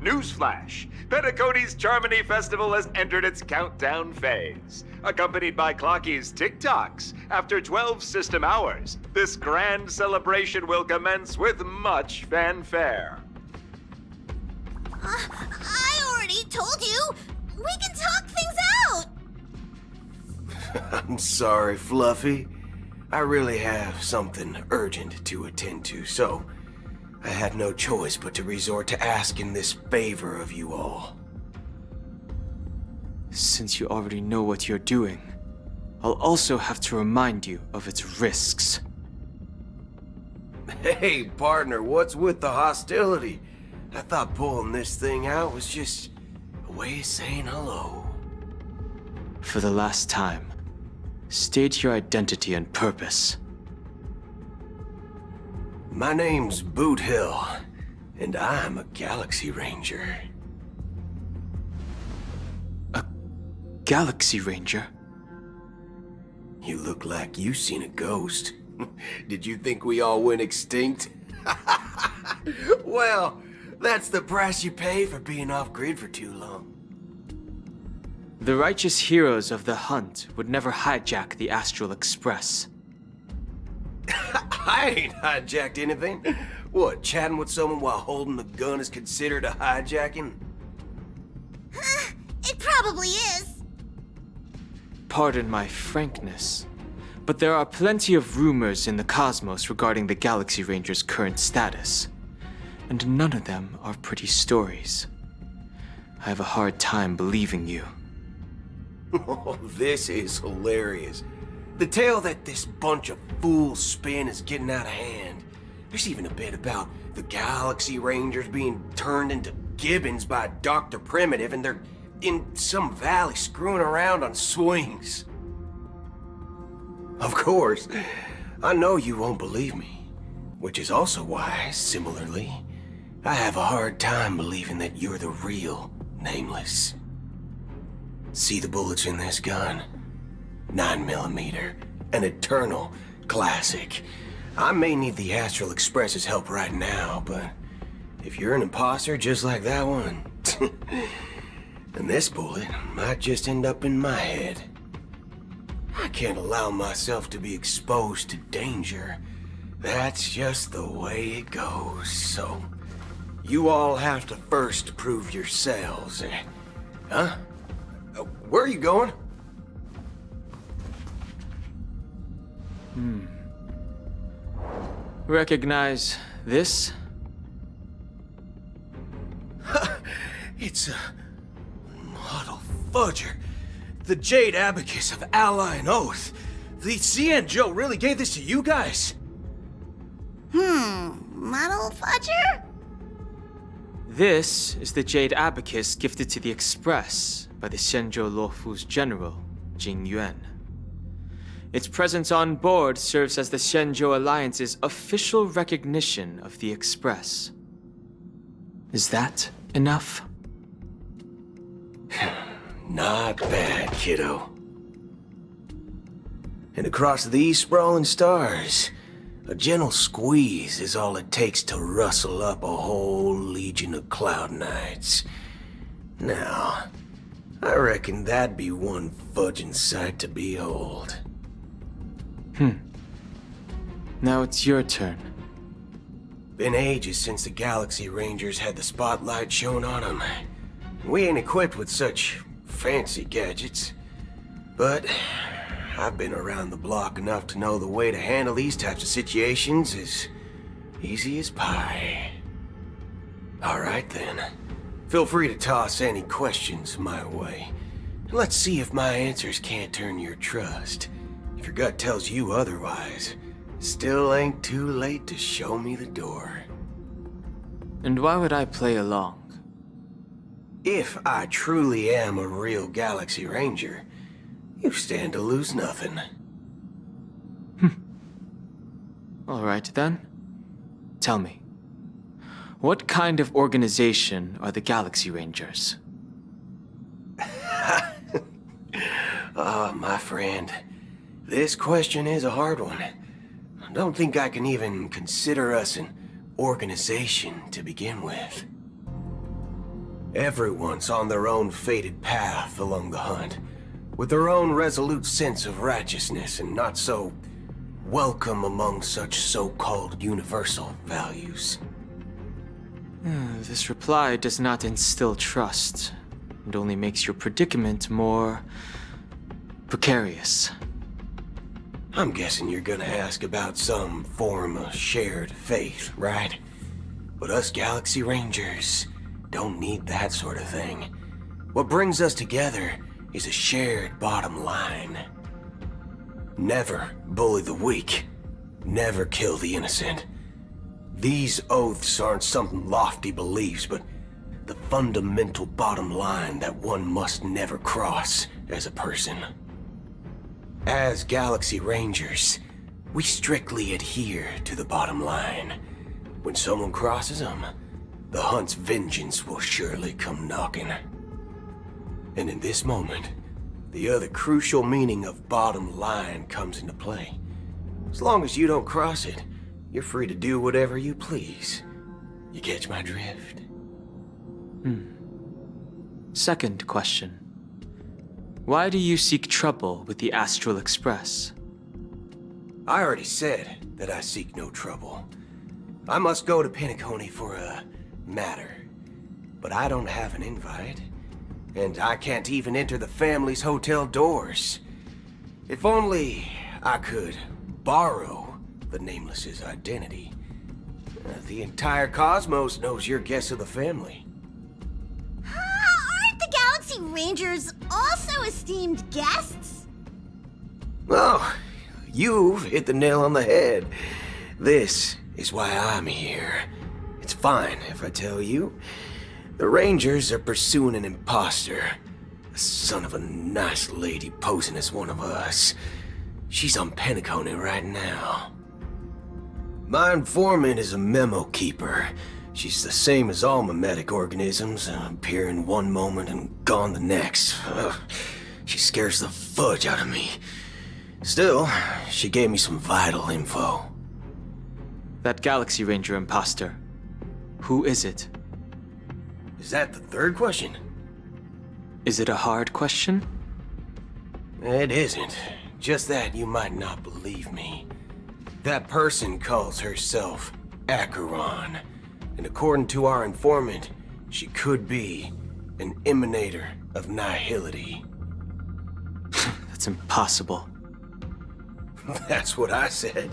Newsflash! Penacony's Charmony Festival has entered its countdown phase. Accompanied by Clocky's TikToks, after 12 system hours, this grand celebration will commence with much fanfare. I already told you! We can talk things out! I'm sorry, Fluffy. I really have something urgent to attend to, so I had no choice but to resort to asking this favor of you all. Since you already know what you're doing, I'll also have to remind you of its risks. Hey, partner, what's with the hostility? I thought pulling this thing out was just a way of saying hello. For the last time, state your identity and purpose. My name's Boot Hill, and I'm a Galaxy Ranger. A Galaxy Ranger? You look like you seen a ghost. Did you think we all went extinct? Well, that's the price you pay for being off-grid for too long. The righteous heroes of the hunt would never hijack the Astral Express. I ain't hijacked anything. What, chatting with someone while holding the gun is considered a hijacking? It probably is. Pardon my frankness, but there are plenty of rumors in the cosmos regarding the Galaxy Ranger's current status, and none of them are pretty stories. I have a hard time believing you. Oh, this is hilarious. The tale that this bunch of fools spin is getting out of hand. There's even a bit about the Galaxy Rangers being turned into gibbons by Dr. Primitive, and they're in some valley screwing around on swings. Of course, I know you won't believe me, which is also why, similarly, I have a hard time believing that you're the real Nameless. See the bullets in this gun? 9mm, an eternal classic. I may need the Astral Express's help right now, but if you're an imposter just like that one, then this bullet might just end up in my head. I can't allow myself to be exposed to danger. That's just the way it goes, so you all have to first prove yourselves. Huh? Where are you going? Recognize this? It's a model fudger. The Jade Abacus of Ally and Oath. The CN Joe really gave this to you guys? Model fudger? This is the Jade Abacus gifted to the Express by the Shenzhou Luofu's general, Jing Yuan. Its presence on board serves as the Shenzhou Alliance's official recognition of the Express. Is that enough? Not bad, kiddo. And across these sprawling stars, a gentle squeeze is all it takes to rustle up a whole legion of Cloud Knights. Now, I reckon that'd be one fudging sight to behold. Now it's your turn. Been ages since the Galaxy Rangers had the spotlight shone on them. We ain't equipped with such fancy gadgets, but I've been around the block enough to know the way to handle these types of situations is easy as pie. All right then, feel free to toss any questions my way. Let's see if my answers can't turn your trust. If your gut tells you otherwise, still ain't too late to show me the door. And why would I play along? If I truly am a real Galaxy Ranger, you stand to lose nothing. All right then. Tell me, what kind of organization are the Galaxy Rangers? My friend, this question is a hard one. I don't think I can even consider us an organization to begin with. Everyone's on their own fated path along the hunt, with their own resolute sense of righteousness and not so welcome among such so-called universal values. This reply does not instill trust. It only makes your predicament more precarious. I'm guessing you're gonna ask about some form of shared faith, right? But us Galaxy Rangers don't need that sort of thing. What brings us together is a shared bottom line. Never bully the weak. Never kill the innocent. These oaths aren't some lofty beliefs, but the fundamental bottom line that one must never cross as a person. As Galaxy Rangers, we strictly adhere to the bottom line. When someone crosses them, the hunt's vengeance will surely come knocking. And in this moment, the other crucial meaning of bottom line comes into play. As long as you don't cross it, you're free to do whatever you please. You catch my drift? Second question. Why do you seek trouble with the Astral Express? I already said that I seek no trouble. I must go to Penacony for a matter. But I don't have an invite. And I can't even enter the family's hotel doors. If only I could borrow the Nameless's identity. The entire cosmos knows you're guests of the family. Aren't the Galaxy Rangers also esteemed guests? Oh, you've hit the nail on the head. This is why I'm here. It's fine if I tell you. The Rangers are pursuing an imposter. A son of a nice lady posing as one of us. She's on Penacony right now. My informant is a memo keeper. She's the same as all mimetic organisms, appearing one moment and gone the next. Ugh, she scares the fudge out of me. Still, she gave me some vital info. That Galaxy Ranger imposter. Who is it? Is that the third question? Is it a hard question? It isn't. Just that you might not believe me. That person calls herself Acheron. And according to our informant, she could be an emanator of nihility. That's impossible. That's what I said.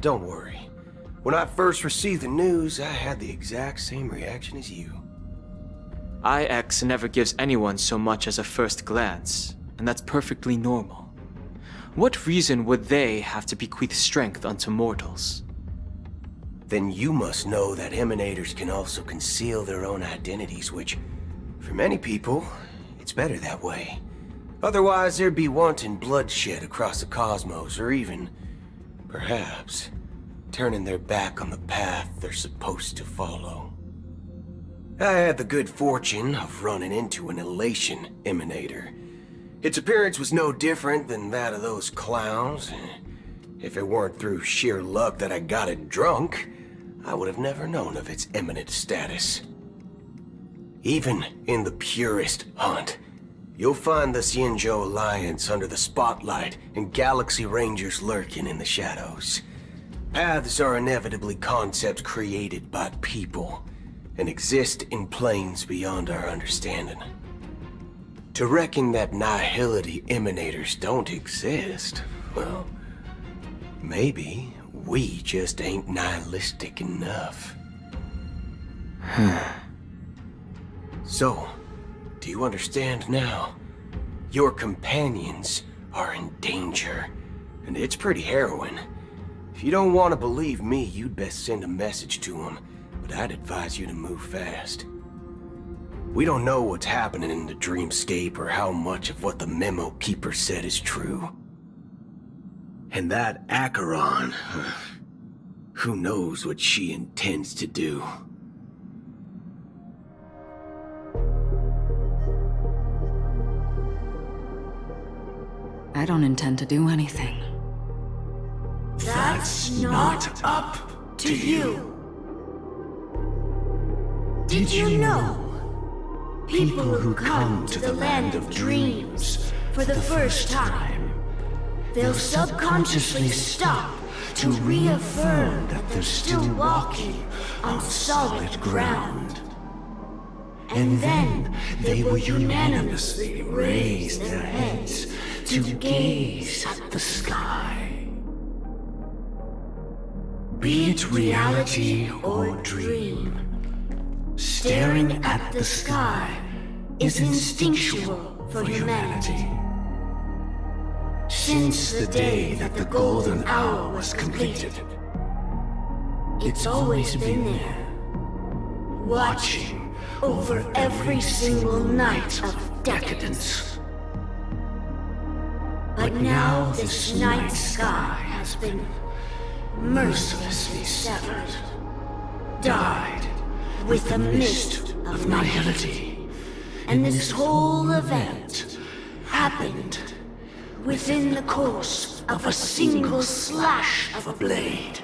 Don't worry. When I first received the news, I had the exact same reaction as you. IX never gives anyone so much as a first glance, and that's perfectly normal. What reason would they have to bequeath strength unto mortals? Then you must know that emanators can also conceal their own identities, which, for many people, it's better that way. Otherwise, there'd be wanton bloodshed across the cosmos, or even, perhaps, turning their back on the path they're supposed to follow. I had the good fortune of running into an elation emanator. Its appearance was no different than that of those clowns. If it weren't through sheer luck that I got it drunk, I would have never known of its eminent status. Even in the purest hunt, you'll find the Xianzhou Alliance under the spotlight and Galaxy Rangers lurking in the shadows. Paths are inevitably concepts created by people and exist in planes beyond our understanding. To reckon that nihility emanators don't exist, well, maybe we just ain't nihilistic enough. So, do you understand now? Your companions are in danger, and it's pretty harrowing. If you don't want to believe me, you'd best send a message to them, but I'd advise you to move fast. We don't know what's happening in the dreamscape or how much of what the memo keeper said is true. And that Acheron, who knows what she intends to do. I don't intend to do anything. That's not up to you. Did you know People who come to the land of dreams for the first time. They'll subconsciously stop to reaffirm that they're still walking on solid ground. And then they will unanimously raise their heads to gaze at the sky. Be it reality or dream, staring at the sky is instinctual for humanity. Since the day that the golden hour was completed, it's always been there, watching over every single night of decadence. But now this night sky has been mercilessly severed, dyed with the mist of nihility. And this whole event happened within the course of a single slash of a blade.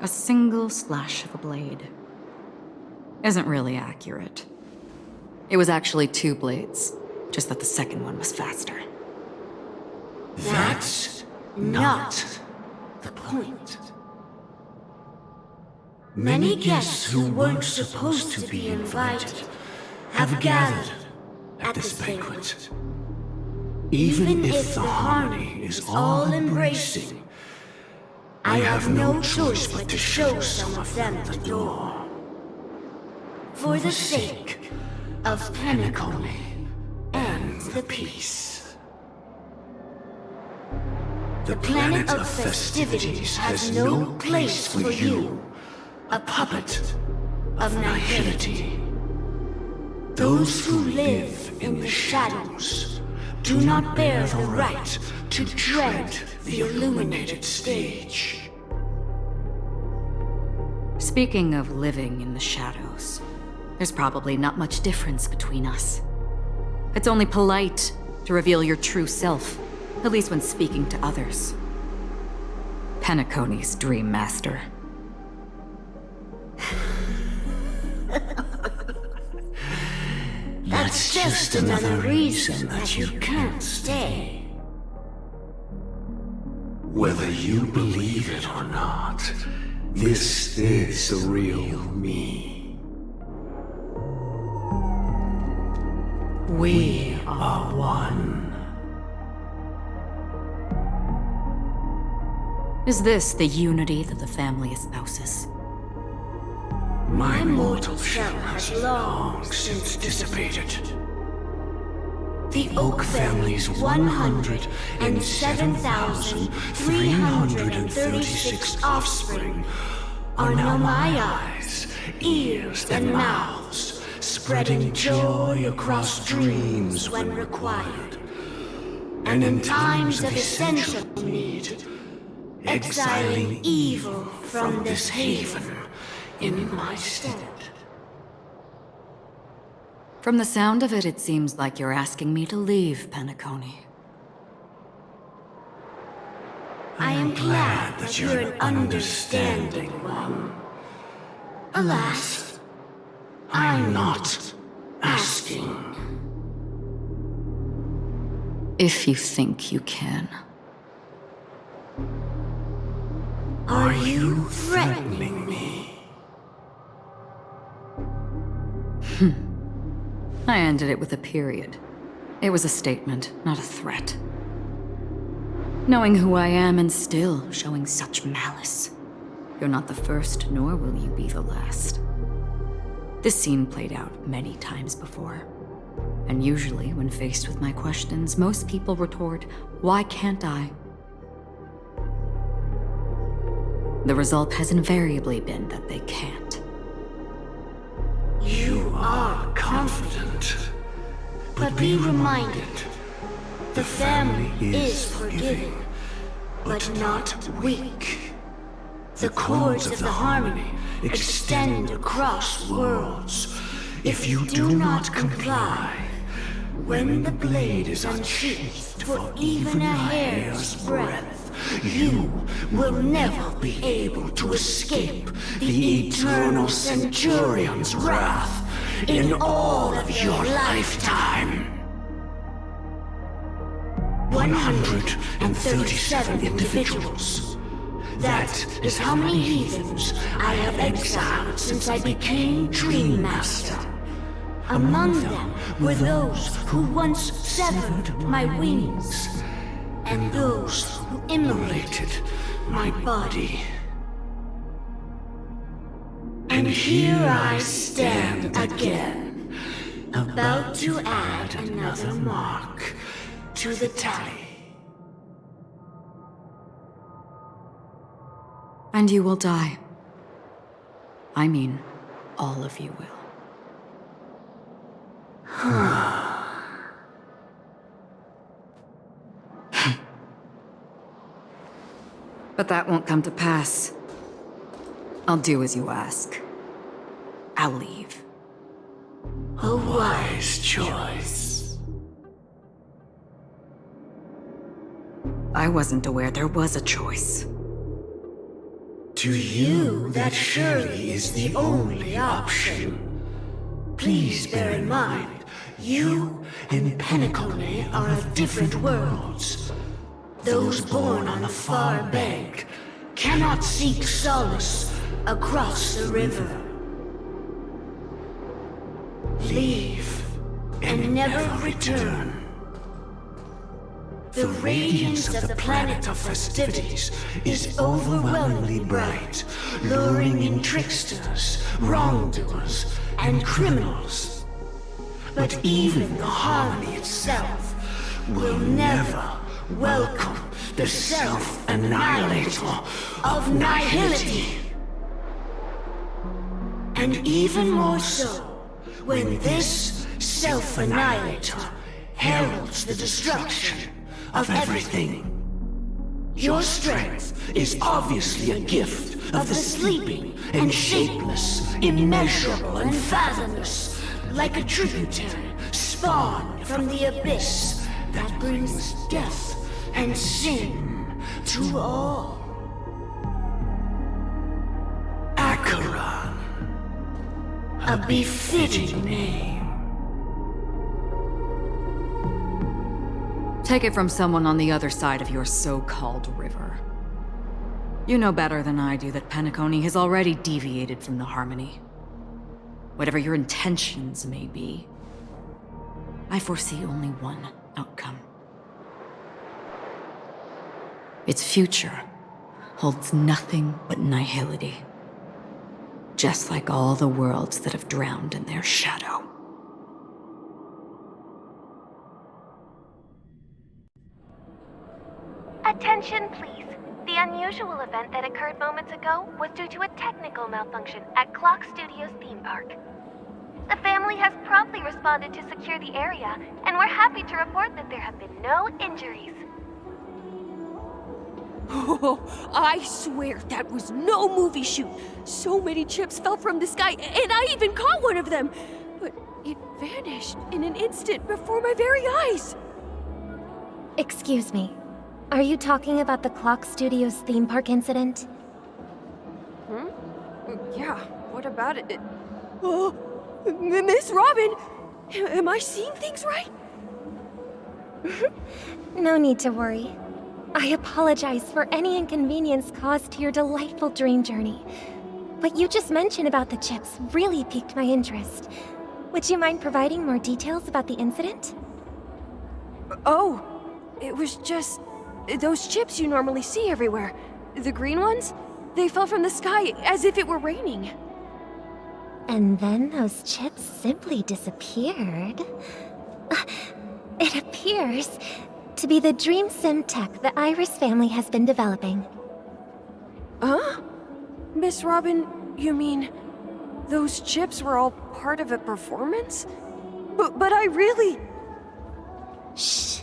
A single slash of a blade isn't really accurate. It was actually 2 blades, just that the second one was faster. That's not the point. Many guests who weren't supposed to be invited have gathered at this banquet. Even if the harmony is all-embracing, I have no choice but to show some of them the door. For the sake of Penacony and the peace. The planet of festivities has no place for you, a puppet of nihility. Those who live in the shadows do not bear the right to tread the illuminated stage. Speaking of living in the shadows, there's probably not much difference between us. It's only polite to reveal your true self, at least when speaking to others. Penacony's Dream Master. That's just another reason that you can't stay. Whether you believe it or not, this is the real me. We are one. Is this the unity that the family espouses? My mortal shell has long since dissipated. The Oak family's 107,336 offspring are now my eyes, ears, and mouths, spreading joy across dreams when required. And in times of essential need, exiling evil from this haven in my stead. From the sound of it, it seems like you're asking me to leave Penacony. I am glad that you're an understanding one. Alas, I'm not asking. If you think you can. Are you threatening me? I ended it with a period. It was a statement, not a threat. Knowing who I am and still showing such malice. You're not the first, nor will you be the last. This scene played out many times before. And usually, when faced with my questions, most people retort, "Why can't I?" The result has invariably been that they can't. You are confident. But be reminded, the family is forgiving, but not weak. The cords of the harmony extend across worlds. If you do not comply, when the blade is unsheathed for even a hair's breadth, you will never be able to escape the eternal Centurion's wrath in all of your lifetime. 137 individuals. That is how many heathens I have exiled since I became Dream Master. Among them were those who once severed my wings, and those who immolated my body. And here I stand again, about to add another mark to the tally. And you will die. I mean, all of you will. But that won't come to pass. I'll do as you ask. I'll leave. A wise choice. I wasn't aware there was a choice. To you, that surely is the only option. Please bear in mind, you and Penacony are of different worlds. Those born on the far bank cannot seek solace across the river. Leave and never return. The radiance of the planet of festivities is overwhelmingly bright, luring in tricksters, wrongdoers, and criminals. But even the harmony itself will never welcome the self-annihilator of nihility. And even more so, when this self-annihilator heralds the destruction of everything. Your strength is obviously a gift of the sleeping and shapeless, immeasurable and fathomless, like a tributary spawned from the abyss that brings death and sin to all. Acheron, a befitting name. Take it from someone on the other side of your so-called river. You know better than I do that Penacony has already deviated from the harmony. Whatever your intentions may be, I foresee only one outcome. Its future holds nothing but nihility. Just like all the worlds that have drowned in their shadow. Attention, please. The unusual event that occurred moments ago was due to a technical malfunction at Clock Studios theme park. The family has promptly responded to secure the area, and we're happy to report that there have been no injuries. Oh, I swear that was no movie shoot. So many chips fell from the sky, and I even caught one of them. But it vanished in an instant before my very eyes. Excuse me. Are you talking about the Clock Studios theme park incident? Yeah, what about it? Oh, Miss Robin! Am I seeing things right? No need to worry. I apologize for any inconvenience caused to your delightful dream journey. What you just mentioned about the chips really piqued my interest. Would you mind providing more details about the incident? Oh, it was just those chips you normally see everywhere. The green ones? They fell from the sky as if it were raining. And then those chips simply disappeared. It appears to be the dream sim tech the Iris family has been developing. Huh? Miss Robin, you mean those chips were all part of a performance? But I really... Shh.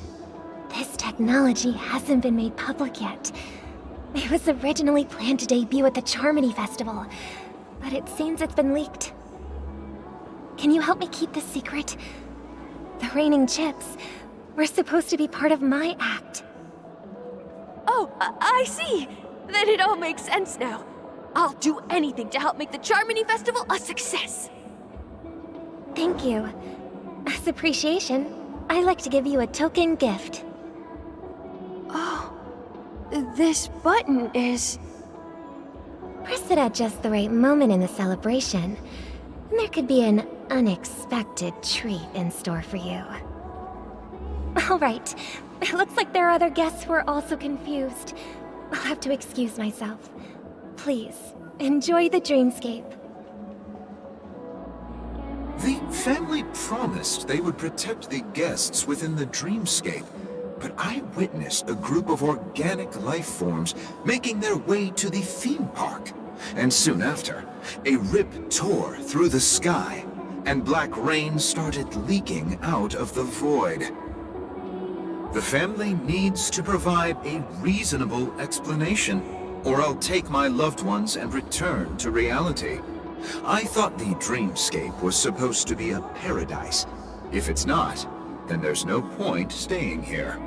This technology hasn't been made public yet. It was originally planned to debut at the Charmony Festival, but it seems it's been leaked. Can you help me keep this secret? The raining chips were supposed to be part of my act. Oh, I see. Then it all makes sense now. I'll do anything to help make the Charmony Festival a success. Thank you. As appreciation, I'd like to give you a token gift. Oh, this button is... Press it at just the right moment in the celebration, and there could be an unexpected treat in store for you. All right, it looks like there are other guests who are also confused. I'll have to excuse myself. Please, enjoy the dreamscape. The family promised they would protect the guests within the dreamscape, but I witnessed a group of organic life forms making their way to the theme park. And soon after, a rip tore through the sky, and black rain started leaking out of the void. The family needs to provide a reasonable explanation, or I'll take my loved ones and return to reality. I thought the dreamscape was supposed to be a paradise. If it's not, then there's no point staying here.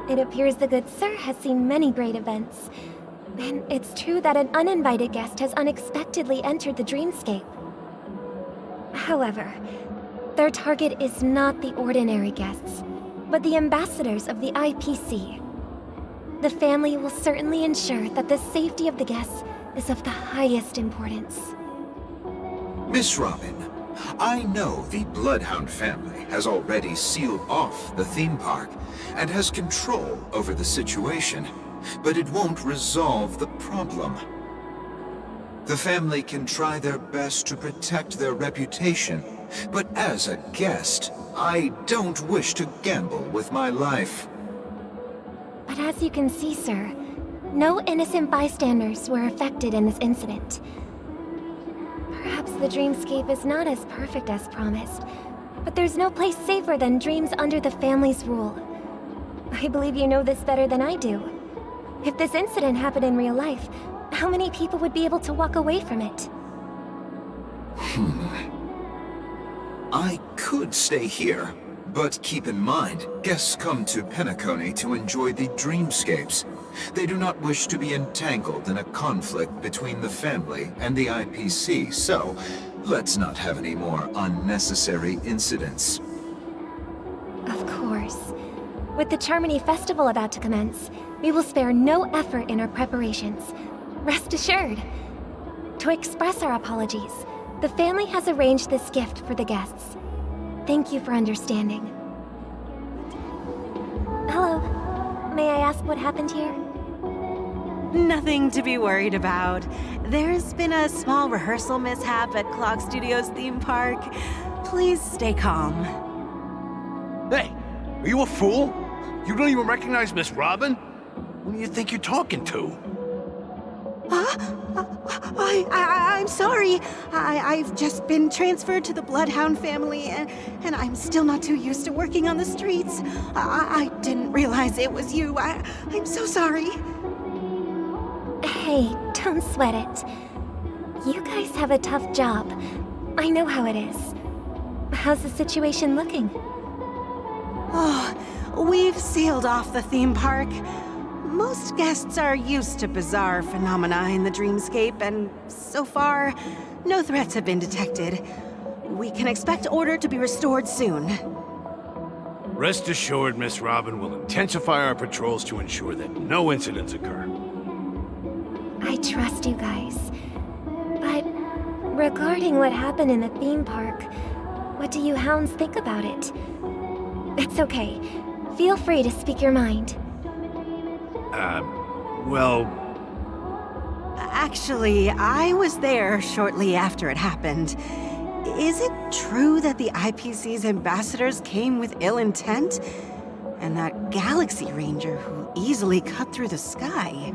It appears the good sir has seen many great events. And it's true that an uninvited guest has unexpectedly entered the dreamscape. However, their target is not the ordinary guests, but the ambassadors of the IPC. The family will certainly ensure that the safety of the guests is of the highest importance. Miss Robin, I know the Bloodhound family has already sealed off the theme park and has control over the situation, but it won't resolve the problem. The family can try their best to protect their reputation, but as a guest, I don't wish to gamble with my life. But as you can see, sir, no innocent bystanders were affected in this incident. Perhaps the dreamscape is not as perfect as promised, but there's no place safer than dreams under the family's rule. I believe you know this better than I do. If this incident happened in real life, how many people would be able to walk away from it? I could stay here, but keep in mind, guests come to Penacony to enjoy the dreamscapes. They do not wish to be entangled in a conflict between the family and the IPC, so let's not have any more unnecessary incidents. Of course. With the Charmony Festival about to commence, we will spare no effort in our preparations. Rest assured. To express our apologies, the family has arranged this gift for the guests. Thank you for understanding. Hello. May I ask what happened here? Nothing to be worried about. There's been a small rehearsal mishap at Clock Studios theme park. Please stay calm. Hey, are you a fool? You don't even recognize Miss Robin? Who do you think you're talking to? I'm sorry. I've just been transferred to the Bloodhound family, and I'm still not too used to working on the streets. I didn't realize it was you. I'm so sorry. Hey, don't sweat it. You guys have a tough job. I know how it is. How's the situation looking? Oh, we've sealed off the theme park. Most guests are used to bizarre phenomena in the dreamscape, and so far, no threats have been detected. We can expect order to be restored soon. Rest assured, Miss Robin will intensify our patrols to ensure that no incidents occur. I trust you guys. But regarding what happened in the theme park, what do you hounds think about it? It's okay. Feel free to speak your mind. Well... Actually, I was there shortly after it happened. Is it true that the IPC's ambassadors came with ill intent? And that Galaxy Ranger who easily cut through the sky?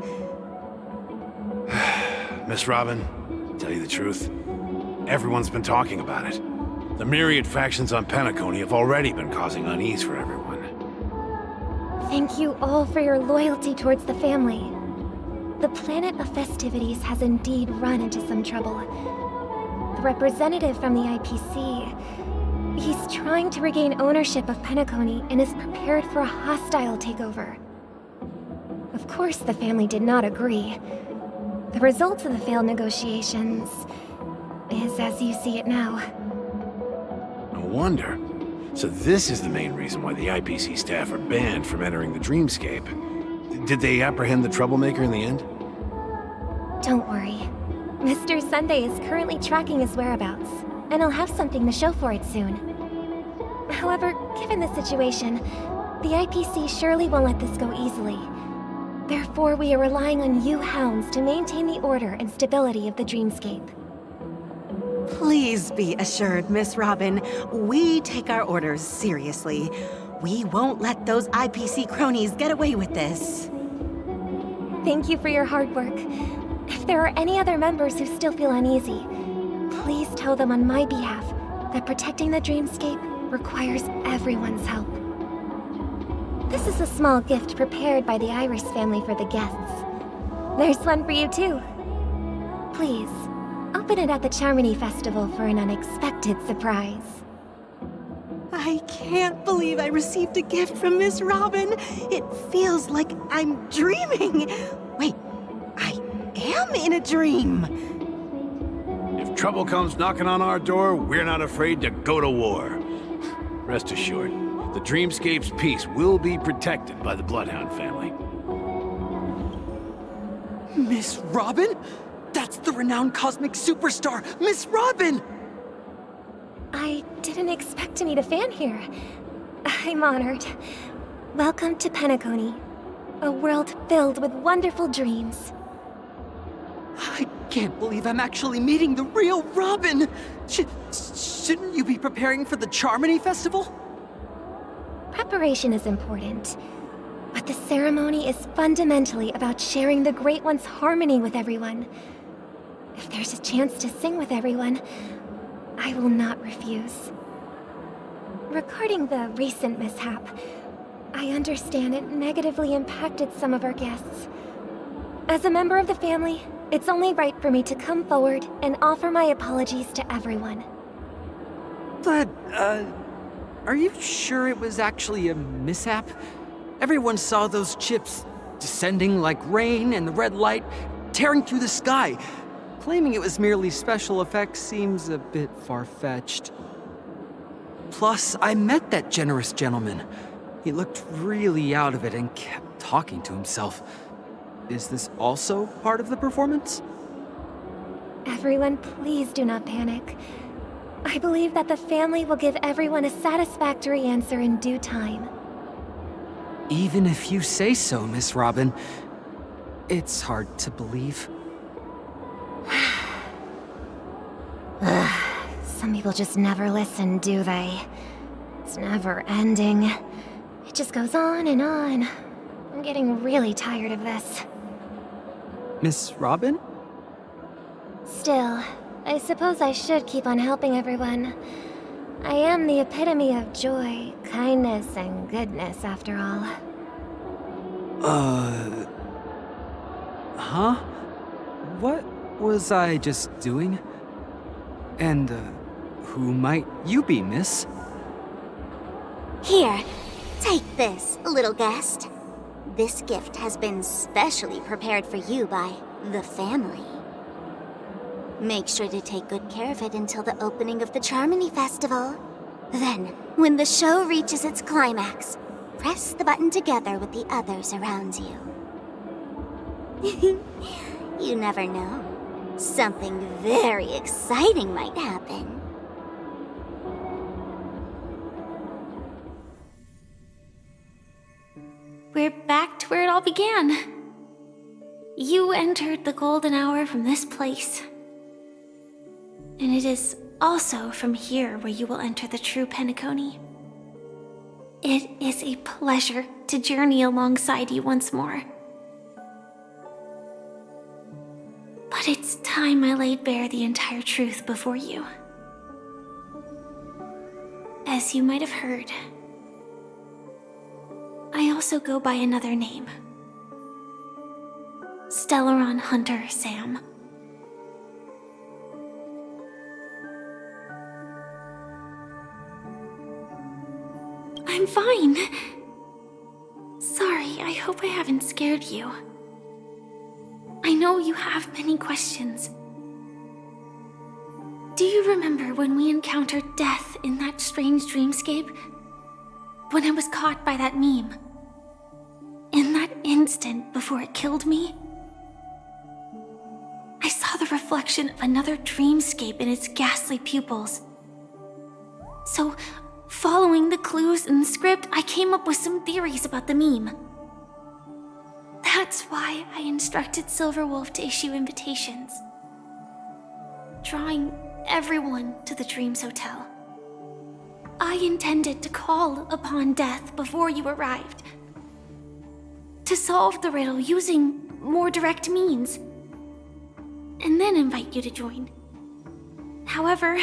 Miss Robin, to tell you the truth, everyone's been talking about it. The myriad factions on Penacony have already been causing unease for everyone. Thank you all for your loyalty towards the family. The planet of festivities has indeed run into some trouble. The representative from the IPC, he's trying to regain ownership of Penacony and is prepared for a hostile takeover. Of course, the family did not agree. The result of the failed negotiations is as you see it now. wonder. So this is the main reason why the IPC staff are banned from entering the Dreamscape. Did they apprehend the troublemaker in the end? Don't worry. Mr. Sunday is currently tracking his whereabouts, and I'll have something to show for it soon. However, given the situation, the IPC surely won't let this go easily. Therefore, we are relying on you hounds to maintain the order and stability of the Dreamscape. Please be assured, Miss Robin, we take our orders seriously. We won't let those IPC cronies get away with this. Thank you for your hard work. If there are any other members who still feel uneasy, please tell them on my behalf that protecting the Dreamscape requires everyone's help. This is a small gift prepared by the Iris family for the guests. There's one for you too. Please, open it at the Charmony Festival for an unexpected surprise. I can't believe I received a gift from Miss Robin. It feels like I'm dreaming. Wait, I am in a dream. If trouble comes knocking on our door, we're not afraid to go to war. Rest assured, the Dreamscape's peace will be protected by the Bloodhound family. Miss Robin? That's the renowned cosmic superstar, Miss Robin! I didn't expect to meet a fan here. I'm honored. Welcome to Penacony, a world filled with wonderful dreams. I can't believe I'm actually meeting the real Robin! Shouldn't you be preparing for the Charmony Festival? Preparation is important, but the ceremony is fundamentally about sharing the Great One's harmony with everyone. If there's a chance to sing with everyone, I will not refuse. Regarding the recent mishap, I understand it negatively impacted some of our guests. As a member of the family, it's only right for me to come forward and offer my apologies to everyone. But, are you sure it was actually a mishap? Everyone saw those chips descending like rain and the red light tearing through the sky. Claiming it was merely special effects seems a bit far-fetched. Plus, I met that generous gentleman. He looked really out of it and kept talking to himself. Is this also part of the performance? Everyone, please do not panic. I believe that the family will give everyone a satisfactory answer in due time. Even if you say so, Miss Robin, it's hard to believe. Some people just never listen, do they? It's never ending. It just goes on and on. I'm getting really tired of this. Miss Robin? Still, I suppose I should keep on helping everyone. I am the epitome of joy, kindness, and goodness, after all. Huh? What was I just doing? And, who might you be, miss? Here, take this, little guest. This gift has been specially prepared for you by the family. Make sure to take good care of it until the opening of the Charmony Festival. Then, when the show reaches its climax, press the button together with the others around you. You never know. Something very exciting might happen. We're back to where it all began. You entered the golden hour from this place. And it is also from here where you will enter the true Penacony. It is a pleasure to journey alongside you once more. But it's time I laid bare the entire truth before you. As you might have heard, I also go by another name. Stellaron Hunter Sam. I'm fine. Sorry, I hope I haven't scared you. I know you have many questions. Do you remember when we encountered death in that strange dreamscape? When I was caught by that meme? In that instant before it killed me? I saw the reflection of another dreamscape in its ghastly pupils. So, following the clues in the script, I came up with some theories about the meme. That's why I instructed Silverwolf to issue invitations, drawing everyone to the Dreams Hotel. I intended to call upon death before you arrived, to solve the riddle using more direct means, and then invite you to join. However,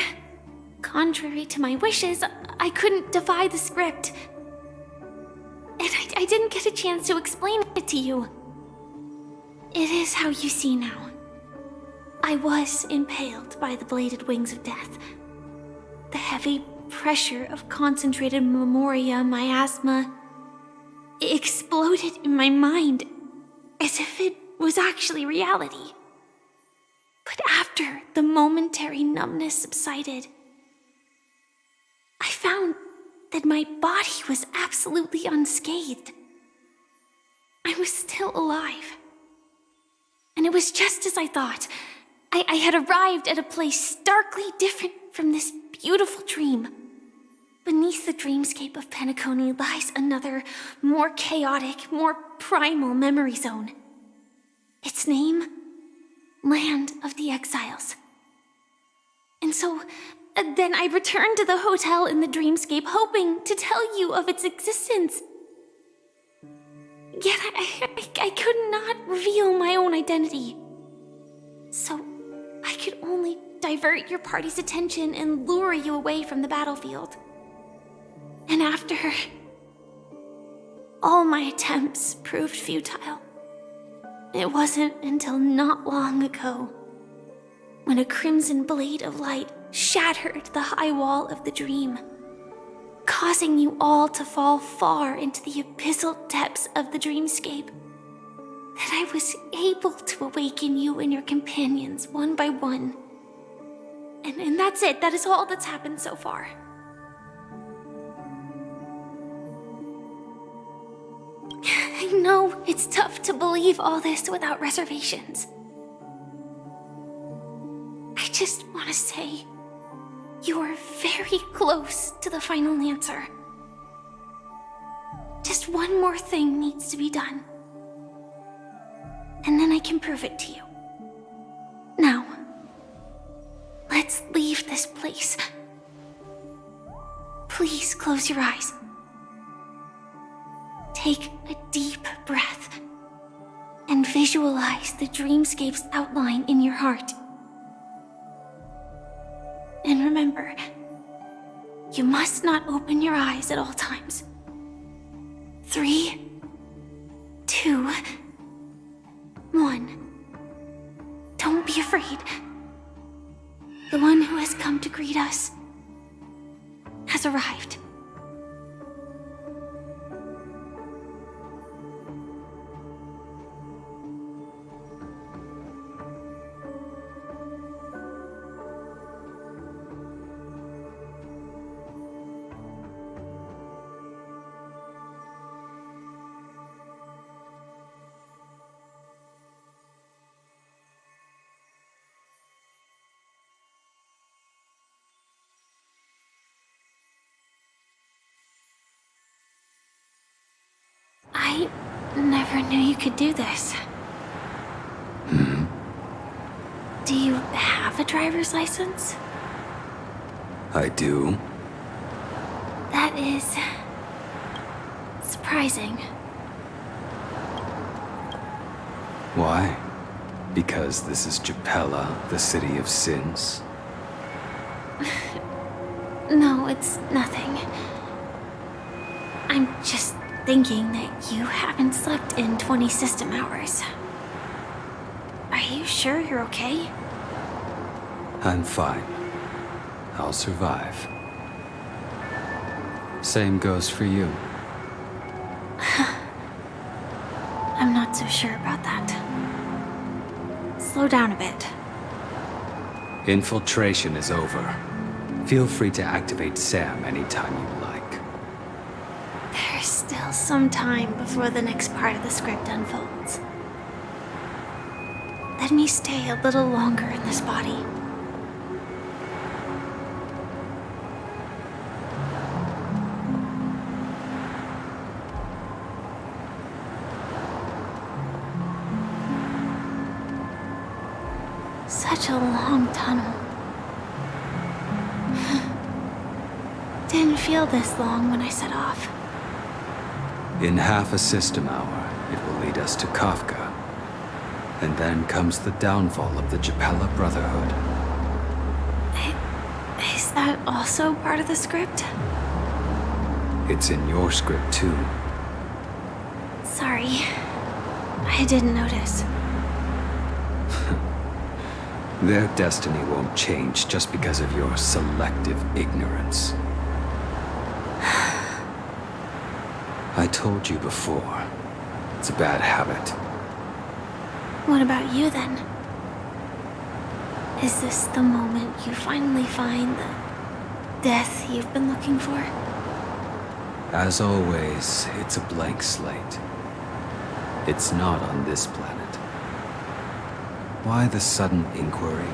contrary to my wishes, I couldn't defy the script. And I didn't get a chance to explain it to you. It is how you see now. I was impaled by the bladed wings of death. The heavy pressure of concentrated memoria miasma exploded in my mind as if it was actually reality. But after the momentary numbness subsided, I found that my body was absolutely unscathed. I was still alive. And it was just as I thought. I had arrived at a place starkly different from this beautiful dream. Beneath the dreamscape of Penacony lies another, more chaotic, more primal memory zone. Its name? Land of the Exiles. And so, then I returned to the hotel in the dreamscape, hoping to tell you of its existence. Yet I could not reveal my own identity. So, I could only divert your party's attention and lure you away from the battlefield. And after, all my attempts proved futile. It wasn't until not long ago, when a crimson blade of light shattered the high wall of the dream, causing you all to fall far into the abyssal depths of the dreamscape, that I was able to awaken you and your companions one by one. And that's it. That is all that's happened so far. I know it's tough to believe all this without reservations. I just want to say, you are very close to the final answer. Just one more thing needs to be done. And then I can prove it to you. Now, let's leave this place. Please close your eyes. Take a deep breath and visualize the dreamscape's outline in your heart. And remember, you must not open your eyes at all times. 3, 2, 1. Don't be afraid. The one who has come to greet us has arrived. I never knew you could do this. Do you have a driver's license? I do. That is surprising. Why? Because this is Japella, the city of sins? No, it's nothing. I'm just thinking that you haven't slept in 20 system hours. Are you sure you're okay? I'm fine. I'll survive. Same goes for you. I'm not so sure about that. Slow down a bit. Infiltration is over. Feel free to activate Sam anytime you like. There's still some time before the next part of the script unfolds. Let me stay a little longer in this body. Such a long tunnel. Didn't feel this long when I set off. In half a system hour, it will lead us to Kafka. And then comes the downfall of the Japella Brotherhood. Is that also part of the script? It's in your script too. Sorry. I didn't notice. Their destiny won't change just because of your selective ignorance. I told you before, it's a bad habit. What about you then? Is this the moment you finally find the death you've been looking for? As always, it's a blank slate. It's not on this planet. Why the sudden inquiry?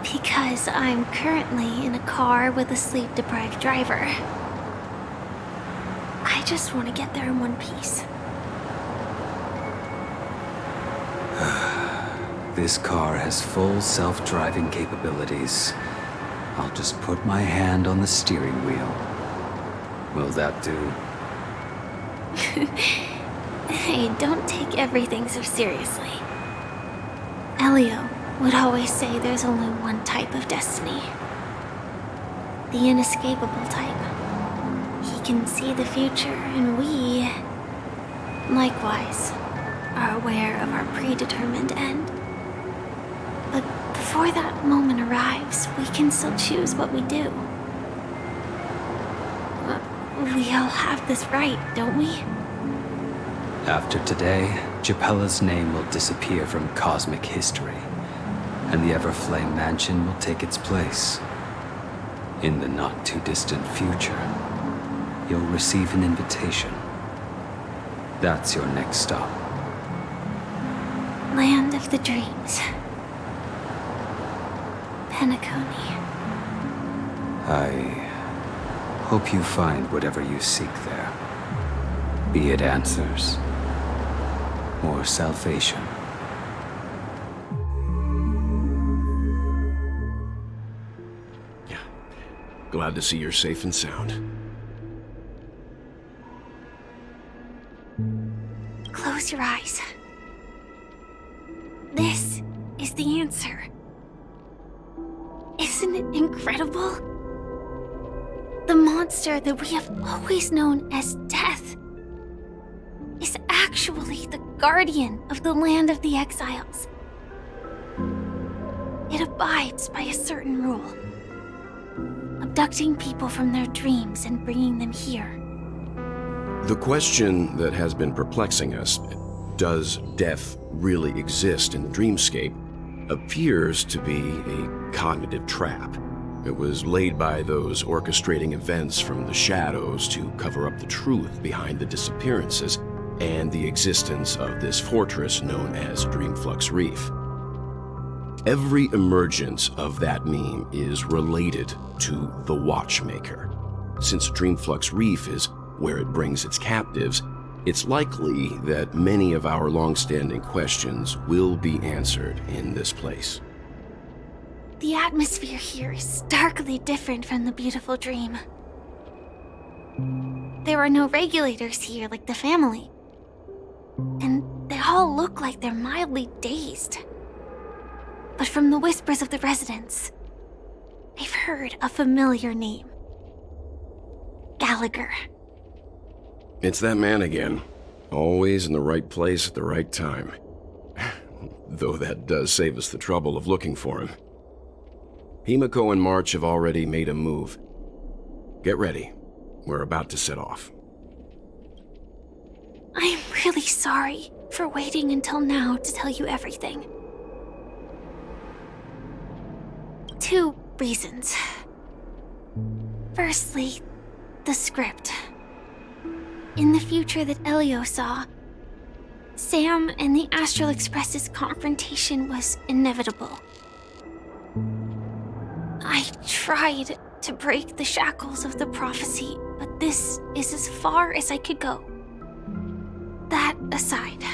Because I'm currently in a car with a sleep-deprived driver. I just want to get there in one piece. This car has full self-driving capabilities. I'll just put my hand on the steering wheel. Will that do? Hey, don't take everything so seriously. Elio would always say there's only one type of destiny. The inescapable type. He can see the future, and we, likewise, are aware of our predetermined end. But before that moment arrives, we can still choose what we do. We all have this right, don't we? After today, Japella's name will disappear from cosmic history, and the Everflame Mansion will take its place. In the not-too-distant future, you'll receive an invitation. That's your next stop. Land of the Dreams. Penacony. I hope you find whatever you seek there. Be it answers or salvation. Glad to see you're safe and sound. Close your eyes. This is the answer. Isn't it incredible? The monster that we have always known as Death is actually the guardian of the land of the exiles. It abides by a certain rule. Abducting people from their dreams and bringing them here. The question that has been perplexing us, does death really exist in the dreamscape, appears to be a cognitive trap. It was laid by those orchestrating events from the shadows to cover up the truth behind the disappearances and the existence of this fortress known as Dreamflux Reef. Every emergence of that meme is related to the Watchmaker. Since Dreamflux Reef is where it brings its captives, it's likely that many of our long-standing questions will be answered in this place. The atmosphere here is starkly different from the beautiful dream. There are no regulators here like the family. And they all look like they're mildly dazed. But from the whispers of the residents, they've heard a familiar name. Gallagher. It's that man again. Always in the right place at the right time. Though that does save us the trouble of looking for him. Himiko and March have already made a move. Get ready. We're about to set off. I'm really sorry for waiting until now to tell you everything. 2 reasons. Firstly, the script. In the future that Elio saw, Sam and the Astral Express's confrontation was inevitable. I tried to break the shackles of the prophecy, but this is as far as I could go. That aside,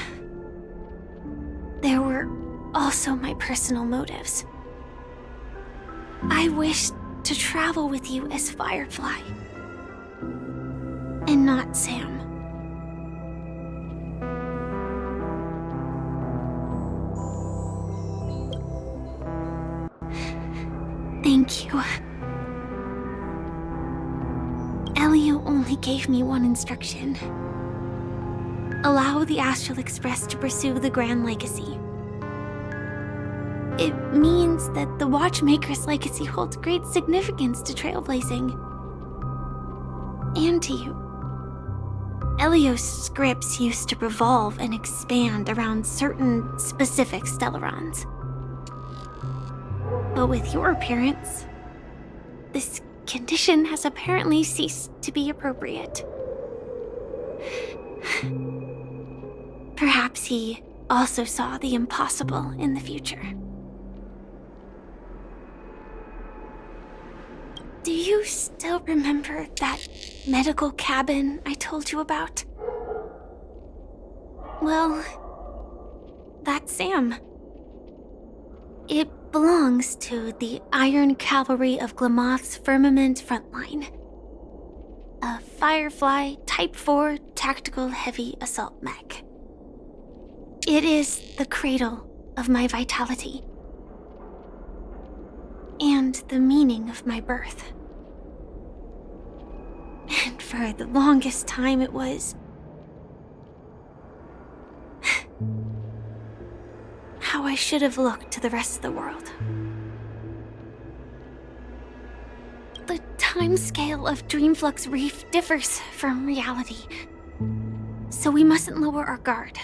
there were also my personal motives. I wished to travel with you as Firefly, and not Sam. Thank you. Elio only gave me one instruction. Allow the Astral Express to pursue the Grand Legacy. It means that the Watchmaker's legacy holds great significance to trailblazing. And to you. Elio's scripts used to revolve and expand around certain specific Stellarons. But with your appearance, this condition has apparently ceased to be appropriate. Perhaps he also saw the impossible in the future. Do you still remember that medical cabin I told you about? Well, that's Sam. It belongs to the Iron Cavalry of Glamoth's Firmament Frontline. A Firefly Type 4 Tactical Heavy Assault Mech. It is the cradle of my vitality. And the meaning of my birth. And for the longest time it was how I should have looked to the rest of the world. The timescale of Dreamflux Reef differs from reality, so we mustn't lower our guard.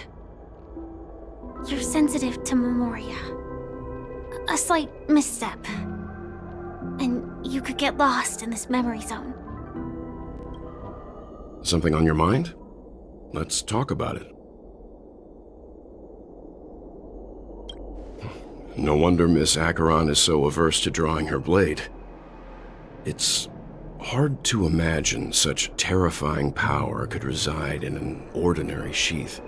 You're sensitive to Memoria. A slight misstep, and you could get lost in this memory zone. Something on your mind? Let's talk about it. No wonder Miss Acheron is so averse to drawing her blade. It's hard to imagine such terrifying power could reside in an ordinary sheath.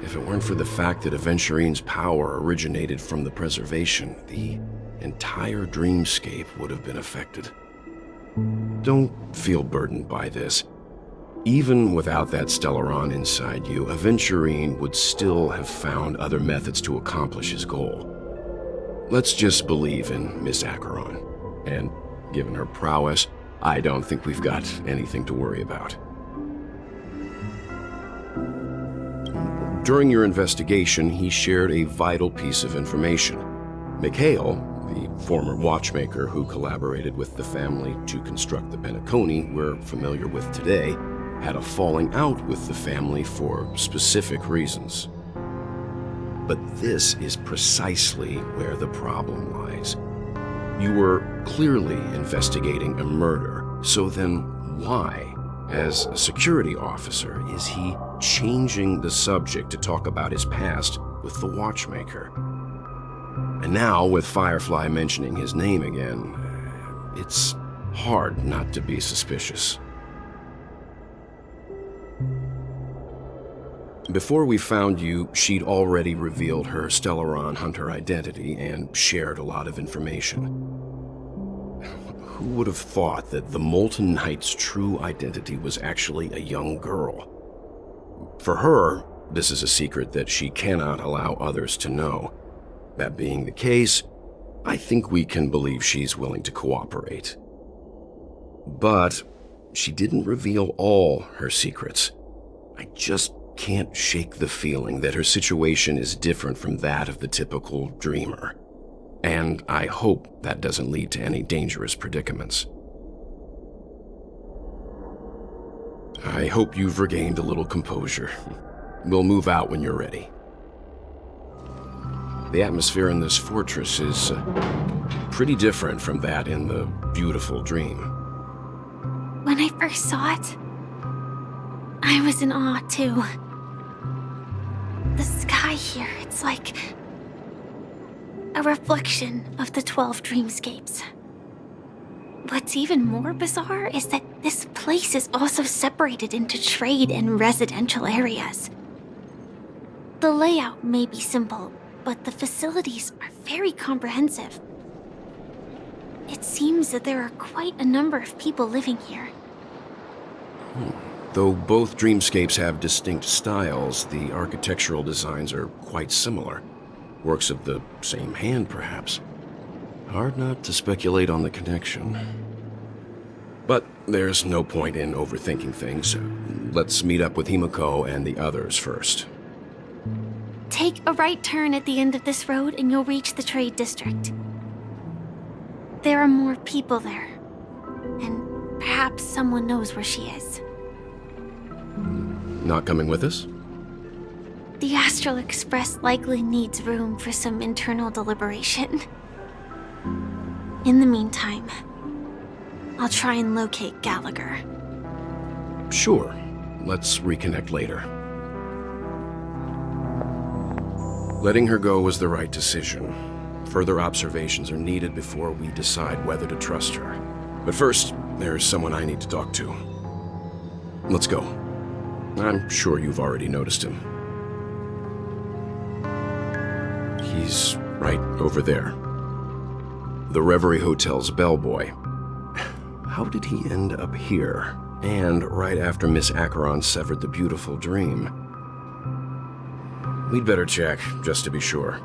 If it weren't for the fact that Aventurine's power originated from the preservation, the entire dreamscape would have been affected. Don't feel burdened by this. Even without that Stellaron inside you, Aventurine would still have found other methods to accomplish his goal. Let's just believe in Miss Acheron. And given her prowess, I don't think we've got anything to worry about. During your investigation, he shared a vital piece of information. Mikhail, the former watchmaker who collaborated with the family to construct the Penacony we're familiar with today, had a falling out with the family for specific reasons. But this is precisely where the problem lies. You were clearly investigating a murder, so then why, as a security officer, is he changing the subject to talk about his past with the watchmaker? And now, with Firefly mentioning his name again, it's hard not to be suspicious. Before we found you, she'd already revealed her Stellaron Hunter identity and shared a lot of information. Who would have thought that the Molten Knight's true identity was actually a young girl? For her, this is a secret that she cannot allow others to know. That being the case, I think we can believe she's willing to cooperate. But she didn't reveal all her secrets. I just can't shake the feeling that her situation is different from that of the typical dreamer. And I hope that doesn't lead to any dangerous predicaments. I hope you've regained a little composure. We'll move out when you're ready. the atmosphere in this fortress is pretty different from that in the beautiful dream. When I first saw it, I was in awe too. The sky here, it's like a reflection of the 12 dreamscapes. What's even more bizarre is that this place is also separated into trade and residential areas. The layout may be simple, but the facilities are very comprehensive. It seems that there are quite a number of people living here. Though both dreamscapes have distinct styles, the architectural designs are quite similar. Works of the same hand, perhaps. Hard not to speculate on the connection. But there's no point in overthinking things. Let's meet up with Himiko and the others first. Take a right turn at the end of this road and you'll reach the trade district. There are more people there. And perhaps someone knows where she is. Not coming with us? The Astral Express likely needs room for some internal deliberation. In the meantime, I'll try and locate Gallagher. Sure. Let's reconnect later. Letting her go was the right decision. Further observations are needed before we decide whether to trust her. But first, there's someone I need to talk to. Let's go. I'm sure you've already noticed him. He's right over there. The Reverie Hotel's bellboy. How did he end up here? And right after Miss Acheron severed the beautiful dream. We'd better check, just to be sure.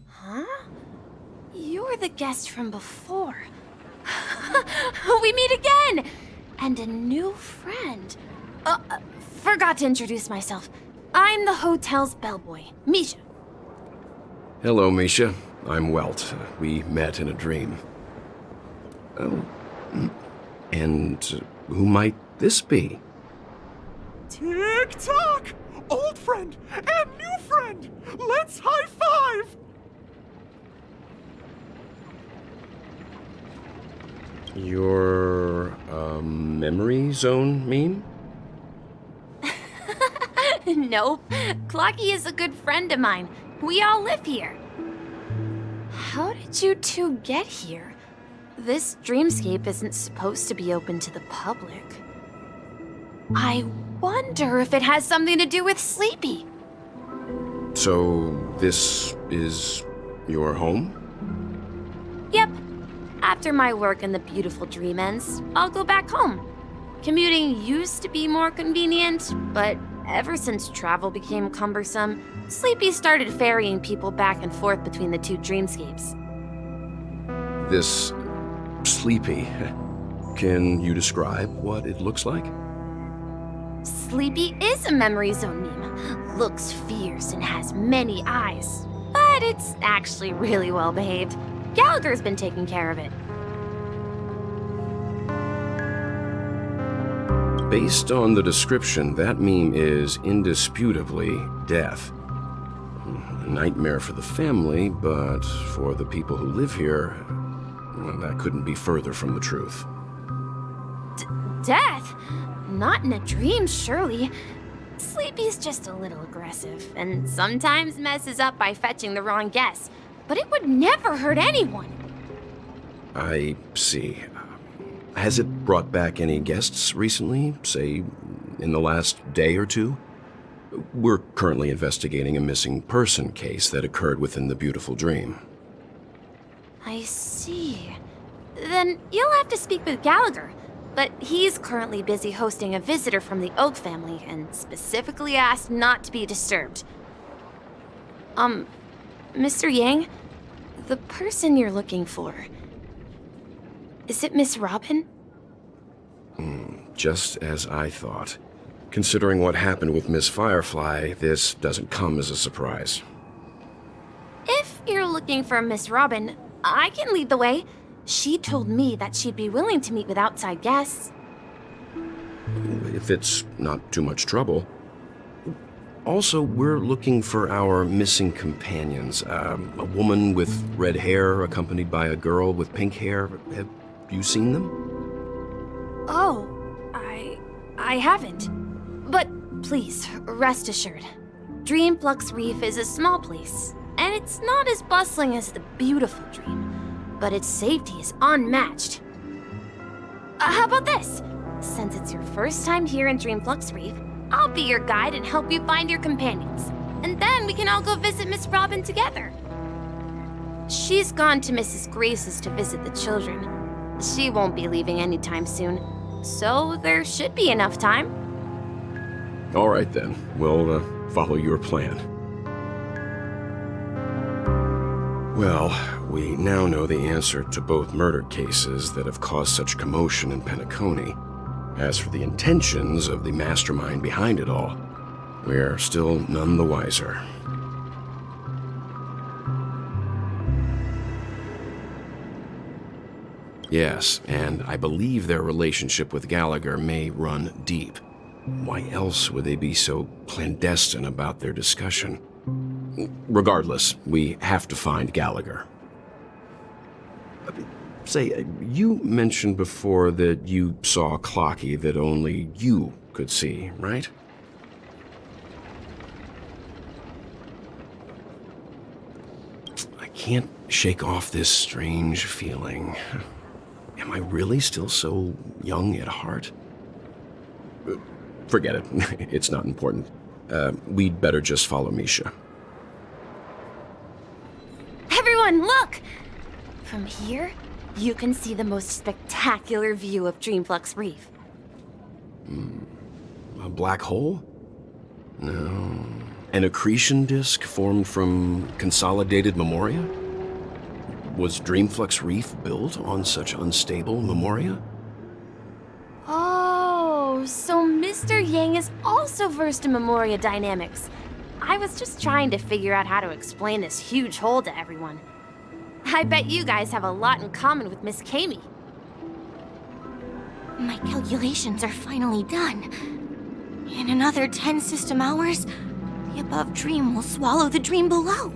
Huh? You're the guest from before. We meet again! And a new friend. Forgot to introduce myself. I'm the hotel's bellboy, Misha. Hello, Misha. I'm Welt. We met in a dream. Oh. And who might this be? Tick-tock! Old friend and new friend! Let's high-five! Your, memory zone meme? Nope. Clocky is a good friend of mine. We all live here. How did you two get here? This dreamscape isn't supposed to be open to the public. I wonder if it has something to do with Sleepy. So, this is your home? Yep. After my work in the beautiful dream ends, I'll go back home. Commuting used to be more convenient, but ever since travel became cumbersome, Sleepy started ferrying people back and forth between the two dreamscapes. This Sleepy. Can you describe what it looks like? Sleepy is a memory zone meme. Looks fierce and has many eyes. But it's actually really well behaved. Gallagher's been taking care of it. Based on the description, that meme is indisputably death. A nightmare for the family, but for the people who live here, well, that couldn't be further from the truth. Death? Not in a dream, surely. Sleepy's just a little aggressive, and sometimes messes up by fetching the wrong guess. But it would never hurt anyone. I see. Has it brought back any guests recently, say, in the last day or two? We're currently investigating a missing person case that occurred within the beautiful dream. I see. Then you'll have to speak with Gallagher. But he's currently busy hosting a visitor from the Oak family and specifically asked not to be disturbed. Mr. Yang, the person you're looking for, is it Miss Robin? Just as I thought. Considering what happened with Miss Firefly, this doesn't come as a surprise. If you're looking for Miss Robin, I can lead the way. She told me that she'd be willing to meet with outside guests. If it's not too much trouble. Also, we're looking for our missing companions. A woman with red hair accompanied by a girl with pink hair. Have you seen them? Oh, I haven't. But please, rest assured. Dreamflux Reef is a small place, and it's not as bustling as the beautiful Dream, but its safety is unmatched. How about this? Since it's your first time here in Dreamflux Reef, I'll be your guide and help you find your companions. And then we can all go visit Miss Robin together. She's gone to Mrs. Grace's to visit the children. She won't be leaving anytime soon, so there should be enough time. All right then, we'll follow your plan. Well, we now know the answer to both murder cases that have caused such commotion in Penacony. As for the intentions of the mastermind behind it all, we're still none the wiser. Yes, and I believe their relationship with Gallagher may run deep. Why else would they be so clandestine about their discussion? Regardless, we have to find Gallagher. Say, you mentioned before that you saw a Clocky that only you could see, right? I can't shake off this strange feeling. Am I really still so young at heart? Forget it. It's not important. We'd better just follow Misha. Everyone, look! From here, you can see the most spectacular view of Dreamflux Reef. A black hole? No. An accretion disk formed from consolidated memoria? Was Dreamflux Reef built on such unstable memoria? Oh, so Mr. Yang is also versed in memoria dynamics. I was just trying to figure out how to explain this huge hole to everyone. I bet you guys have a lot in common with Miss Kami. My calculations are finally done. In another 10 system hours, the above dream will swallow the dream below.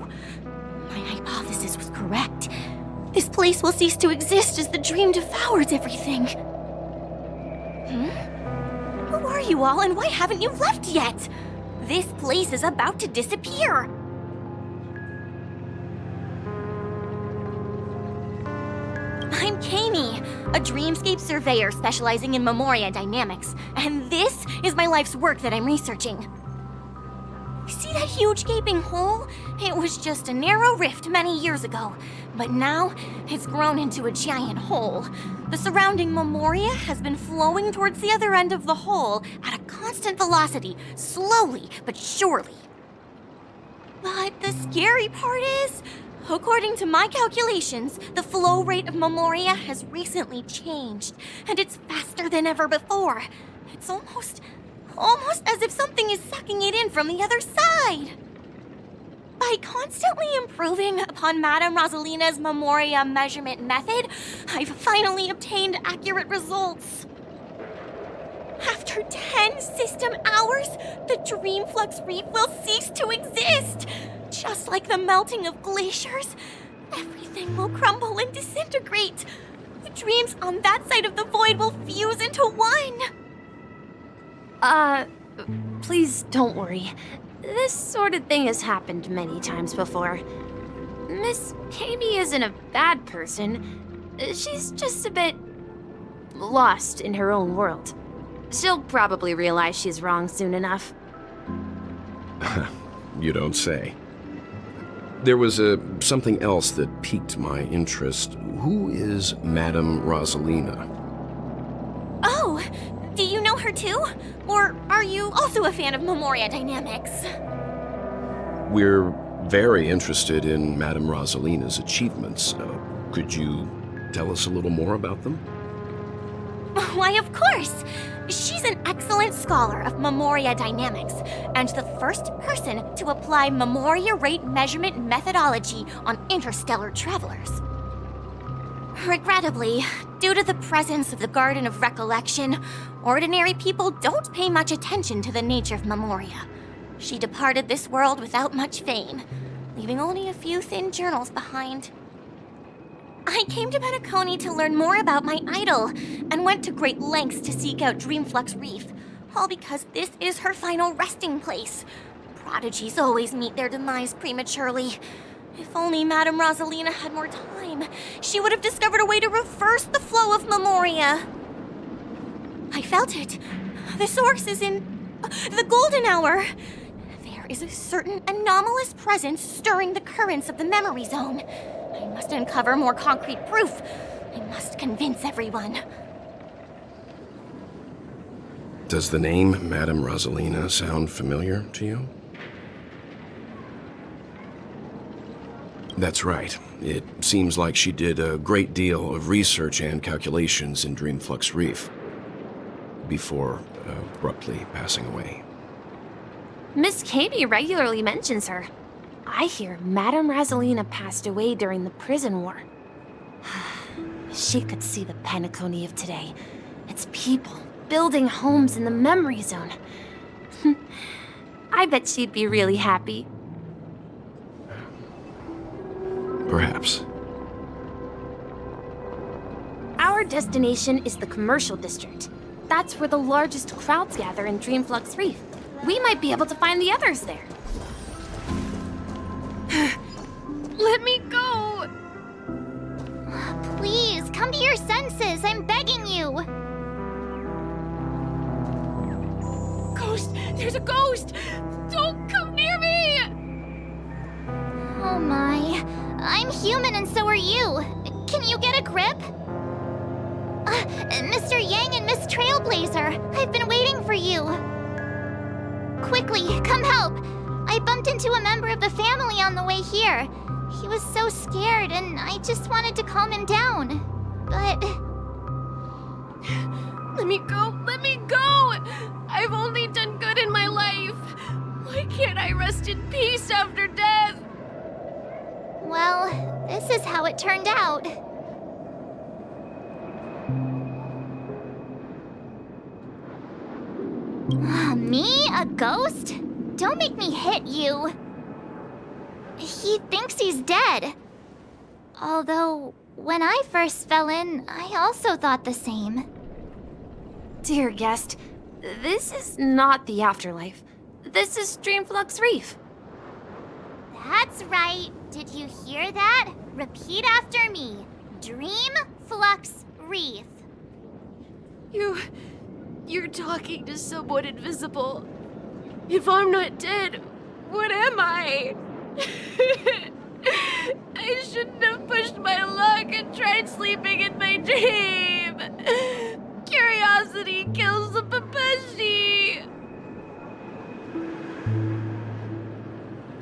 My hypothesis was correct. This place will cease to exist as the dream devours everything. Who are you all, and why haven't you left yet? This place is about to disappear. I'm Kami, a dreamscape surveyor specializing in memoria dynamics, and this is my life's work that I'm researching. See that huge gaping hole? It was just a narrow rift many years ago, but now it's grown into a giant hole. The surrounding memoria has been flowing towards the other end of the hole at a constant velocity, slowly but surely. But the scary part is, according to my calculations, the flow rate of memoria has recently changed, and it's faster than ever before. It's almost as if something is sucking it in from the other side. By constantly improving upon Madame Rosalina's memoria measurement method, I've finally obtained accurate results. After 10 system hours, the Dreamflux Reef will cease to exist. Just like the melting of glaciers, everything will crumble and disintegrate. The dreams on that side of the void will fuse into one. Please don't worry. This sort of thing has happened many times before. Miss Kami isn't a bad person. She's just a bit lost in her own world. She'll probably realize she's wrong soon enough. You don't say. There was something else that piqued my interest. Who is Madame Rosalina? Oh, do you know her too? Or are you also a fan of memoria dynamics? We're very interested in Madame Rosalina's achievements. Could you tell us a little more about them? Why, of course! She's an excellent scholar of memoria dynamics, and the first person to apply memoria rate measurement methodology on interstellar travelers. Regrettably, due to the presence of the Garden of Recollection, ordinary people don't pay much attention to the nature of memoria. She departed this world without much fame, leaving only a few thin journals behind. I came to Penacony to learn more about my idol, and went to great lengths to seek out Dreamflux Reef, all because this is her final resting place. Prodigies always meet their demise prematurely. If only Madame Rosalina had more time, she would have discovered a way to reverse the flow of Memoria. I felt it. The source is in the golden hour. There is a certain anomalous presence stirring the currents of the memory zone. I must uncover more concrete proof. I must convince everyone. Does the name Madame Rosalina sound familiar to you? That's right. It seems like she did a great deal of research and calculations in Dreamflux Reef before abruptly passing away. Miss Katie regularly mentions her. I hear Madame Rosalina passed away during the prison war. She could see the Penacony of today. Its people building homes in the memory zone. I bet she'd be really happy. Perhaps. Our destination is the commercial district. That's where the largest crowds gather in Dreamflux Reef. We might be able to find the others there. Let me go! Please, come to your senses. I'm begging you. Ghost! There's a ghost! Don't come near me! Oh my. I'm human and so are you. Can you get a grip? Mr. Yang and Miss Trailblazer, I've been waiting for you. Quickly, come help. I bumped into a member of the family on the way here. He was so scared and I just wanted to calm him down. But... Let me go! Let me go! I've only done good in my life. Why can't I rest in peace after death? well, this is how it turned out. Me? A ghost? Don't make me hit you. He thinks he's dead. Although, when I first fell in, I also thought the same. Dear guest, this is not the afterlife. This is Dreamflux Reef. That's right. Did you hear that? Repeat after me. Dreamflux Reef. You're talking to someone invisible. If I'm not dead, what am I? I shouldn't have pushed my luck and tried sleeping in my dream. Curiosity kills the Papeshi.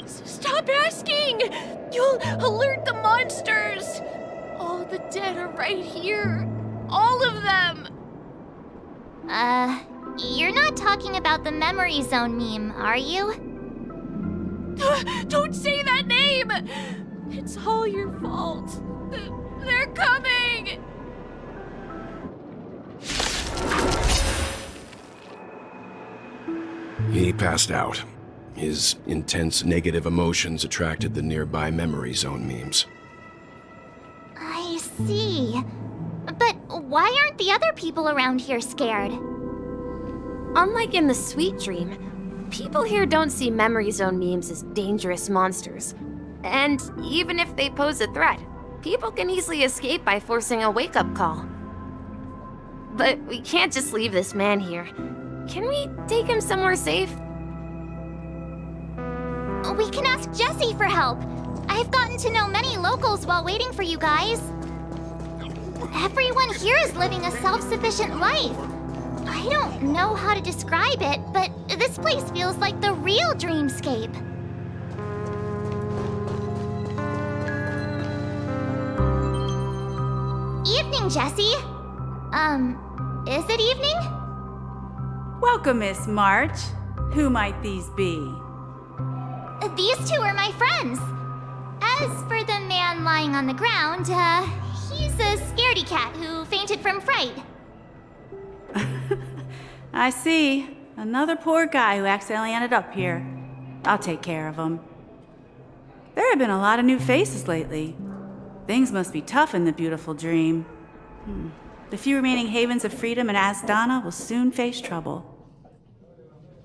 So stop asking. You'll alert the monsters. All the dead are right here. All of them. You're not talking about the memory zone meme, are you? Don't say that name! It's all your fault. They're coming! He passed out. His intense negative emotions attracted the nearby memory zone memes. I see. But why aren't the other people around here scared? Unlike in the Sweet Dream, people here don't see memory zone memes as dangerous monsters. And even if they pose a threat, people can easily escape by forcing a wake-up call. But we can't just leave this man here. Can we take him somewhere safe? We can ask Jessie for help. I've gotten to know many locals while waiting for you guys. Everyone here is living a self-sufficient life. I don't know how to describe it, but this place feels like the real dreamscape. Evening, Jessie. Is it evening? Welcome, Miss March. Who might these be? These two are my friends. As for the man lying on the ground, he's a scaredy cat who fainted from fright. I see. Another poor guy who accidentally ended up here. I'll take care of them. There have been a lot of new faces lately. Things must be tough in the beautiful dream. The few remaining havens of freedom in Asdana will soon face trouble.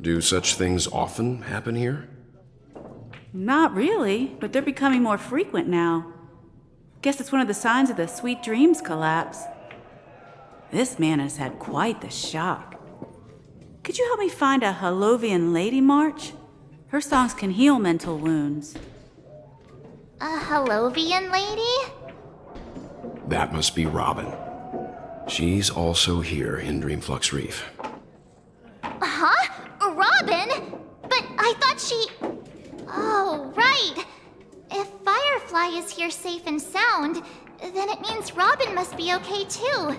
Do such things often happen here? Not really, but they're becoming more frequent now. Guess it's one of the signs of the Sweet Dreams collapse. This man has had quite the shock. Could you help me find a Halovian lady, March? Her songs can heal mental wounds. A Halovian lady? That must be Robin. She's also here in Dreamflux Reef. Huh? Robin? But I thought she... Oh, right. If Firefly is here safe and sound, then it means Robin must be okay too.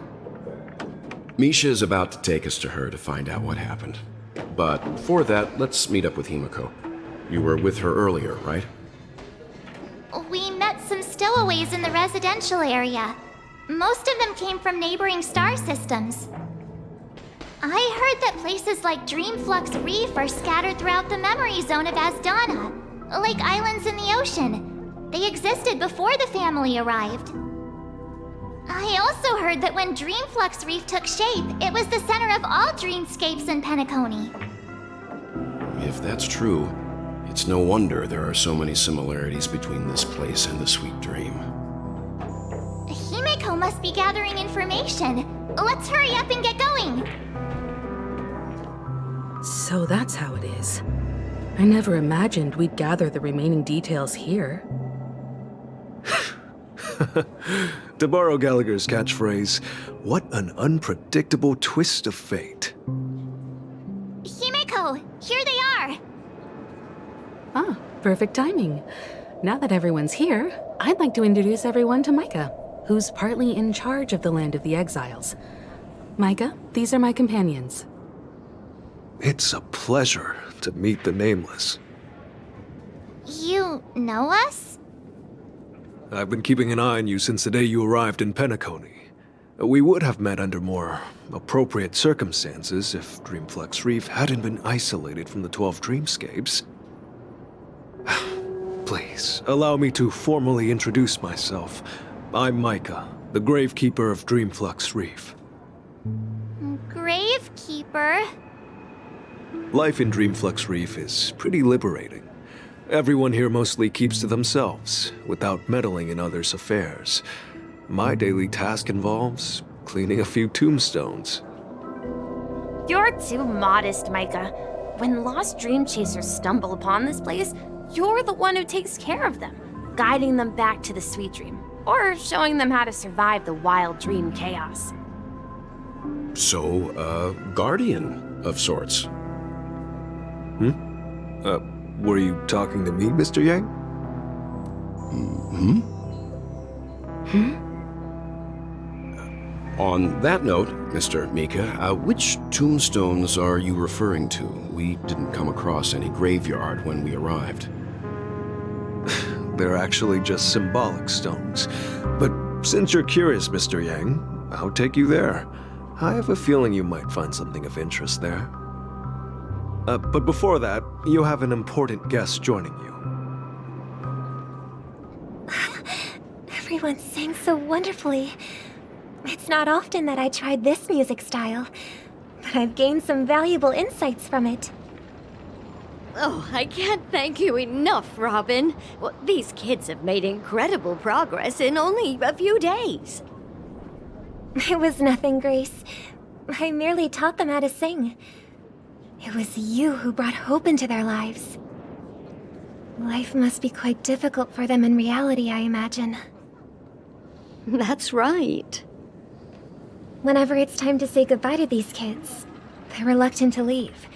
Misha is about to take us to her to find out what happened. But before that, let's meet up with Himiko. You were with her earlier, right? We met some stowaways in the residential area. Most of them came from neighboring star systems. I heard that places like Dreamflux Reef are scattered throughout the memory zone of Asdana, like islands in the ocean. They existed before the family arrived. I also heard that when Dreamflux Reef took shape, it was the center of all dreamscapes in Penacony. If that's true, it's no wonder there are so many similarities between this place and the Sweet Dream. Himiko must be gathering information. Let's hurry up and get going. So that's how it is. I never imagined we'd gather the remaining details here. To borrow Gallagher's catchphrase, what an unpredictable twist of fate. Himiko, here they are. Ah, perfect timing. Now that everyone's here, I'd like to introduce everyone to Micah, who's partly in charge of the Land of the Exiles. Micah, these are my companions. It's a pleasure to meet the Nameless. You know us? I've been keeping an eye on you since the day you arrived in Penacony. We would have met under more appropriate circumstances if Dreamflux Reef hadn't been isolated from the 12 dreamscapes. Please, allow me to formally introduce myself. I'm Micah, the Gravekeeper of Dreamflux Reef. Gravekeeper? Life in Dreamflux Reef is pretty liberating. Everyone here mostly keeps to themselves, without meddling in others' affairs. My daily task involves cleaning a few tombstones. You're too modest, Micah. When lost dream chasers stumble upon this place, you're the one who takes care of them, guiding them back to the Sweet Dream, or showing them how to survive the wild dream chaos. So, a guardian of sorts. Were you talking to me, Mr. Yang? On that note, Mr. Mika, which tombstones are you referring to? We didn't come across any graveyard when we arrived. They're actually just symbolic stones. But since you're curious, Mr. Yang, I'll take you there. I have a feeling you might find something of interest there. But before that, you have an important guest joining you. Everyone sang so wonderfully. It's not often that I tried this music style, but I've gained some valuable insights from it. Oh, I can't thank you enough, Robin. Well, these kids have made incredible progress in only a few days. It was nothing, Grace. I merely taught them how to sing. It was you who brought hope into their lives. Life must be quite difficult for them in reality, I imagine. That's right. Whenever it's time to say goodbye to these kids, they're reluctant to leave.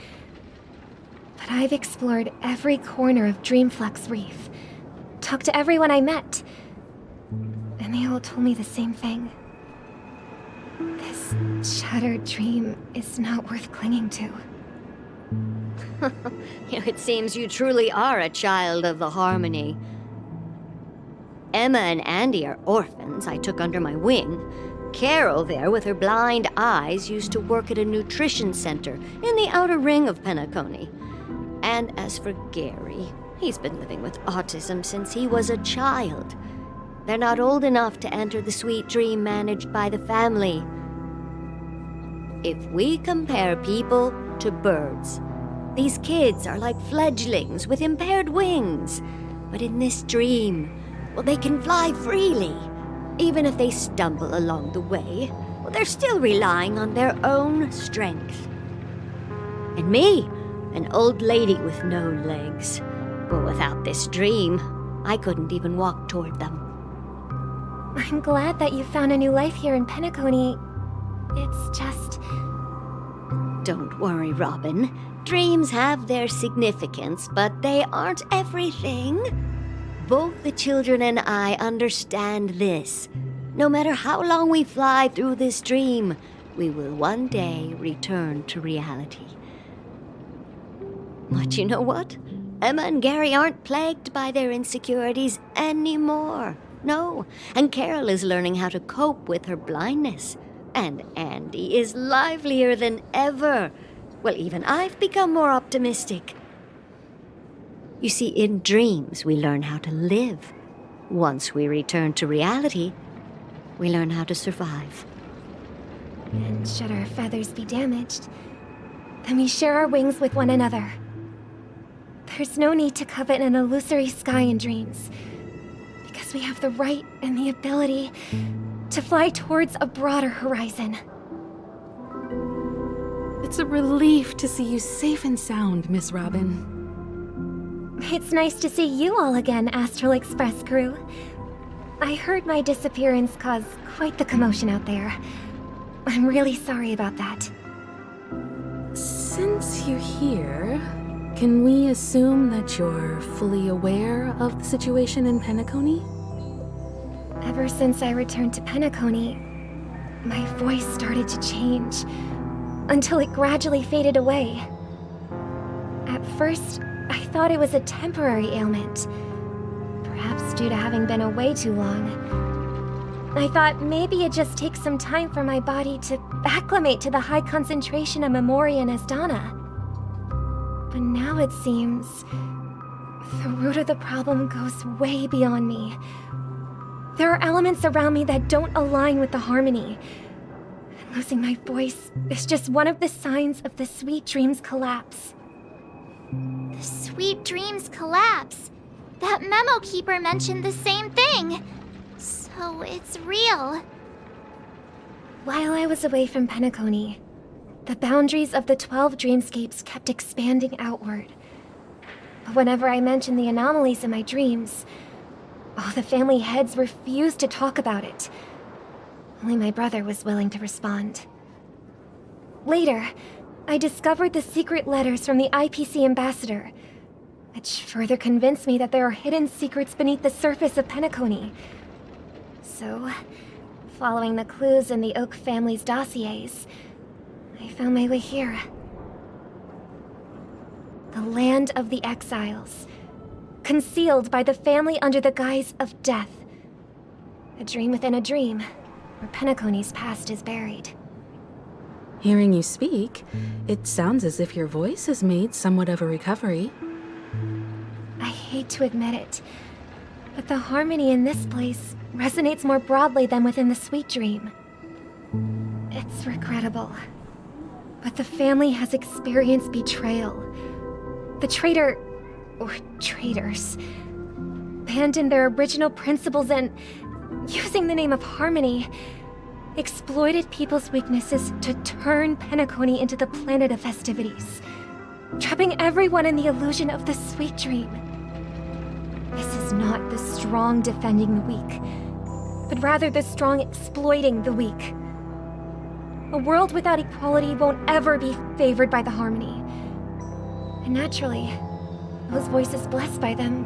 But I've explored every corner of Dreamflux Reef, talked to everyone I met, and they all told me the same thing. This shattered dream is not worth clinging to. It seems you truly are a child of the Harmony. Emma and Andy are orphans I took under my wing. Carol there, with her blind eyes, used to work at a nutrition center in the outer ring of Penacony. And And as for Gary, he's been living with autism since he was a child. They're not old enough to enter the sweet dream managed by the family. If we compare people to birds, these kids are like fledglings with impaired wings. But in this dream, well, they can fly freely. Even if they stumble along the way, well, they're still relying on their own strength. And me, an old lady with no legs. Well, without this dream, I couldn't even walk toward them. I'm glad that you found a new life here in Penacony. It's just... Don't worry, Robin. Dreams have their significance, but they aren't everything. Both the children and I understand this. No matter how long we fly through this dream, we will one day return to reality. But you know what? Emma and Gary aren't plagued by their insecurities anymore. No, and Carol is learning how to cope with her blindness. And Andy is livelier than ever. Well, even I've become more optimistic. You see, in dreams, we learn how to live. Once we return to reality, we learn how to survive. And should our feathers be damaged, then we share our wings with one another. There's no need to covet an illusory sky in dreams, because we have the right and the ability to fly towards a broader horizon. It's a relief to see you safe and sound, Miss Robin. It's nice to see you all again, Astral Express crew. I heard my disappearance caused quite the commotion out there. I'm really sorry about that. Since you're here, can we assume that you're fully aware of the situation in Penacony? Ever since I returned to Penacony, my voice started to change, until it gradually faded away. At first, I thought it was a temporary ailment, perhaps due to having been away too long. I thought maybe it just takes some time for my body to acclimate to the high concentration of Memoria and Asdana. But now it seems the root of the problem goes way beyond me. There are elements around me that don't align with the harmony. And losing my voice is just one of the signs of the Sweet Dreams collapse. The Sweet Dreams collapse. That memo keeper mentioned the same thing. So it's real. While I was away from Penacony, the boundaries of the 12 dreamscapes kept expanding outward. But whenever I mentioned the anomalies in my dreams, all the family heads refused to talk about it. Only my brother was willing to respond. Later, I discovered the secret letters from the IPC ambassador, which further convinced me that there are hidden secrets beneath the surface of Penacony. So, following the clues in the Oak family's dossiers, I found my way here. The land of the exiles, concealed by the family under the guise of death. A dream within a dream, where Penacony's past is buried. Hearing you speak, it sounds as if your voice has made somewhat of a recovery. I hate to admit it, but the harmony in this place resonates more broadly than within the Sweet Dream. It's regrettable, but the family has experienced betrayal. The traitor, or traitors, abandoned their original principles and, using the name of harmony, exploited people's weaknesses to turn Penacony into the planet of festivities, trapping everyone in the illusion of the Sweet Dream. This is not the strong defending the weak, but rather the strong exploiting the weak. A world without equality won't ever be favored by the harmony. And naturally, those voices blessed by them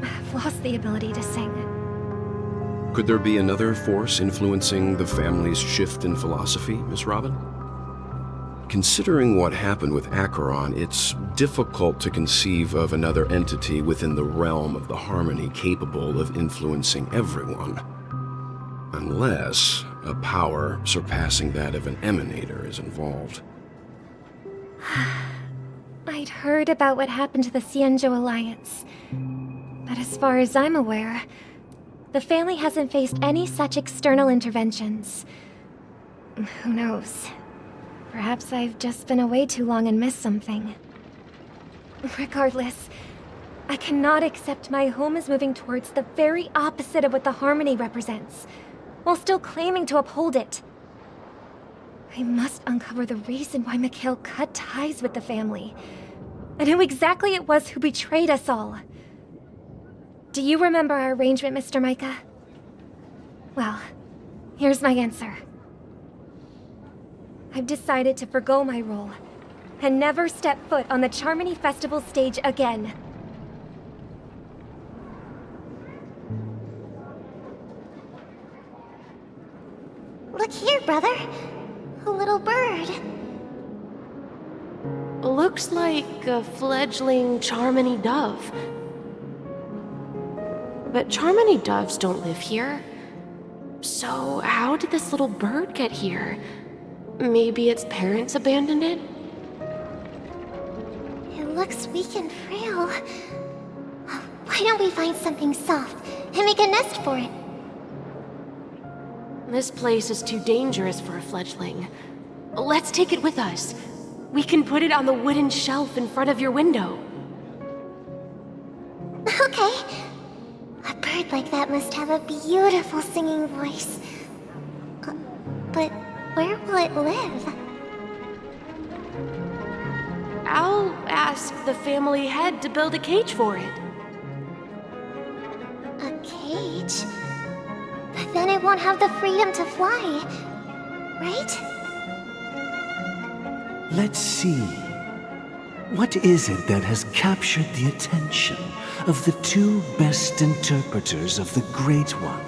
have lost the ability to sing. Could there be another force influencing the family's shift in philosophy, Miss Robin? Considering what happened with Acheron, it's difficult to conceive of another entity within the realm of the harmony capable of influencing everyone. Unless a power surpassing that of an emanator is involved. I'd heard about what happened to the Xianzhou Alliance. But as far as I'm aware, the family hasn't faced any such external interventions. Who knows? Perhaps I've just been away too long and missed something. Regardless, I cannot accept my home is moving towards the very opposite of what the Harmony represents, while still claiming to uphold it. I must uncover the reason why Mikhail cut ties with the family, and who exactly it was who betrayed us all. Do you remember our arrangement, Mr. Micah? Well, here's my answer. I've decided to forgo my role, and never step foot on the Charmony Festival stage again. Look here, brother. A little bird. Looks like a fledgling Charmony dove. But Charmony doves don't live here. So how did this little bird get here? Maybe its parents abandoned it? It looks weak and frail. Why don't we find something soft and make a nest for it? This place is too dangerous for a fledgling. Let's take it with us. We can put it on the wooden shelf in front of your window. Okay. A bird like that must have a beautiful singing voice. But where will it live? I'll ask the family head to build a cage for it. A cage? But then it won't have the freedom to fly, right? Let's see. What is it that has captured the attention of the two best interpreters of the Great One?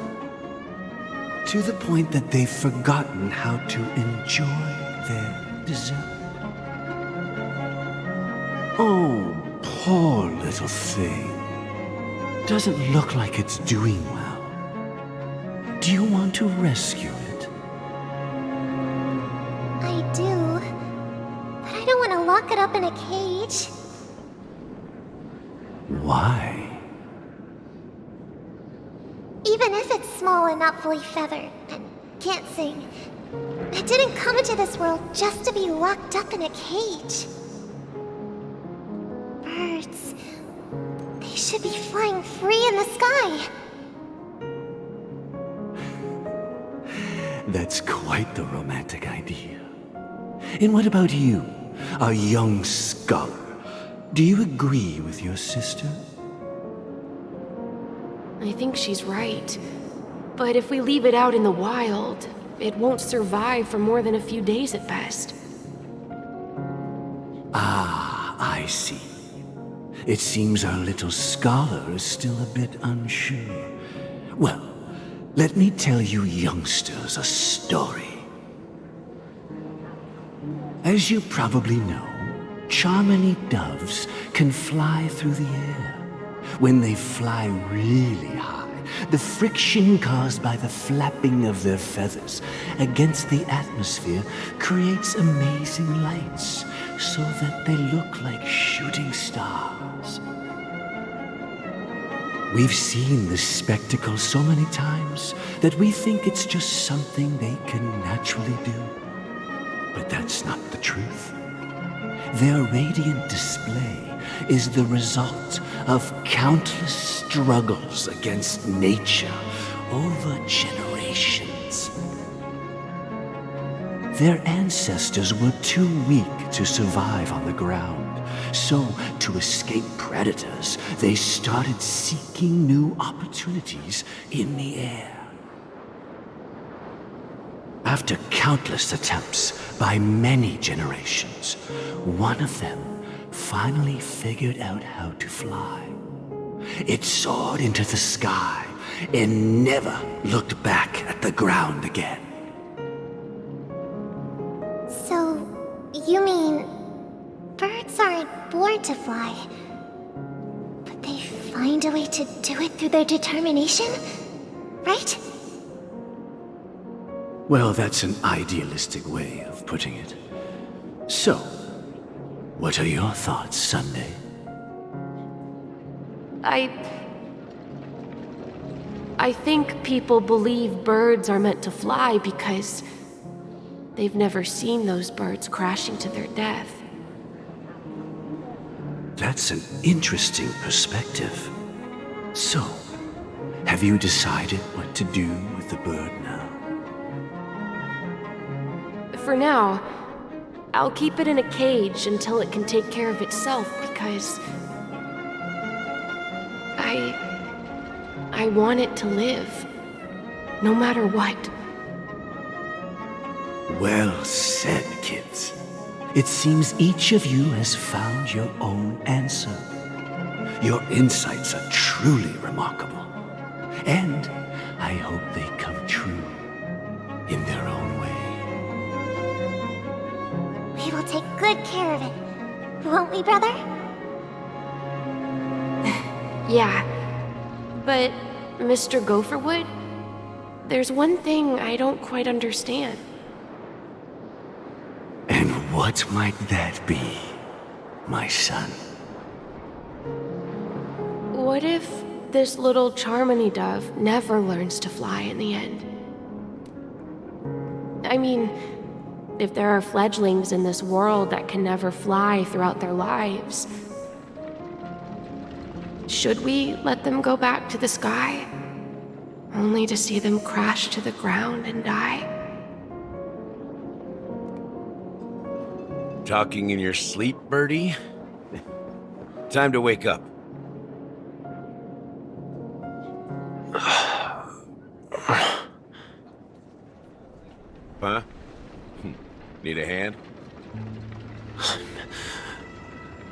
To the point that they've forgotten how to enjoy their dessert. Oh, poor little thing. Doesn't look like it's doing well. Do you want to rescue it? I do. But I don't want to lock it up in a cage. Why? Even if it's small and not fully feathered, and can't sing, it didn't come into this world just to be locked up in a cage. Birds, they should be flying free in the sky. That's quite the romantic idea. And what about you, a young scholar? Do you agree with your sister? I think she's right. But if we leave it out in the wild, it won't survive for more than a few days at best. Ah, I see. It seems our little scholar is still a bit unsure. Well, let me tell you youngsters a story. As you probably know, Charmony doves can fly through the air. When they fly really high, the friction caused by the flapping of their feathers against the atmosphere creates amazing lights, so that they look like shooting stars. We've seen this spectacle so many times that we think it's just something they can naturally do. But that's not the truth. Their radiant display is the result of countless struggles against nature over generations. Their ancestors were too weak to survive on the ground, so to escape predators, they started seeking new opportunities in the air. After countless attempts by many generations, one of them finally figured out how to fly. It soared into the sky and never looked back at the ground again. So, you mean birds aren't born to fly, but they find a way to do it through their determination, right? Well, that's an idealistic way of putting it. So, What are your thoughts, Sunday? I think people believe birds are meant to fly because they've never seen those birds crashing to their death. That's an interesting perspective. So, have you decided what to do with the bird now? For now, I'll keep it in a cage until it can take care of itself because I want it to live, no matter what. Well said, kids. It seems each of you has found your own answer. Your insights are truly remarkable. And I hope they come true in their own way. We will take good care of it. Won't we, brother? Yeah, but Mr. Gopherwood, there's one thing I don't quite understand. And what might that be, my son? What if this little Charmony dove never learns to fly in the end? I mean, if there are fledglings in this world that can never fly throughout their lives, should we let them go back to the sky, only to see them crash to the ground and die? Talking in your sleep, Birdie? Time to wake up. Huh? Need a hand?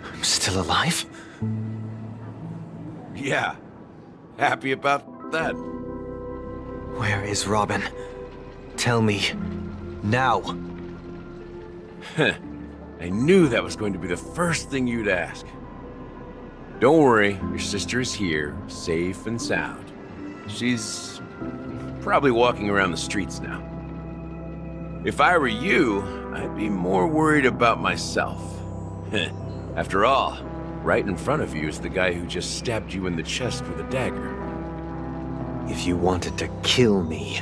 I'm still alive? Yeah. Happy about that. Where is Robin? Tell me. Now. I knew that was going to be the first thing you'd ask. Don't worry, your sister is here, safe and sound. She's probably walking around the streets now. If I were you, I'd be more worried about myself. After all, right in front of you is the guy who just stabbed you in the chest with a dagger. If you wanted to kill me,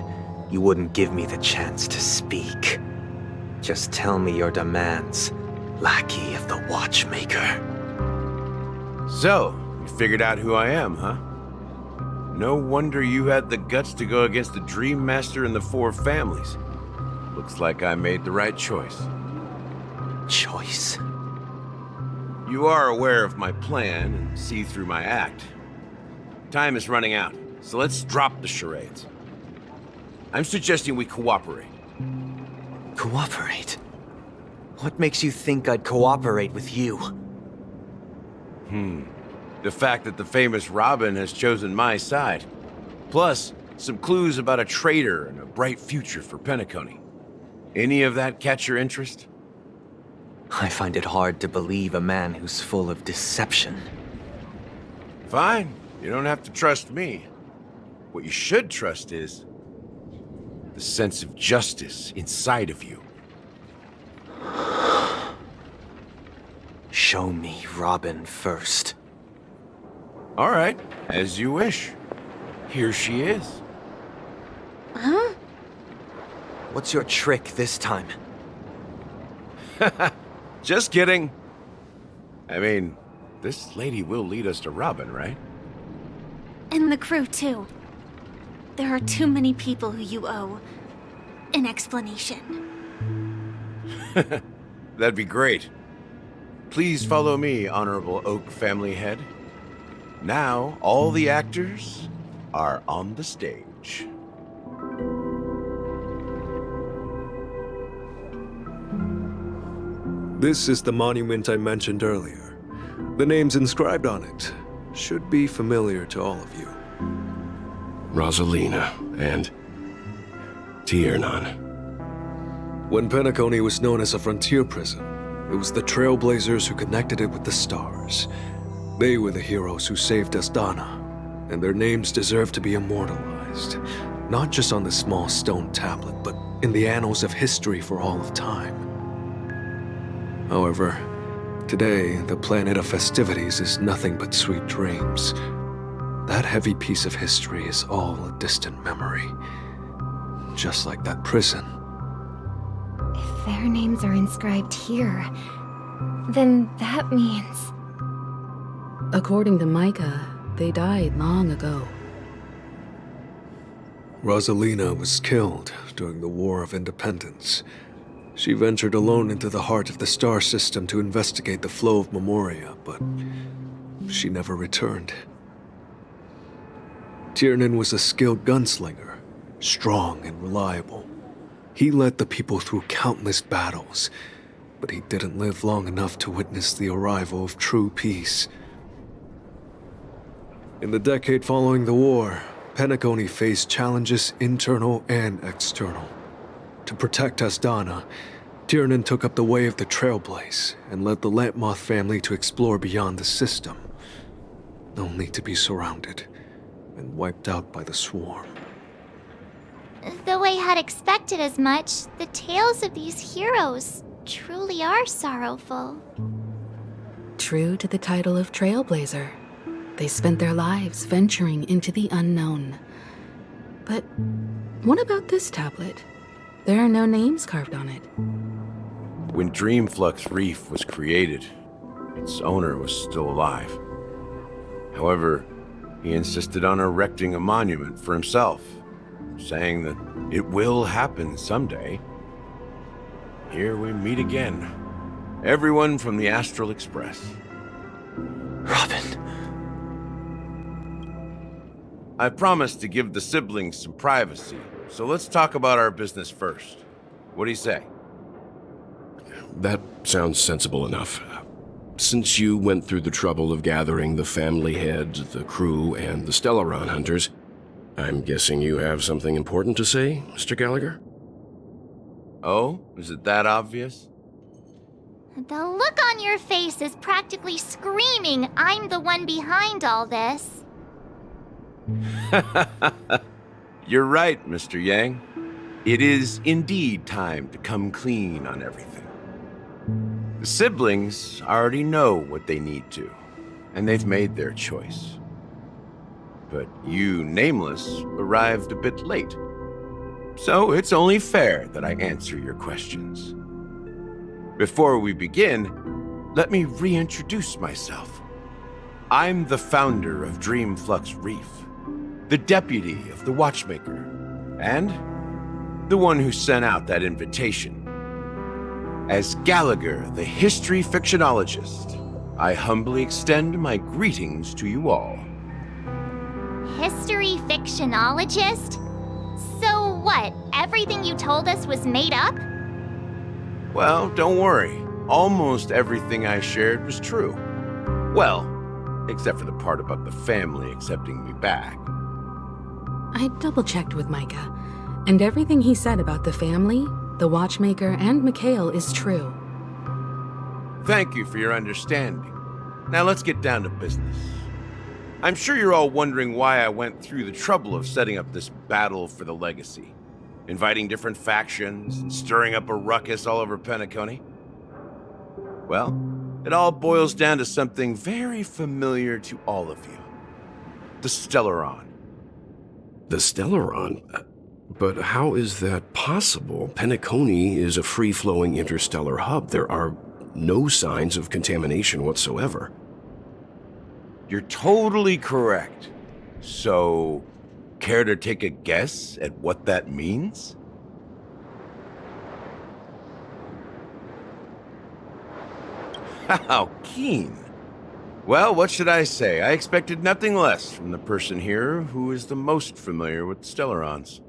you wouldn't give me the chance to speak. Just tell me your demands, lackey of the Watchmaker. So, you figured out who I am, huh? No wonder you had the guts to go against the Dream Master and the Four Families. Looks like I made the right choice. Choice? You are aware of my plan and see through my act. Time is running out, so let's drop the charades. I'm suggesting we cooperate. Cooperate? What makes you think I'd cooperate with you? The fact that the famous Robin has chosen my side. Plus, some clues about a traitor and a bright future for Penacony. Any of that catch your interest? I find it hard to believe a man who's full of deception. Fine. You don't have to trust me. What you should trust is the sense of justice inside of you. Show me Robin first. All right, as you wish. Here she is. Huh? What's your trick this time? Just kidding. I mean, this lady will lead us to Robin, right? And the crew, too. There are too many people who you owe an explanation. That'd be great. Please follow me, Honorable Oak Family Head. Now, all the actors are on the stage. This is the monument I mentioned earlier. The names inscribed on it should be familiar to all of you. Rosalina and Tiernan. When Penacony was known as a frontier prison, it was the Trailblazers who connected it with the stars. They were the heroes who saved Astana, and their names deserve to be immortalized, not just on this small stone tablet, but in the annals of history for all of time. However, Today, the planet of festivities is nothing but sweet dreams. That heavy piece of history is all a distant memory. Just like that prison. If their names are inscribed here, then that means... According to Micah, they died long ago. Rosalina was killed during the War of Independence. She ventured alone into the heart of the star system to investigate the flow of Memoria, but she never returned. Tiernan was a skilled gunslinger, strong and reliable. He led the people through countless battles, but he didn't live long enough to witness the arrival of true peace. In the decade following the war, Penacony faced challenges internal and external. To protect Asdana, Tiernan took up the way of the Trailblaze and led the Lampmoth family to explore beyond the system, only to be surrounded and wiped out by the swarm. Though I had expected as much, the tales of these heroes truly are sorrowful. True to the title of Trailblazer, they spent their lives venturing into the unknown. But what about this tablet? There are no names carved on it. When Dreamflux Reef was created, its owner was still alive. However, he insisted on erecting a monument for himself, saying that it will happen someday. Here we meet again. Everyone from the Astral Express. Robin. I promised to give the siblings some privacy, so let's talk about our business first. What do you say? That sounds sensible enough. Since you went through the trouble of gathering the family head, the crew, and the Stellaron hunters, I'm guessing you have something important to say, Mr. Gallagher? Oh? Is it that obvious? The look on your face is practically screaming, I'm the one behind all this. You're right, Mr. Yang. It is indeed time to come clean on everything. The siblings already know what they need to, and they've made their choice. But you, Nameless, arrived a bit late. So it's only fair that I answer your questions. Before we begin, let me reintroduce myself. I'm the founder of Dreamflux Reef, the deputy of the Watchmaker, and the one who sent out that invitation. As Gallagher, the history fictionologist, I humbly extend my greetings to you all. History fictionologist? So what, everything you told us was made up? Well, don't worry. Almost everything I shared was true. Well, except for the part about the family accepting me back. I double-checked with Micah, and everything he said about the family, the Watchmaker, and Mikhail is true. Thank you for your understanding. Now let's get down to business. I'm sure you're all wondering why I went through the trouble of setting up this battle for the legacy, inviting different factions and stirring up a ruckus all over Penacony. Well, it all boils down to something very familiar to all of you. The Stellaron. The Stellaron? But how is that possible? Penacony is a free-flowing interstellar hub. There are no signs of contamination whatsoever. You're totally correct. So, care to take a guess at what that means? How keen. Well, what should I say? I expected nothing less from the person here who is the most familiar with Stellarons.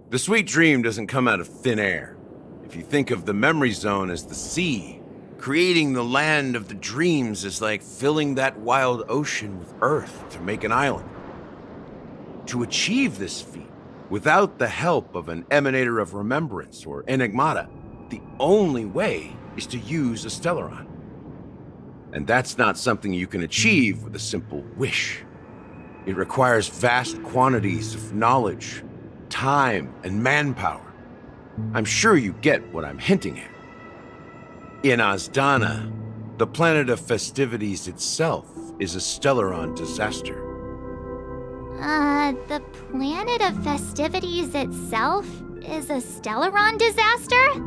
The sweet dream doesn't come out of thin air. If you think of the memory zone as the sea, creating the land of the dreams is like filling that wild ocean with earth to make an island. To achieve this feat, without the help of an emanator of remembrance or enigmata, the only way is to use a Stellaron. And that's not something you can achieve with a simple wish. It requires vast quantities of knowledge, time, and manpower. I'm sure you get what I'm hinting at. In Asdana, The planet of festivities itself is a Stellaron disaster. The planet of festivities itself is a Stellaron disaster?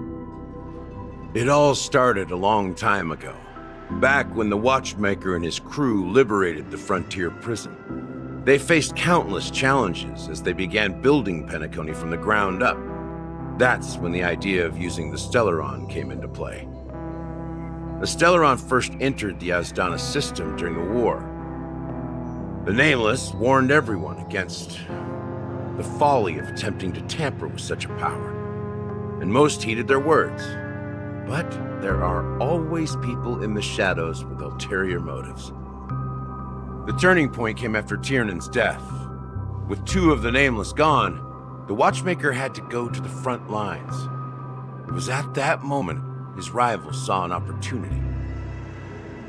It all started a long time ago, back when the Watchmaker and his crew liberated the frontier prison. They faced countless challenges as they began building Penacony from the ground up. That's when the idea of using the Stellaron came into play. The Stellaron first entered the Asdana system during the war. The Nameless warned everyone against the folly of attempting to tamper with such a power, and most heeded their words. But there are always people in the shadows with ulterior motives. The turning point came after Tiernan's death. With 2 of the Nameless gone, the Watchmaker had to go to the front lines. It was at that moment his rivals saw an opportunity.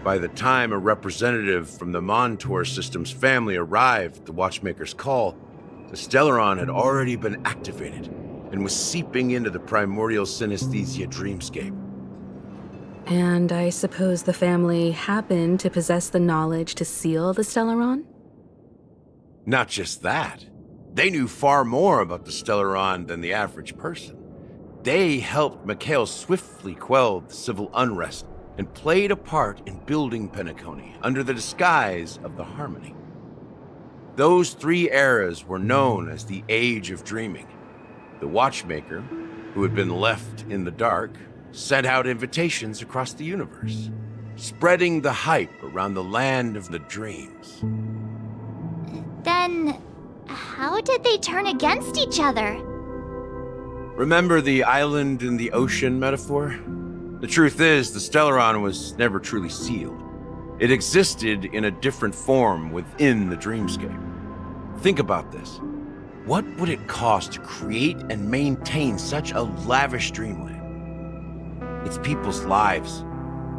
By the time a representative from the Montour Systems family arrived at the Watchmaker's call, the Stellaron had already been activated and was seeping into the primordial synesthesia dreamscape. And I suppose the family happened to possess the knowledge to seal the Stellaron? Not just that. They knew far more about the Stellaron than the average person. They helped Mikhail swiftly quell the civil unrest and played a part in building Penacony under the disguise of the Harmony. Those 3 eras were known as the Age of Dreaming. The Watchmaker, who had been left in the dark, sent out invitations across the universe, spreading the hype around the land of the dreams. Then, how did they turn against each other? Remember the island in the ocean metaphor? The truth is, the Stellaron was never truly sealed. It existed in a different form within the dreamscape. Think about this. What would it cost to create and maintain such a lavish dreamland? It's people's lives.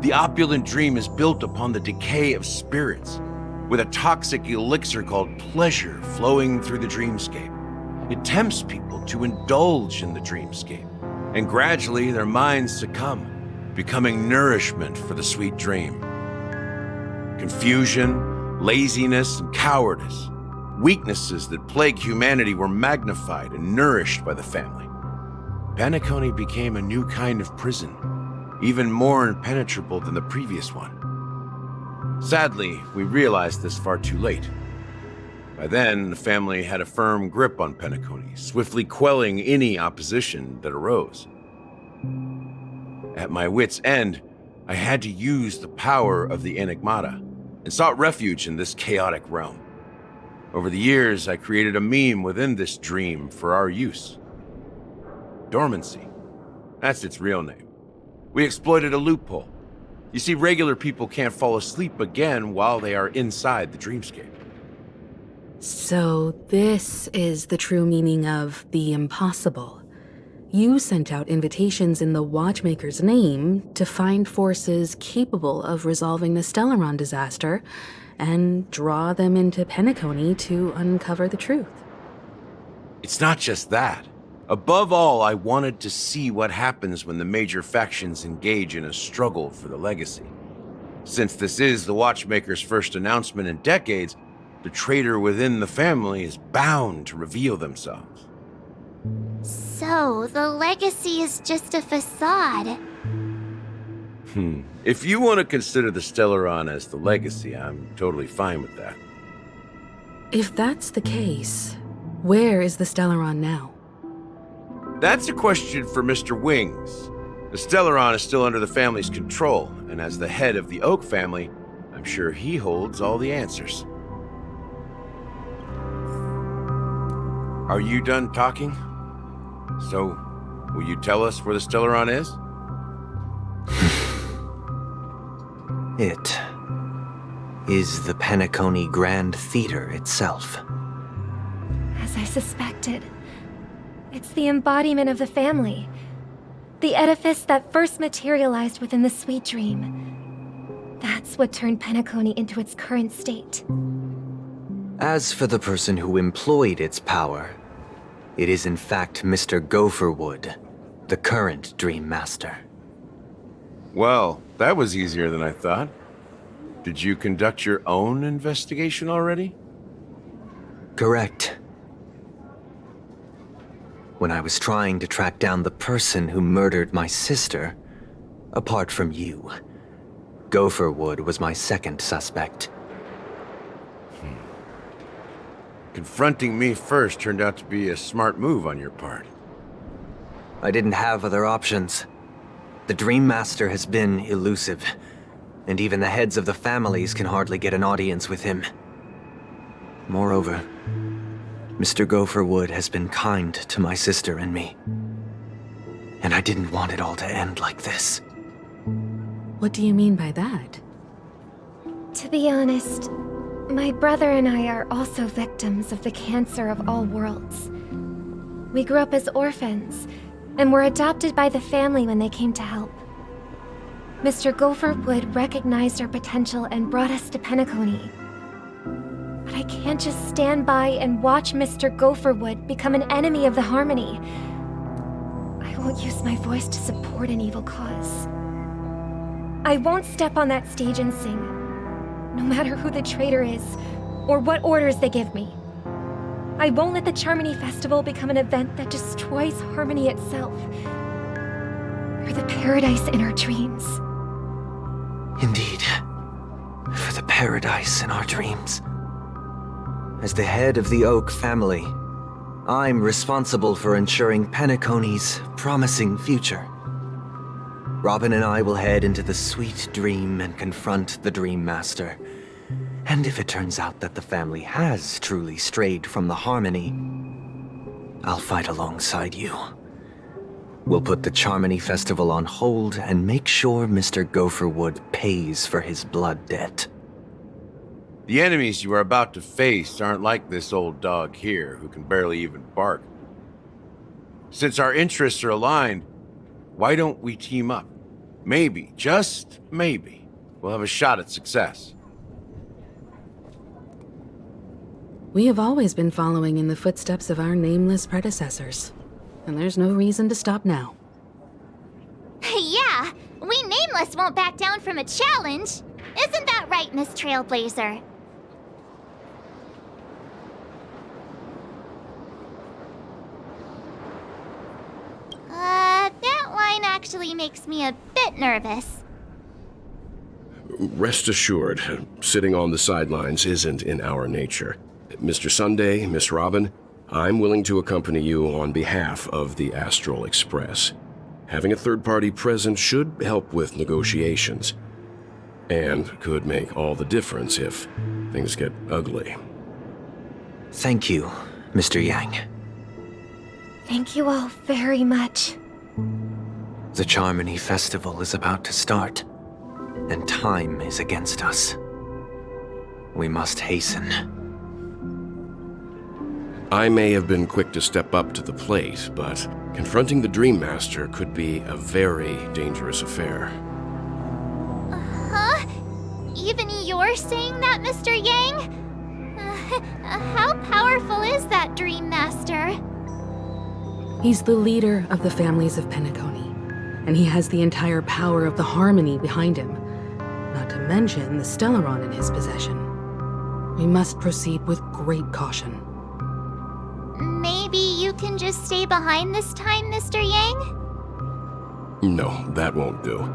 The opulent dream is built upon the decay of spirits, with a toxic elixir called pleasure flowing through the dreamscape. It tempts people to indulge in the dreamscape, and gradually their minds succumb, becoming nourishment for the sweet dream. Confusion, laziness, and cowardice, weaknesses that plague humanity, were magnified and nourished by the family. Penacony became a new kind of prison, even more impenetrable than the previous one. Sadly, we realized this far too late. By then, the family had a firm grip on Penacony, swiftly quelling any opposition that arose. At my wit's end, I had to use the power of the Enigmata and sought refuge in this chaotic realm. Over the years, I created a meme within this dream for our use. Dormancy. That's its real name. We exploited a loophole. You see, regular people can't fall asleep again while they are inside the dreamscape. So this is the true meaning of the impossible. You sent out invitations in the Watchmaker's name to find forces capable of resolving the Stellaron disaster and draw them into Penacony to uncover the truth. It's not just that. Above all, I wanted to see what happens when the major factions engage in a struggle for the legacy. Since this is the Watchmaker's first announcement in decades, the traitor within the family is bound to reveal themselves. So, the legacy is just a facade. If you want to consider the Stellaron as the legacy, I'm totally fine with that. If that's the case, where is the Stellaron now? That's a question for Mr. Wings. The Stellaron is still under the family's control, and as the head of the Oak family, I'm sure he holds all the answers. Are you done talking? So, will you tell us where the Stellaron is? It is the Penacony Grand Theater itself. As I suspected, it's the embodiment of the family. The edifice that first materialized within the Sweet Dream. That's what turned Penacony into its current state. As for the person who employed its power, it is in fact Mr. Gopherwood, the current Dream Master. Well, that was easier than I thought. Did you conduct your own investigation already? Correct. When I was trying to track down the person who murdered my sister, apart from you, Gopherwood was my second suspect. Confronting me first turned out to be a smart move on your part. I didn't have other options. The Dream Master has been elusive, and even the heads of the families can hardly get an audience with him. Moreover, Mr. Gopherwood has been kind to my sister and me. And I didn't want it all to end like this. What do you mean by that? To be honest, my brother and I are also victims of the cancer of all worlds. We grew up as orphans, and were adopted by the family when they came to help. Mr. Gopherwood recognized our potential and brought us to Penacony. But I can't just stand by and watch Mr. Gopherwood become an enemy of the Harmony. I won't use my voice to support an evil cause. I won't step on that stage and sing, no matter who the traitor is, or what orders they give me. I won't let the Charmony Festival become an event that destroys Harmony itself, or the paradise in our dreams. Indeed. For the paradise in our dreams. As the head of the Oak family, I'm responsible for ensuring Penacony's promising future. Robin and I will head into the Sweet Dream and confront the Dream Master. And if it turns out that the family has truly strayed from the Harmony, I'll fight alongside you. We'll put the Charmony Festival on hold and make sure Mr. Gopherwood pays for his blood debt. The enemies you are about to face aren't like this old dog here, who can barely even bark. Since our interests are aligned, why don't we team up? Maybe, just maybe, we'll have a shot at success. We have always been following in the footsteps of our nameless predecessors, and there's no reason to stop now. Yeah, we Nameless won't back down from a challenge. Isn't that right, Miss Trailblazer? That line actually makes me a bit nervous. Rest assured, sitting on the sidelines isn't in our nature. Mr. Sunday, Miss Robin, I'm willing to accompany you on behalf of the Astral Express. Having a third party present should help with negotiations, and could make all the difference if things get ugly. Thank you, Mr. Yang. Thank you all very much. The Charmony Festival is about to start, and time is against us. We must hasten. I may have been quick to step up to the plate, but confronting the Dream Master could be a very dangerous affair. Huh? Even you're saying that, Mr. Yang? How powerful is that Dream Master? He's the leader of the families of Penacony, and he has the entire power of the Harmony behind him, not to mention the Stellaron in his possession. We must proceed with great caution. Maybe you can just stay behind this time, Mr. Yang? No, that won't do.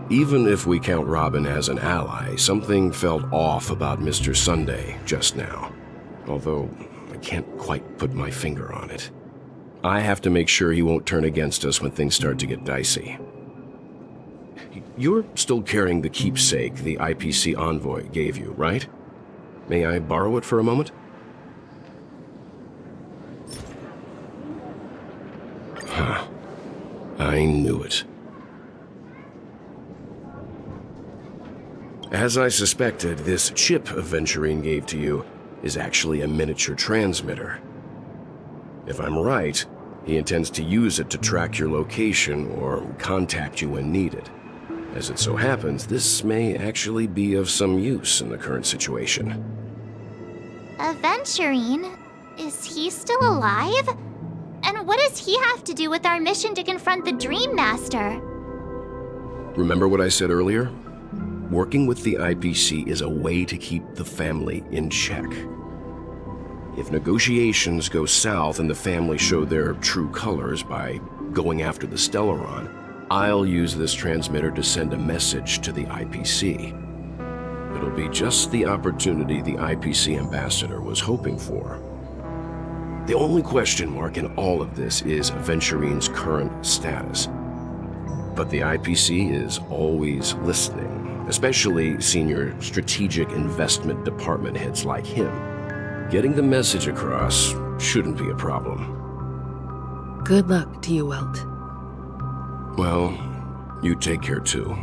Even if we count Robin as an ally, something felt off about Mr. Sunday just now. Although, I can't quite put my finger on it. I have to make sure he won't turn against us when things start to get dicey. You're still carrying the keepsake the IPC envoy gave you, right? May I borrow it for a moment? Huh. I knew it. As I suspected, this chip Aventurine gave to you is actually a miniature transmitter. If I'm right, he intends to use it to track your location or contact you when needed. As it so happens, this may actually be of some use in the current situation. Aventurine? Is he still alive? And what does he have to do with our mission to confront the Dream Master? Remember what I said earlier? Working with the IPC is a way to keep the family in check. If negotiations go south and the family show their true colors by going after the Stellaron, I'll use this transmitter to send a message to the IPC. It'll be just the opportunity the IPC ambassador was hoping for. The only question mark in all of this is Venturine's current status. But the IPC is always listening, especially senior strategic investment department heads like him. Getting the message across shouldn't be a problem. Good luck to you, Welt. Well, you take care too.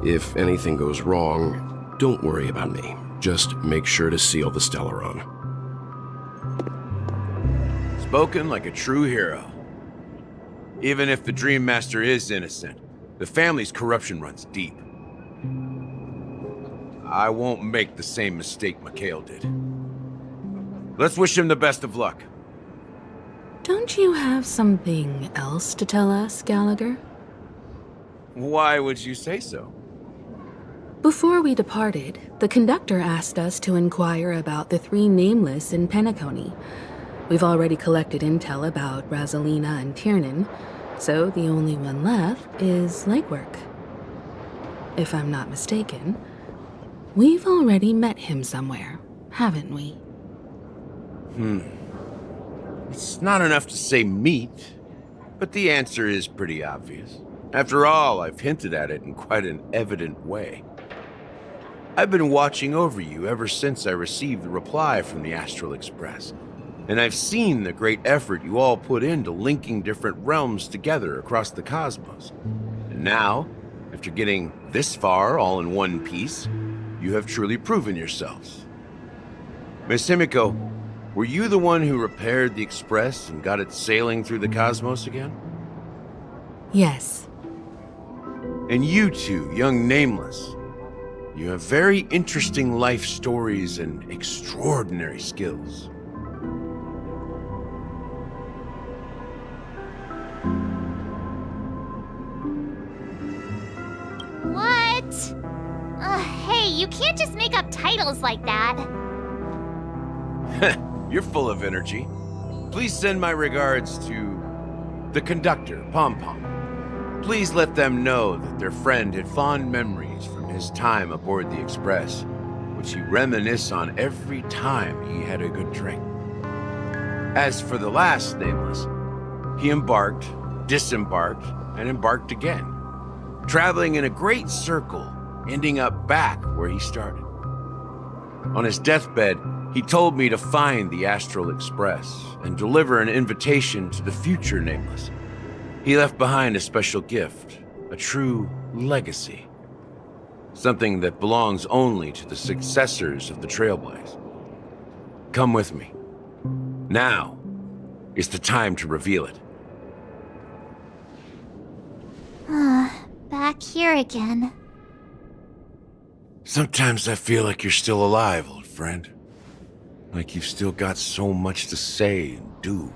If anything goes wrong, don't worry about me. Just make sure to seal the Stellaron. Spoken like a true hero. Even if the Dream Master is innocent, the family's corruption runs deep. I won't make the same mistake Mikhail did. Let's wish him the best of luck. Don't you have something else to tell us, Gallagher? Why would you say so? Before we departed, the conductor asked us to inquire about the 3 nameless in Penacony. We've already collected intel about Rosalina and Tiernan, so the only one left is Legwork. If I'm not mistaken, we've already met him somewhere, haven't we? It's not enough to say meet, but the answer is pretty obvious. After all, I've hinted at it in quite an evident way. I've been watching over you ever since I received the reply from the Astral Express, and I've seen the great effort you all put into linking different realms together across the cosmos. And now, after getting this far all in one piece, you have truly proven yourselves. Miss Himiko, were you the one who repaired the Express and got it sailing through the cosmos again? Yes. And you two, young Nameless, you have very interesting life stories and extraordinary skills. What? Hey, you can't just make up titles like that. You're full of energy. Please send my regards to the conductor, Pom Pom. Please let them know that their friend had fond memories from his time aboard the Express, which he reminisced on every time he had a good drink. As for the last Nameless, he embarked, disembarked, and embarked again, traveling in a great circle, ending up back where he started. On his deathbed, he told me to find the Astral Express and deliver an invitation to the future Nameless. He left behind a special gift, a true legacy. Something that belongs only to the successors of the Trailblaze. Come with me. Now is the time to reveal it. Back here again. Sometimes I feel like you're still alive, old friend. Like you've still got so much to say and do.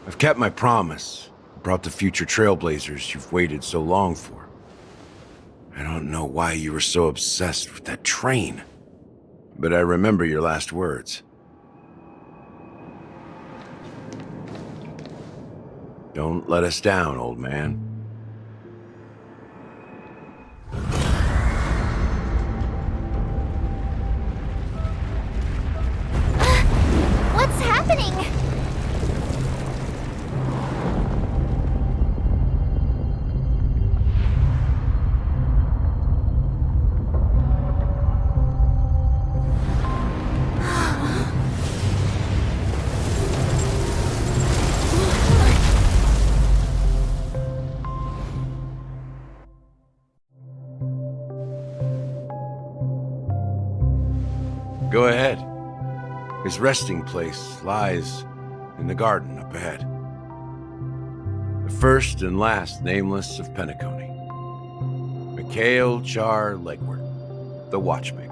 I've kept my promise, brought the future Trailblazers you've waited so long for. I don't know why you were so obsessed with that train, but I remember your last words. Don't let us down, old man. What's happening? Go ahead. His resting place lies in the garden up ahead. The first and last Nameless of Penacony. Mikhail Char Legward, the Watchmaker.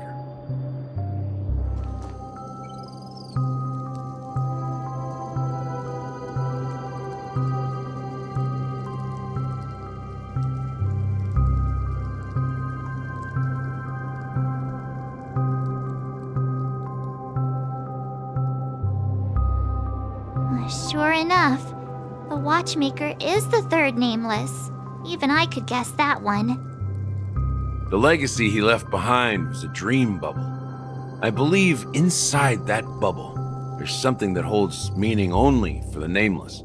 Sure enough, the Watchmaker is the third nameless. Even I could guess that one. The legacy he left behind was a dream bubble. I believe inside that bubble, there's something that holds meaning only for the nameless.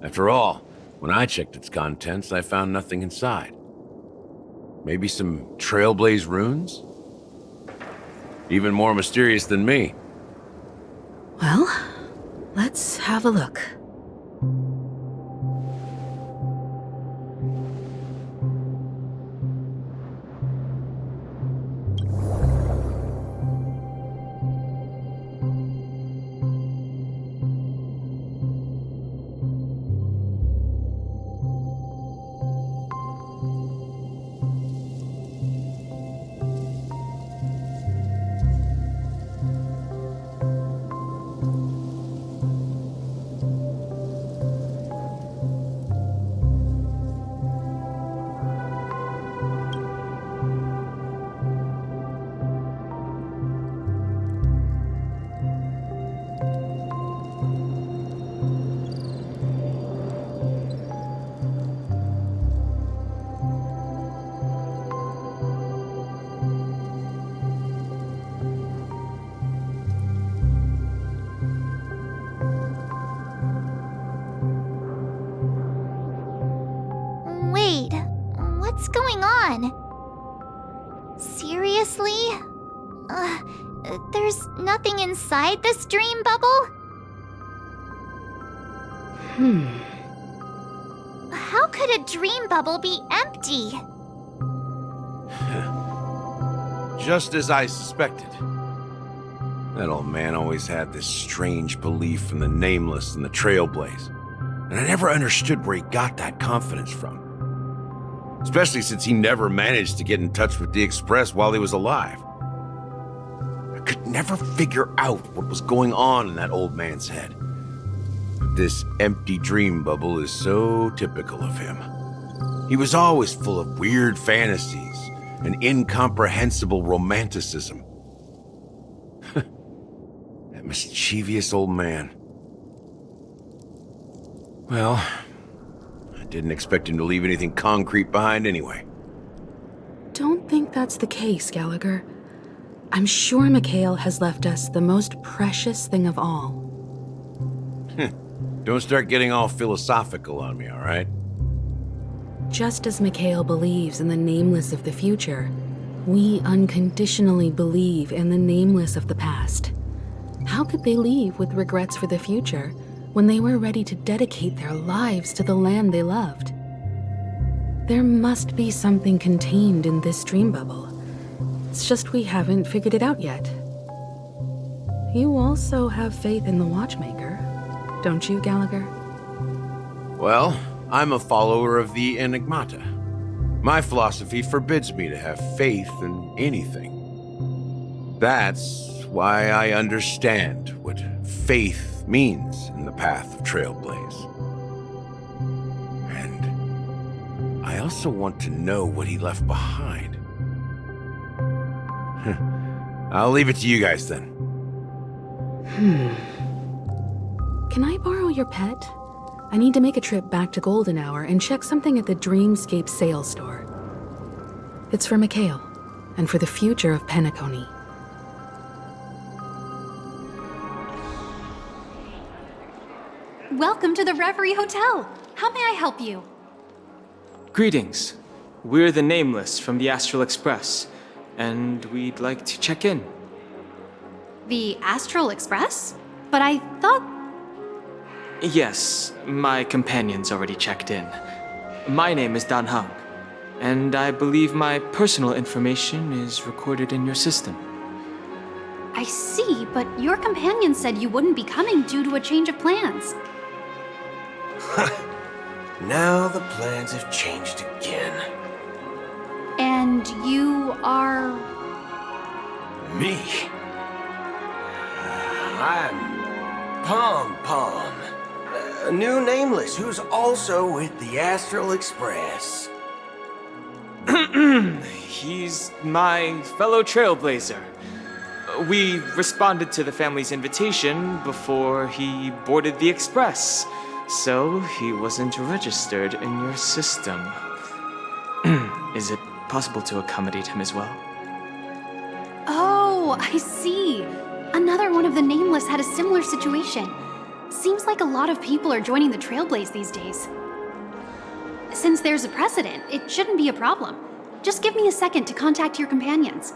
After all, when I checked its contents, I found nothing inside. Maybe some Trailblaze runes? Even more mysterious than me. Well, let's have a look. Wait, what's going on? Seriously? There's nothing inside this dream bubble? How could a dream bubble be empty? Just as I suspected. That old man always had this strange belief in the nameless and the Trailblaze. And I never understood where he got that confidence from. Especially since he never managed to get in touch with the Express while he was alive. I could never figure out what was going on in that old man's head. But this empty dream bubble is so typical of him. He was always full of weird fantasies and incomprehensible romanticism. That mischievous old man. Well, I didn't expect him to leave anything concrete behind anyway. Don't think that's the case, Gallagher. I'm sure Mikhail has left us the most precious thing of all. Don't start getting all philosophical on me, all right? Just as Mikhail believes in the nameless of the future, we unconditionally believe in the nameless of the past. How could they leave with regrets for the future when they were ready to dedicate their lives to the land they loved? There must be something contained in this dream bubble. It's just we haven't figured it out yet. You also have faith in the Watchmaker, don't you, Gallagher? Well, I'm a follower of the Enigmata. My philosophy forbids me to have faith in anything. That's why I understand what faith means in the path of Trailblaze. And I also want to know what he left behind. I'll leave it to you guys then. Can I borrow your pet? I need to make a trip back to Golden Hour and check something at the Dreamscape sales store. It's for Mikhail, and for the future of Penacony. Welcome to the Reverie Hotel. How may I help you? Greetings. We're the Nameless from the Astral Express, and we'd like to check in. The Astral Express? But I thought... Yes, my companion's already checked in. My name is Dan Hung, and I believe my personal information is recorded in your system. I see, but your companion said you wouldn't be coming due to a change of plans. Now the plans have changed again. And you are... Me? I'm Pom Pom, a new nameless who's also with the Astral Express. He's my fellow trailblazer. We responded to the family's invitation before he boarded the express, so he wasn't registered in your system. Is it possible to accommodate him as well? Oh, I see. Another one of the Nameless had a similar situation. Seems like a lot of people are joining the Trailblaze these days. Since there's a precedent, it shouldn't be a problem. Just give me a second to contact your companions.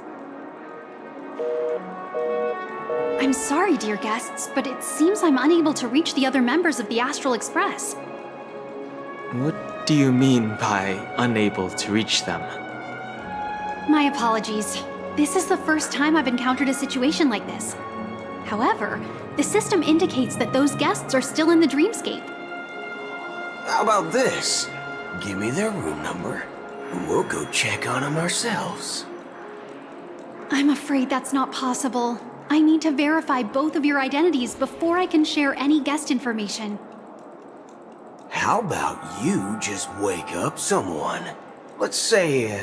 I'm sorry, dear guests, but it seems I'm unable to reach the other members of the Astral Express. What do you mean by unable to reach them? My apologies. This is the first time I've encountered a situation like this. However, the system indicates that those guests are still in the dreamscape. How about this? Give me their room number, and we'll go check on them ourselves. I'm afraid that's not possible. I need to verify both of your identities before I can share any guest information. How about you just wake up someone? Let's say,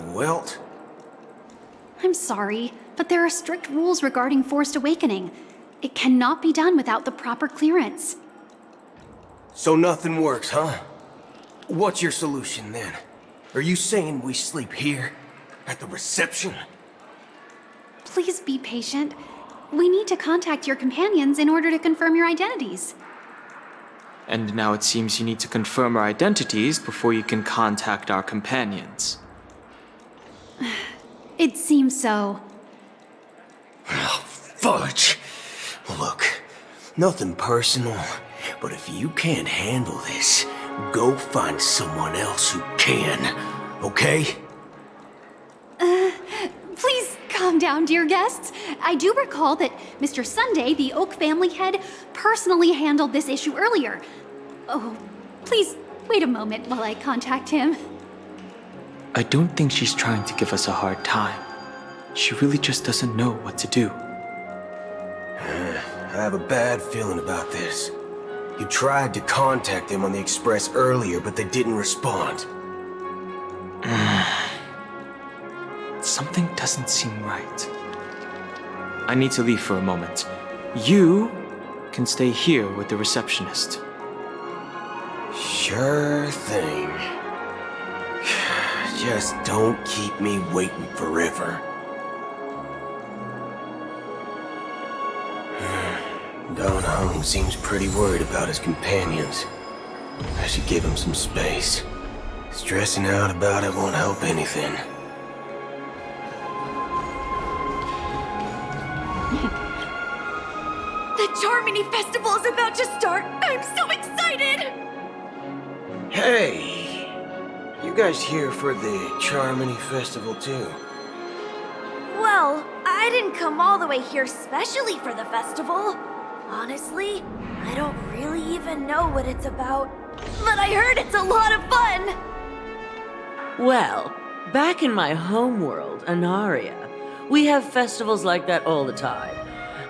Welt? I'm sorry, but there are strict rules regarding forced awakening. It cannot be done without the proper clearance. So nothing works, huh? What's your solution then? Are you saying we sleep here? At the reception? Please be patient. We need to contact your companions in order to confirm your identities. And now it seems you need to confirm our identities before you can contact our companions. It seems so. Oh, fudge! Look, nothing personal, but if you can't handle this, go find someone else who can, okay? Please calm down, dear guests. I do recall that Mr. Sunday, the Oak family head, personally handled this issue earlier. Oh, please wait a moment while I contact him. I don't think she's trying to give us a hard time. She really just doesn't know what to do. I have a bad feeling about this. You tried to contact them on the express earlier, but they didn't respond. Something doesn't seem right. I need to leave for a moment. You can stay here with the receptionist. Sure thing. Just don't keep me waiting forever. Don Hung seems pretty worried about his companions. I should give him some space. Stressing out about it won't help anything. The Charmony Festival is about to start! I'm so excited! Hey! You guys here for the Charmony Festival too? Well, I didn't come all the way here specially for the festival. Honestly, I don't really even know what it's about. But I heard it's a lot of fun! Well, back in my homeworld, Anaria, we have festivals like that all the time.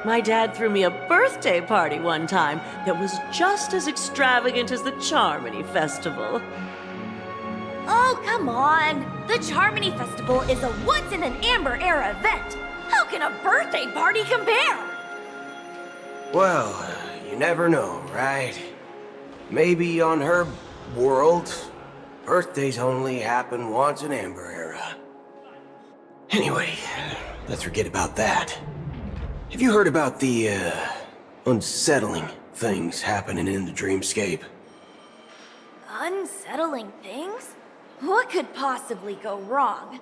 My dad threw me a birthday party one time that was just as extravagant as the Charmony Festival. Oh, come on! The Charmony Festival is a once-in-an-Amber-era event! How can a birthday party compare? Well, you never know, right? Maybe on her world, birthdays only happen once in Amber Era. Anyway, let's forget about that. Have you heard about the, unsettling things happening in the dreamscape? Unsettling things? What could possibly go wrong?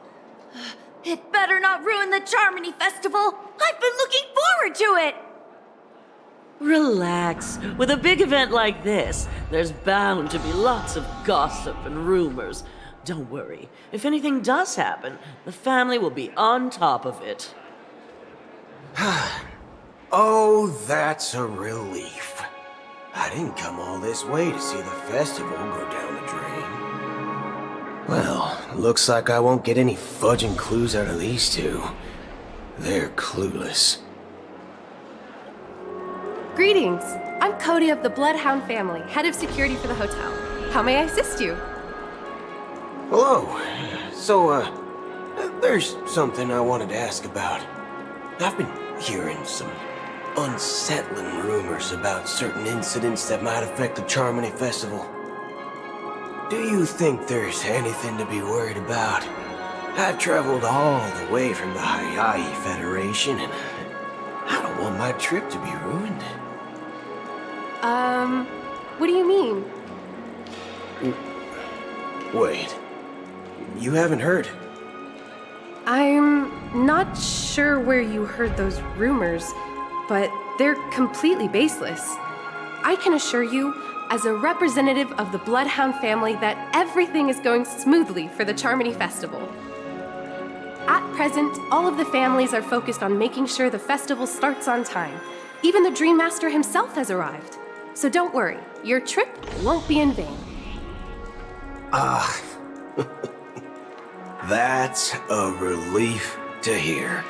It better not ruin the Charmony Festival! I've been looking forward to it! Relax. With a big event like this, there's bound to be lots of gossip and rumors. Don't worry. If anything does happen, the family will be on top of it. Oh, that's a relief. I didn't come all this way to see the festival go down the drain. Well, looks like I won't get any fudging clues out of these two. They're clueless. Greetings! I'm Cody of the Bloodhound family, head of security for the hotel. How may I assist you? Hello. So, there's something I wanted to ask about. I've been hearing some unsettling rumors about certain incidents that might affect the Charmony Festival. Do you think there's anything to be worried about? I've traveled all the way from the Hayahi Federation, and I don't want my trip to be ruined. What do you mean? Wait, you haven't heard? I'm not sure where you heard those rumors, but they're completely baseless. I can assure you, as a representative of the Bloodhound family, that everything is going smoothly for the Charmony Festival. At present, all of the families are focused on making sure the festival starts on time. Even the Dream Master himself has arrived. So don't worry, your trip won't be in vain. That's a relief to hear.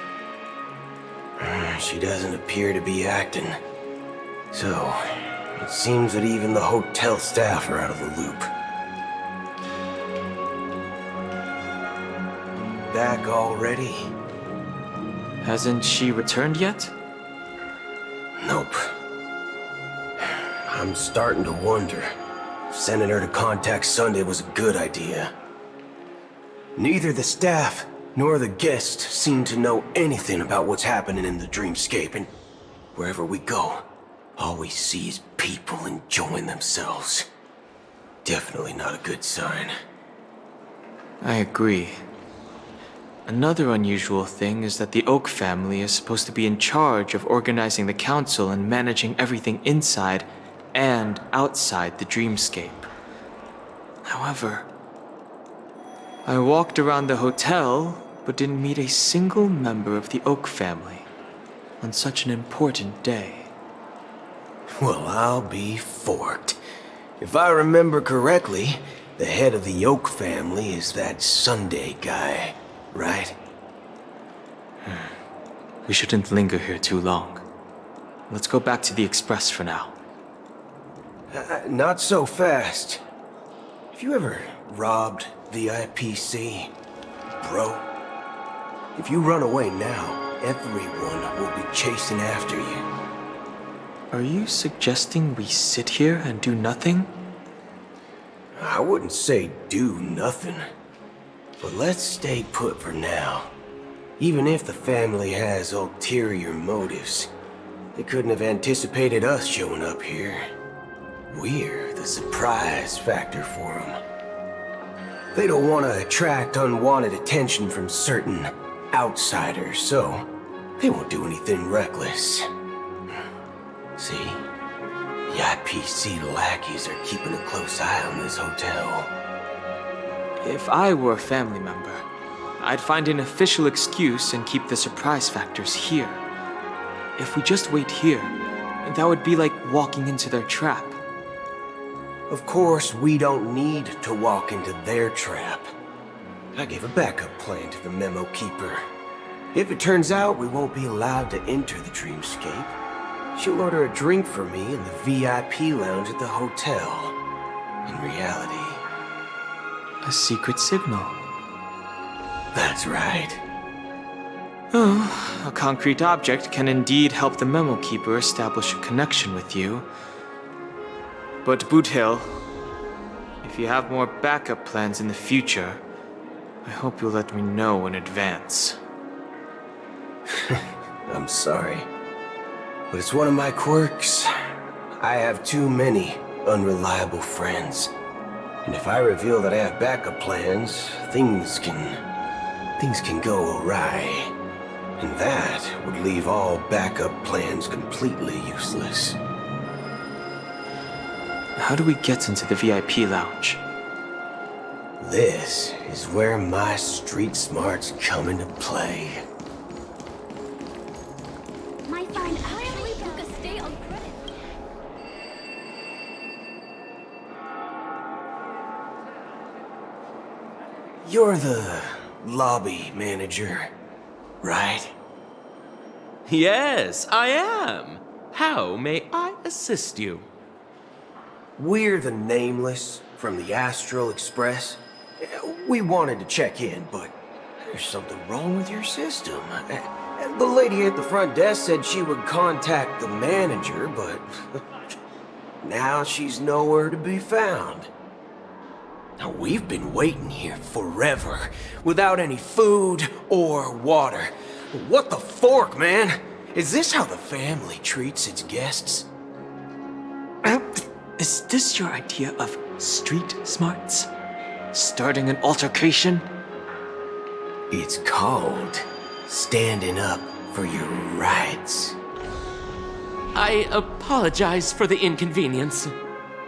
She doesn't appear to be acting. So, it seems that even the hotel staff are out of the loop. Back already? Hasn't she returned yet? Nope. I'm starting to wonder if sending her to contact Sunday was a good idea. Neither the staff nor the guests seem to know anything about what's happening in the dreamscape, and wherever we go, all we see is people enjoying themselves. Definitely not a good sign. I agree. Another unusual thing is that the Oak family is supposed to be in charge of organizing the council and managing everything inside and outside the dreamscape. However, I walked around the hotel, but didn't meet a single member of the Oak family on such an important day. Well, I'll be forked. If I remember correctly, the head of the Oak family is that Sunday guy, right? We shouldn't linger here too long. Let's go back to the Express for now. Not so fast. Have you ever robbed VIPC, bro? If you run away now, everyone will be chasing after you. Are you suggesting we sit here and do nothing? I wouldn't say do nothing. But let's stay put for now. Even if the family has ulterior motives, they couldn't have anticipated us showing up here. We're the surprise factor for them. They don't want to attract unwanted attention from certain outsiders, so they won't do anything reckless. See? The IPC lackeys are keeping a close eye on this hotel. If I were a family member, I'd find an official excuse and keep the surprise factors here. If we just wait here, that would be like walking into their trap. Of course, we don't need to walk into their trap. I gave a backup plan to the memo keeper. If it turns out we won't be allowed to enter the dreamscape, she'll order a drink for me in the VIP lounge at the hotel. In reality, a secret signal. That's right. Oh, a concrete object can indeed help the memo keeper establish a connection with you. But Boot Hill, if you have more backup plans in the future, I hope you'll let me know in advance. I'm sorry, but it's one of my quirks. I have too many unreliable friends. And if I reveal that I have backup plans, things can go awry. And that would leave all backup plans completely useless. How do we get into the VIP lounge? This is where my street smarts come into play. My friend actually took a stay on credit. You're the lobby manager, right? Yes, I am. How may I assist you? We're the Nameless from the Astral Express. We wanted to check in, but there's something wrong with your system. The lady at the front desk said she would contact the manager, but now she's nowhere to be found. Now, we've been waiting here forever, without any food or water. What the fork, man? Is this how the family treats its guests? Is this your idea of street smarts? Starting an altercation? It's called standing up for your rights. I apologize for the inconvenience.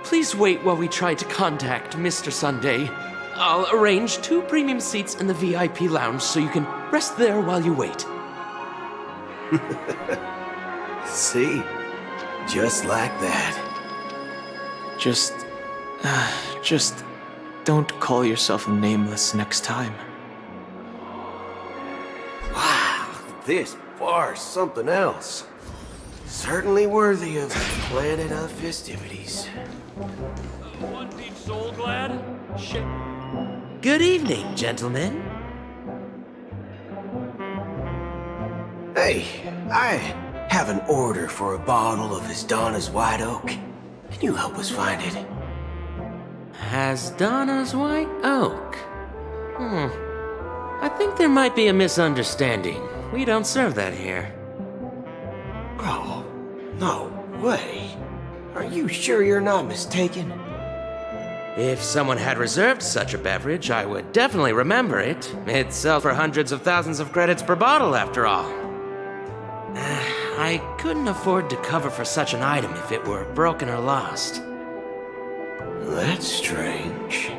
Please wait while we try to contact Mr. Sunday. I'll arrange 2 premium seats in the VIP lounge so you can rest there while you wait. See? Just like that. Just don't call yourself nameless next time. Wow, this bar's something else. Certainly worthy of the planet of festivities. One deep soul glad? Shit. Good evening, gentlemen. Hey, I have an order for a bottle of Hasdana's White Oak. Can you help us find it? Hasdana's White Oak? I think there might be a misunderstanding. We don't serve that here. Oh, no way. Are you sure you're not mistaken? If someone had reserved such a beverage, I would definitely remember it. It sells for hundreds of thousands of credits per bottle, after all. I couldn't afford to cover for such an item if it were broken or lost. That's strange.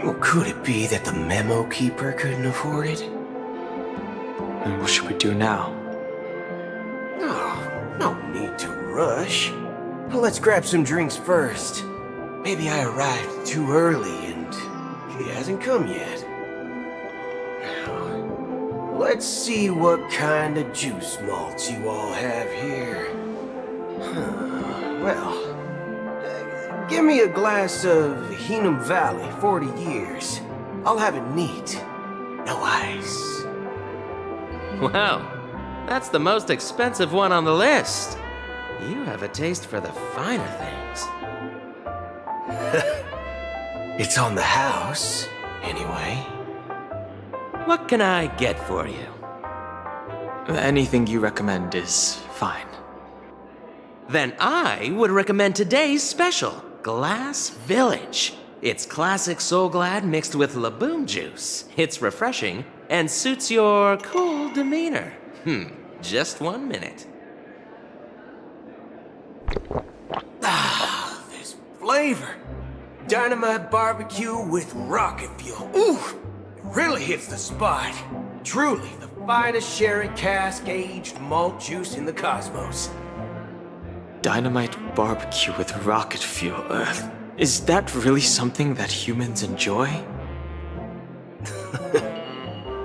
Well, could it be that the memo keeper couldn't afford it? And what should we do now? Oh, no need to rush. Well, let's grab some drinks first. Maybe I arrived too early and he hasn't come yet. Now, let's see what kind of juice malts you all have here. Well, give me a glass of Heenum Valley, 40 years. I'll have it neat. No ice. Wow, that's the most expensive one on the list. You have a taste for the finer things. It's on the house, anyway. What can I get for you? Anything you recommend is fine. Then I would recommend today's special, Glass Village. It's classic Soul Glad mixed with Laboom juice. It's refreshing and suits your cool demeanor. Just 1 minute. Ah, this flavor. Dynamite barbecue with rocket fuel. Ooh, it really hits the spot. Truly the finest sherry cask-aged malt juice in the cosmos. Dynamite barbecue with rocket fuel. Is that really something that humans enjoy?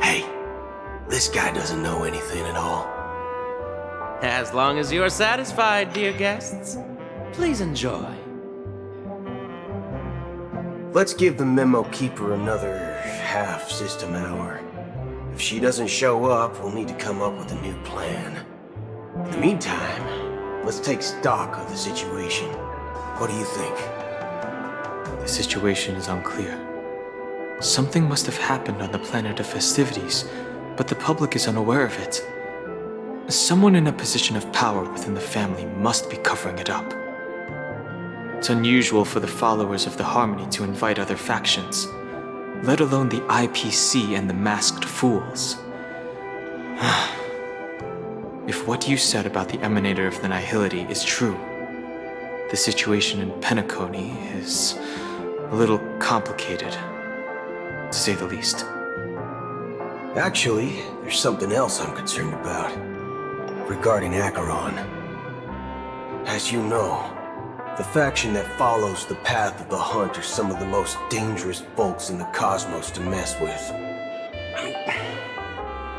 Hey, this guy doesn't know anything at all. As long as you're satisfied, dear guests, please enjoy. Let's give the memo keeper another half-system hour. If she doesn't show up, we'll need to come up with a new plan. In the meantime, let's take stock of the situation. What do you think? The situation is unclear. Something must have happened on the planet of festivities, but the public is unaware of it. Someone in a position of power within the family must be covering it up. It's unusual for the followers of the Harmony to invite other factions, let alone the IPC and the Masked Fools. If what you said about the Emanator of the Nihility is true, the situation in Penacony is a little complicated, to say the least. Actually, there's something else I'm concerned about. Regarding Acheron. As you know, the faction that follows the path of the Hunt are some of the most dangerous folks in the cosmos to mess with. I mean,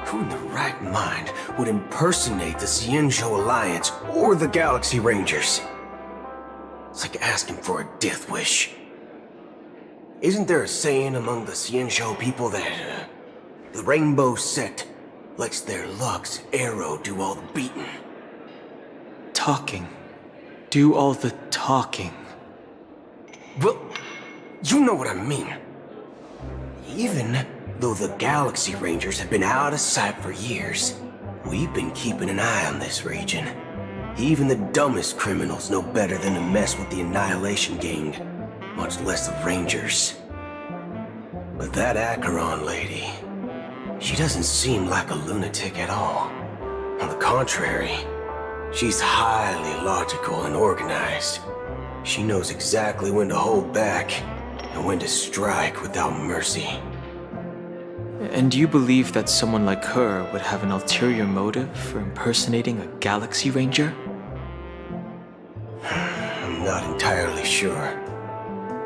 who in the right mind would impersonate the Xianzhou Alliance or the Galaxy Rangers? It's like asking for a death wish. Isn't there a saying among the Xianzhou people that the Rainbow Sect Lets their luck's arrow do all the beating. Talking. Do all the talking. Well, you know what I mean. Even though the Galaxy Rangers have been out of sight for years, we've been keeping an eye on this region. Even the dumbest criminals know better than to mess with the Annihilation Gang, much less the Rangers. But that Acheron lady, she doesn't seem like a lunatic at all. On the contrary, she's highly logical and organized. She knows exactly when to hold back and when to strike without mercy. And you believe that someone like her would have an ulterior motive for impersonating a Galaxy Ranger? I'm not entirely sure,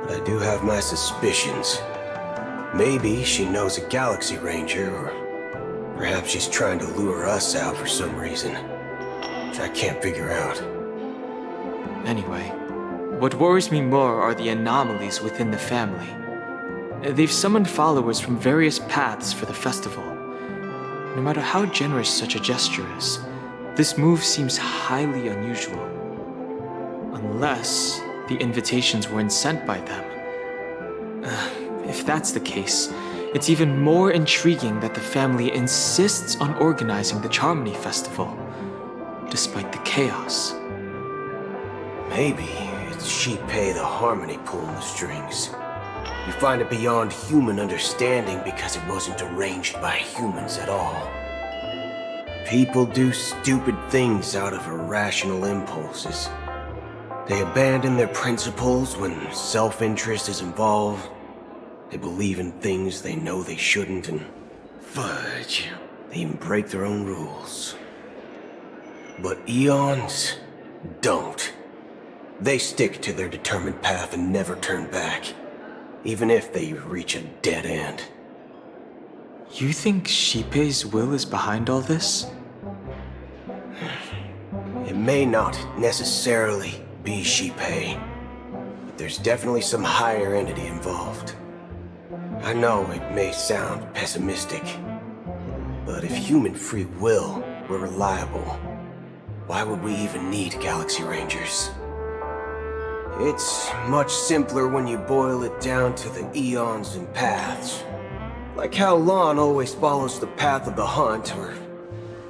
but I do have my suspicions. Maybe she knows a Galaxy Ranger, or perhaps she's trying to lure us out for some reason, which I can't figure out. Anyway, what worries me more are the anomalies within the family. They've summoned followers from various paths for the festival. No matter how generous such a gesture is, this move seems highly unusual. Unless the invitations weren't sent by them. If that's the case, it's even more intriguing that the family insists on organizing the Charmony Festival, despite the chaos. Maybe it's Shipei the Harmony pulling the strings. You find it beyond human understanding because it wasn't arranged by humans at all. People do stupid things out of irrational impulses. They abandon their principles when self-interest is involved. They believe in things they know they shouldn't, and fudge, they even break their own rules. But Eons don't. They stick to their determined path and never turn back, even if they reach a dead end. You think Shipei's will is behind all this? It may not necessarily be Shipei, but there's definitely some higher entity involved. I know it may sound pessimistic, but if human free will were reliable, why would we even need Galaxy Rangers? It's much simpler when you boil it down to the eons and paths. Like how Lon always follows the path of the hunt, or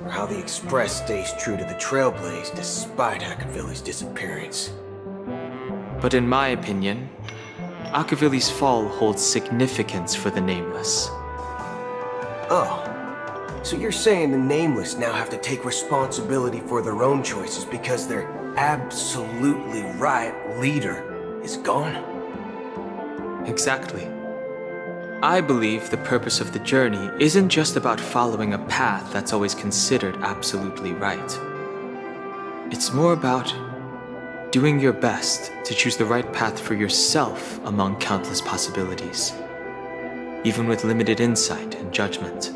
how the Express stays true to the Trailblaze despite Akavili's disappearance. But in my opinion, Akavili's fall holds significance for the Nameless. Oh, so you're saying the Nameless now have to take responsibility for their own choices because their absolutely right leader is gone? Exactly. I believe the purpose of the journey isn't just about following a path that's always considered absolutely right. It's more about doing your best to choose the right path for yourself among countless possibilities, even with limited insight and judgment.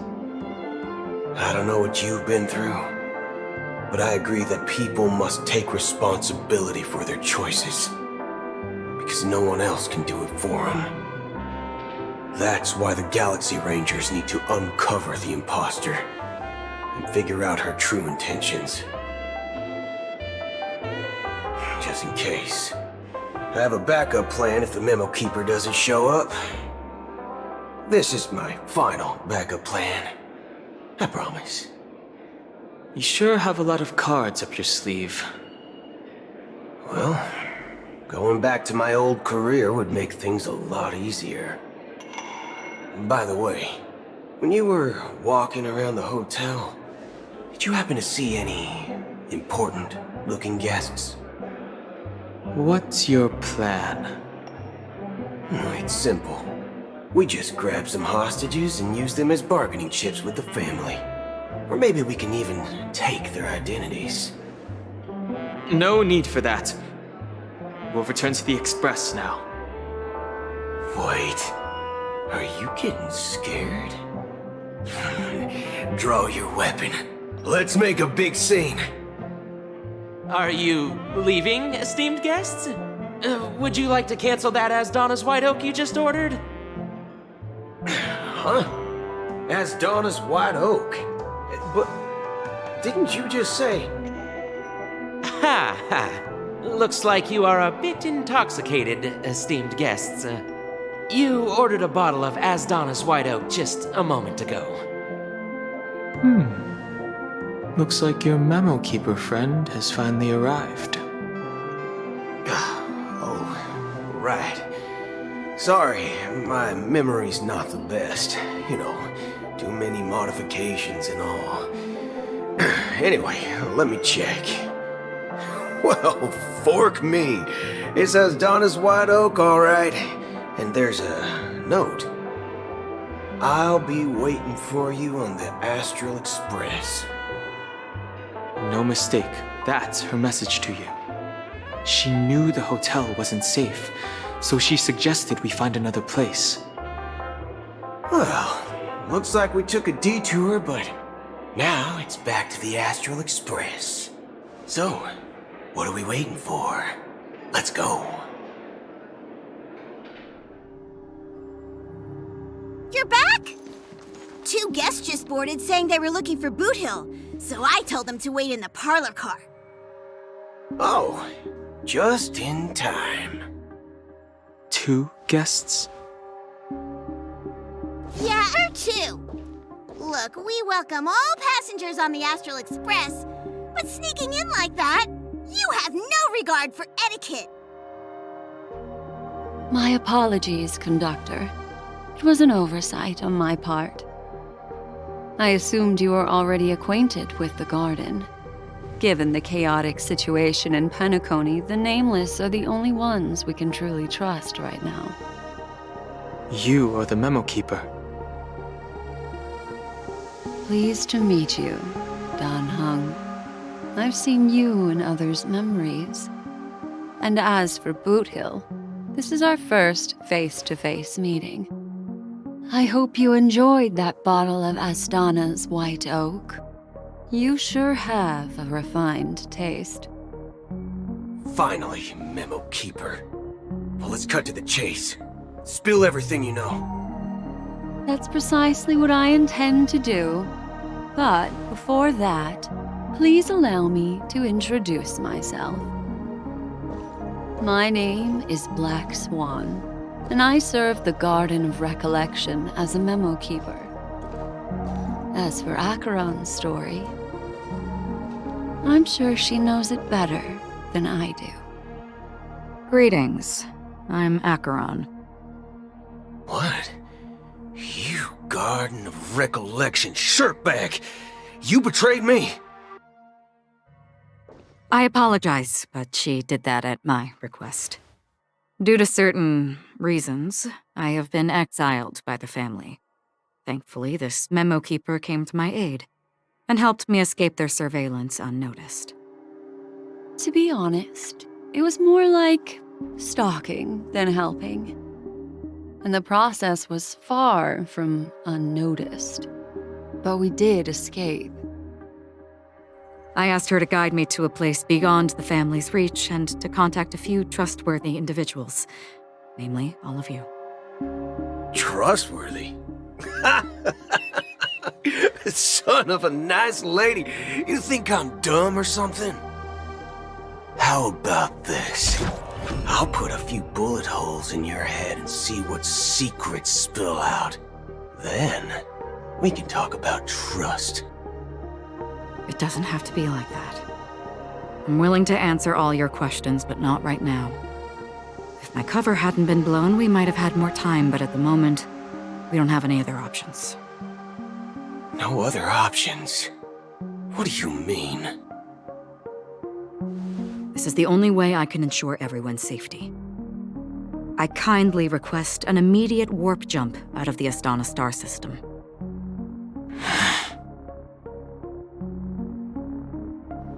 I don't know what you've been through, but I agree that people must take responsibility for their choices, because no one else can do it for them. That's why the Galaxy Rangers need to uncover the imposter and figure out her true intentions. Just in case. I have a backup plan if the Memo Keeper doesn't show up. This is my final backup plan. I promise. You sure have a lot of cards up your sleeve. Well, going back to my old career would make things a lot easier. And by the way, when you were walking around the hotel, did you happen to see any important-looking guests? What's your plan? It's simple. We just grab some hostages and use them as bargaining chips with the family. Or maybe we can even take their identities. No need for that. We'll return to the Express now. Wait. Are you getting scared? Draw your weapon. Let's make a big scene. Are you leaving, esteemed guests? Would you like to cancel that as Donna's White Oak you just ordered? Huh? As Donna's White Oak? But didn't you just say... Ha ha! Looks like you are a bit intoxicated, esteemed guests. You ordered a bottle of Asdana's White Oak just a moment ago. Looks like your memo keeper friend has finally arrived. Oh, right. Sorry, my memory's not the best. You know, too many modifications and all. Anyway, let me check. Well, fork me. It says Donna's White Oak, all right. And there's a note. I'll be waiting for you on the Astral Express. No mistake, that's her message to you. She knew the hotel wasn't safe, so she suggested we find another place. Well, looks like we took a detour, but now it's back to the Astral Express. So, what are we waiting for? Let's go. You're back? 2 guests just boarded saying they were looking for Boot Hill, so I told them to wait in the parlor car. Oh, just in time. 2 guests? Yeah, or 2. Look, we welcome all passengers on the Astral Express, but sneaking in like that, you have no regard for etiquette. My apologies, conductor. It was an oversight on my part. I assumed you were already acquainted with the garden. Given the chaotic situation in Penacony, the Nameless are the only ones we can truly trust right now. You are the memo keeper. Pleased to meet you, Dan Hung. I've seen you in others' memories. And as for Boot Hill, this is our first face-to-face meeting. I hope you enjoyed that bottle of Astana's White Oak. You sure have a refined taste. Finally, Memo Keeper. Well, let's cut to the chase. Spill everything you know. That's precisely what I intend to do. But before that, please allow me to introduce myself. My name is Black Swan, and I serve the Garden of Recollection as a memo keeper. As for Acheron's story, I'm sure she knows it better than I do. Greetings. I'm Acheron. What? You Garden of Recollection shirtbag! You betrayed me! I apologize, but she did that at my request. Due to certain reasons, I have been exiled by the family. Thankfully, this memo keeper came to my aid and helped me escape their surveillance unnoticed. To be honest, it was more like stalking than helping. And the process was far from unnoticed. But we did escape. I asked her to guide me to a place beyond the family's reach and to contact a few trustworthy individuals, namely all of you. Trustworthy? Son of a nice lady, you think I'm dumb or something? How about this? I'll put a few bullet holes in your head and see what secrets spill out. Then, we can talk about trust. It doesn't have to be like that. I'm willing to answer all your questions, but not right now. If my cover hadn't been blown, we might have had more time, but at the moment, we don't have any other options. No other options? What do you mean? This is the only way I can ensure everyone's safety. I kindly request an immediate warp jump out of the Astana star system.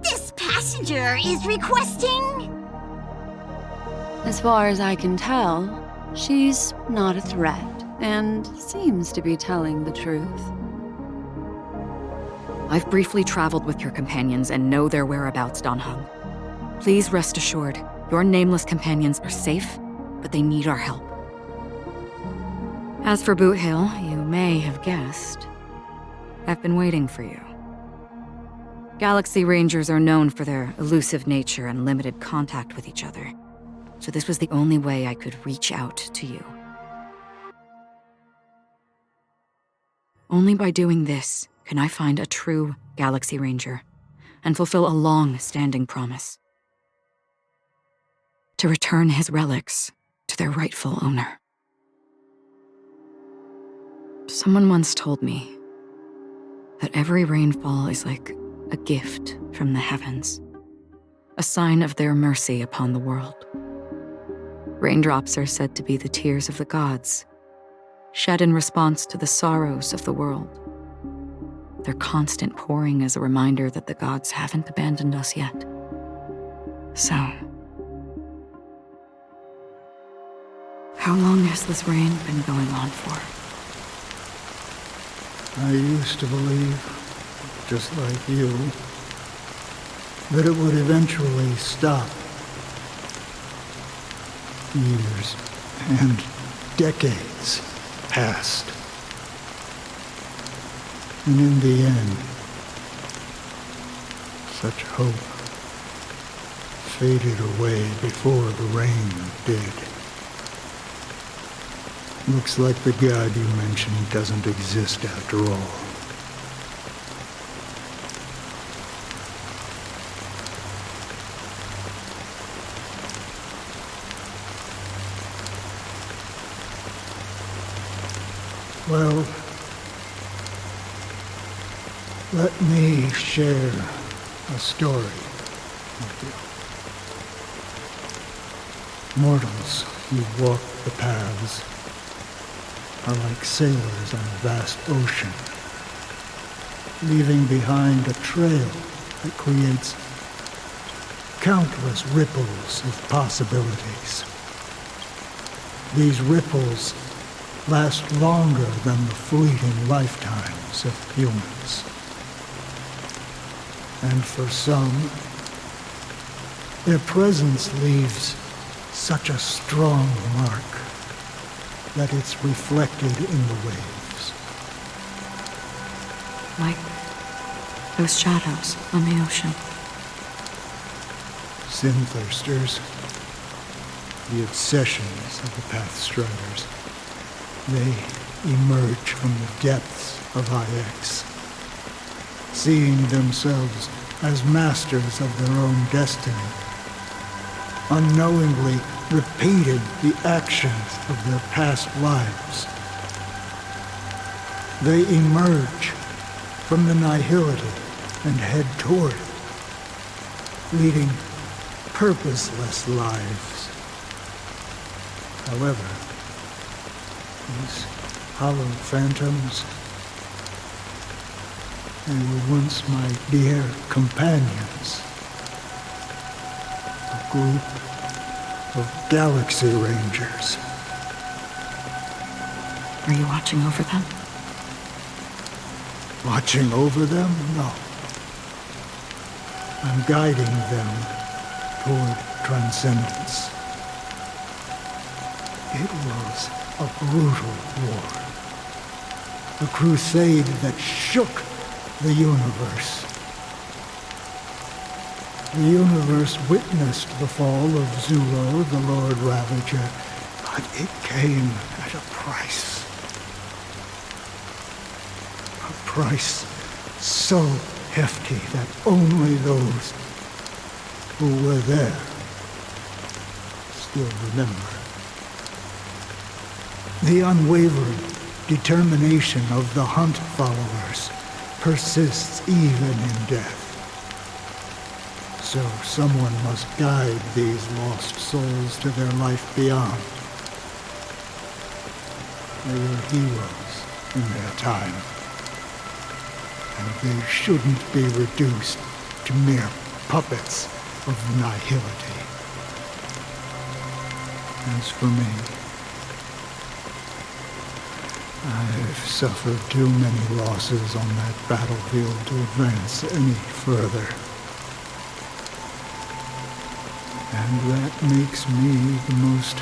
This passenger is requesting... As far as I can tell, she's not a threat and seems to be telling the truth. I've briefly traveled with your companions and know their whereabouts, Dan Hung. Please rest assured, your nameless companions are safe, but they need our help. As for Boot Hill, you may have guessed. I've been waiting for you. Galaxy Rangers are known for their elusive nature and limited contact with each other, so this was the only way I could reach out to you. Only by doing this can I find a true Galaxy Ranger and fulfill a long-standing promise. To return his relics to their rightful owner. Someone once told me that every rainfall is like a gift from the heavens, a sign of their mercy upon the world. Raindrops are said to be the tears of the gods, shed in response to the sorrows of the world. Their constant pouring is a reminder that the gods haven't abandoned us yet. So, how long has this rain been going on for? I used to believe, just like you, that it would eventually stop. Years and decades passed. And in the end, such hope faded away before the rain did. Looks like the god you mentioned doesn't exist after all. Well, let me share a story with you. Mortals who walk the paths are like sailors on a vast ocean, leaving behind a trail that creates countless ripples of possibilities. These ripples last longer than the fleeting lifetimes of humans. And for some, their presence leaves such a strong mark that it's reflected in the waves. Like those shadows on the ocean. Sin-thirsters, the obsessions of the Pathstriders, they emerge from the depths of IX, seeing themselves as masters of their own destiny, unknowingly repeating the actions of their past lives. They emerge from the nihility and head toward it, leading purposeless lives. However, these hollow phantoms, they were once my dear companions. A group of Galaxy Rangers. Are you watching over them? Watching over them? No. I'm guiding them toward transcendence. It was a brutal war. A crusade that shook the universe. The universe witnessed the fall of Zulo, the Lord Ravager, but it came at a price. A price so hefty that only those who were there still remember. The unwavering determination of the Hunt followers persists even in death. So someone must guide these lost souls to their life beyond. They were heroes in their time, and they shouldn't be reduced to mere puppets of nihility. As for me, I've suffered too many losses on that battlefield to advance any further. And that makes me the most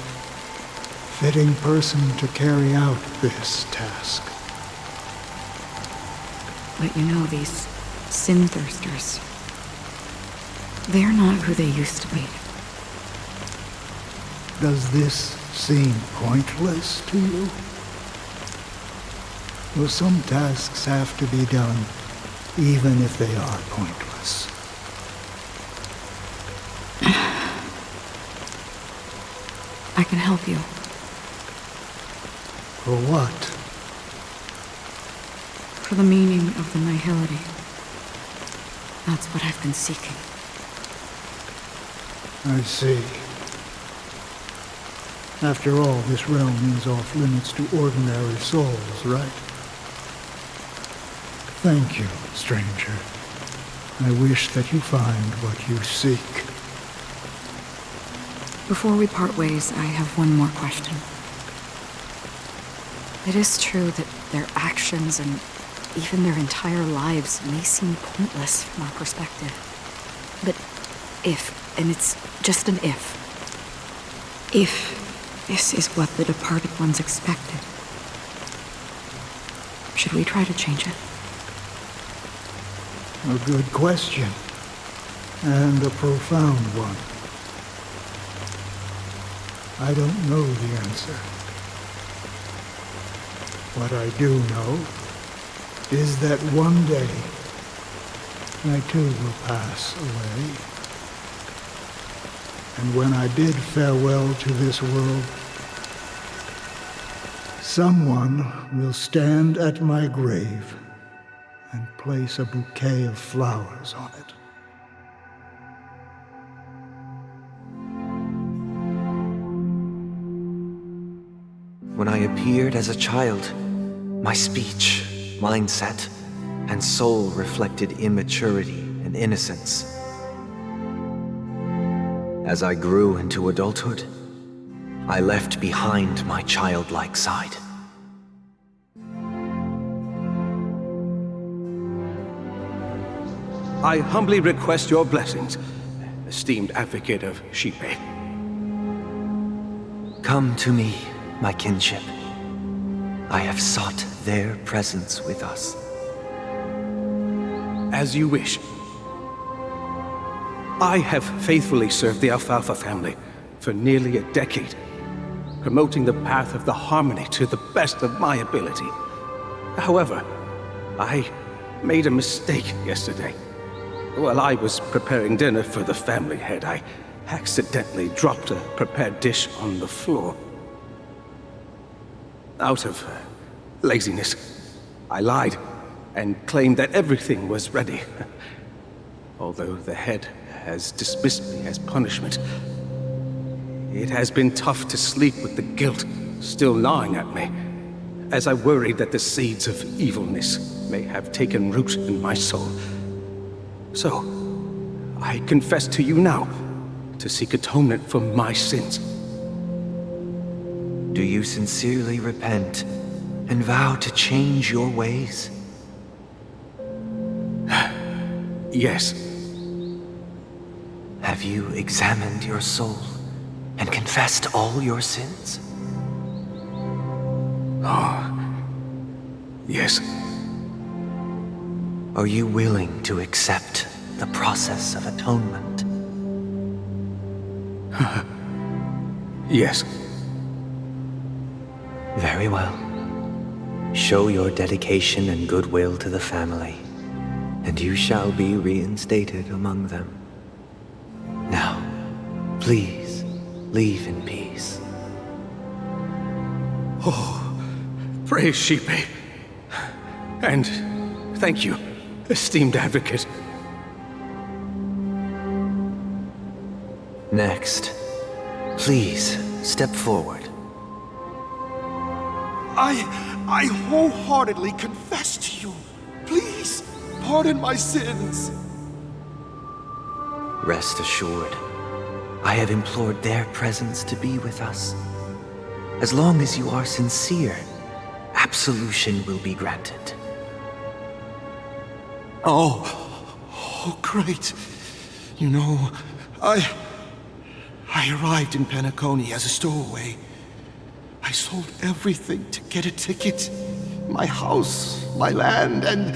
fitting person to carry out this task. But you know, these Sin thirsters. They're not who they used to be. Does this seem pointless to you? Well, some tasks have to be done, even if they are pointless. I can help you. For what? For the meaning of the nihility. That's what I've been seeking. I see. After all, this realm is off limits to ordinary souls, right? Thank you, stranger. I wish that you find what you seek. Before we part ways, I have one more question. It is true that their actions and even their entire lives may seem pointless from our perspective. But if, and it's just an if this is what the departed ones expected, should we try to change it? A good question. And a profound one. I don't know the answer. What I do know is that one day I too will pass away. And when I bid farewell to this world, someone will stand at my grave and place a bouquet of flowers on it. When I appeared as a child, my speech, mindset, and soul reflected immaturity and innocence. As I grew into adulthood, I left behind my childlike side. I humbly request your blessings, esteemed advocate of Shipe. Come to me, my kinship. I have sought their presence with us. As you wish. I have faithfully served the Alfalfa family for nearly a decade, promoting the path of the harmony to the best of my ability. However, I made a mistake yesterday. While I was preparing dinner for the family head, I accidentally dropped a prepared dish on the floor. Out of laziness, I lied and claimed that everything was ready. Although the head has dismissed me as punishment, it has been tough to sleep with the guilt still gnawing at me, as I worried that the seeds of evilness may have taken root in my soul. So, I confess to you now, to seek atonement for my sins. Do you sincerely repent and vow to change your ways? Yes. Have you examined your soul and confessed all your sins? Oh, yes. Are you willing to accept the process of atonement? Yes. Very well. Show your dedication and goodwill to the family, and you shall be reinstated among them. Now, please, leave in peace. Oh, praise Shipe. And thank you, esteemed advocate. Next, please step forward. I wholeheartedly confess to you. Please, pardon my sins. Rest assured, I have implored their presence to be with us. As long as you are sincere, absolution will be granted. Oh, great. You know, I arrived in Penacony as a stowaway. I sold everything to get a ticket. My house, my land, and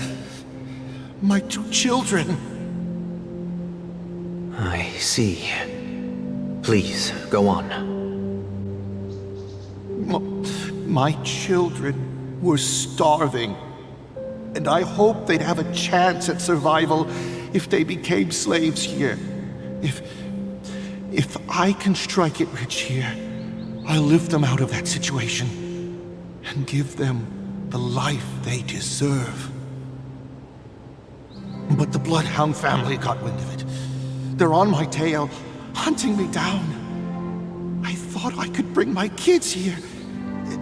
my 2 children. I see. Please, go on. My children were starving, and I hoped they'd have a chance at survival if they became slaves here. If I can strike it rich here, I'll lift them out of that situation and give them the life they deserve. But the Bloodhound family got wind of it. They're on my tail, hunting me down. I thought I could bring my kids here.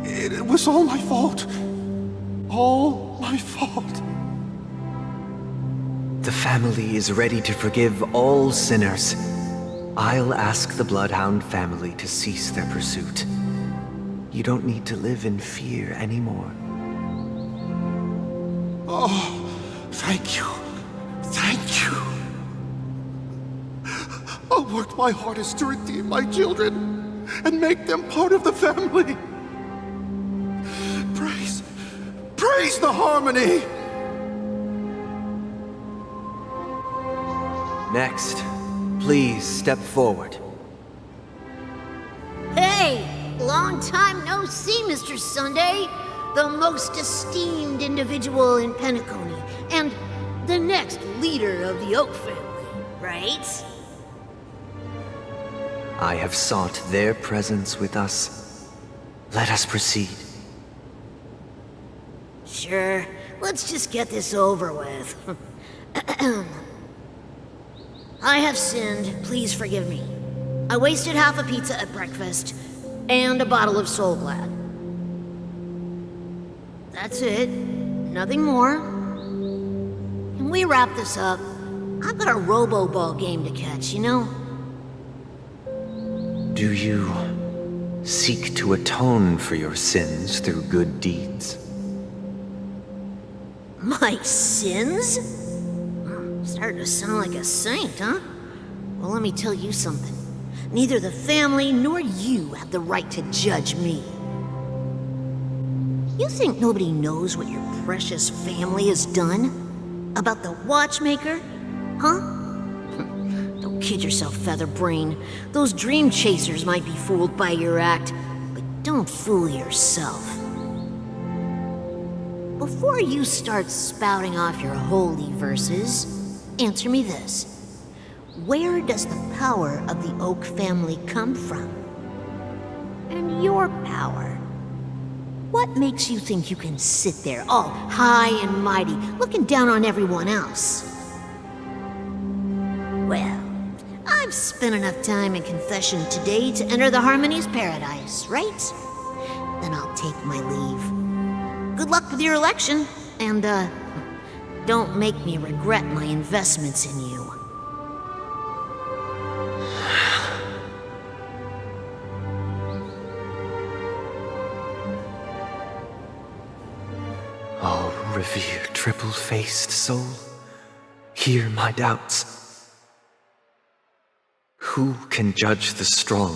It was all my fault. All my fault. The family is ready to forgive all sinners. I'll ask the Bloodhound family to cease their pursuit. You don't need to live in fear anymore. Oh, thank you. Thank you. I'll work my hardest to redeem my children and make them part of the family. Praise the harmony! Next, please step forward. Hey! Long time no see, Mr. Sunday. The most esteemed individual in Penacony, and the next leader of the Oak family, right? I have sought their presence with us. Let us proceed. Sure, let's just get this over with. I have sinned, please forgive me. I wasted half a pizza at breakfast, and a bottle of Soul Glad. That's it, nothing more. Can we wrap this up? I've got a robo-ball game to catch, you know? Do you seek to atone for your sins through good deeds? My sins? Starting to sound like a saint, huh? Well, let me tell you something. Neither the family nor you have the right to judge me. You think nobody knows what your precious family has done? About the watchmaker? Huh? Don't kid yourself, Featherbrain. Those dream chasers might be fooled by your act, but don't fool yourself. Before you start spouting off your holy verses, answer me this. Where does the power of the Oak family come from? And your power? What makes you think you can sit there all high and mighty, looking down on everyone else? Well, I've spent enough time in confession today to enter the Harmony's paradise, right? Then I'll take my leave. Good luck with your election, and, don't make me regret my investments in you. Oh, revered triple-faced soul, hear my doubts. Who can judge the strong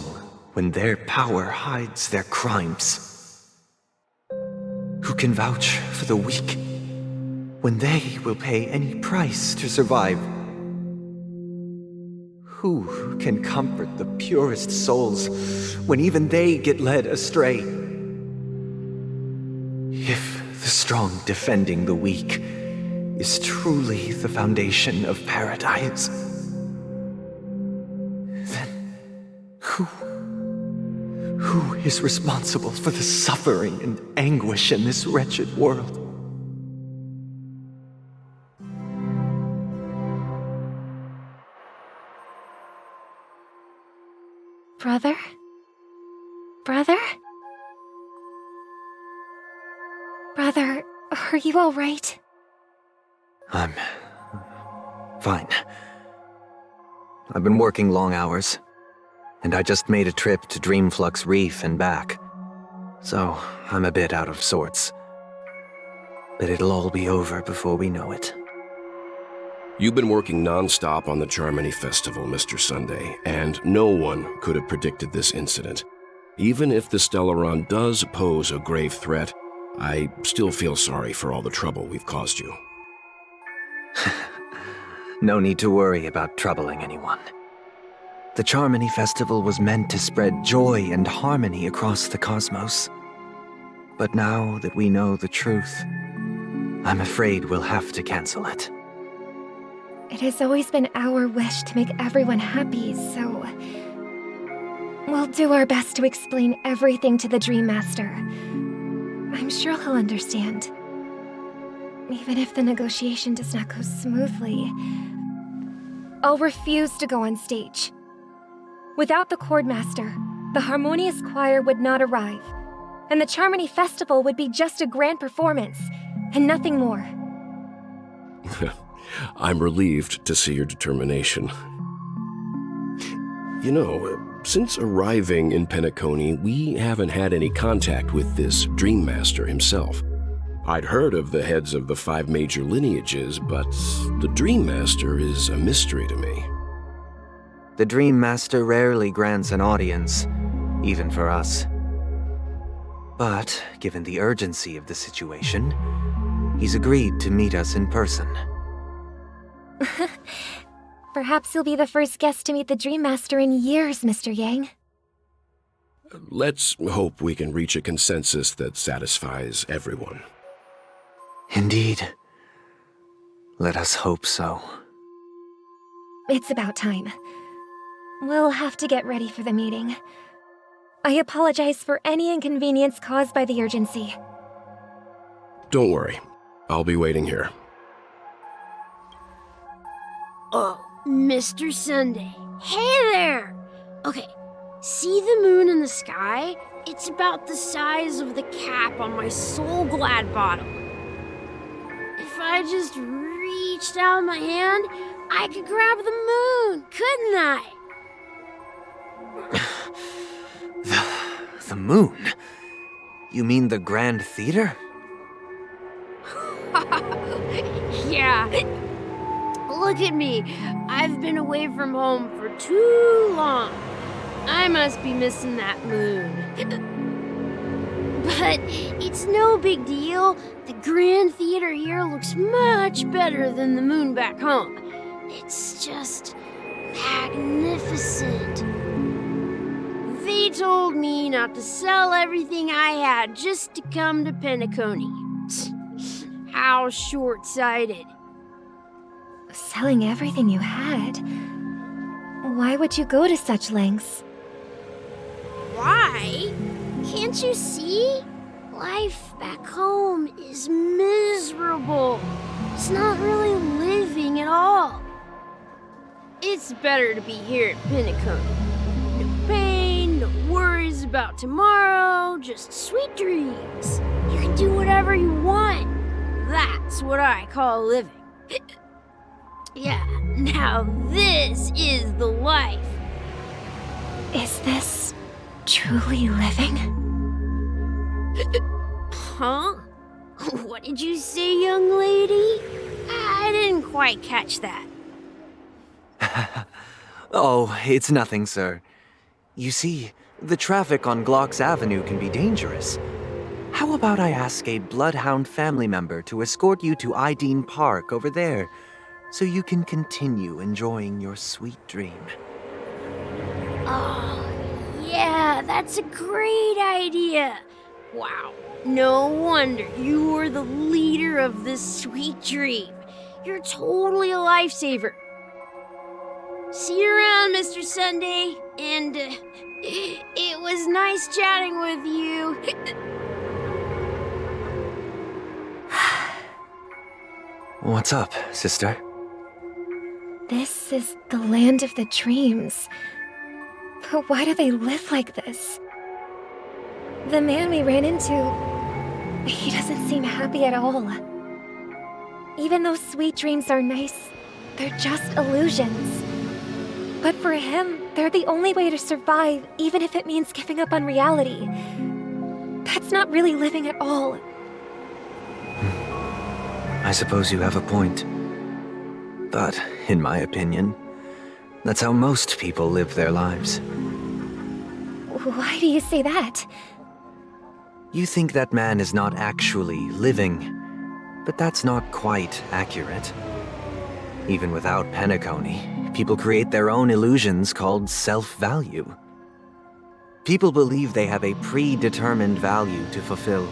when their power hides their crimes? Who can vouch for the weak when they will pay any price to survive? Who can comfort the purest souls when even they get led astray? If the strong defending the weak is truly the foundation of paradise, then who is responsible for the suffering and anguish in this wretched world? Brother? Brother? Brother, are you all right? I'm fine. I've been working long hours, and I just made a trip to Dreamflux Reef and back, so I'm a bit out of sorts. But it'll all be over before we know it. You've been working non-stop on the Charmony Festival, Mr. Sunday, and no one could have predicted this incident. Even if the Stellaron does pose a grave threat, I still feel sorry for all the trouble we've caused you. No need to worry about troubling anyone. The Charmony Festival was meant to spread joy and harmony across the cosmos. But now that we know the truth, I'm afraid we'll have to cancel it. It has always been our wish to make everyone happy, so... we'll do our best to explain everything to the Dream Master. I'm sure he'll understand. Even if the negotiation does not go smoothly, I'll refuse to go on stage. Without the Chordmaster, the Harmonious Choir would not arrive, and the Charmony Festival would be just a grand performance, and nothing more. I'm relieved to see your determination. You know, since arriving in Penacony, we haven't had any contact with this Dream Master himself. I'd heard of the heads of the 5 major lineages, but the Dream Master is a mystery to me. The Dream Master rarely grants an audience, even for us. But, given the urgency of the situation, he's agreed to meet us in person. Perhaps you'll be the first guest to meet the Dream Master in years, Mr. Yang. Let's hope we can reach a consensus that satisfies everyone. Indeed. Let us hope so. It's about time. We'll have to get ready for the meeting. I apologize for any inconvenience caused by the urgency. Don't worry. I'll be waiting here. Oh, Mr. Sunday. Hey there! Okay, see the moon in the sky? It's about the size of the cap on my Soul Glad bottle. If I just reached out my hand, I could grab the moon, couldn't I? The moon? You mean the Grand Theater? Yeah. Look at me. I've been away from home for too long. I must be missing that moon. But it's no big deal. The Grand Theater here looks much better than the moon back home. It's just magnificent. They told me not to sell everything I had just to come to Penacony. How short-sighted. Selling everything you had? Why would you go to such lengths? Why? Can't you see? Life back home is miserable. It's not really living at all. It's better to be here at Penacony. No pain, no worries about tomorrow, just sweet dreams. You can do whatever you want. That's what I call living. Yeah, now this is the life. Is this truly living? Huh? What did you say, young lady? I didn't quite catch that. Oh, it's nothing, sir. You see, the traffic on Glock's Avenue can be dangerous. How about I ask a Bloodhound family member to escort you to Ideen Park over there, so you can continue enjoying your sweet dream? Oh, yeah, that's a great idea. Wow, no wonder you were the leader of this sweet dream. You're totally a lifesaver. See you around, Mr. Sunday, and it was nice chatting with you. What's up, sister? This is the land of the dreams. But why do they live like this? The man we ran into, he doesn't seem happy at all. Even though sweet dreams are nice, they're just illusions. But for him, they're the only way to survive, even if it means giving up on reality. That's not really living at all. I suppose you have a point. But, in my opinion, that's how most people live their lives. Why do you say that? You think that man is not actually living, but that's not quite accurate. Even without Penacony, people create their own illusions called self-value. People believe they have a predetermined value to fulfill.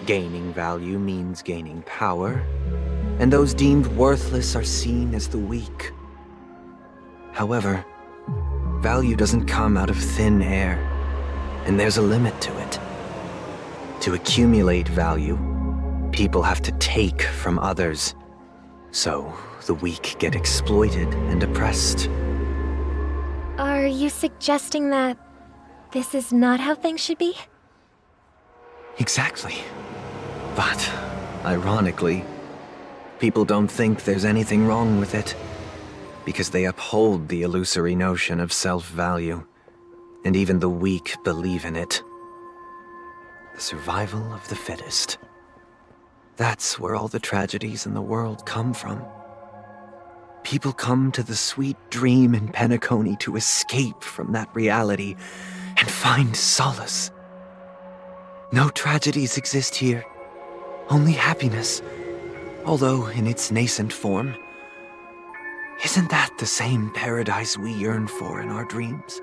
Gaining value means gaining power, and those deemed worthless are seen as the weak. However, value doesn't come out of thin air, and there's a limit to it. To accumulate value, people have to take from others, so the weak get exploited and oppressed. Are you suggesting that this is not how things should be? Exactly. But, ironically, people don't think there's anything wrong with it, because they uphold the illusory notion of self-value, and even the weak believe in it. The survival of the fittest. That's where all the tragedies in the world come from. People come to the sweet dream in Penacony to escape from that reality and find solace. No tragedies exist here, only happiness, although in its nascent form. Isn't that the same paradise we yearn for in our dreams?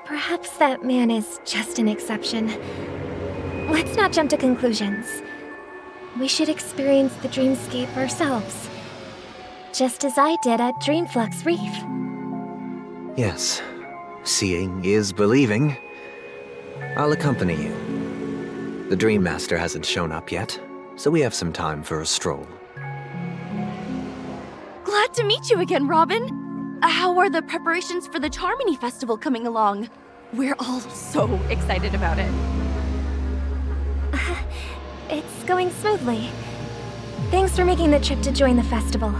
Perhaps that man is just an exception. Let's not jump to conclusions. We should experience the dreamscape ourselves, just as I did at Dreamflux Reef. Yes, seeing is believing. I'll accompany you. The Dream Master hasn't shown up yet, so we have some time for a stroll. Glad to meet you again, Robin. How are the preparations for the Charmony Festival coming along? We're all so excited about it. It's going smoothly. Thanks for making the trip to join the festival.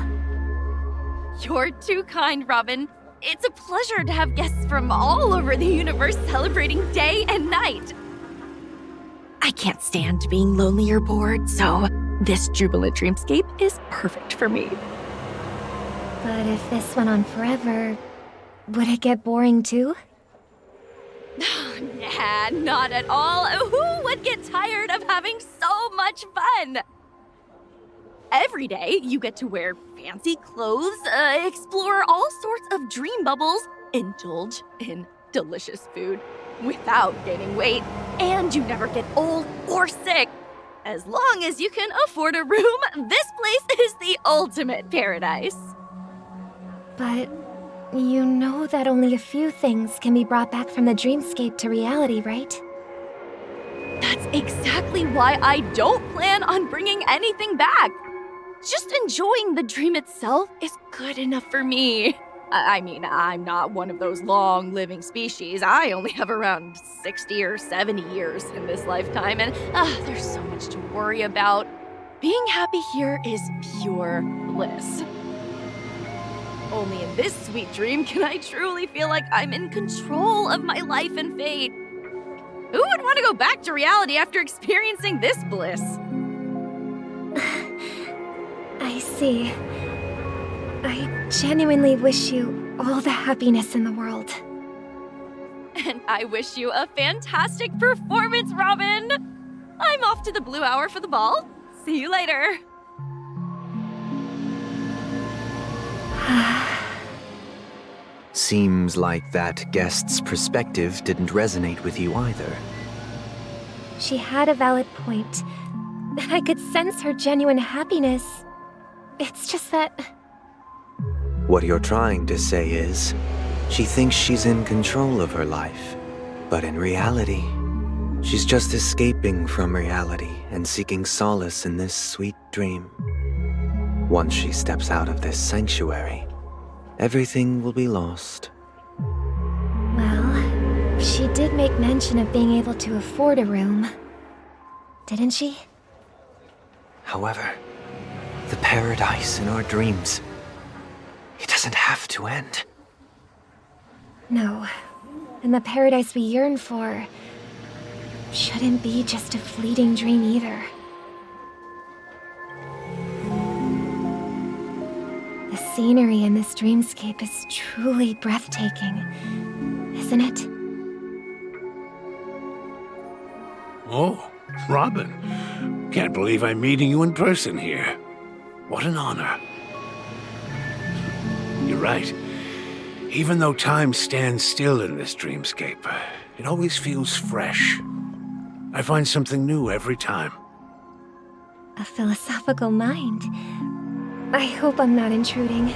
You're too kind, Robin. It's a pleasure to have guests from all over the universe celebrating day and night. I can't stand being lonely or bored, so this jubilant dreamscape is perfect for me. But if this went on forever, would it get boring too? Nah, not at all. Who would get tired of having so much fun? Every day, you get to wear fancy clothes, explore all sorts of dream bubbles, indulge in delicious food without gaining weight, and you never get old or sick. As long as you can afford a room, this place is the ultimate paradise. But you know that only a few things can be brought back from the dreamscape to reality, right? That's exactly why I don't plan on bringing anything back. Just enjoying the dream itself is good enough for me. I mean, I'm not one of those long-living species. I only have around 60 or 70 years in this lifetime, and there's so much to worry about. Being happy here is pure bliss. Only in this sweet dream can I truly feel like I'm in control of my life and fate. Who would want to go back to reality after experiencing this bliss? I see. I genuinely wish you all the happiness in the world. And I wish you a fantastic performance, Robin! I'm off to the Blue Hour for the ball. See you later. Seems like that guest's perspective didn't resonate with you either. She had a valid point. I could sense her genuine happiness. It's just that... What you're trying to say is, she thinks she's in control of her life, but in reality, she's just escaping from reality and seeking solace in this sweet dream. Once she steps out of this sanctuary, everything will be lost. Well, she did make mention of being able to afford a room, didn't she? However, the paradise in our dreams, it doesn't have to end. No, and the paradise we yearn for shouldn't be just a fleeting dream either. The scenery in this dreamscape is truly breathtaking, isn't it? Oh, Robin. Can't believe I'm meeting you in person here. What an honor. You're right. Even though time stands still in this dreamscape, it always feels fresh. I find something new every time. A philosophical mind. I hope I'm not intruding.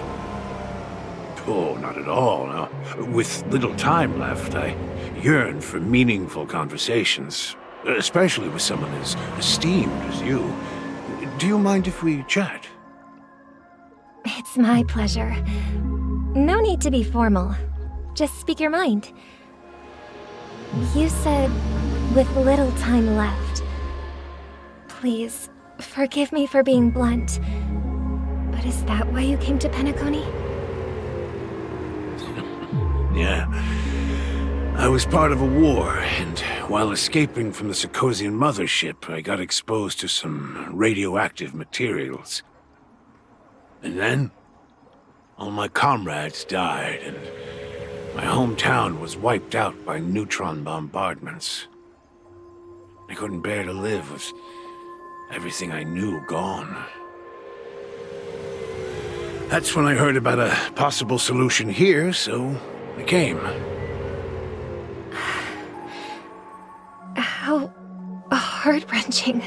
Oh, not at all. No. With little time left, I yearn for meaningful conversations, especially with someone as esteemed as you. Do you mind if we chat? It's my pleasure. No need to be formal. Just speak your mind. You said, with little time left. Please, forgive me for being blunt. But is that why you came to Penacony? Yeah. I was part of a war, and while escaping from the Sarkosian mothership, I got exposed to some radioactive materials. And then, all my comrades died, and my hometown was wiped out by neutron bombardments. I couldn't bear to live with everything I knew gone. That's when I heard about a possible solution here, so I came. How heart-wrenching.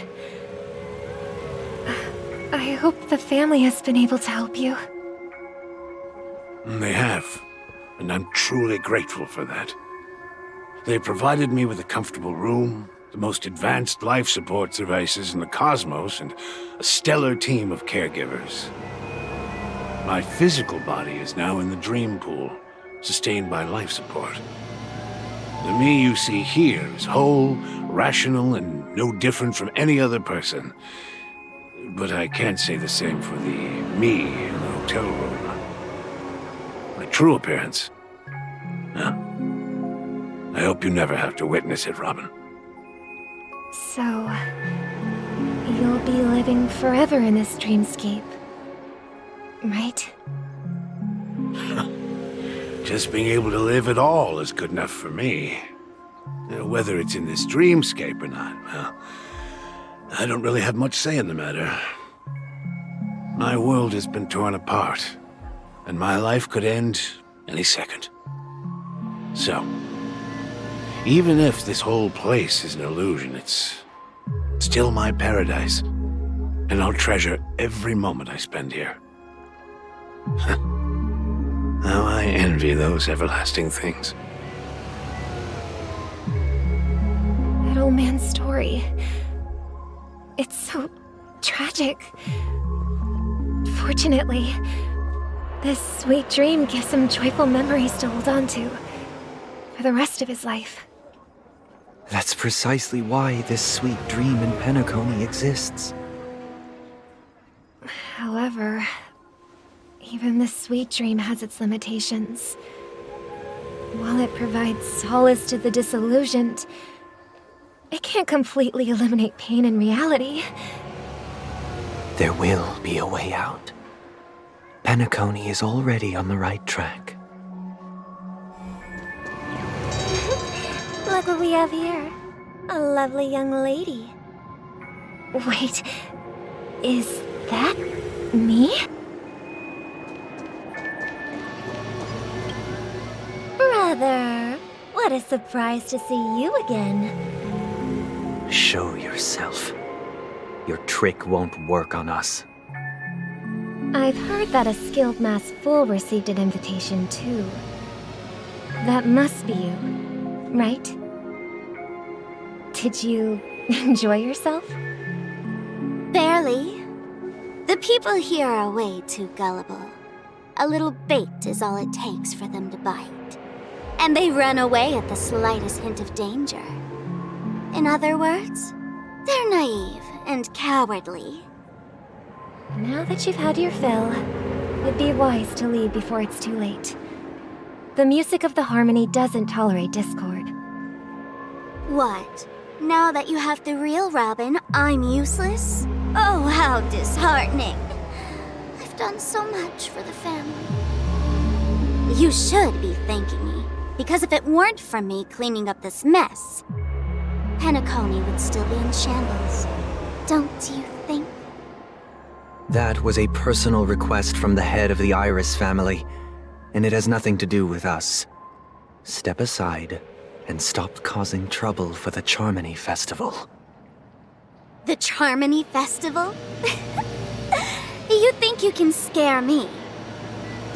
I hope the family has been able to help you. They have, and I'm truly grateful for that. They provided me with a comfortable room, the most advanced life support devices in the cosmos, and a stellar team of caregivers. My physical body is now in the dream pool, sustained by life support. The me you see here is whole, rational, and no different from any other person. But I can't say the same for the me in the hotel room. My true appearance? Huh? I hope you never have to witness it, Robin. So, you'll be living forever in this dreamscape, right? Just being able to live at all is good enough for me. Whether it's in this dreamscape or not, well, I don't really have much say in the matter. My world has been torn apart, and my life could end any second. So, even if this whole place is an illusion, it's still my paradise, and I'll treasure every moment I spend here. How I envy those everlasting things. That old man's story. It's so tragic. Fortunately, this sweet dream gives him joyful memories to hold on to for the rest of his life. That's precisely why this sweet dream in Penacony exists. However, even this sweet dream has its limitations. While it provides solace to the disillusioned, it can't completely eliminate pain in reality. There will be a way out. Penacony is already on the right track. Look what we have here. A lovely young lady. Wait, is that me? Brother, what a surprise to see you again. Show yourself. Your trick won't work on us. I've heard that a skilled mass fool received an invitation too. That must be you, right? Did you enjoy yourself? Barely. The people here are way too gullible. A little bait is all it takes for them to bite. And they run away at the slightest hint of danger. In other words, they're naive and cowardly. Now that you've had your fill, it'd be wise to leave before it's too late. The music of the harmony doesn't tolerate discord. What? Now that you have the real Robin, I'm useless? Oh, how disheartening. I've done so much for the family. You should be thanking me, because if it weren't for me cleaning up this mess, Penacony would still be in shambles. Don't you think? That was a personal request from the head of the Iris family, and it has nothing to do with us. Step aside and stop causing trouble for the Charmony Festival. The Charmony Festival? You think you can scare me?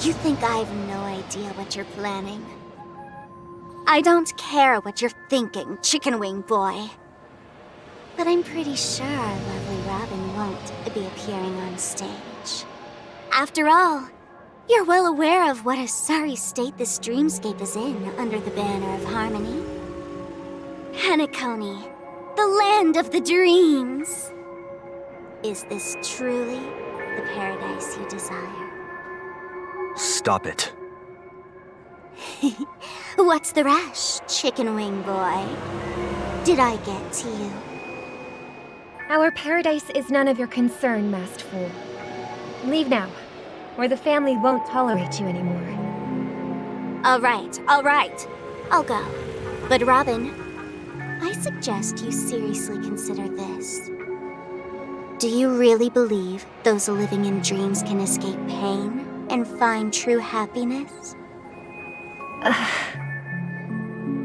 You think I have no idea what you're planning? I don't care what you're thinking, Chicken Wing Boy. But I'm pretty sure lovely Robin won't be appearing on stage. After all, you're well aware of what a sorry state this dreamscape is in under the banner of harmony. Penacony, the land of the dreams. Is this truly the paradise you desire? Stop it. What's the rush, Chicken Wing Boy? Did I get to you? Our paradise is none of your concern, masked fool. Leave now, or the family won't tolerate you anymore. All right. I'll go. But Robin, I suggest you seriously consider this. Do you really believe those living in dreams can escape pain and find true happiness?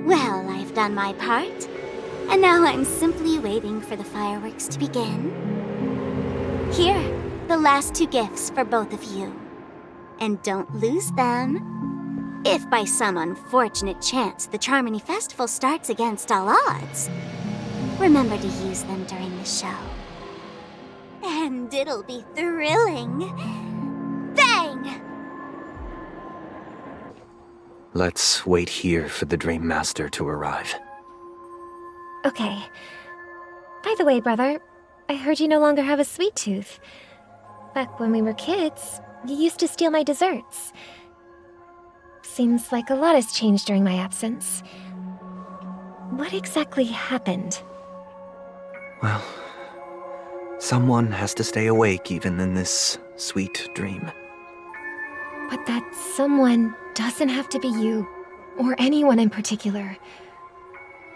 Well, I've done my part, and now I'm simply waiting for the fireworks to begin. Here, the last 2 gifts for both of you. And don't lose them. If by some unfortunate chance the Charmony Festival starts against all odds, remember to use them during the show. And it'll be thrilling. Bang! Let's wait here for the Dream Master to arrive. Okay. By the way, brother, I heard you no longer have a sweet tooth. Back when we were kids, you used to steal my desserts. Seems like a lot has changed during my absence. What exactly happened? Well, someone has to stay awake even in this sweet dream. But that someone doesn't have to be you, or anyone in particular.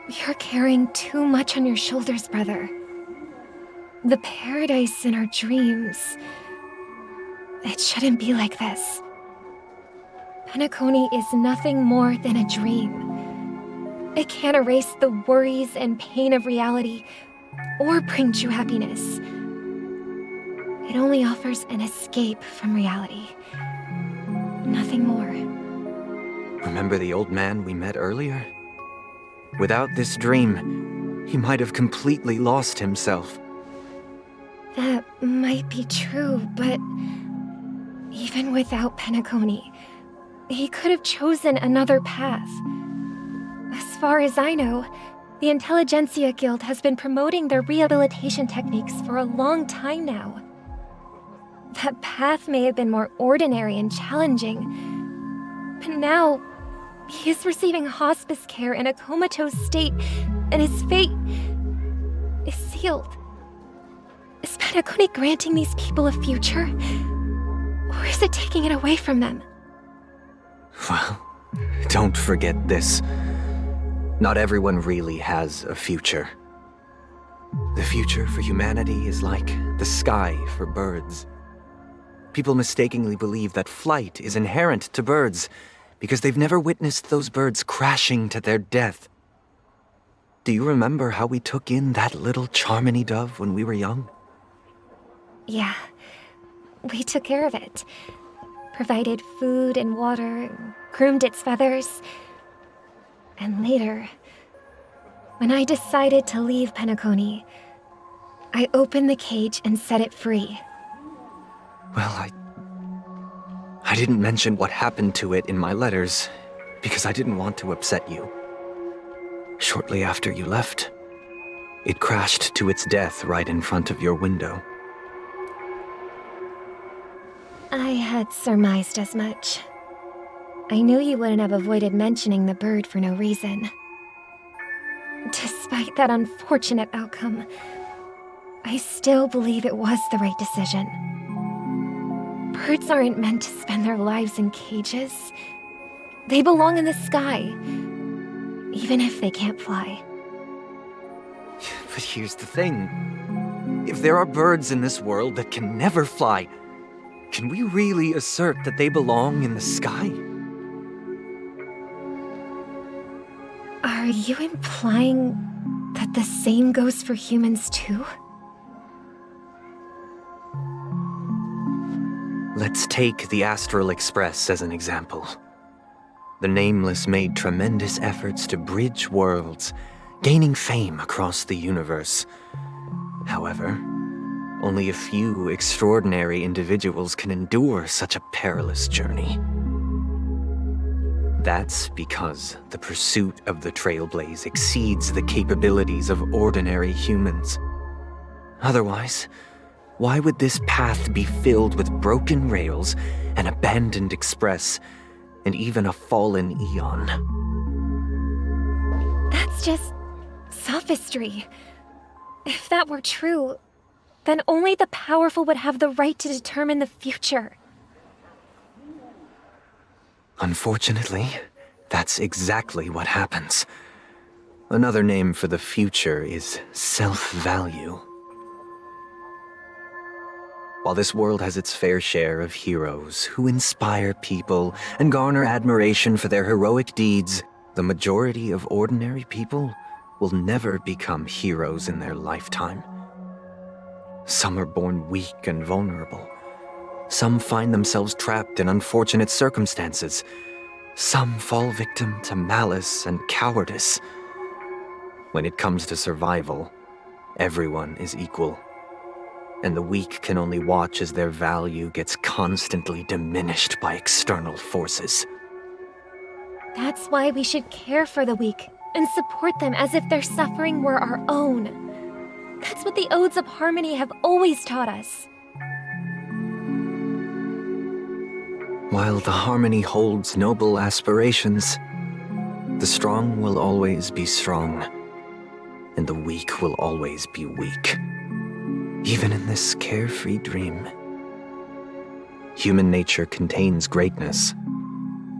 You're carrying too much on your shoulders, brother. The paradise in our dreams. It shouldn't be like this. Penacony is nothing more than a dream. It can't erase the worries and pain of reality, or bring true happiness. It only offers an escape from reality. Nothing more. Remember the old man we met earlier? Without this dream, he might have completely lost himself. That might be true, but even without Penacony, he could have chosen another path. As far as I know, the Intelligentsia Guild has been promoting their rehabilitation techniques for a long time now. That path may have been more ordinary and challenging, but now he is receiving hospice care in a comatose state, and his fate is sealed. Is Penacony granting these people a future? Or is it taking it away from them? Well, don't forget this. Not everyone really has a future. The future for humanity is like the sky for birds. People mistakenly believe that flight is inherent to birds because they've never witnessed those birds crashing to their death. Do you remember how we took in that little Charmony dove when we were young? Yeah, we took care of it. Provided food and water, groomed its feathers. And later, when I decided to leave Penacony, I opened the cage and set it free. Well, I didn't mention what happened to it in my letters because I didn't want to upset you. Shortly after you left, it crashed to its death right in front of your window. I had surmised as much. I knew you wouldn't have avoided mentioning the bird for no reason. Despite that unfortunate outcome, I still believe it was the right decision. Birds aren't meant to spend their lives in cages. They belong in the sky, even if they can't fly. But here's the thing. If there are birds in this world that can never fly, can we really assert that they belong in the sky? Are you implying that the same goes for humans too? Let's take the Astral Express as an example. The Nameless made tremendous efforts to bridge worlds, gaining fame across the universe. However, only a few extraordinary individuals can endure such a perilous journey. That's because the pursuit of the Trailblaze exceeds the capabilities of ordinary humans. Otherwise, why would this path be filled with broken rails, an abandoned express, and even a fallen Eon? That's just sophistry. If that were true, then only the powerful would have the right to determine the future. Unfortunately, that's exactly what happens. Another name for the future is self-value. While this world has its fair share of heroes who inspire people and garner admiration for their heroic deeds, the majority of ordinary people will never become heroes in their lifetime. Some are born weak and vulnerable. Some find themselves trapped in unfortunate circumstances. Some fall victim to malice and cowardice. When it comes to survival, everyone is equal. And the weak can only watch as their value gets constantly diminished by external forces. That's why we should care for the weak and support them as if their suffering were our own. That's what the Odes of Harmony have always taught us. While the Harmony holds noble aspirations, the strong will always be strong, and the weak will always be weak. Even in this carefree dream. Human nature contains greatness,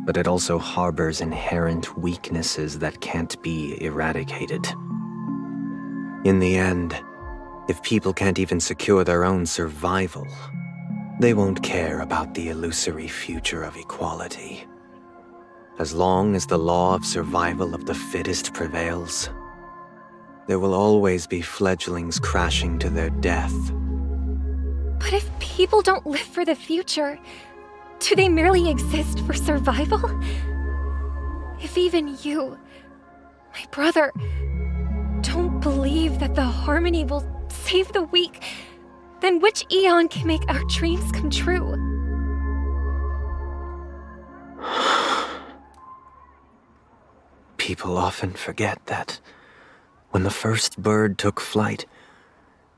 but it also harbors inherent weaknesses that can't be eradicated. In the end, if people can't even secure their own survival, they won't care about the illusory future of equality. As long as the law of survival of the fittest prevails, there will always be fledglings crashing to their death. But if people don't live for the future, do they merely exist for survival? If even you, my brother, don't believe that the Harmony will save the weak, then which Eon can make our dreams come true? People often forget that when the first bird took flight,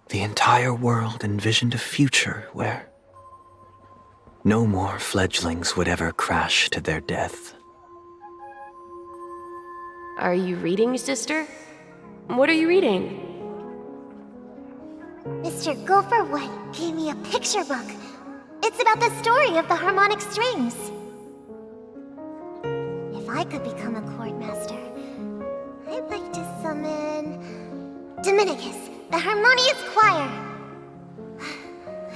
the entire world envisioned a future where no more fledglings would ever crash to their death. Are you reading, sister? What are you reading? Mr. Gopherwood gave me a picture book. It's about the story of the harmonic strings. If I could become a chord master, I'd like to summon Dominicus, the harmonious choir.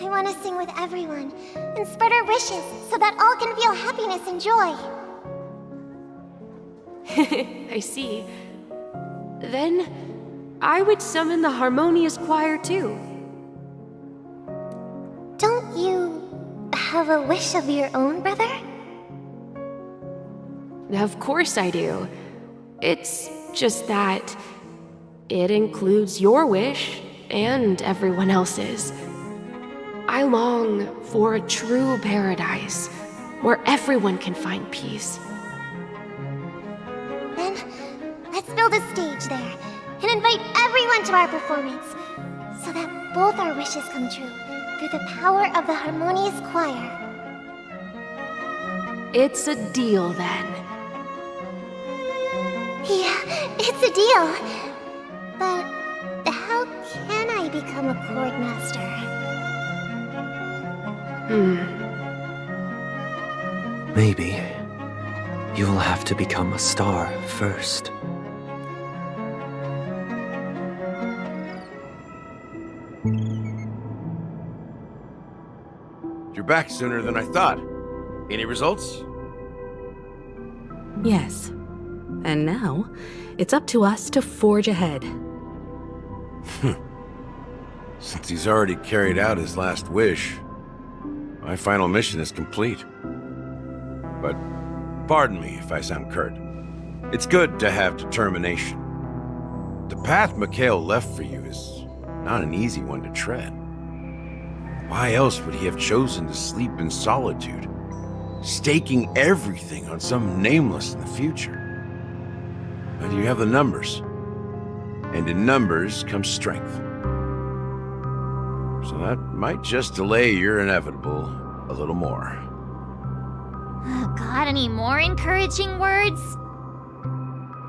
I want to sing with everyone and spread our wishes so that all can feel happiness and joy. I see. Then I would summon the harmonious choir too. Don't you have a wish of your own, brother? Of course I do. It's just that it includes your wish and everyone else's. I long for a true paradise where everyone can find peace. Then, let's build a stage there and invite everyone to our performance so that both our wishes come true through the power of the harmonious choir. It's a deal then. Yeah, it's a deal. But how can I become a chord master? Maybe you will have to become a star first. You're back sooner than I thought. Any results? Yes. And now, it's up to us to forge ahead. Since he's already carried out his last wish, my final mission is complete. But pardon me if I sound curt. It's good to have determination. The path Mikhail left for you is not an easy one to tread. Why else would he have chosen to sleep in solitude, staking everything on some nameless in the future? But you have the numbers, and in numbers comes strength. So that might just delay your inevitable a little more. Got any more encouraging words?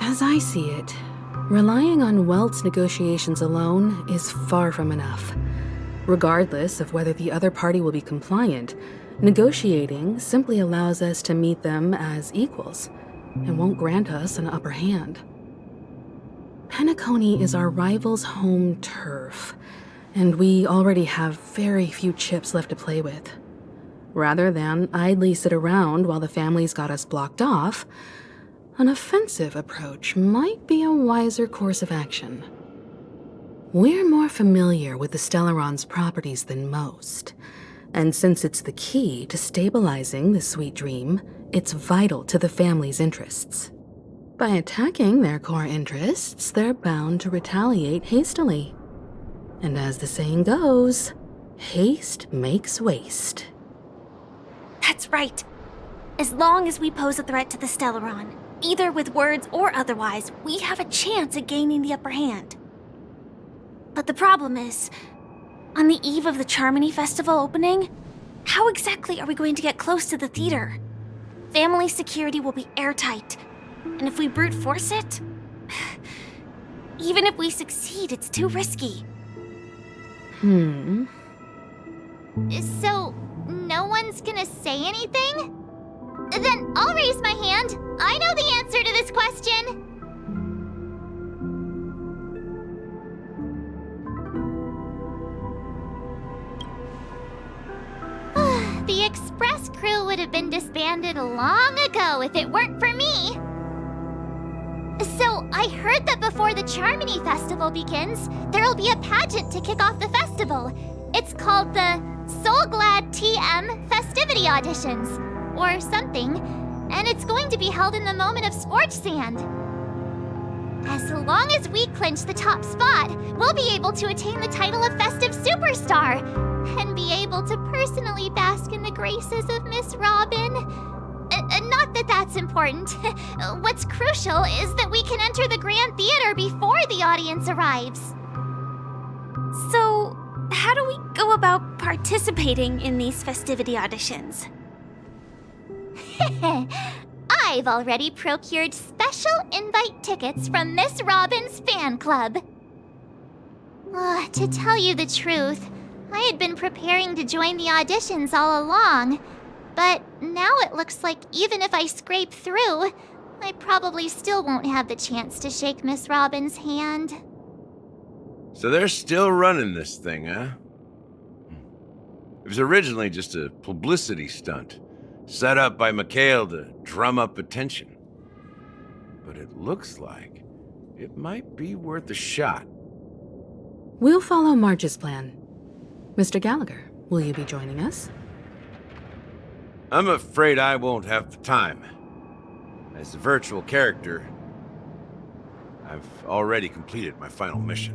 As I see it, relying on Welt's negotiations alone is far from enough. Regardless of whether the other party will be compliant, negotiating simply allows us to meet them as equals and won't grant us an upper hand. Penacony is our rival's home turf, and we already have very few chips left to play with. Rather than idly sit around while the family's got us blocked off, an offensive approach might be a wiser course of action. We're more familiar with the Stellaron's properties than most, and since it's the key to stabilizing the sweet dream, it's vital to the family's interests. By attacking their core interests, they're bound to retaliate hastily. And as the saying goes, haste makes waste. That's right. As long as we pose a threat to the Stellaron, either with words or otherwise, we have a chance at gaining the upper hand. But the problem is, on the eve of the Charmony Festival opening, how exactly are we going to get close to the theater? Family security will be airtight, and if we brute force it, even if we succeed, it's too risky. So, no one's gonna say anything? Then I'll raise my hand. I know the answer to this question. The express crew would have been disbanded long ago if it weren't for me. So, I heard that before the Charmony Festival begins, there'll be a pageant to kick off the festival. It's called the Soul Glad TM Festivity Auditions, or something, and it's going to be held in the moment of Scorch Sand. As long as we clinch the top spot, we'll be able to attain the title of Festive Superstar, and be able to personally bask in the graces of Miss Robin. Not that that's important. What's crucial is that we can enter the Grand Theater before the audience arrives. So, how do we go about participating in these festivity auditions? I've already procured special invite tickets from Miss Robin's fan club. To tell you the truth, I had been preparing to join the auditions all along. But now it looks like even if I scrape through, I probably still won't have the chance to shake Miss Robin's hand. So they're still running this thing, huh? It was originally just a publicity stunt, set up by Mikhail to drum up attention. But it looks like it might be worth a shot. We'll follow Marge's plan. Mr. Gallagher, will you be joining us? I'm afraid I won't have the time. As a virtual character, I've already completed my final mission.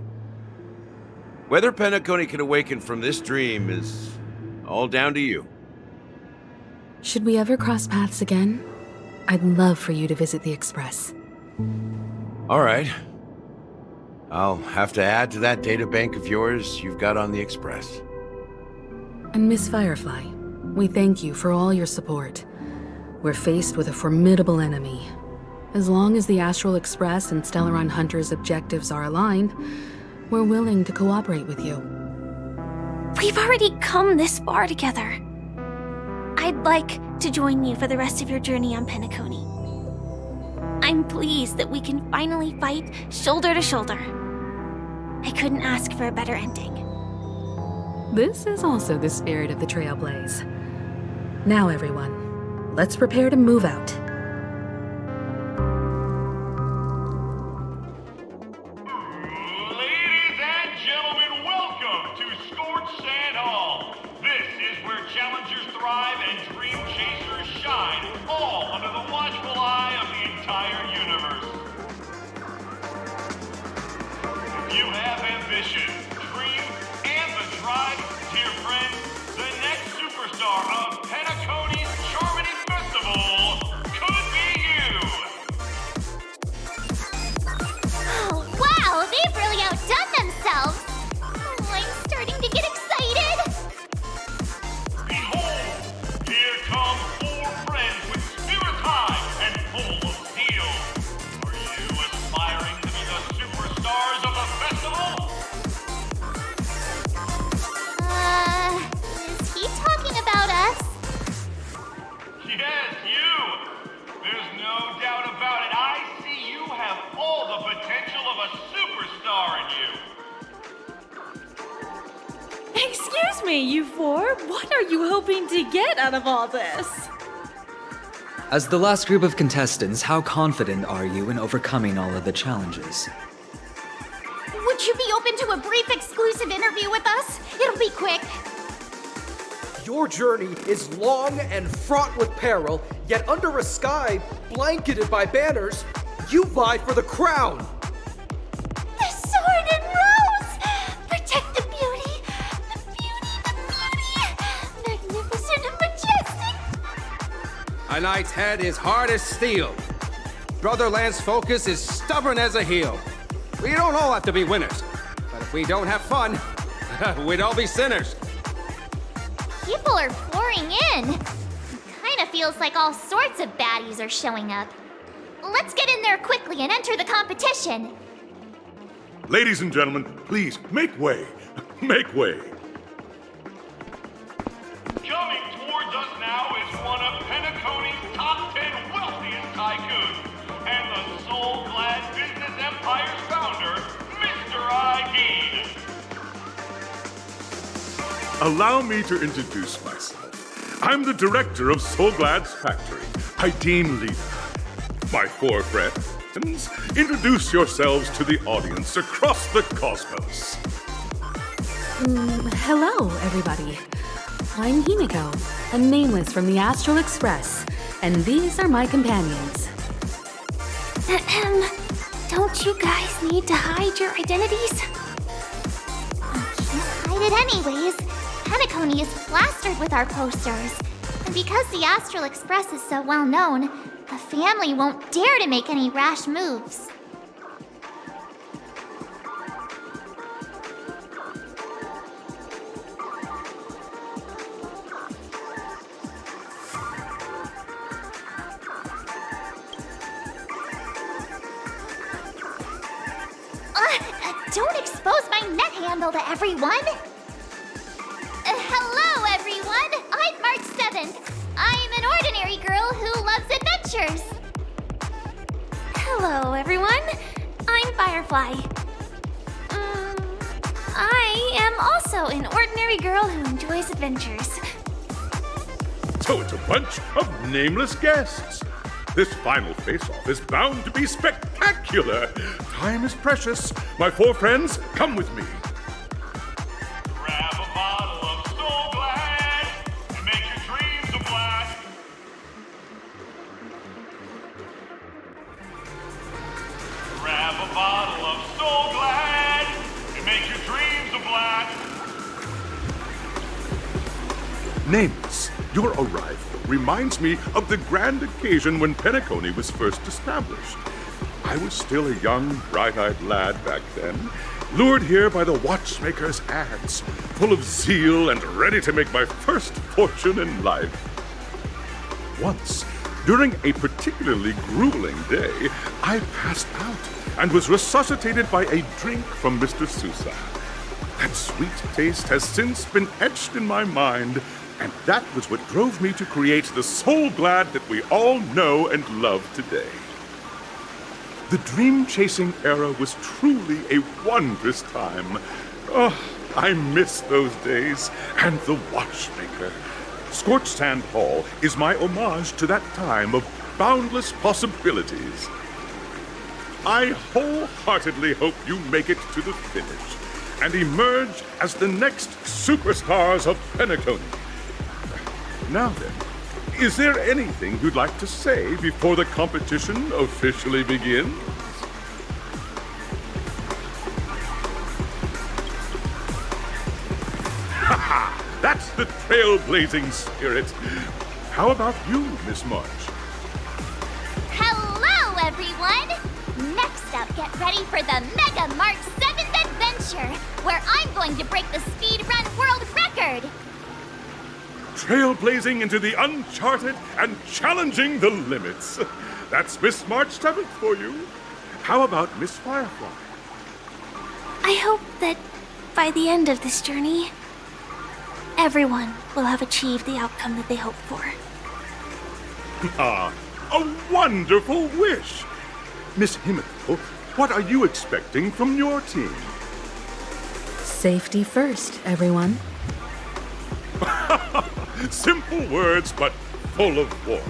Whether Penacony can awaken from this dream is all down to you. Should we ever cross paths again? I'd love for you to visit the Express. All right. I'll have to add to that databank of yours you've got on the Express. And Miss Firefly, we thank you for all your support. We're faced with a formidable enemy. As long as the Astral Express and Stellaron Hunter's objectives are aligned, we're willing to cooperate with you. We've already come this far together. I'd like to join you for the rest of your journey on Penacony. I'm pleased that we can finally fight shoulder to shoulder. I couldn't ask for a better ending. This is also the spirit of the Trailblaze. Now, everyone, let's prepare to move out. Ladies and gentlemen, welcome to Scorched Sand Hall. This is where challengers thrive and dream chasers shine, all under the watchful eye of the entire universe. If you have ambition, dream, and the drive, dear friend, the next superstar of Penacony's Charmony Festival could be you. Oh, wow, they've really outdone themselves. Oh, I'm starting to get excited. Behold, here come 4 friends with spirits high and full of zeal. Are you aspiring to be the superstars of the festival? Is he talking about us? Yes, you! There's no doubt about it. I see you have all the potential of a superstar in you. Excuse me, you 4. What are you hoping to get out of all this? As the last group of contestants, how confident are you in overcoming all of the challenges? Would you be open to a brief exclusive interview with us? It'll be quick. Your journey is long and fraught with peril, yet under a sky blanketed by banners, you vie for the crown. The sword and rose! Protect the beauty! The beauty, the beauty! Magnificent and majestic! A knight's head is hard as steel. Brother Lance's focus is stubborn as a heel. We don't all have to be winners, but if we don't have fun, we'd all be sinners. People are pouring in. Kinda feels like all sorts of baddies are showing up. Let's get in there quickly and enter the competition. Ladies and gentlemen, please, make way. Make way. Coming towards us now is one of Penacony's top 10 wealthiest tycoons, and the soul-glad business empire's founder, Mr. Ideed. Allow me to introduce myself. I'm the director of Soulglad's factory, Hydean Leader. My 4 friends, introduce yourselves to the audience across the cosmos. Hello, everybody. I'm Himiko, a nameless from the Astral Express, and these are my companions. Don't you guys need to hide your identities? Can't hide it anyways. Penacony is plastered with our posters. And because the Astral Express is so well known, the family won't dare to make any rash moves. Don't expose my net handle to everyone! Hello, everyone! I'm March 7th. I'm an ordinary girl who loves adventures. Hello, everyone. I'm Firefly. I am also an ordinary girl who enjoys adventures. So it's a bunch of nameless guests. This final face-off is bound to be spectacular. Time is precious. My 4 friends, come with me. Grab a bottle of Soul Glad and make your dreams a black. Grab a bottle of Soul Glad and make your dreams a black. Nameless, your arrival reminds me of the grand occasion when Penacony was first established. I was still a young, bright-eyed lad back then, lured here by the watchmaker's ads, full of zeal and ready to make my first fortune in life. Once, during a particularly grueling day, I passed out and was resuscitated by a drink from Mr. Sousa. That sweet taste has since been etched in my mind, and that was what drove me to create the Soul Glad that we all know and love today. The dream-chasing era was truly a wondrous time. Oh, I miss those days, and the watchmaker. Scorched Sand Hall is my homage to that time of boundless possibilities. I wholeheartedly hope you make it to the finish and emerge as the next superstars of Penacony. Now then, is there anything you'd like to say before the competition officially begins? Ha! That's the trailblazing spirit. How about you, Miss March? Hello, everyone! Next up, get ready for the Mega March 7th Adventure, where I'm going to break the speedrun world record! Trailblazing into the uncharted and challenging the limits. That's Miss March 7th for you. How about Miss Firefly? I hope that by the end of this journey, everyone will have achieved the outcome that they hoped for. Ah, a wonderful wish! Miss Himiko, what are you expecting from your team? Safety first, everyone. Simple words, but full of warmth.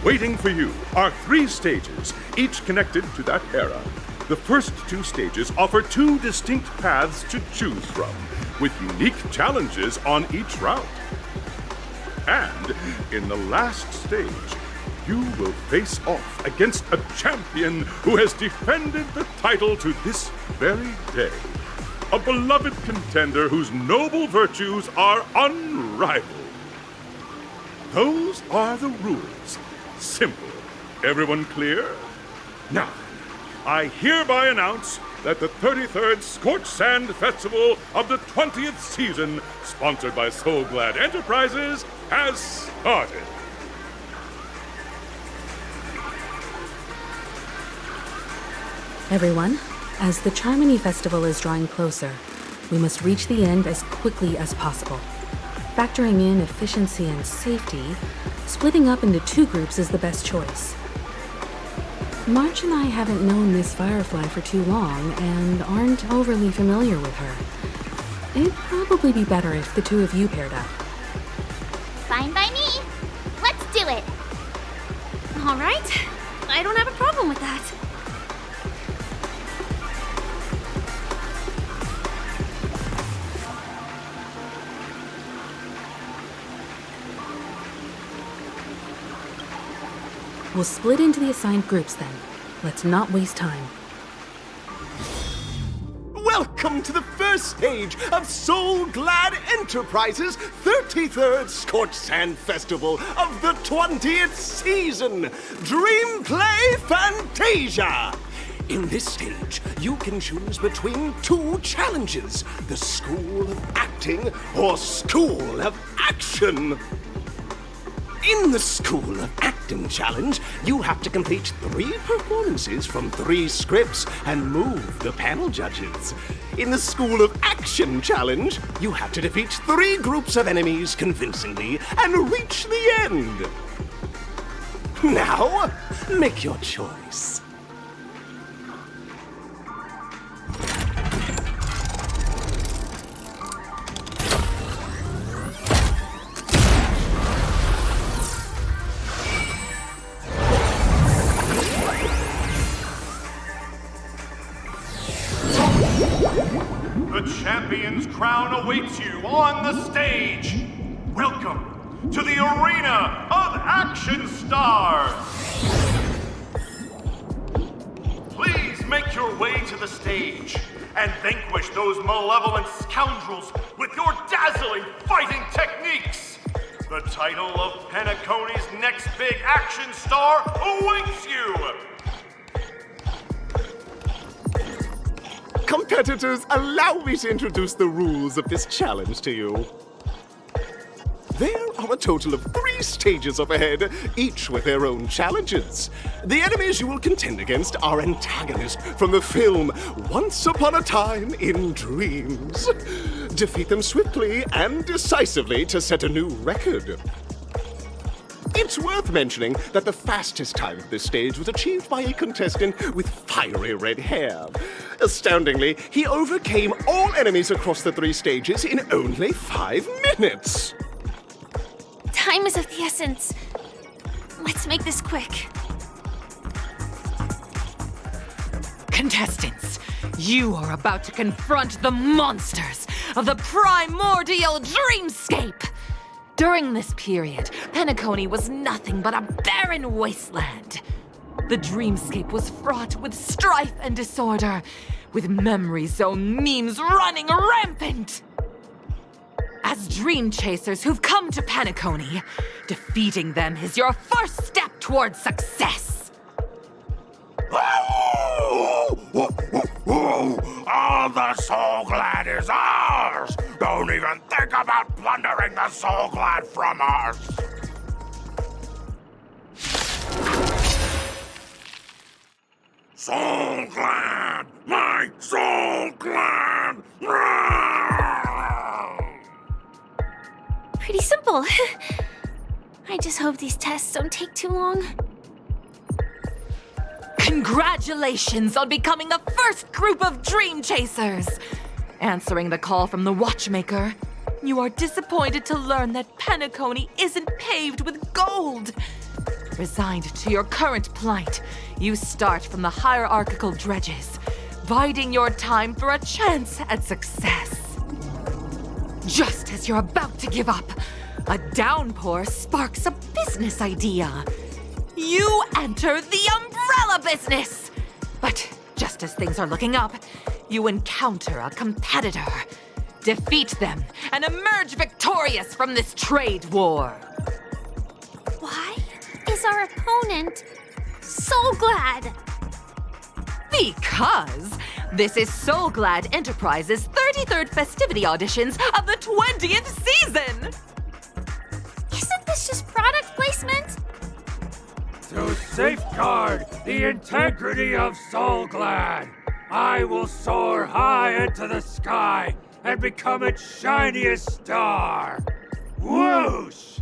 Waiting for you are 3 stages, each connected to that era. The first 2 stages offer 2 distinct paths to choose from, with unique challenges on each route. And in the last stage, you will face off against a champion who has defended the title to this very day. A beloved contender whose noble virtues are unrivaled. Those are the rules. Simple. Everyone clear? Now, I hereby announce that the 33rd Scorched Sand Festival of the 20th season, sponsored by Soul Glad Enterprises, has started. Everyone, as the Charmony Festival is drawing closer, we must reach the end as quickly as possible. Factoring in efficiency and safety, splitting up into 2 groups is the best choice. March and I haven't known Miss Firefly for too long and aren't overly familiar with her. It'd probably be better if the 2 of you paired up. Fine by me. Let's do it. All right. I don't have a problem with that. We'll split into the assigned groups then. Let's not waste time. Welcome to the first stage of Soul Glad Enterprises' 33rd Scorched Sand Festival of the 20th season, Dream Play Fantasia! In this stage, you can choose between 2 challenges, the School of Acting or School of Action. In the School of Acting Challenge, you have to complete 3 performances from 3 scripts and move the panel judges. In the School of Action Challenge, you have to defeat 3 groups of enemies convincingly and reach the end. Now, make your choice. The champion's crown awaits you on the stage. Welcome to the Arena of Action Stars. Please make your way to the stage and vanquish those malevolent scoundrels with your dazzling fighting techniques. The title of Penacony's next big action star awaits you. Competitors, allow me to introduce the rules of this challenge to you. There are a total of 3 stages up ahead, each with their own challenges. The enemies you will contend against are antagonists from the film Once Upon a Time in Dreams. Defeat them swiftly and decisively to set a new record. It's worth mentioning that the fastest time of this stage was achieved by a contestant with fiery red hair. Astoundingly, he overcame all enemies across the 3 stages in only 5 minutes. Time is of the essence. Let's make this quick. Contestants, you are about to confront the monsters of the primordial dreamscape. During this period, Penacony was nothing but a barren wasteland. The dreamscape was fraught with strife and disorder, with memory zone memes running rampant. As dream chasers who've come to Penacony, defeating them is your first step towards success. All the Soul Glad is ours! Don't even think about plundering the Soul Glad from us! Soul Glad! My Soul Glad! Pretty simple. I just hope these tests don't take too long. Congratulations on becoming the first group of Dream Chasers! Answering the call from the Watchmaker, you are disappointed to learn that Penacony isn't paved with gold. Resigned to your current plight, you start from the hierarchical dredges, biding your time for a chance at success. Just as you're about to give up, a downpour sparks a business idea. You enter the umbrella business! But just as things are looking up, you encounter a competitor. Defeat them and emerge victorious from this trade war. Why is our opponent Soul Glad? Because this is Soul Glad Enterprises' 33rd festivity auditions of the 20th season! Isn't this just product placement? To safeguard the integrity of Soul Glad, I will soar high into the sky and become its shiniest star. Whoosh!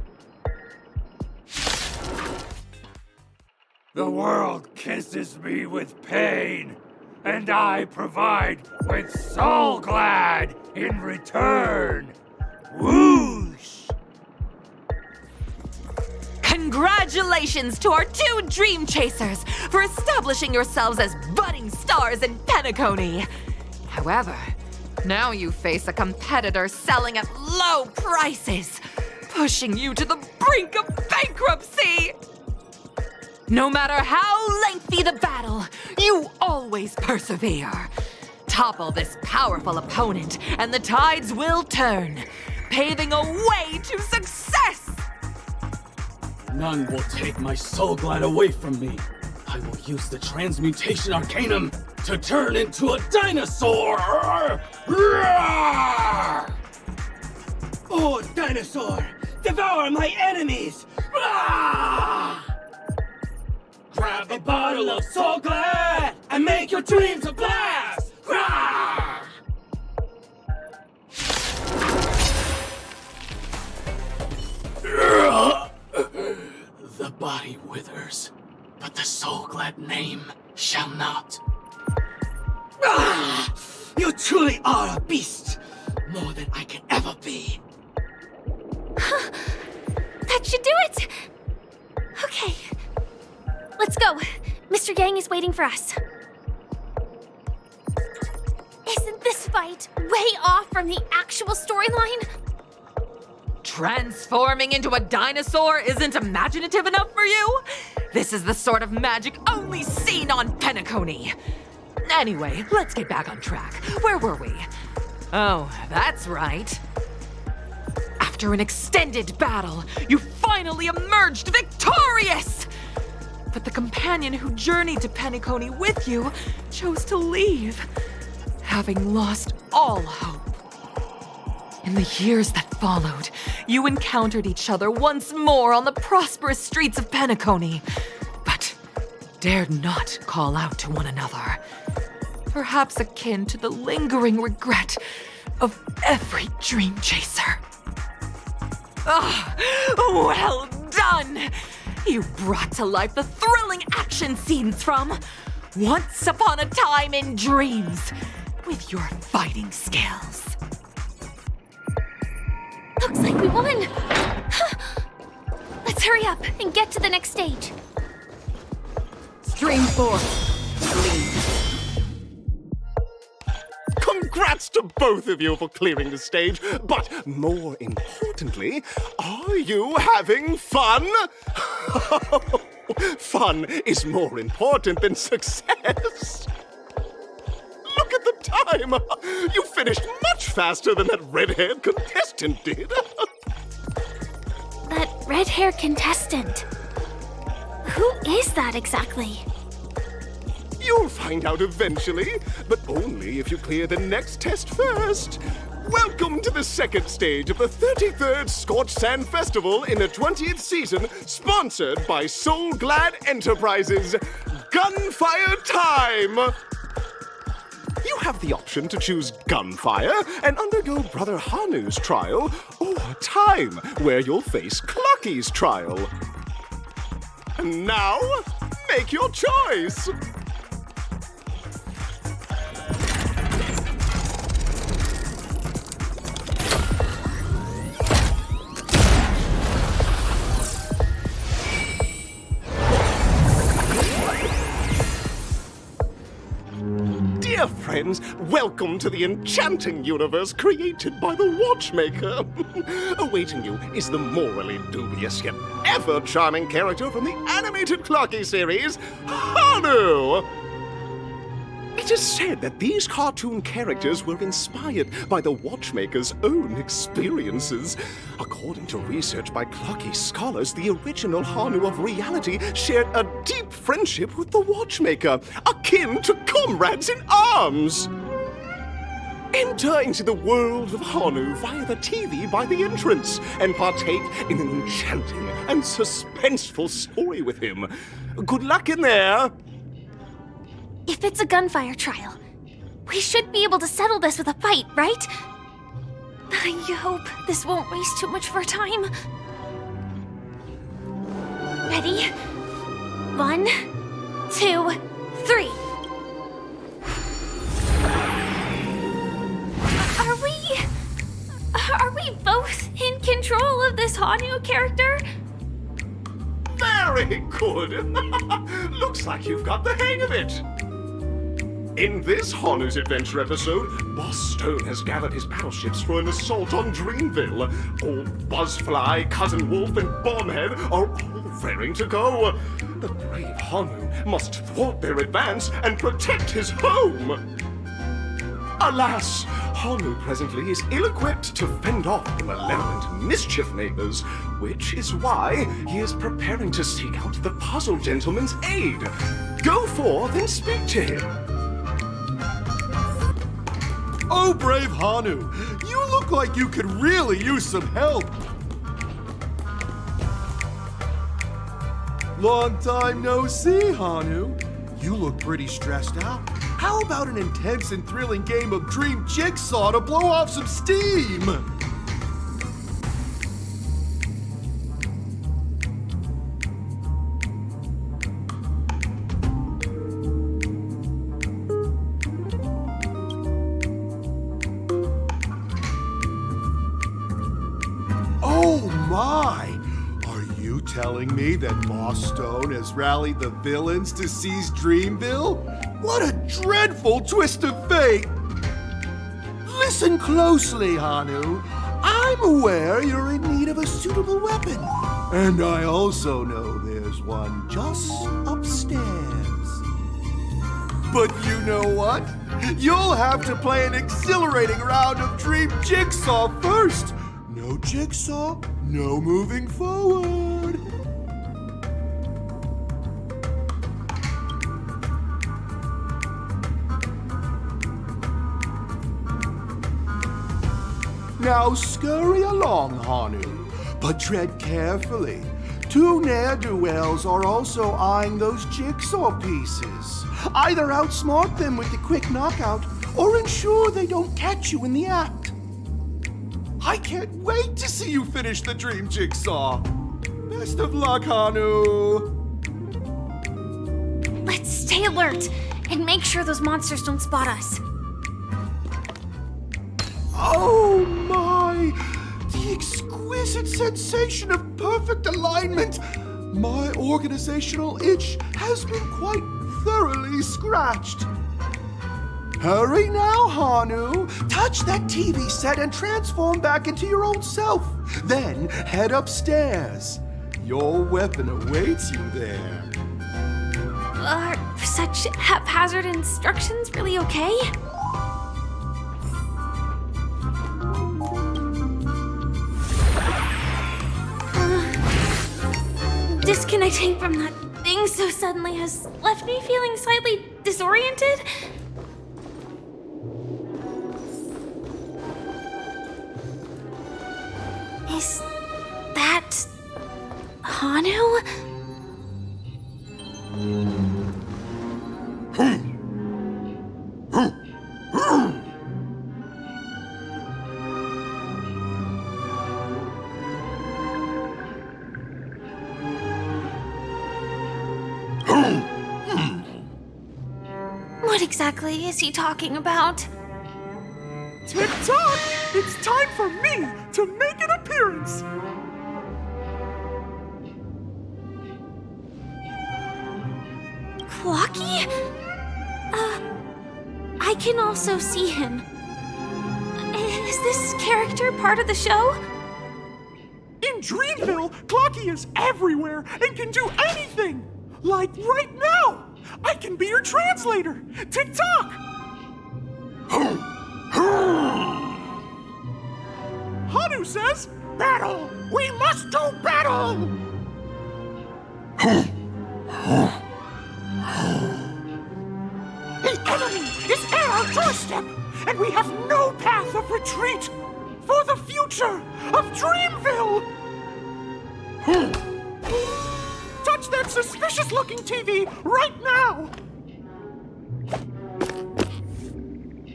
The world kisses me with pain, and I provide with Soul Glad in return. Whoosh! Congratulations to our 2 Dream Chasers for establishing yourselves as budding stars in Penacony. However, now you face a competitor selling at low prices, pushing you to the brink of bankruptcy. No matter how lengthy the battle, you always persevere. Topple this powerful opponent, and the tides will turn, paving a way to success! None will take my Soul Glad away from me. I will use the Transmutation Arcanum to turn into a dinosaur! Roar! Oh, dinosaur! Devour my enemies! Roar! Grab a bottle of Soul Glad and make your dreams a blast! Roar! The body withers, but the Soul Glad name shall not. Ah! You truly are a beast! More than I can ever be. That should do it! Okay. Let's go. Mr. Yang is waiting for us. Isn't this fight way off from the actual storyline? Transforming into a dinosaur isn't imaginative enough for you? This is the sort of magic only seen on Penacony. Anyway, let's get back on track. Where were we? Oh, that's right. After an extended battle, you finally emerged victorious! But the companion who journeyed to Penacony with you chose to leave, having lost all hope. In the years that followed, you encountered each other once more on the prosperous streets of Penacony, but dared not call out to one another. Perhaps akin to the lingering regret of every dream chaser. Ah, well done! You brought to life the thrilling action scenes from Once upon a time in dreams, with your fighting skills. Looks like we won! Let's hurry up and get to the next stage. Stream 4, lead. Congrats to both of you for clearing the stage, but more importantly, are you having fun? Fun is more important than success. Look at the time! You finished much faster than that red-haired contestant did. That red-haired contestant. Who is that exactly? You'll find out eventually, but only if you clear the next test first. Welcome to the second stage of the 33rd Scorched Sand Festival in the 20th season, sponsored by Soul Glad Enterprises. Gunfire time! You have the option to choose gunfire and undergo Brother Hanu's trial, or time, where you'll face Clucky's trial. And now, make your choice! Dear friends, welcome to the enchanting universe created by the Watchmaker. Awaiting you is the morally dubious yet ever charming character from the animated Clocky series, Hanu! It is said that these cartoon characters were inspired by the Watchmaker's own experiences. According to research by Clocky scholars, the original Hanu of reality shared a deep friendship with the Watchmaker, akin to comrades in arms. Enter into the world of Hanu via the TV by the entrance and partake in an enchanting and suspenseful story with him. Good luck in there! If it's a gunfire trial, we should be able to settle this with a fight, right? I hope this won't waste too much of our time. Ready? 1, 2, 3. Are we both in control of this Hanu character? Very good! Looks like you've got the hang of it! In this Hanu's Adventure episode, Boss Stone has gathered his battleships for an assault on Dreamville. Old Buzzfly, Cousin Wolf, and Bombhead are all raring to go. The brave Hanu must thwart their advance and protect his home. Alas, Hanu presently is ill-equipped to fend off the malevolent mischief makers, which is why he is preparing to seek out the Puzzle Gentleman's aid. Go forth and speak to him. Oh, brave Hanu, you look like you could really use some help. Long time no see, Hanu. You look pretty stressed out. How about an intense and thrilling game of Dream Jigsaw to blow off some steam? Oh my! Are you telling me that Boss Stone has rallied the villains to seize Dreamville? What a dreadful twist of fate! Listen closely, Hanu. I'm aware you're in need of a suitable weapon. And I also know there's one just upstairs. But you know what? You'll have to play an exhilarating round of Dream Jigsaw first. No Jigsaw, no moving forward. Now scurry along, Hanu, but tread carefully. Two ne'er-do-wells are also eyeing those jigsaw pieces. Either outsmart them with a quick knockout, or ensure they don't catch you in the act. I can't wait to see you finish the Dream Jigsaw. Best of luck, Hanu. Let's stay stay alert and make sure those monsters don't spot us. Oh my! The exquisite sensation of perfect alignment! My organizational itch has been quite thoroughly scratched. Hurry now, Hanu! Touch that TV set and transform back into your old self. Then head upstairs. Your weapon awaits you there. Are such haphazard instructions really okay? Disconnecting from that thing so suddenly has left me feeling slightly disoriented. Is that Hanu? What exactly is he talking about? Tick-tock! It's time for me to make an appearance! Clocky? I can also see him. Is this character part of the show? In Dreamville, Clocky is everywhere and can do anything! Like right now! I can be your translator! Tick-tock! Hanu says, battle! We must do battle! The enemy is at our doorstep, and we have no path of retreat for the future of Dreamville! Touch that suspicious-looking TV right now!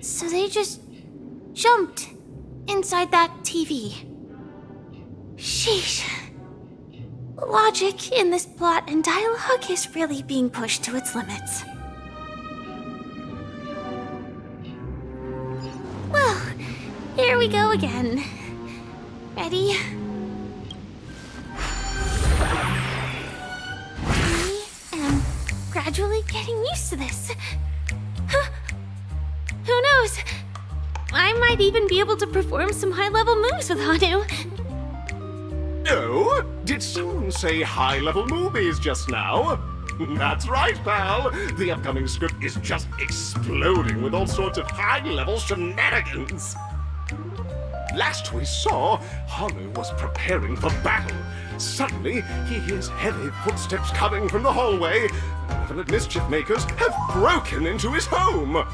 So they just jumped inside that TV. Sheesh. Logic in this plot and dialogue is really being pushed to its limits. Well, here we go again. Ready? I am gradually getting used to this. Huh. Who knows? I might even be able to perform some high-level moves with Hanu. Oh, did someone say high-level movies just now? That's right, pal. The upcoming script is just exploding with all sorts of high-level shenanigans. Last we saw, Hanu was preparing for battle. Suddenly, he hears heavy footsteps coming from the hallway. Malevolent mischief makers have broken into his home.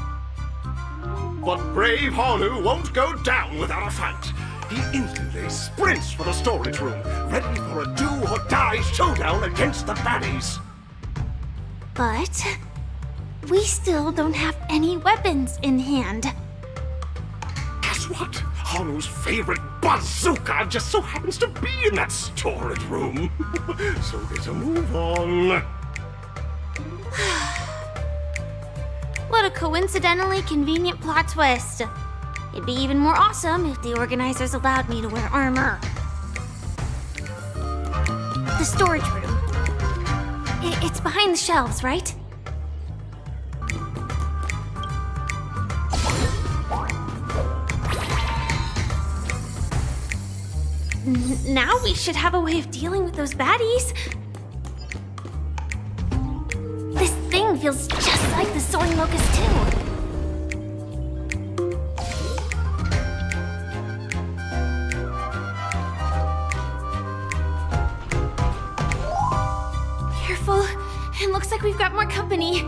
But brave Hanu won't go down without a fight. He instantly sprints for the storage room, ready for a do-or-die showdown against the baddies. But we still don't have any weapons in hand. Guess what? Hanu's favorite bazooka just so happens to be in that storage room. So there's a move on. What a coincidentally convenient plot twist. It'd be even more awesome if the organizers allowed me to wear armor. The storage room. It's behind the shelves, right? Now we should have a way of dealing with those baddies. This thing feels just like the soaring locust too. Careful. It looks like we've got more company.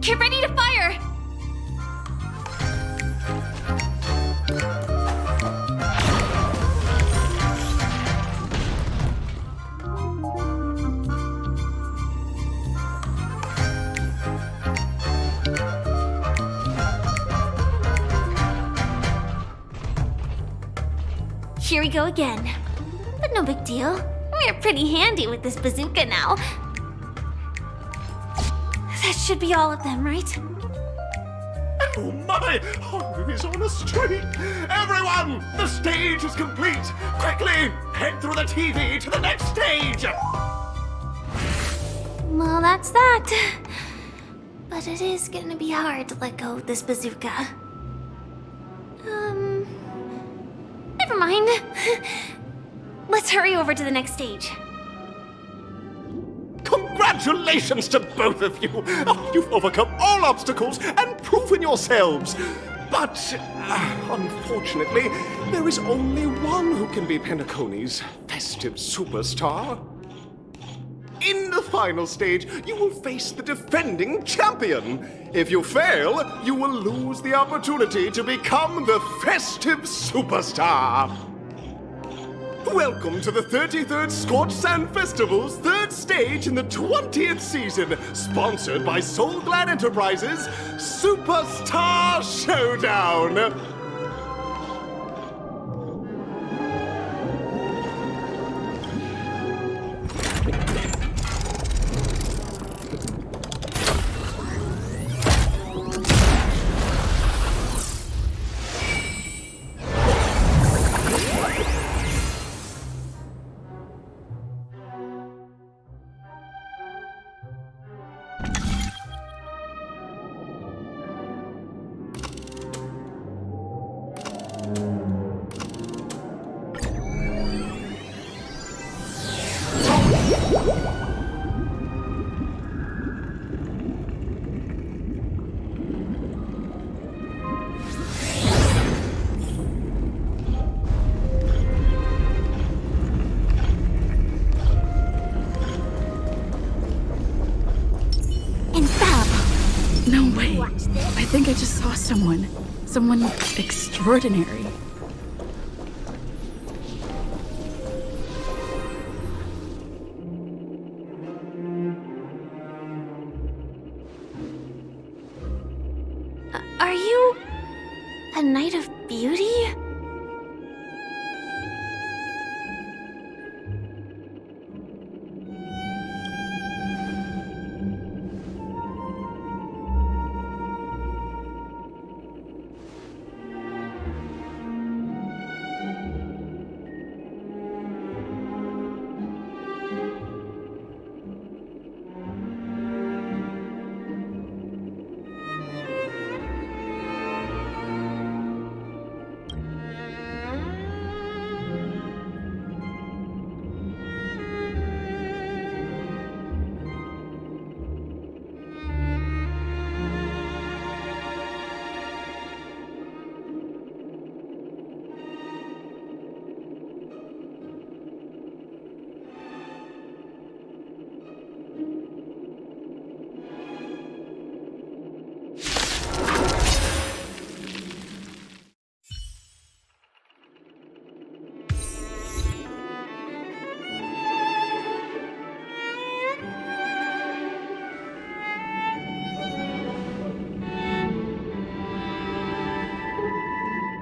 Get ready to fire! Here we go again. But no big deal. We're pretty handy with this bazooka now. That should be all of them, right? Oh my! Haru is on a streak! Everyone! The stage is complete! Quickly! Head through the TV to the next stage! Well, that's that. But it is gonna be hard to let go of this bazooka. Never mind. Let's hurry over to the next stage. Congratulations to both of you! Oh, you've overcome all obstacles and proven yourselves! But, unfortunately, there is only one who can be Penacony's festive superstar. In the final stage, you will face the defending champion. If you fail, you will lose the opportunity to become the festive superstar. Welcome to the 33rd Scorched Sand Festival's third stage in the 20th season, sponsored by Soul Glad Enterprises' Superstar Showdown. No way. I think I just saw someone. Someone extraordinary. Are you a Knight of Beauty?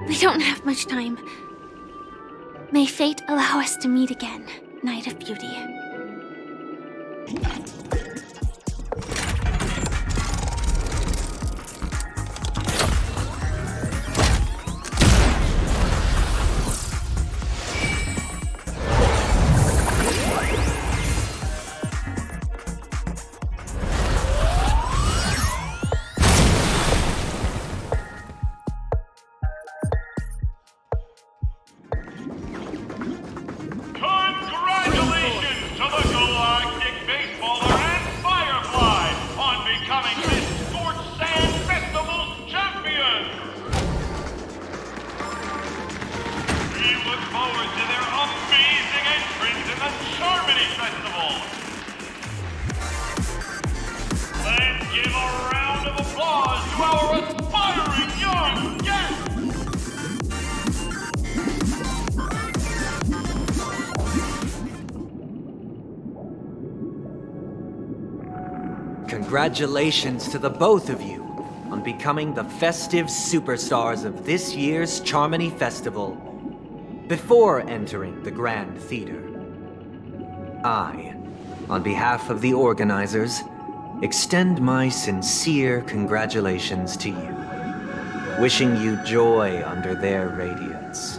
We don't have much time. May fate allow us to meet again, Knight of Beauty. Congratulations to the both of you on becoming the festive superstars of this year's Charmony Festival. Before entering the Grand Theater, I, on behalf of the organizers, extend my sincere congratulations to you, wishing you joy under their radiance.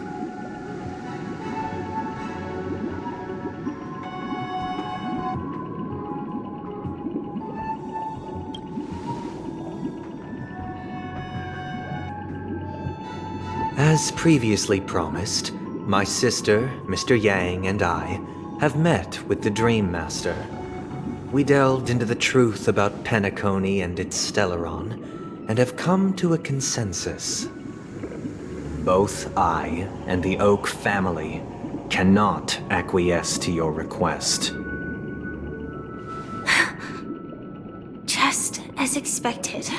As previously promised, my sister, Mr. Yang, and I have met with the Dream Master. We delved into the truth about Penacony and its Stellaron, and have come to a consensus. Both I and the Oak family cannot acquiesce to your request. Just as expected.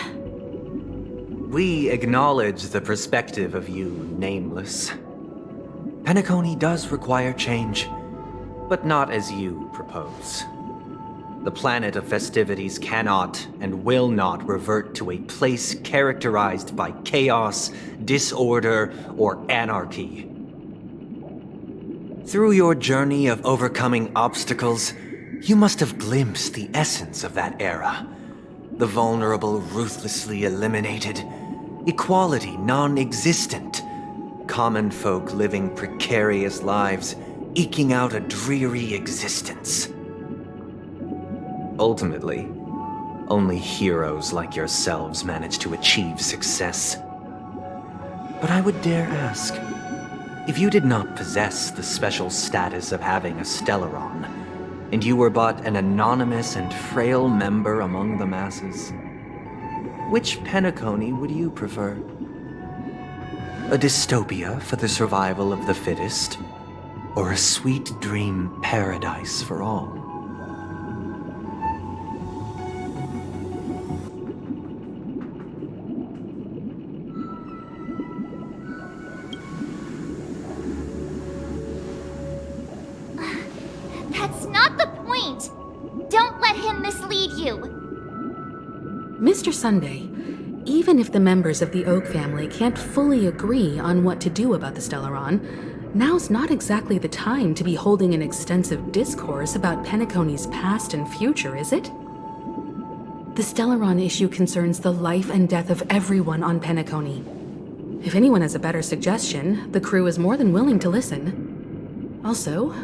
We acknowledge the perspective of you, Nameless. Penacony does require change, but not as you propose. The planet of festivities cannot and will not revert to a place characterized by chaos, disorder, or anarchy. Through your journey of overcoming obstacles, you must have glimpsed the essence of that era. The vulnerable ruthlessly eliminated, equality non-existent, common folk living precarious lives, eking out a dreary existence. Ultimately, only heroes like yourselves manage to achieve success. But I would dare ask, if you did not possess the special status of having a Stellaron, and you were but an anonymous and frail member among the masses, which Penacony would you prefer? A dystopia for the survival of the fittest, or a sweet dream paradise for all? That's not the point! Don't let him mislead you! Mr. Sunday, even if the members of the Oak family can't fully agree on what to do about the Stellaron, now's not exactly the time to be holding an extensive discourse about Penacony's past and future, is it? The Stellaron issue concerns the life and death of everyone on Penacony. If anyone has a better suggestion, the crew is more than willing to listen. Also,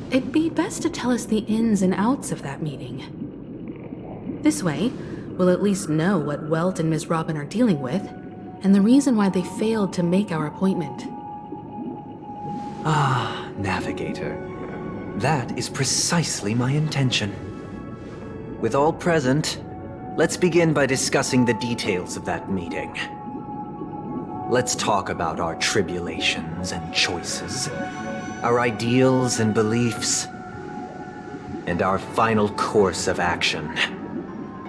it'd be best to tell us the ins and outs of that meeting. This way, we'll at least know what Welt and Ms. Robin are dealing with, and the reason why they failed to make our appointment. Ah, Navigator. That is precisely my intention. With all present, let's begin by discussing the details of that meeting. Let's talk about our tribulations and choices, our ideals and beliefs, and our final course of action.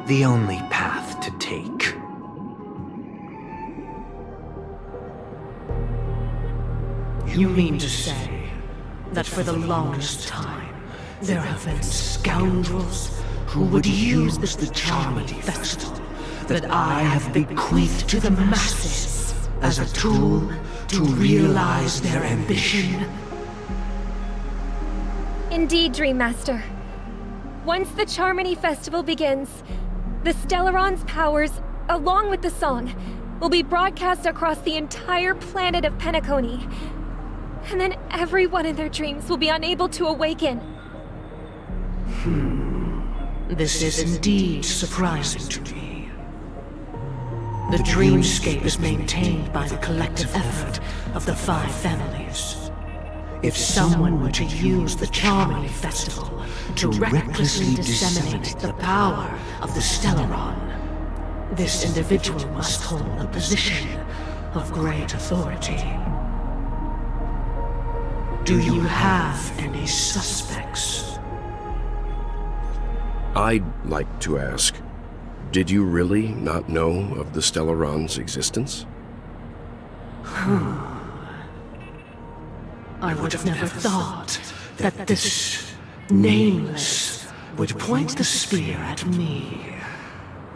The only path to take. You mean to say that for the longest time, there have been scoundrels who would use the Charmony Festival that I have bequeathed to the masses as a tool to realize their ambition? Indeed, Dream Master. Once the Charmony Festival begins, the Stellaron's powers, along with the song, will be broadcast across the entire planet of Penacony. And then everyone in their dreams will be unable to awaken. This is indeed surprising to me. The dreamscape is maintained by the collective effort of the 5 families. If someone were to use the Charmony Festival to recklessly disseminate the power of the Stellaron, this individual must hold a position of great authority. Do you have any suspects? I'd like to ask, did you really not know of the Stellaron's existence? I would have never thought that this Nameless would point the spear at me.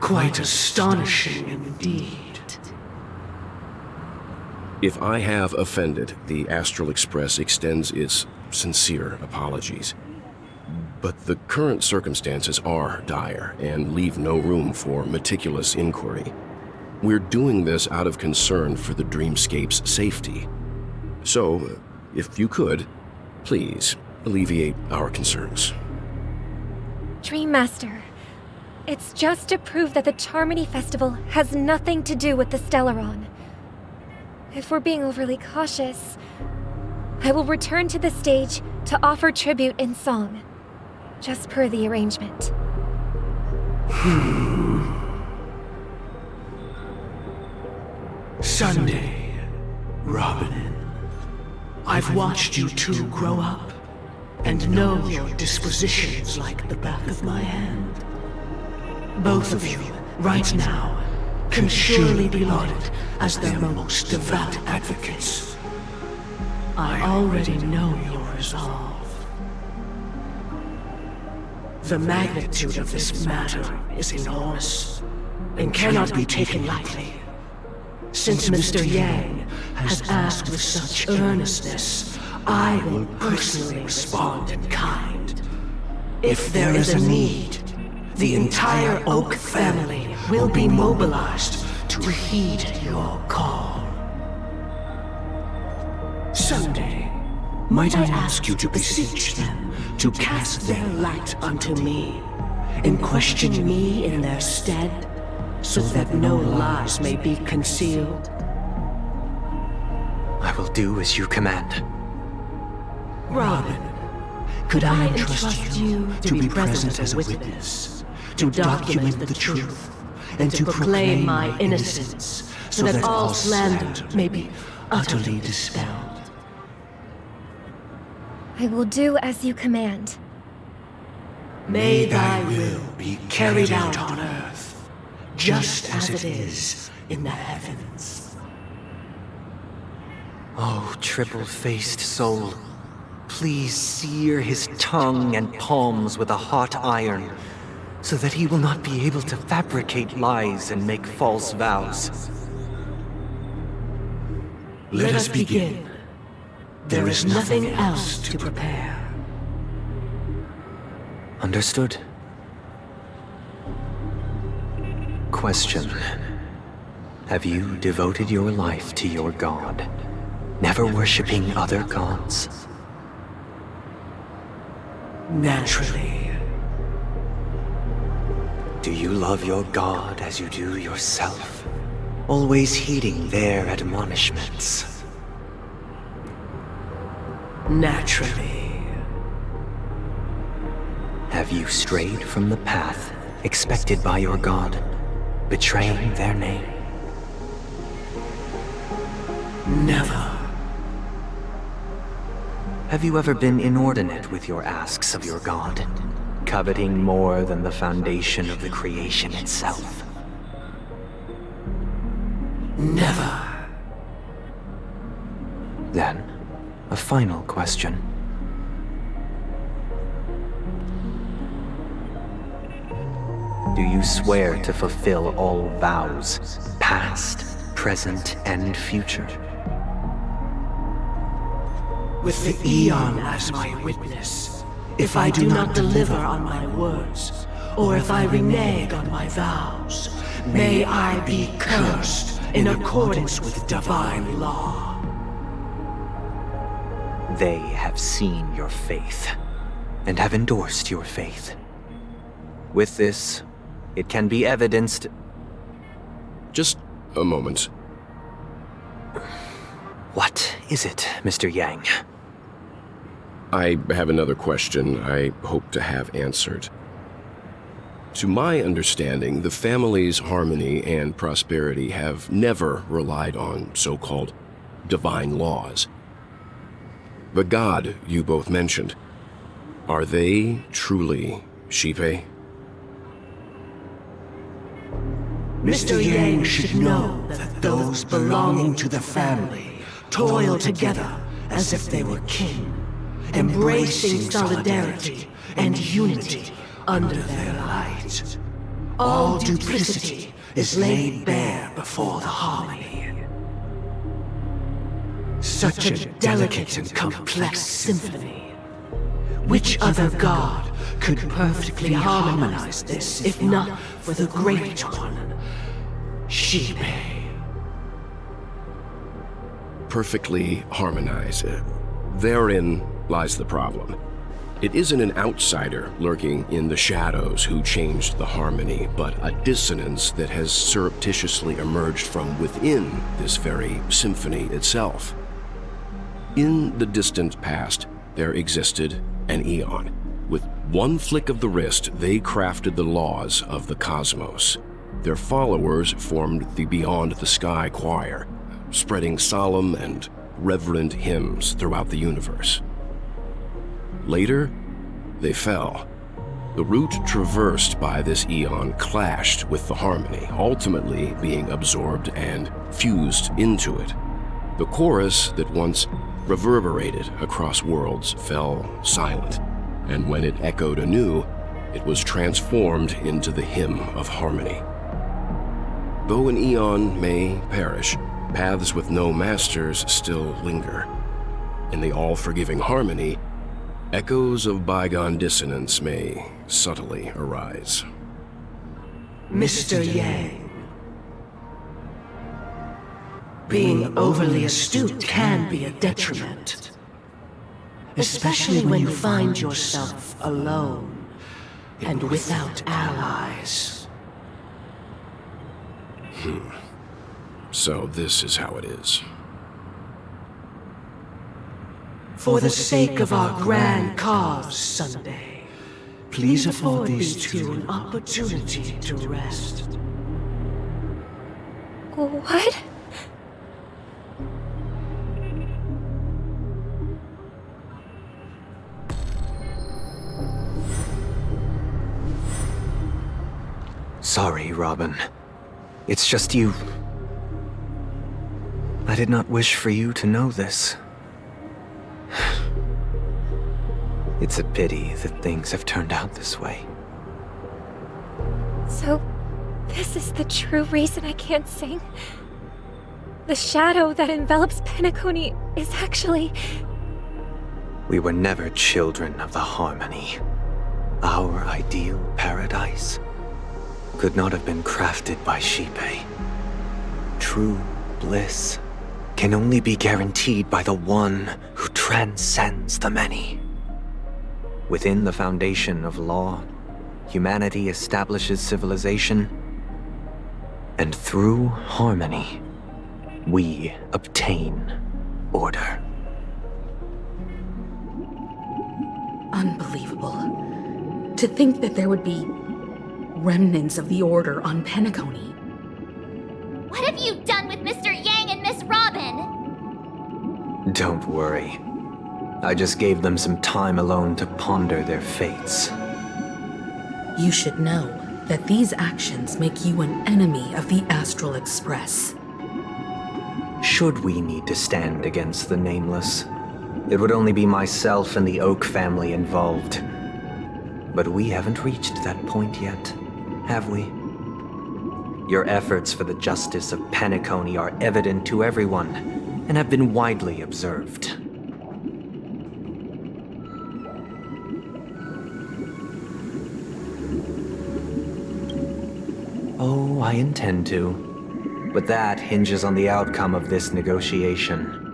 Quite astonishing indeed. If I have offended, the Astral Express extends its sincere apologies. But the current circumstances are dire and leave no room for meticulous inquiry. We're doing this out of concern for the Dreamscape's safety. So, if you could, please alleviate our concerns. Dream Master, it's just to prove that the Charmony Festival has nothing to do with the Stellaron. If we're being overly cautious, I will return to the stage to offer tribute in song, just per the arrangement. Sunday, Robin. I've watched you two grow up and know your dispositions like the back of my hand. Both of you, right now, can surely be lauded as their most devout advocates. I already know your resolve. The magnitude of this matter is enormous and cannot be taken lightly. Since Mr. Yang has asked with such earnestness, I will personally respond in kind. If there is a need, the entire Oak family will be mobilized to heed your call. Someday, might I ask you to beseech them to cast their light unto me, and question me in their stead, so that no lies may be concealed? I will do as you command. Robin, could I entrust you to be present as a witness, to document the truth, and to proclaim my innocence, so that all slander may be utterly dispelled? I will do as you command. May thy will be carried out on earth, just as it is in the heavens. Oh, triple-faced soul, please sear his tongue and palms with a hot iron, so that he will not be able to fabricate lies and make false vows. Let us begin. There is nothing else to prepare. Understood. Question. Have you devoted your life to your god, never worshipping other gods? Naturally. Do you love your god as you do yourself, always heeding their admonishments? Naturally. Have you strayed from the path expected by your god, betraying their name? Never. Have you ever been inordinate with your asks of your god, coveting more than the foundation of the creation itself? Never. Then, a final question. Do you swear to fulfill all vows, past, present, and future? With the Eon as my witness, if I do not deliver on my words, or if I renege on my vows, may I be cursed in accordance with divine law. They have seen your faith, and have endorsed your faith. With this, it can be evidenced... Just a moment. What is it, Mr. Yang? I have another question I hope to have answered. To my understanding, the family's harmony and prosperity have never relied on so-called divine laws. The god you both mentioned, are they truly Shipe? Mr. Yang should know that those belonging to the family toil together as if they were kin, embracing solidarity and unity under their light. All duplicity is laid bare before the harmony. Such a delicate and complex symphony. Which other god could perfectly harmonize this if not for the Great One? Shibei. Perfectly harmonize. Therein lies the problem. It isn't an outsider lurking in the shadows who changed the harmony, but a dissonance that has surreptitiously emerged from within this very symphony itself. In the distant past, there existed an Eon. With one flick of the wrist, they crafted the laws of the cosmos. Their followers formed the Beyond the Sky Choir, spreading solemn and reverent hymns throughout the universe. Later, they fell. The route traversed by this Eon clashed with the harmony, ultimately being absorbed and fused into it. The chorus that once reverberated across worlds fell silent, and when it echoed anew, it was transformed into the hymn of harmony. Though an Eon may perish, paths with no masters still linger. In the all-forgiving harmony, echoes of bygone dissonance may subtly arise. Mr. Yang. Being overly astute can be a detriment. Especially when you find yourself alone and without allies. So this is how it is. For the sake of our grand cause, Sunday, please afford these two an opportunity to rest. What? Sorry, Robin. It's just you. I did not wish for you to know this. It's a pity that things have turned out this way. So, this is the true reason I can't sing? The shadow that envelops Penacony is actually... We were never children of the harmony. Our ideal paradise could not have been crafted by Shibei. True bliss can only be guaranteed by the one who transcends the many. Within the foundation of law, humanity establishes civilization, and through harmony, we obtain order. Unbelievable. To think that there would be remnants of the Order on Penacony. What have you done with Mr. Yang and Miss Robin? Don't worry. I just gave them some time alone to ponder their fates. You should know that these actions make you an enemy of the Astral Express. Should we need to stand against the Nameless, it would only be myself and the Oak family involved. But we haven't reached that point yet, have we? Your efforts for the justice of Penacony are evident to everyone, and have been widely observed. Oh, I intend to. But that hinges on the outcome of this negotiation.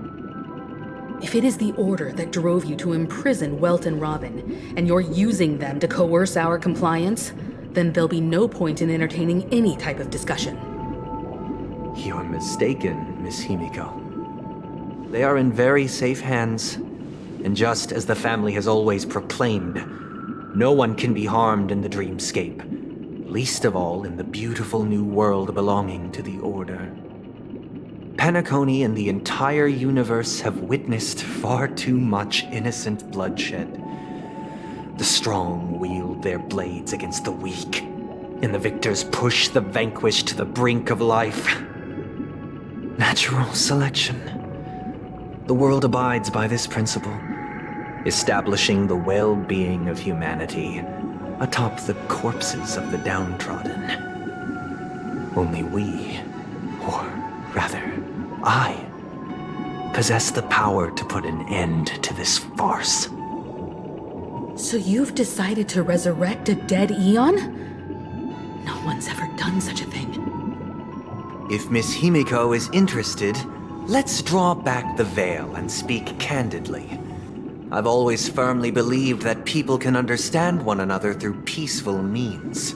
If it is the Order that drove you to imprison Welt and Robin, and you're using them to coerce our compliance, then there'll be no point in entertaining any type of discussion. You're mistaken, Miss Himiko. They are in very safe hands, and just as the family has always proclaimed, no one can be harmed in the dreamscape, least of all in the beautiful new world belonging to the Order. Penacony and the entire universe have witnessed far too much innocent bloodshed. The strong wield their blades against the weak, and the victors push the vanquished to the brink of life. Natural selection. The world abides by this principle, establishing the well-being of humanity atop the corpses of the downtrodden. Only we, or rather, I, possess the power to put an end to this farce. So you've decided to resurrect a dead Eon? No one's ever done such a thing. If Miss Himiko is interested, let's draw back the veil and speak candidly. I've always firmly believed that people can understand one another through peaceful means.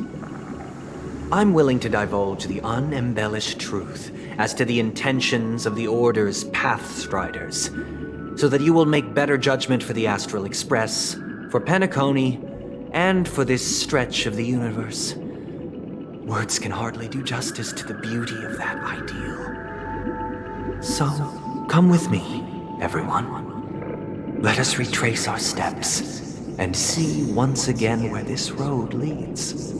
I'm willing to divulge the unembellished truth as to the intentions of the Order's Pathstriders, so that you will make better judgment for the Astral Express, for Penacony, and for this stretch of the universe. Words can hardly do justice to the beauty of that ideal. So, come with me, everyone. Let us retrace our steps and see once again where this road leads.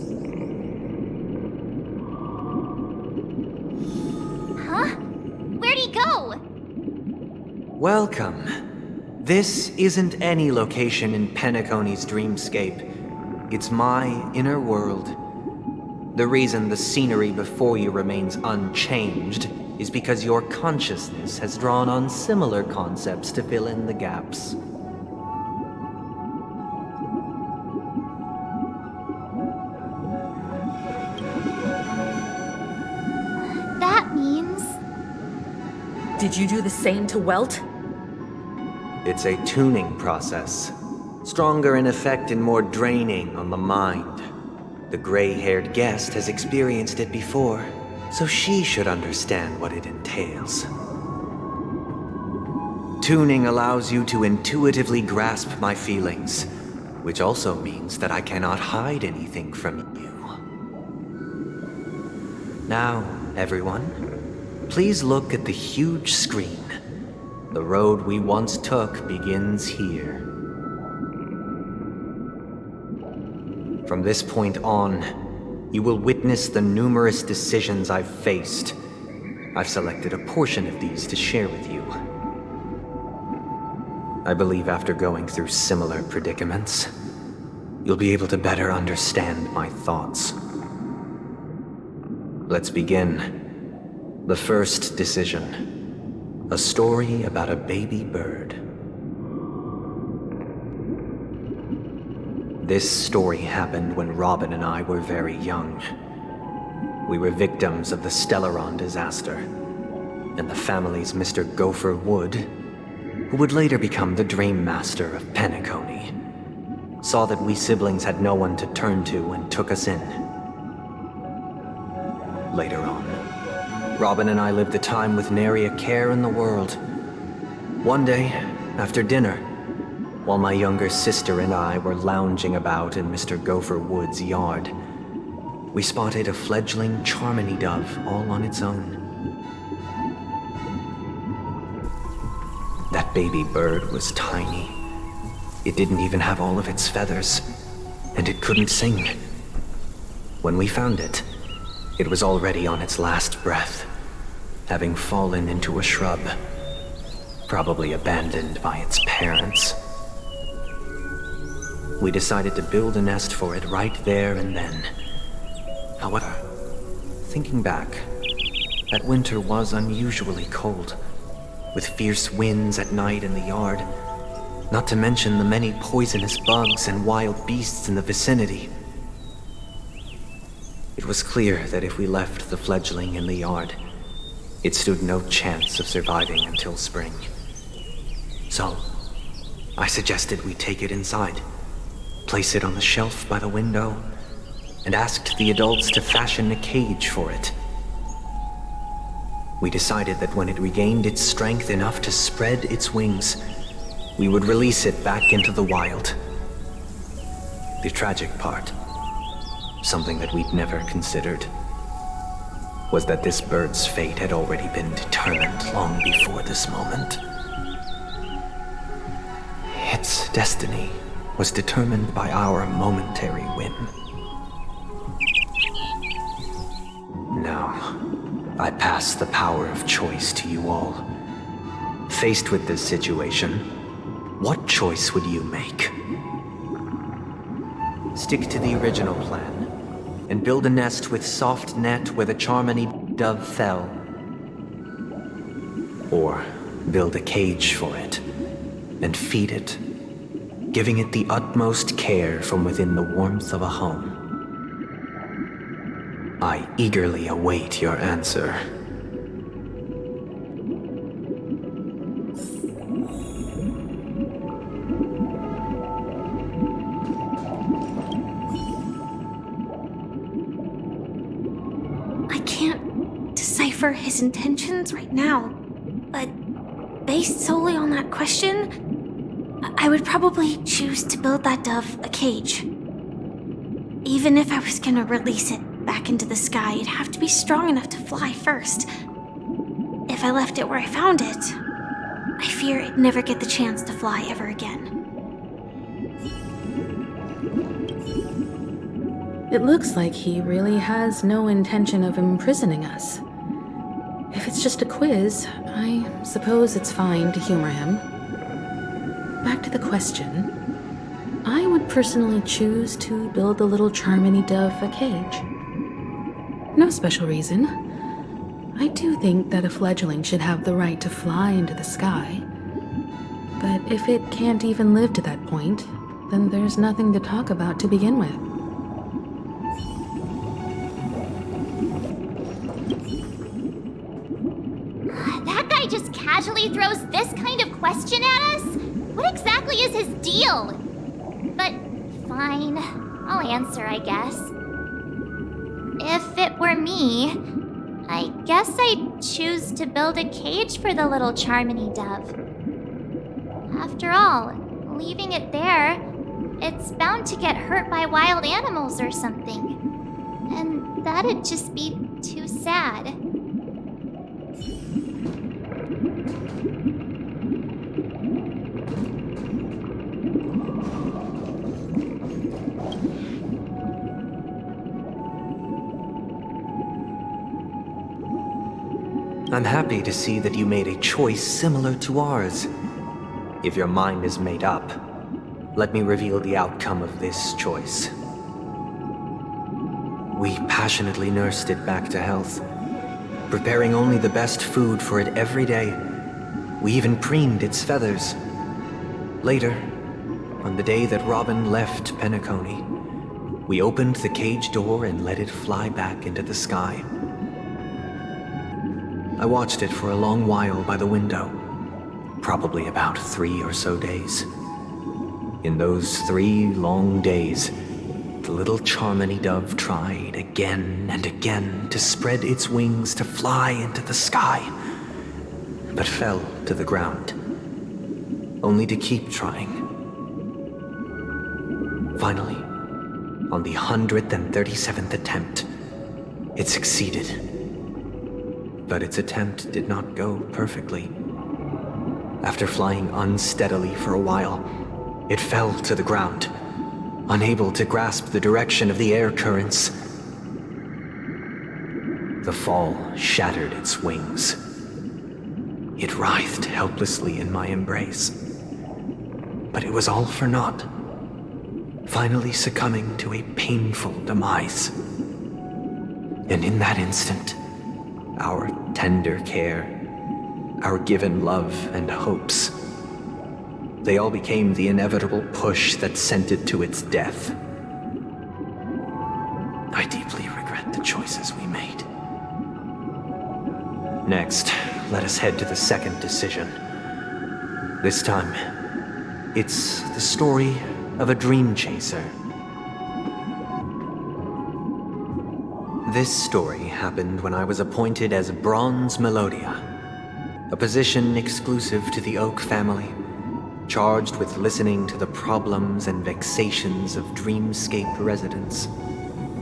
Huh? Where'd he go? Welcome. This isn't any location in Penacony's dreamscape. It's my inner world. The reason the scenery before you remains unchanged is because your consciousness has drawn on similar concepts to fill in the gaps. That means... Did you do the same to Welt? It's a tuning process. Stronger in effect and more draining on the mind. The gray-haired guest has experienced it before, so she should understand what it entails. Tuning allows you to intuitively grasp my feelings, which also means that I cannot hide anything from you. Now, everyone, please look at the huge screen. The road we once took begins here. From this point on, you will witness the numerous decisions I've faced. I've selected a portion of these to share with you. I believe after going through similar predicaments, you'll be able to better understand my thoughts. Let's begin. The first decision. A story about a baby bird. This story happened when Robin and I were very young. We were victims of the Stellaron disaster, and the family's Mr. Gopher Wood, who would later become the Dream Master of Penacony, saw that we siblings had no one to turn to and took us in. Later on, Robin and I lived a time with nary a care in the world. One day, after dinner, while my younger sister and I were lounging about in Mr. Gopher Wood's yard, we spotted a fledgling Charmony dove all on its own. That baby bird was tiny. It didn't even have all of its feathers, and it couldn't sing. When we found it, it was already on its last breath, having fallen into a shrub, probably abandoned by its parents. We decided to build a nest for it right there and then. However, thinking back, that winter was unusually cold, with fierce winds at night in the yard, not to mention the many poisonous bugs and wild beasts in the vicinity. It was clear that if we left the fledgling in the yard, it stood no chance of surviving until spring. So, I suggested we take it inside, place it on the shelf by the window, and asked the adults to fashion a cage for it. We decided that when it regained its strength enough to spread its wings, we would release it back into the wild. The tragic part, something that we'd never considered, was that this bird's fate had already been determined long before this moment. Its destiny was determined by our momentary whim. Now, I pass the power of choice to you all. Faced with this situation, what choice would you make? Stick to the original plan, and build a nest with soft net where the Charmony dove fell. Or build a cage for it, and feed it, giving it the utmost care from within the warmth of a home. I eagerly await your answer. I can't decipher his intentions right now, but based solely on that question, I would probably choose to build that dove a cage. Even if I was gonna release it back into the sky, it'd have to be strong enough to fly first. If I left it where I found it, I fear it'd never get the chance to fly ever again. It looks like he really has no intention of imprisoning us. If it's just a quiz, I suppose it's fine to humor him. Back to the question. I would personally choose to build the little Charmony dove a cage. No special reason. I do think that a fledgling should have the right to fly into the sky. But if it can't even live to that point, then there's nothing to talk about to begin with. That guy just casually throws this kind of question at us? What exactly is his deal? But fine, I'll answer, I guess. If it were me, I guess I'd choose to build a cage for the little Charmony dove. After all, leaving it there, it's bound to get hurt by wild animals or something. And that'd just be too sad. I'm happy to see that you made a choice similar to ours. If your mind is made up, let me reveal the outcome of this choice. We passionately nursed it back to health, preparing only the best food for it every day. We even preened its feathers. Later, on the day that Robin left Penacony, we opened the cage door and let it fly back into the sky. I watched it for a long while by the window, probably about 3 or so days. In those 3 long days, the little Charmony dove tried again and again to spread its wings to fly into the sky, but fell to the ground, only to keep trying. Finally, on the 137th attempt, it succeeded. But its attempt did not go perfectly. After flying unsteadily for a while, it fell to the ground, unable to grasp the direction of the air currents. The fall shattered its wings. It writhed helplessly in my embrace. But it was all for naught, finally succumbing to a painful demise. And in that instant, our tender care, our given love and hopes, they all became the inevitable push that sent it to its death. I deeply regret the choices we made. Next, let us head to the second decision. This time, it's the story of a dream chaser. This story happened when I was appointed as Bronze Melodia, a position exclusive to the Oak family, charged with listening to the problems and vexations of Dreamscape residents,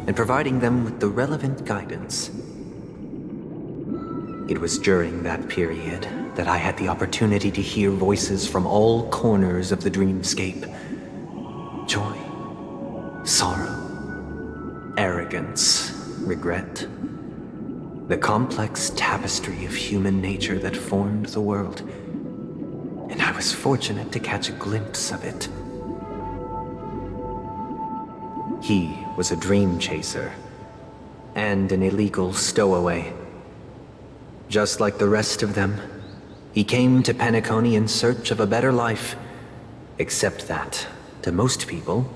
and providing them with the relevant guidance. It was during that period that I had the opportunity to hear voices from all corners of the Dreamscape. Joy, sorrow, arrogance, regret. The complex tapestry of human nature that formed the world. And I was fortunate to catch a glimpse of it. He was a dream chaser, and an illegal stowaway. Just like the rest of them, he came to Penacony in search of a better life, except that, to most people,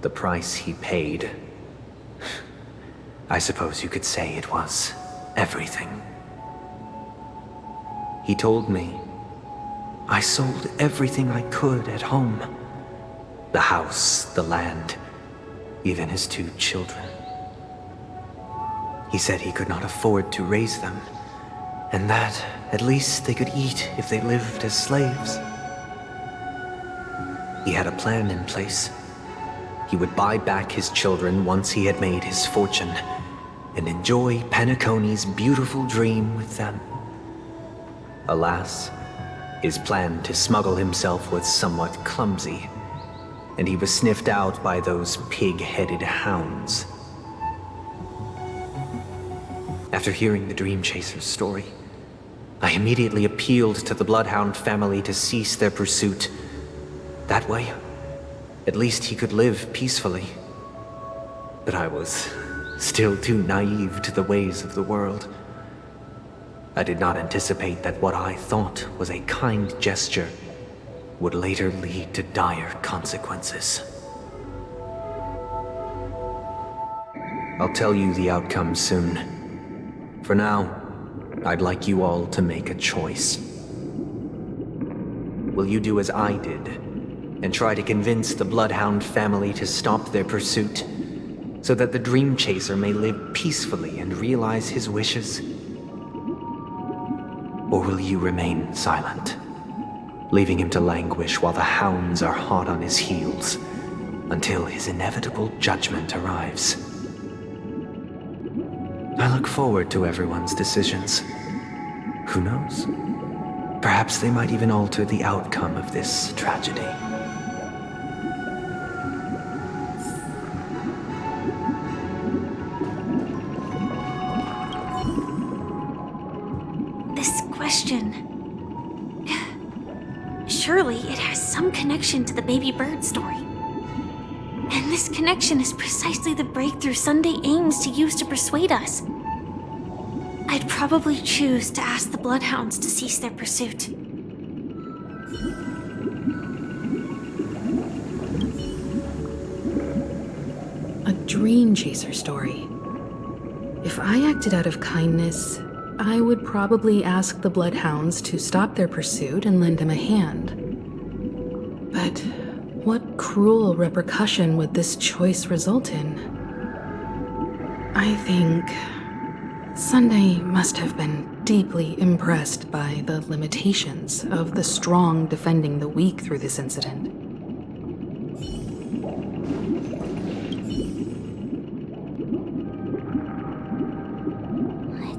the price he paid. I suppose you could say it was everything. He told me I sold everything I could at home. The house, the land, even his 2 children. He said he could not afford to raise them, and that at least they could eat if they lived as slaves. He had a plan in place. He would buy back his children once he had made his fortune, and enjoy Penacony's beautiful dream with them. Alas, his plan to smuggle himself was somewhat clumsy, and he was sniffed out by those pig-headed hounds. After hearing the Dream Chaser's story, I immediately appealed to the Bloodhound family to cease their pursuit. That way, at least he could live peacefully. But I was still too naive to the ways of the world. I did not anticipate that what I thought was a kind gesture would later lead to dire consequences. I'll tell you the outcome soon. For now, I'd like you all to make a choice. Will you do as I did, and try to convince the Bloodhound family to stop their pursuit, so that the Dream Chaser may live peacefully and realize his wishes? Or will you remain silent, leaving him to languish while the hounds are hot on his heels, until his inevitable judgment arrives? I look forward to everyone's decisions. Who knows? Perhaps they might even alter the outcome of this tragedy. This question... Surely it has some connection to the baby bird story. And this connection is precisely the breakthrough Sunday aims to use to persuade us. I'd probably choose to ask the Bloodhounds to cease their pursuit. A Dream Chaser story. If I acted out of kindness, I would probably ask the Bloodhounds to stop their pursuit and lend him a hand. But what cruel repercussion would this choice result in? I think Sunday must have been deeply impressed by the limitations of the strong defending the weak through this incident.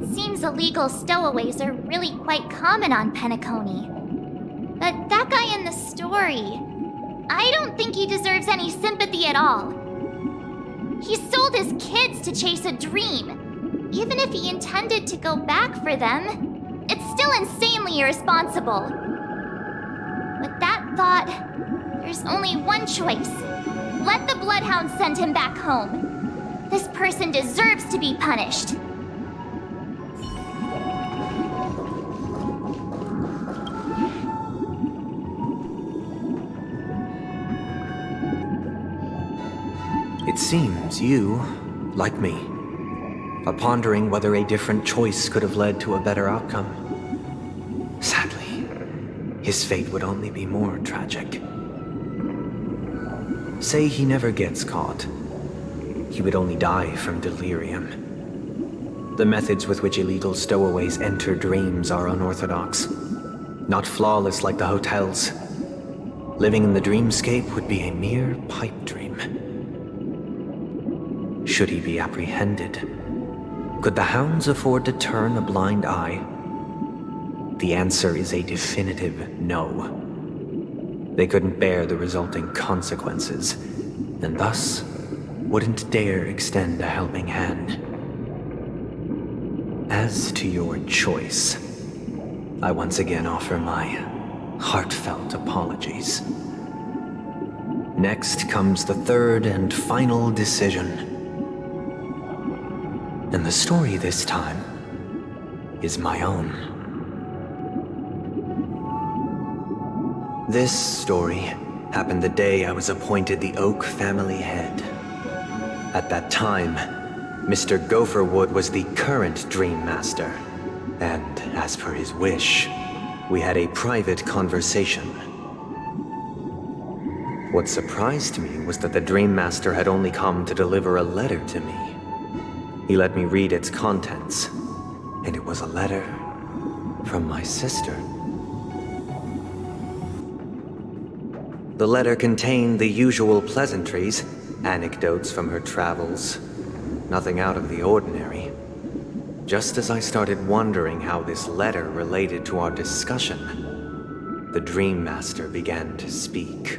It seems illegal stowaways are really quite common on Penacony. But that guy in the story, I don't think he deserves any sympathy at all. He sold his kids to chase a dream. Even if he intended to go back for them, it's still insanely irresponsible. With that thought, there's only one choice. Let the Bloodhounds send him back home. This person deserves to be punished. It seems you, like me, are pondering whether a different choice could have led to a better outcome. Sadly, his fate would only be more tragic. Say he never gets caught. He would only die from delirium. The methods with which illegal stowaways enter dreams are unorthodox, not flawless like the hotels. Living in the dreamscape would be a mere pipe dream. Should he be apprehended, could the hounds afford to turn a blind eye? The answer is a definitive no. They couldn't bear the resulting consequences, and thus wouldn't dare extend a helping hand. As to your choice, I once again offer my heartfelt apologies. Next comes the third and final decision. And the story this time is my own. This story happened the day I was appointed the Oak family head. At that time, Mr. Gopherwood was the current Dream Master, and as per his wish, we had a private conversation. What surprised me was that the Dream Master had only come to deliver a letter to me. He let me read its contents, and it was a letter from my sister. The letter contained the usual pleasantries, anecdotes from her travels, nothing out of the ordinary. Just as I started wondering how this letter related to our discussion, the Dream Master began to speak.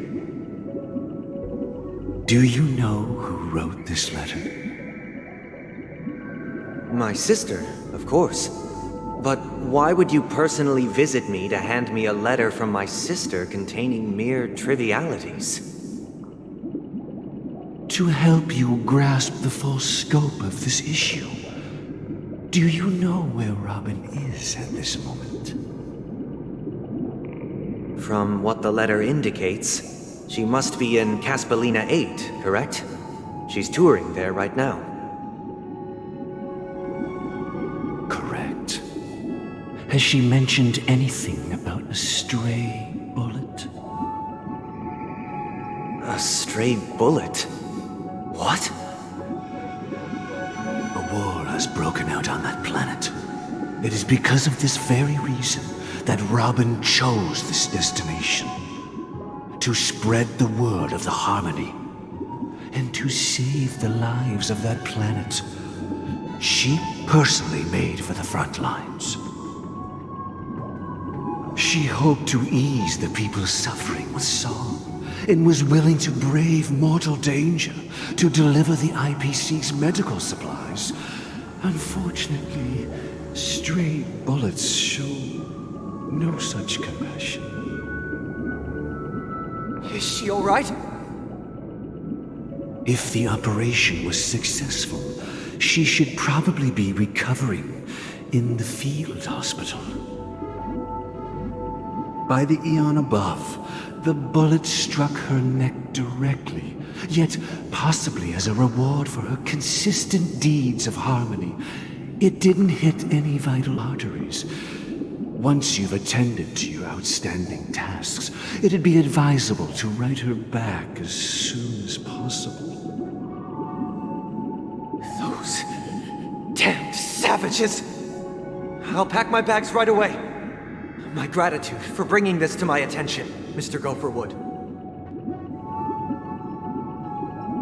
Do you know who wrote this letter? My sister, of course. But why would you personally visit me to hand me a letter from my sister containing mere trivialities? To help you grasp the full scope of this issue. Do you know where Robin is at this moment? From what the letter indicates, she must be in Caspolina 8, correct? She's touring there right now. Correct. Has she mentioned anything about a stray bullet? A stray bullet? What? A war has broken out on that planet. It is because of this very reason that Robin chose this destination. To spread the word of the Harmony. And to save the lives of that planet. She personally made for the front lines. She hoped to ease the people's suffering with song, and was willing to brave mortal danger to deliver the IPC's medical supplies. Unfortunately, stray bullets show no such compassion. Is she all right? If the operation was successful, she should probably be recovering in the field hospital. By the eon above, the bullet struck her neck directly, yet possibly as a reward for her consistent deeds of harmony, it didn't hit any vital arteries. Once you've attended to your outstanding tasks, it'd be advisable to write her back as soon as possible. Those damned savages! I'll pack my bags right away. My gratitude for bringing this to my attention, Mr. Gopherwood.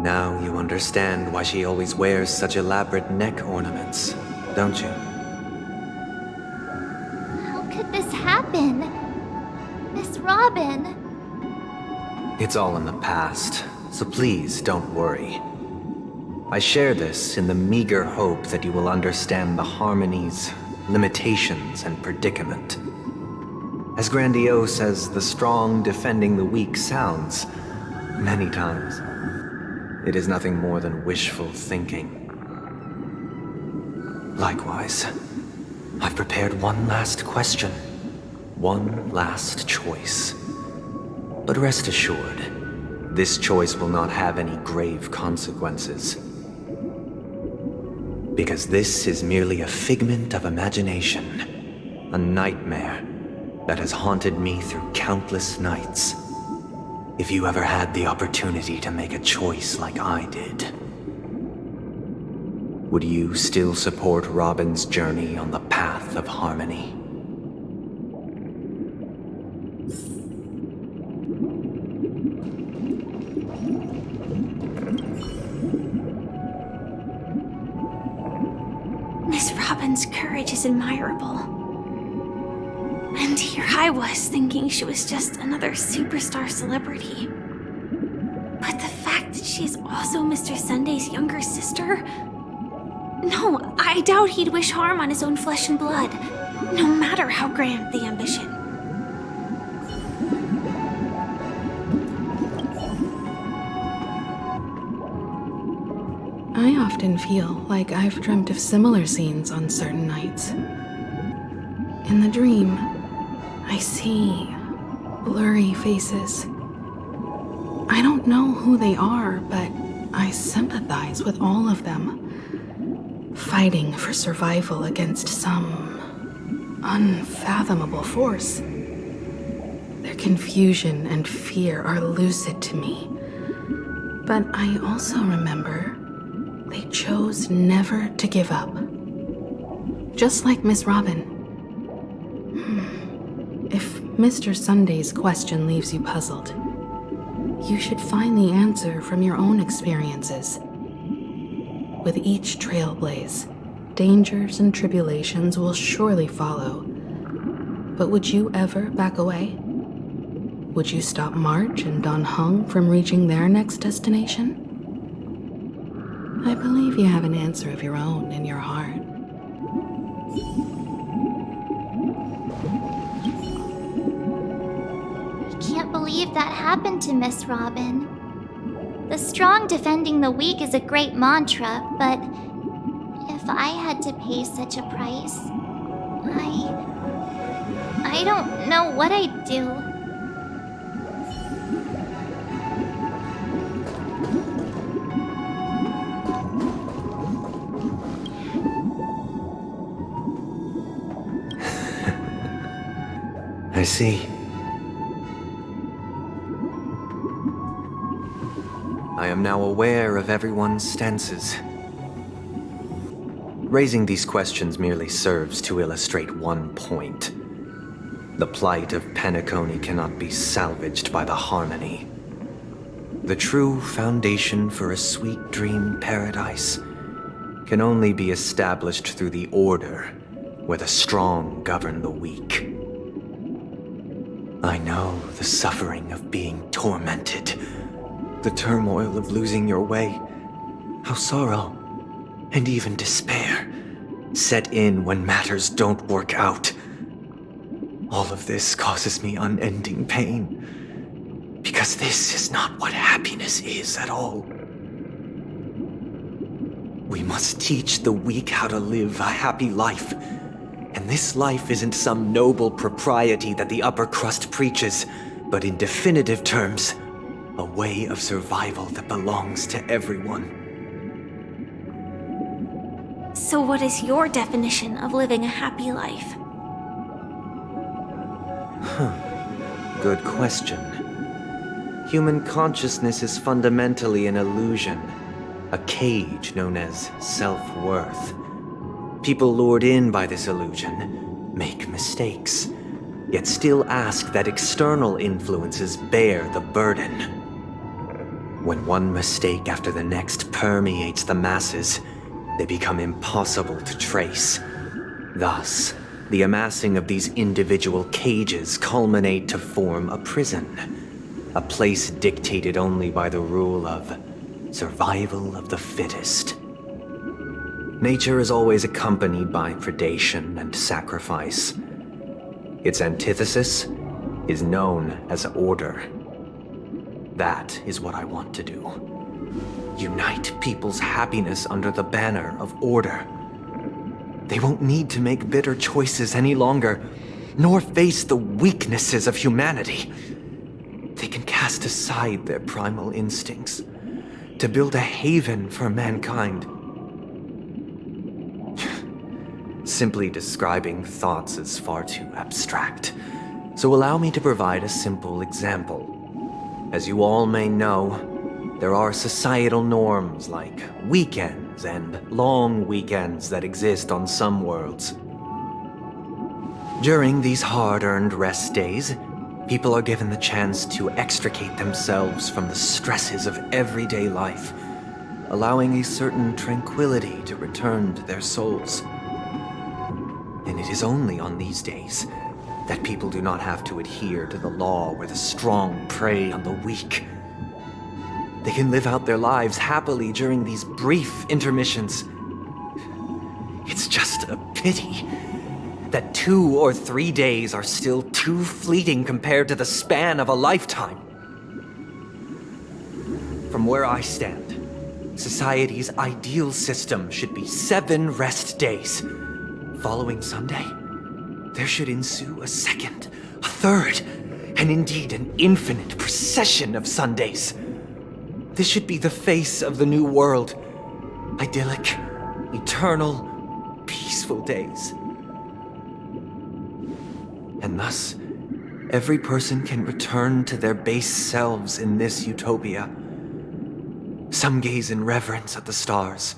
Now you understand why she always wears such elaborate neck ornaments, don't you? How could this happen? Miss Robin. It's all in the past, so please don't worry. I share this in the meager hope that you will understand the Harmony's limitations and predicament. As grandiose as the strong defending the weak sounds, many times, it is nothing more than wishful thinking. Likewise, I've prepared one last question, one last choice. But rest assured, this choice will not have any grave consequences. Because this is merely a figment of imagination, a nightmare that has haunted me through countless nights. If you ever had the opportunity to make a choice like I did, would you still support Robin's journey on the path of harmony? Miss Robin's courage is admirable. And here I was thinking she was just another superstar celebrity. But the fact that she's also Mr. Sunday's younger sister? No, I doubt he'd wish harm on his own flesh and blood, no matter how grand the ambition. I often feel like I've dreamt of similar scenes on certain nights. In the dream, I see blurry faces, I don't know who they are, but I sympathize with all of them. Fighting for survival against some unfathomable force. Their confusion and fear are lucid to me. But I also remember they chose never to give up. Just like Miss Robin. If Mr. Sunday's question leaves you puzzled, you should find the answer from your own experiences. With each trailblaze, dangers and tribulations will surely follow. But would you ever back away? Would you stop March and Don Hung from reaching their next destination? I believe you have an answer of your own in your heart. I can't believe that happened to Miss Robin. The strong defending the weak is a great mantra, but if I had to pay such a price, I don't know what I'd do. I see. I am now aware of everyone's stances. Raising these questions merely serves to illustrate one point. The plight of Penacony cannot be salvaged by the Harmony. The true foundation for a sweet dream paradise can only be established through the Order, where the strong govern the weak. I know the suffering of being tormented, the turmoil of losing your way, how sorrow and even despair set in when matters don't work out. All of this causes me unending pain, because this is not what happiness is at all. We must teach the weak how to live a happy life. And this life isn't some noble propriety that the upper crust preaches, but in definitive terms, a way of survival that belongs to everyone. So what is your definition of living a happy life? Good question. Human consciousness is fundamentally an illusion, a cage known as self-worth. People lured in by this illusion make mistakes, yet still ask that external influences bear the burden. When one mistake after the next permeates the masses, they become impossible to trace. Thus, the amassing of these individual cages culminate to form a prison, a place dictated only by the rule of survival of the fittest. Nature is always accompanied by predation and sacrifice. Its antithesis is known as order. That is what I want to do. Unite people's happiness under the banner of order. They won't need to make bitter choices any longer, nor face the weaknesses of humanity. They can cast aside their primal instincts to build a haven for mankind. Simply describing thoughts is far too abstract, so allow me to provide a simple example. As you all may know, there are societal norms like weekends and long weekends that exist on some worlds. During these hard-earned rest days, people are given the chance to extricate themselves from the stresses of everyday life, allowing a certain tranquility to return to their souls. And it is only on these days that people do not have to adhere to the law where the strong prey on the weak. They can live out their lives happily during these brief intermissions. It's just a pity that 2 or 3 days are still too fleeting compared to the span of a lifetime. From where I stand, society's ideal system should be 7 rest days. Following Sunday, there should ensue a 2nd, a 3rd, and indeed an infinite procession of Sundays. This should be the face of the new world. Idyllic, eternal, peaceful days. And thus, every person can return to their base selves in this utopia. Some gaze in reverence at the stars,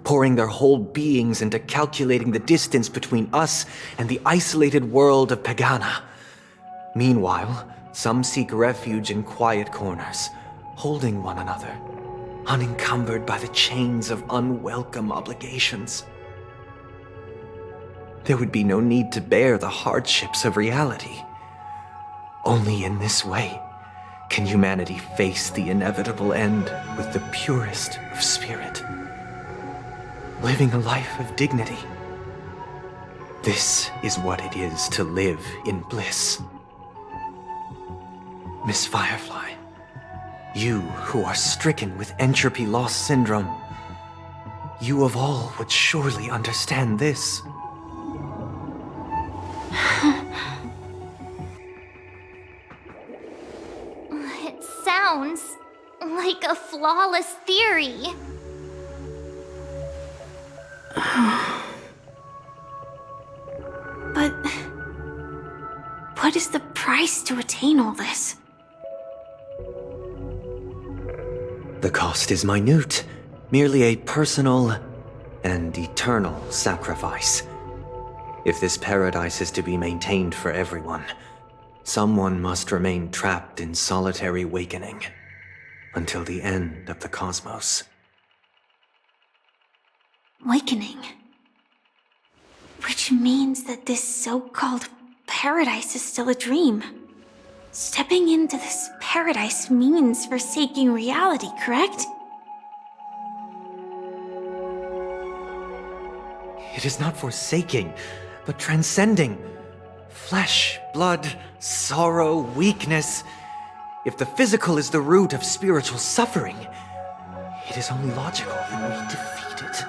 pouring their whole beings into calculating the distance between us and the isolated world of Pagana. Meanwhile, some seek refuge in quiet corners, holding one another, unencumbered by the chains of unwelcome obligations. There would be no need to bear the hardships of reality. Only in this way can humanity face the inevitable end with the purest of spirit, living a life of dignity. This is what it is to live in bliss. Miss Firefly, you who are stricken with entropy loss syndrome, you of all would surely understand this. It sounds like a flawless theory. But what is the price to attain all this? The cost is minute, merely a personal and eternal sacrifice. If this paradise is to be maintained for everyone, someone must remain trapped in solitary awakening until the end of the cosmos. Awakening. Which means that this so-called paradise is still a dream. Stepping into this paradise means forsaking reality, correct? It is not forsaking, but transcending. Flesh, blood, sorrow, weakness. If the physical is the root of spiritual suffering, it is only logical that we defeat it.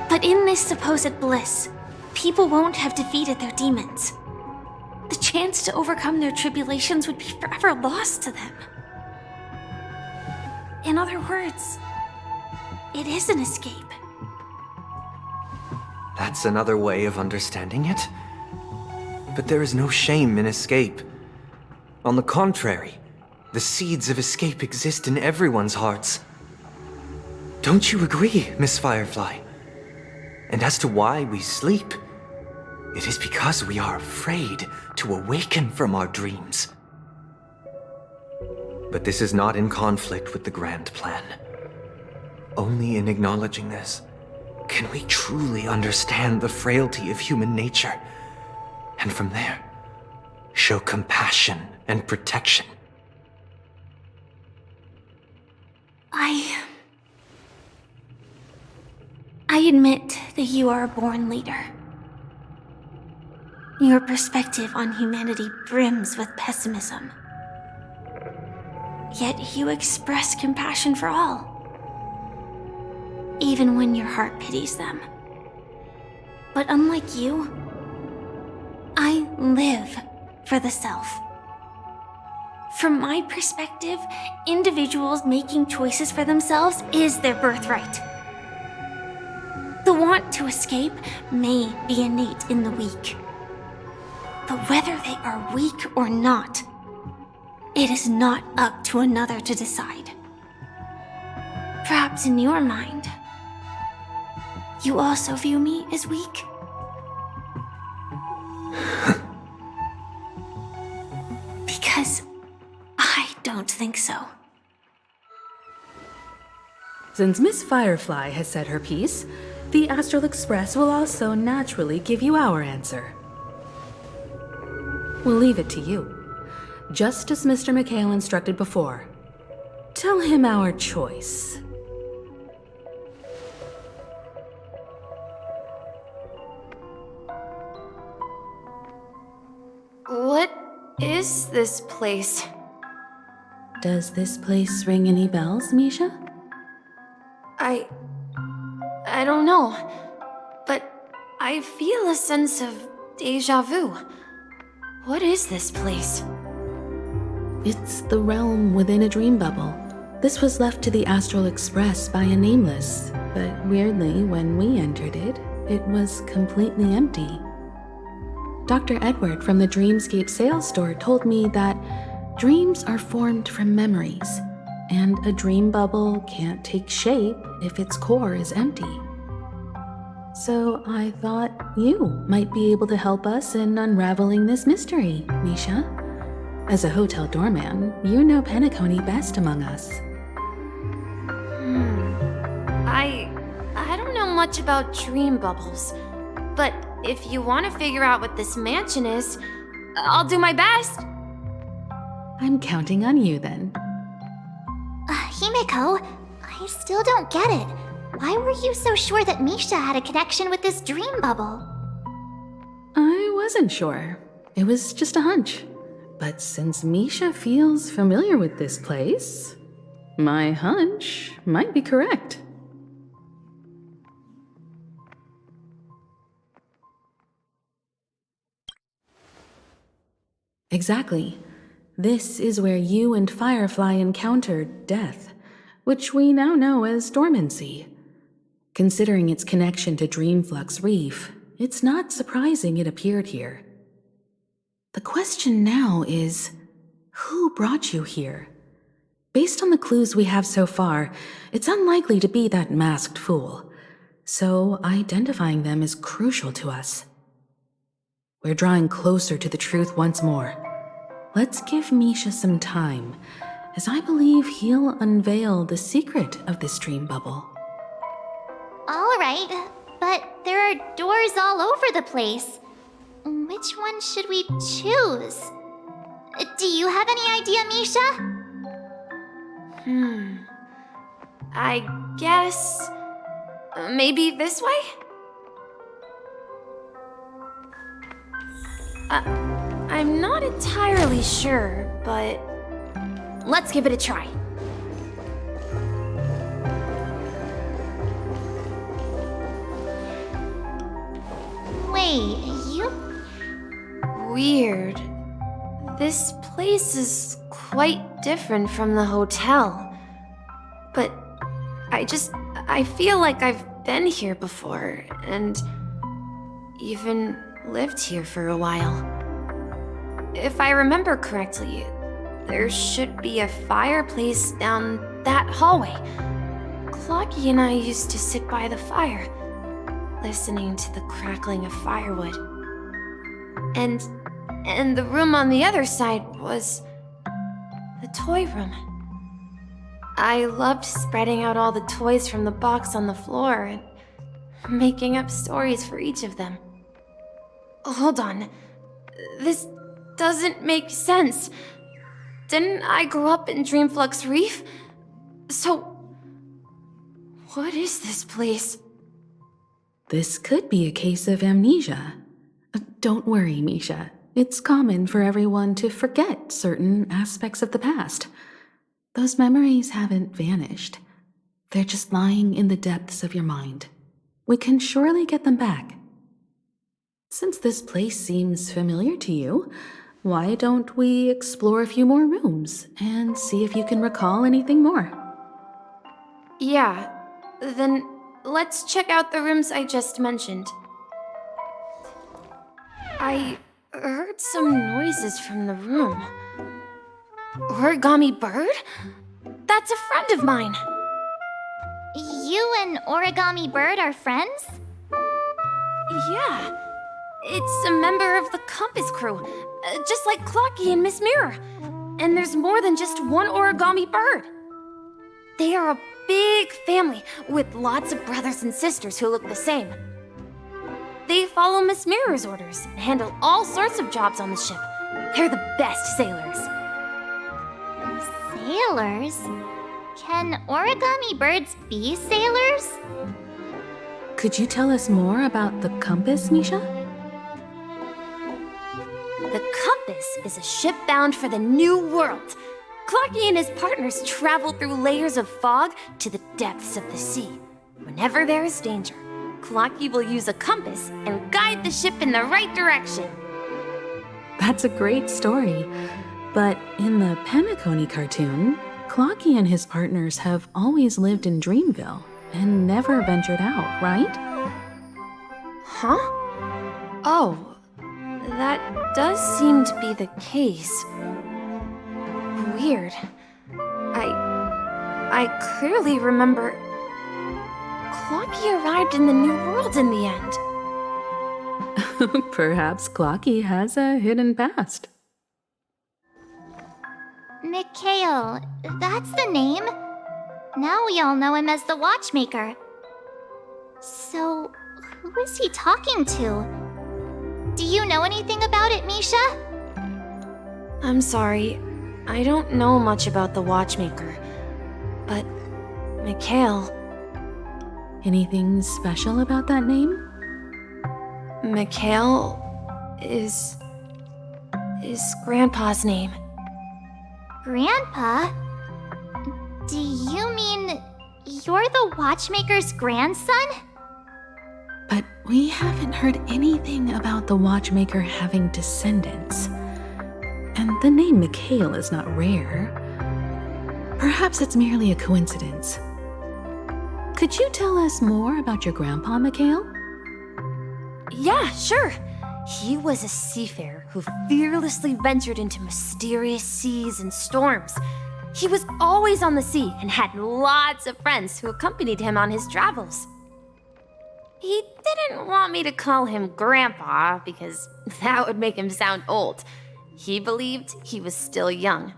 But in this supposed bliss, people won't have defeated their demons. The chance to overcome their tribulations would be forever lost to them. In other words, it is an escape. That's another way of understanding it. But there is no shame in escape. On the contrary, the seeds of escape exist in everyone's hearts. Don't you agree, Miss Firefly? And as to why we sleep, it is because we are afraid to awaken from our dreams. But this is not in conflict with the grand plan. Only in acknowledging this can we truly understand the frailty of human nature, and from there, show compassion and protection. I admit that you are a born leader. Your perspective on humanity brims with pessimism. Yet you express compassion for all, even when your heart pities them. But unlike you, I live for the self. From my perspective, individuals making choices for themselves is their birthright. The want to escape may be innate in the weak. But whether they are weak or not, it is not up to another to decide. Perhaps in your mind, you also view me as weak? Because I don't think so. Since Miss Firefly has said her piece, the Astral Express will also naturally give you our answer. We'll leave it to you. Just as Mr. McHale instructed before. Tell him our choice. What is this place? Does this place ring any bells, Misha? I don't know, but I feel a sense of deja vu. What is this place? It's the realm within a dream bubble. This was left to the Astral Express by a nameless, but weirdly, when we entered it, it was completely empty. Dr. Edward from the Dreamscape sales store told me that dreams are formed from memories, and a dream bubble can't take shape if its core is empty. So I thought you might be able to help us in unraveling this mystery, Misha. As a hotel doorman, you know Penacony best among us. I don't know much about dream bubbles, but if you want to figure out what this mansion is, I'll do my best. I'm counting on you then. Himeko, I still don't get it. Why were you so sure that Misha had a connection with this dream bubble? I wasn't sure. It was just a hunch. But since Misha feels familiar with this place, my hunch might be correct. Exactly. This is where you and Firefly encountered death, which we now know as dormancy. Considering its connection to Dreamflux Reef, it's not surprising it appeared here. The question now is, who brought you here? Based on the clues we have so far, it's unlikely to be that masked fool, so identifying them is crucial to us. We're drawing closer to the truth once more. Let's give Misha some time, as I believe he'll unveil the secret of this dream bubble. All right, but there are doors all over the place. Which one should we choose? Do you have any idea, Misha? I guess... maybe this way? I'm not entirely sure, but... let's give it a try. Wait, you... Weird. This place is quite different from the hotel. But I feel like I've been here before, and even lived here for a while. If I remember correctly, there should be a fireplace down that hallway. Clocky and I used to sit by the fire, listening to the crackling of firewood. And the room on the other side was the toy room. I loved spreading out all the toys from the box on the floor and making up stories for each of them. Hold on. This doesn't make sense. Didn't I grow up in Dreamflux Reef? So, what is this place? This could be a case of amnesia. Don't worry, Misha. It's common for everyone to forget certain aspects of the past. Those memories haven't vanished. They're just lying in the depths of your mind. We can surely get them back. Since this place seems familiar to you, why don't we explore a few more rooms and see if you can recall anything more? Yeah, then let's check out the rooms I just mentioned. I heard some noises from the room. Origami Bird? That's a friend of mine. You and Origami Bird are friends? Yeah. It's a member of the Compass crew, just like Clocky and Miss Mirror. And there's more than just one Origami Bird. They are a big family with lots of brothers and sisters who look the same. They follow Miss Mirror's orders and handle all sorts of jobs on the ship. They're the best sailors. Sailors? Can Origami Birds be sailors? Could you tell us more about the Compass, Misha? The Compass is a ship bound for the New World. Clocky and his partners travel through layers of fog to the depths of the sea. Whenever there is danger, Clocky will use a compass and guide the ship in the right direction. That's a great story. But in the Penacony cartoon, Clocky and his partners have always lived in Dreamville and never ventured out, right? Huh? Oh, that does seem to be the case. Weird. I clearly remember Clocky arrived in the New World in the end. Perhaps Clocky has a hidden past. Mikhail, that's the name. Now we all know him as the Watchmaker. So, who is he talking to? Do you know anything about it, Misha? I'm sorry, I don't know much about the Watchmaker. But, Mikhail... Anything special about that name? Mikhail is Grandpa's name. Grandpa? Do you mean you're the Watchmaker's grandson? But we haven't heard anything about the Watchmaker having descendants. And the name Mikhail is not rare. Perhaps it's merely a coincidence. Could you tell us more about your grandpa, Mikhail? Yeah, sure. He was a seafarer who fearlessly ventured into mysterious seas and storms. He was always on the sea and had lots of friends who accompanied him on his travels. He didn't want me to call him Grandpa because that would make him sound old. He believed he was still young.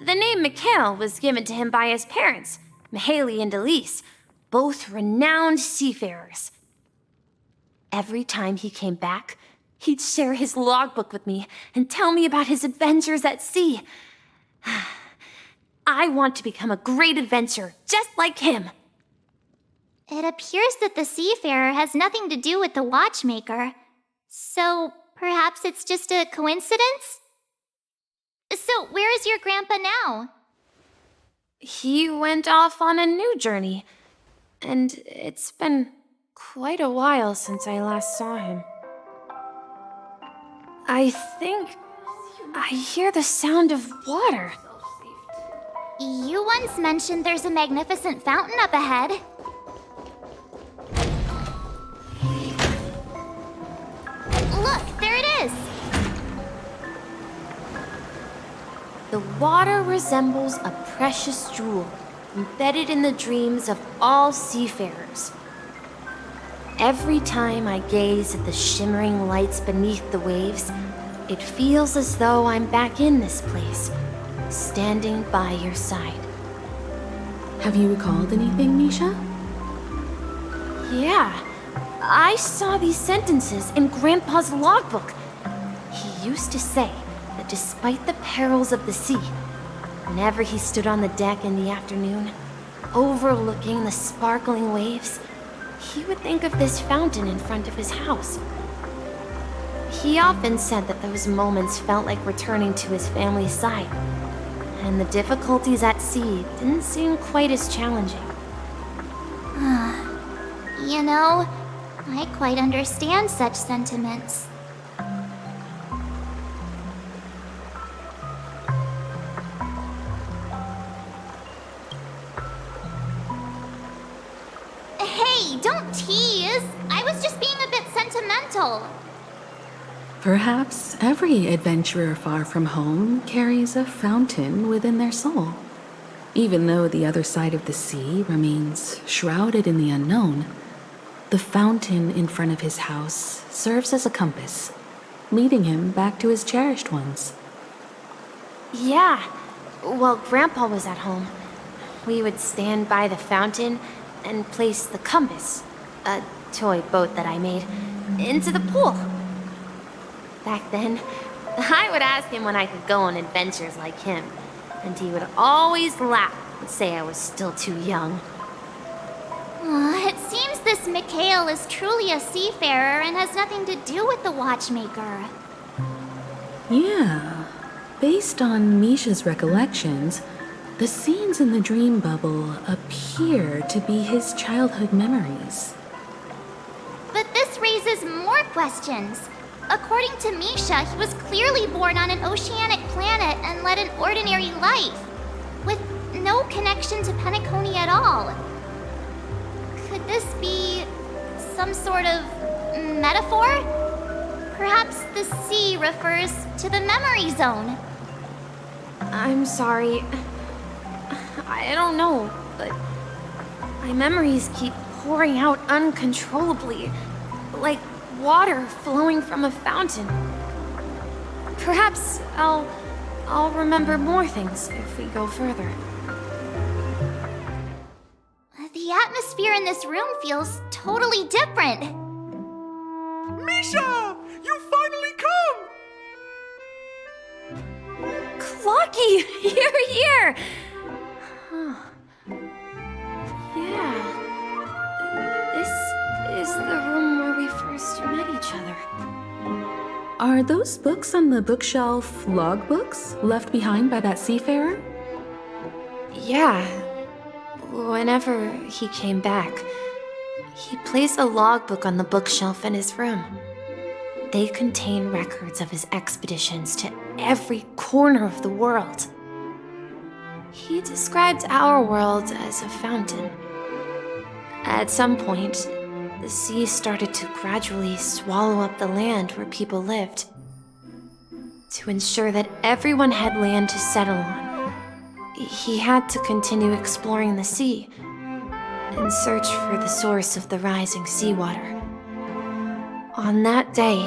The name Mikhail was given to him by his parents, Mihaly and Elise, both renowned seafarers. Every time he came back, he'd share his logbook with me and tell me about his adventures at sea. I want to become a great adventurer, just like him. It appears that the seafarer has nothing to do with the Watchmaker. So, perhaps it's just a coincidence? So, where is your grandpa now? He went off on a new journey, and it's been quite a while since I last saw him. I think I hear the sound of water. You once mentioned there's a magnificent fountain up ahead. Look, there it is! The water resembles a precious jewel embedded in the dreams of all seafarers. Every time I gaze at the shimmering lights beneath the waves, it feels as though I'm back in this place, standing by your side. Have you recalled anything, Misha? Yeah, I saw these sentences in Grandpa's logbook. He used to say that despite the perils of the sea, whenever he stood on the deck in the afternoon, overlooking the sparkling waves, he would think of this fountain in front of his house. He often said that those moments felt like returning to his family's side, and the difficulties at sea didn't seem quite as challenging. You know, I quite understand such sentiments. Hey, don't tease! I was just being a bit sentimental. Perhaps every adventurer far from home carries a fountain within their soul. Even though the other side of the sea remains shrouded in the unknown, the fountain in front of his house serves as a compass, leading him back to his cherished ones. Yeah, while Grandpa was at home, we would stand by the fountain and place the compass, a toy boat that I made, into the pool. Back then, I would ask him when I could go on adventures like him, and he would always laugh and say I was still too young. It seems this Mikhail is truly a seafarer and has nothing to do with the Watchmaker. Yeah. Based on Misha's recollections, the scenes in the dream bubble appear to be his childhood memories. But this raises more questions. According to Misha, he was clearly born on an oceanic planet and led an ordinary life, with no connection to Penacony at all. Could this be some sort of metaphor? Perhaps the sea refers to the memory zone. I'm sorry. I don't know, but my memories keep pouring out uncontrollably, like water flowing from a fountain. Perhaps I'll remember more things if we go further. The atmosphere in this room feels totally different. Misha! You finally come! Clocky! You're here! Huh. Yeah. This is the room where we first met each other. Are those books on the bookshelf logbooks left behind by that seafarer? Yeah. Whenever he came back, he placed a logbook on the bookshelf in his room. They contain records of his expeditions to every corner of the world. He described our world as a fountain. At some point, the sea started to gradually swallow up the land where people lived. To ensure that everyone had land to settle on, he had to continue exploring the sea and search for the source of the rising seawater. On that day,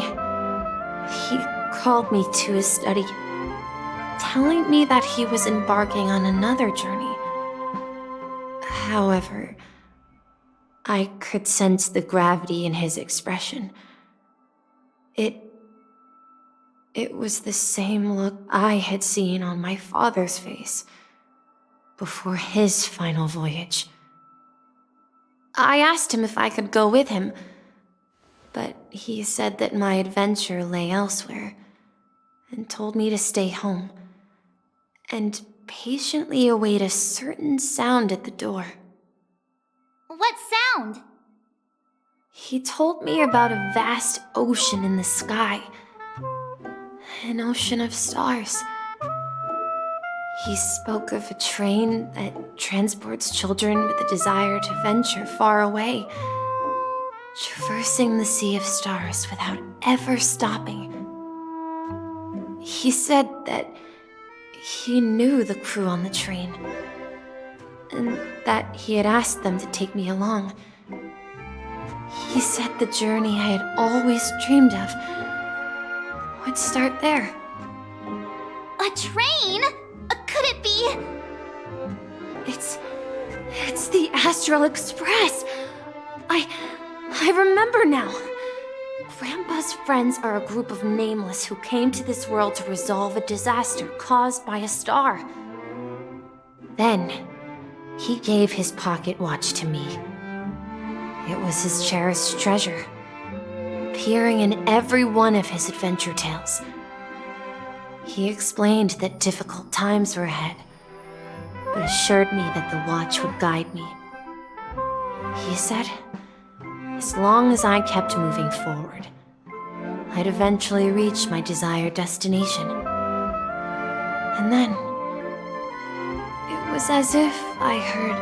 he called me to his study, telling me that he was embarking on another journey. However, I could sense the gravity in his expression. It was the same look I had seen on my father's face before his final voyage. I asked him if I could go with him, but he said that my adventure lay elsewhere and told me to stay home and patiently await a certain sound at the door. What sound? He told me about a vast ocean in the sky, an ocean of stars. He spoke of a train that transports children with a desire to venture far away, traversing the sea of stars without ever stopping. He said that he knew the crew on the train, and that he had asked them to take me along. He said the journey I had always dreamed of would start there. A train? Could it be? It's the Astral Express. I remember now. Grandpa's friends are a group of nameless who came to this world to resolve a disaster caused by a star. Then, he gave his pocket watch to me. It was his cherished treasure, appearing in every one of his adventure tales. He explained that difficult times were ahead, but assured me that the watch would guide me. He said, as long as I kept moving forward, I'd eventually reach my desired destination. And then, it was as if I heard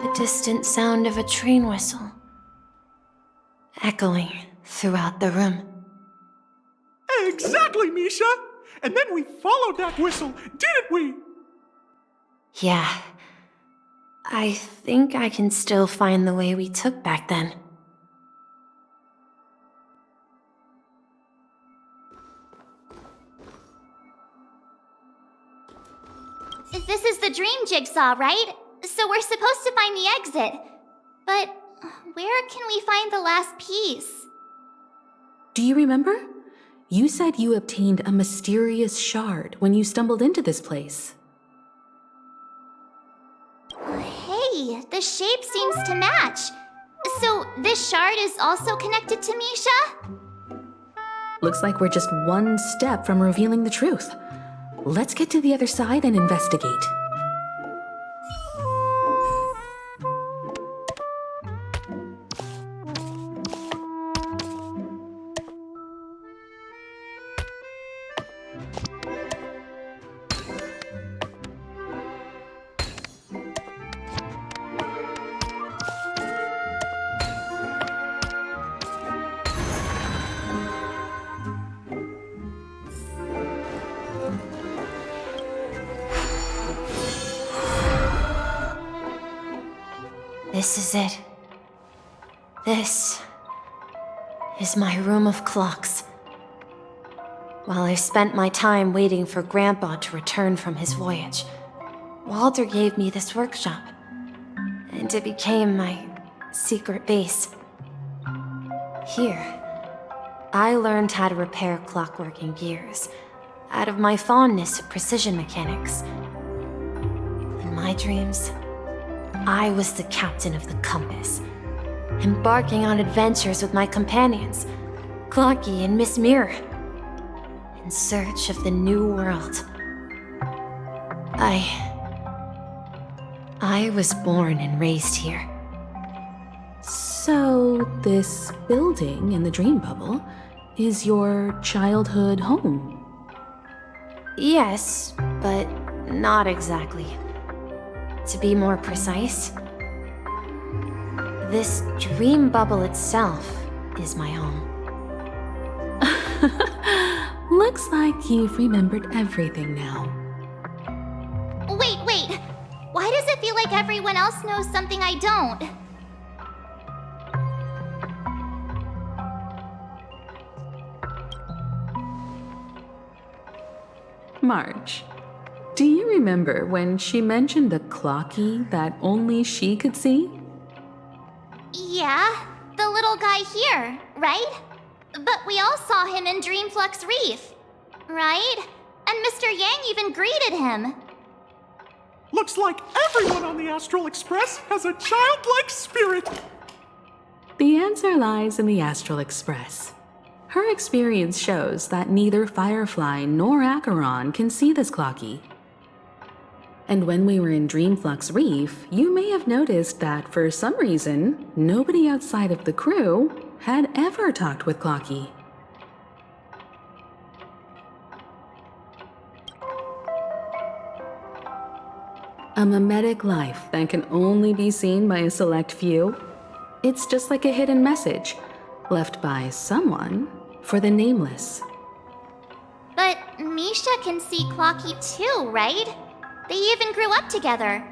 the distant sound of a train whistle, echoing throughout the room. Exactly, Misha! And then we followed that whistle, didn't we? Yeah. I think I can still find the way we took back then. This is the dream jigsaw, right? So we're supposed to find the exit. But where can we find the last piece? Do you remember? You said you obtained a mysterious shard when you stumbled into this place. Hey, the shape seems to match. So this shard is also connected to Misha? Looks like we're just one step from revealing the truth. Let's get to the other side and investigate. This is it. This is my room of clocks. While I spent my time waiting for Grandpa to return from his voyage, Walter gave me this workshop, and it became my secret base. Here, I learned how to repair clockwork and gears out of my fondness of precision mechanics. In my dreams, I was the captain of the compass, embarking on adventures with my companions, Clocky and Miss Mirror, in search of the new world. I was born and raised here. So, this building in the dream bubble is your childhood home? Yes, but not exactly. To be more precise, this dream bubble itself is my home. Looks like you've remembered everything now. Wait. Why does it feel like everyone else knows something I don't? March, do you remember when she mentioned a clocky that only she could see? Yeah, the little guy here, right? But we all saw him in Dreamflux Reef, right? And Mr. Yang even greeted him. Looks like everyone on the Astral Express has a childlike spirit. The answer lies in the Astral Express. Her experience shows that neither Firefly nor Acheron can see this clocky. And when we were in Dreamflux Reef, you may have noticed that for some reason, nobody outside of the crew had ever talked with Clocky. A mimetic life that can only be seen by a select few. It's just like a hidden message left by someone for the nameless. But Misha can see Clocky too, right? They even grew up together.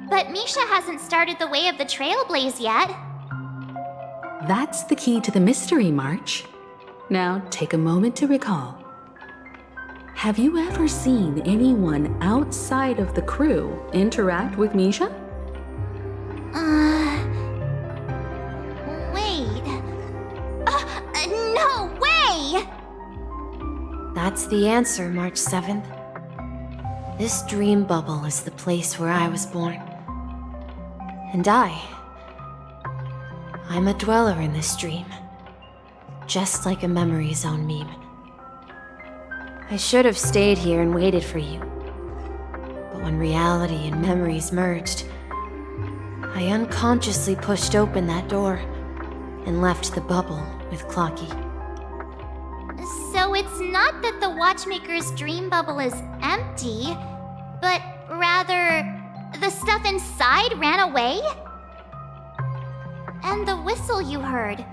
But Misha hasn't started the way of the Trailblaze yet. That's the key to the mystery, March. Now take a moment to recall. Have you ever seen anyone outside of the crew interact with Misha? Wait. No way! That's the answer, March 7th. This dream bubble is the place where I was born. And I'm a dweller in this dream. Just like a memory zone meme. I should have stayed here and waited for you. But when reality and memories merged, I unconsciously pushed open that door and left the bubble with Clocky. So it's not that the Watchmaker's dream bubble is empty, but rather the stuff inside ran away? And the whistle you heard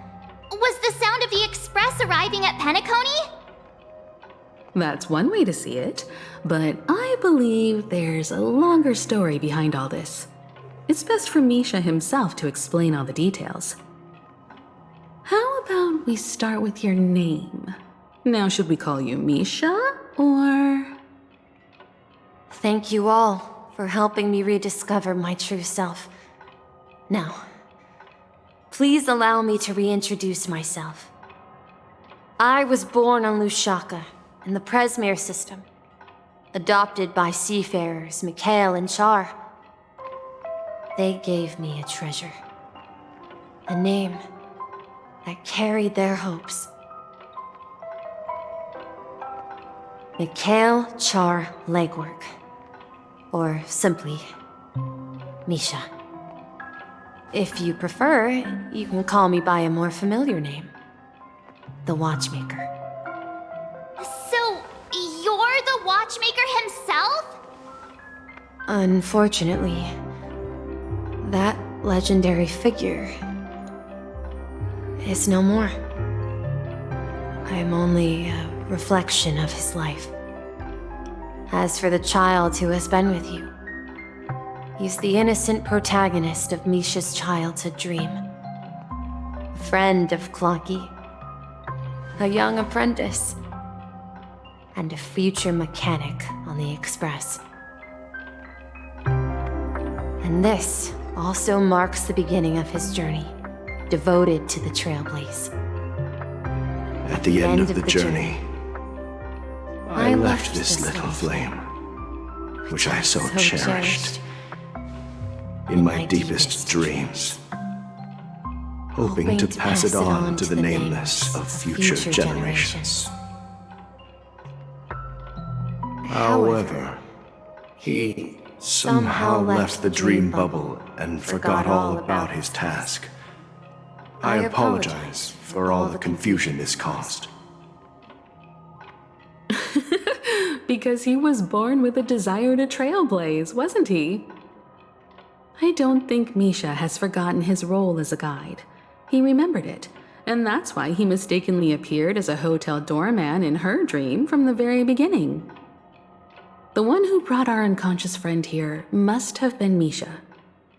was the sound of the express arriving at Penacony? That's one way to see it, but I believe there's a longer story behind all this. It's best for Misha himself to explain all the details. How about we start with your name? Now, should we call you Misha, or...? Thank you all for helping me rediscover my true self. Now, please allow me to reintroduce myself. I was born on Lushaka, in the Presmere system, adopted by seafarers Mikhail and Char. They gave me a treasure, a name that carried their hopes. Mikhail Char Legwork, or simply, Misha. If you prefer, you can call me by a more familiar name, the Watchmaker. So, you're the Watchmaker himself? Unfortunately, that legendary figure is no more. I am only a reflection of his life. As for the child who has been with you, He's the innocent protagonist of Misha's childhood dream. A friend of Clocky. A young apprentice. And a future mechanic on the Express. And this also marks the beginning of his journey, devoted to the Trailblaze. At the end of the journey, I left this little flame, which I so cherished, in my deepest dreams, hoping to pass it on to the nameless of future generations. However, he somehow left the dream bubble and forgot all about his task. I apologize for all the confusion this caused. Because he was born with a desire to trailblaze, wasn't he? I don't think Misha has forgotten his role as a guide. He remembered it, and that's why he mistakenly appeared as a hotel doorman in her dream from the very beginning. The one who brought our unconscious friend here must have been Misha.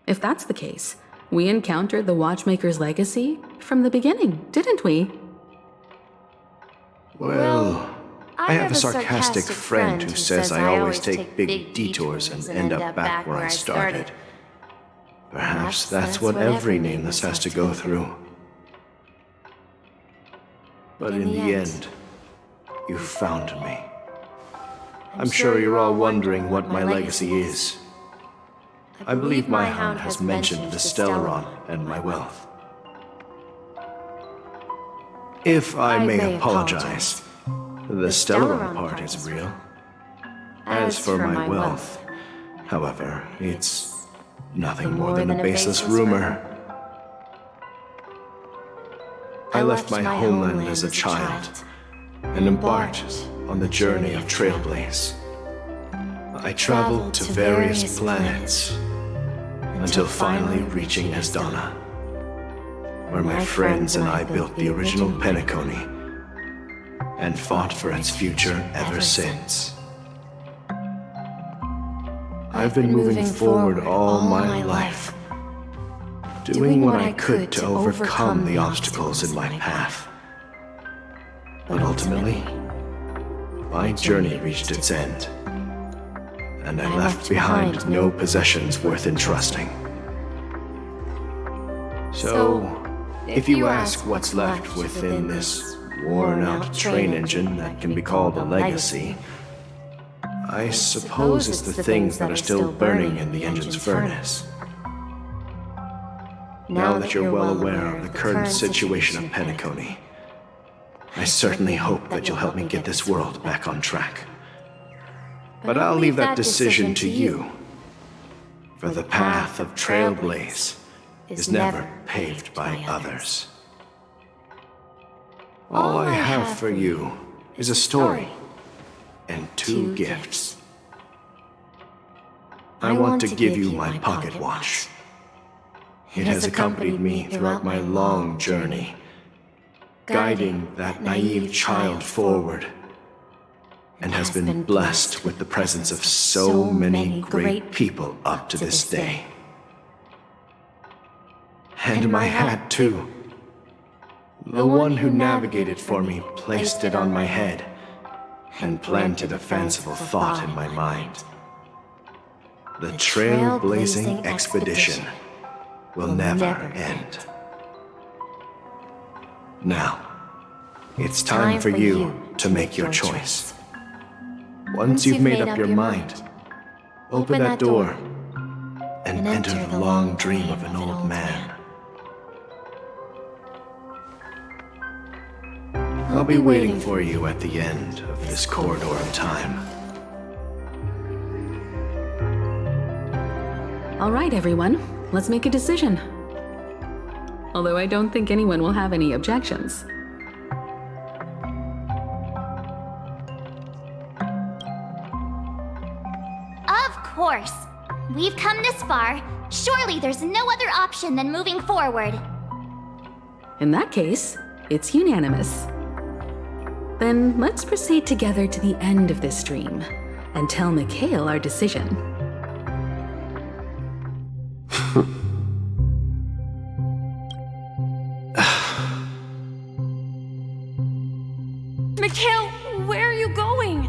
If that's the case, we encountered the Watchmaker's legacy from the beginning, didn't we? Well, I have a sarcastic friend who says I always take big detours and end up back where I started. Perhaps that's what every nameless has to go through. But in the end, you found me. I'm sure you're all wondering what my legacy is. I believe my hound has mentioned the Stellaron and my wealth. If I may apologize, the Stellaron part is real. As for my wealth, however, it's nothing more than a baseless rumor. I left my homeland as a child and embarked on the journey of Trailblaze. I traveled to various planets until finally reaching Asdana, where my friends and I built the original Penacony and fought for its future ever since. I've been moving forward all my life, doing what I could to overcome the obstacles in my path. But ultimately, my journey reached its end, and I left behind no possessions worth entrusting. So, if you ask what's left within this worn-out train engine that can be called a legacy, I suppose it's the things that are still burning in the engine's furnace. Now that you're well aware of the current situation of Penacony, I certainly hope that you'll help me get this world back on track. But I'll leave that decision to you, for the path of Trailblaze is never paved by others. All I have for you is a story and 2 gifts. I want to give you my pocket watch. It has accompanied me throughout my long journey, guiding that naive child forward, and has been blessed with the presence of so many great people up to this day. And my hat, too. The one who navigated for me placed it on my head and planted a fanciful thought in my mind. The trailblazing expedition will never end. Now, it's time for you to make your choice. Once you've made up your mind, open that door and enter the long dream of an old man. I'll be waiting for you at the end of this corridor of time. All right, everyone, let's make a decision. Although I don't think anyone will have any objections. Of course. We've come this far. Surely there's no other option than moving forward. In that case, it's unanimous. Then let's proceed together to the end of this dream and tell Mikhail our decision. Mikhail, where are you going?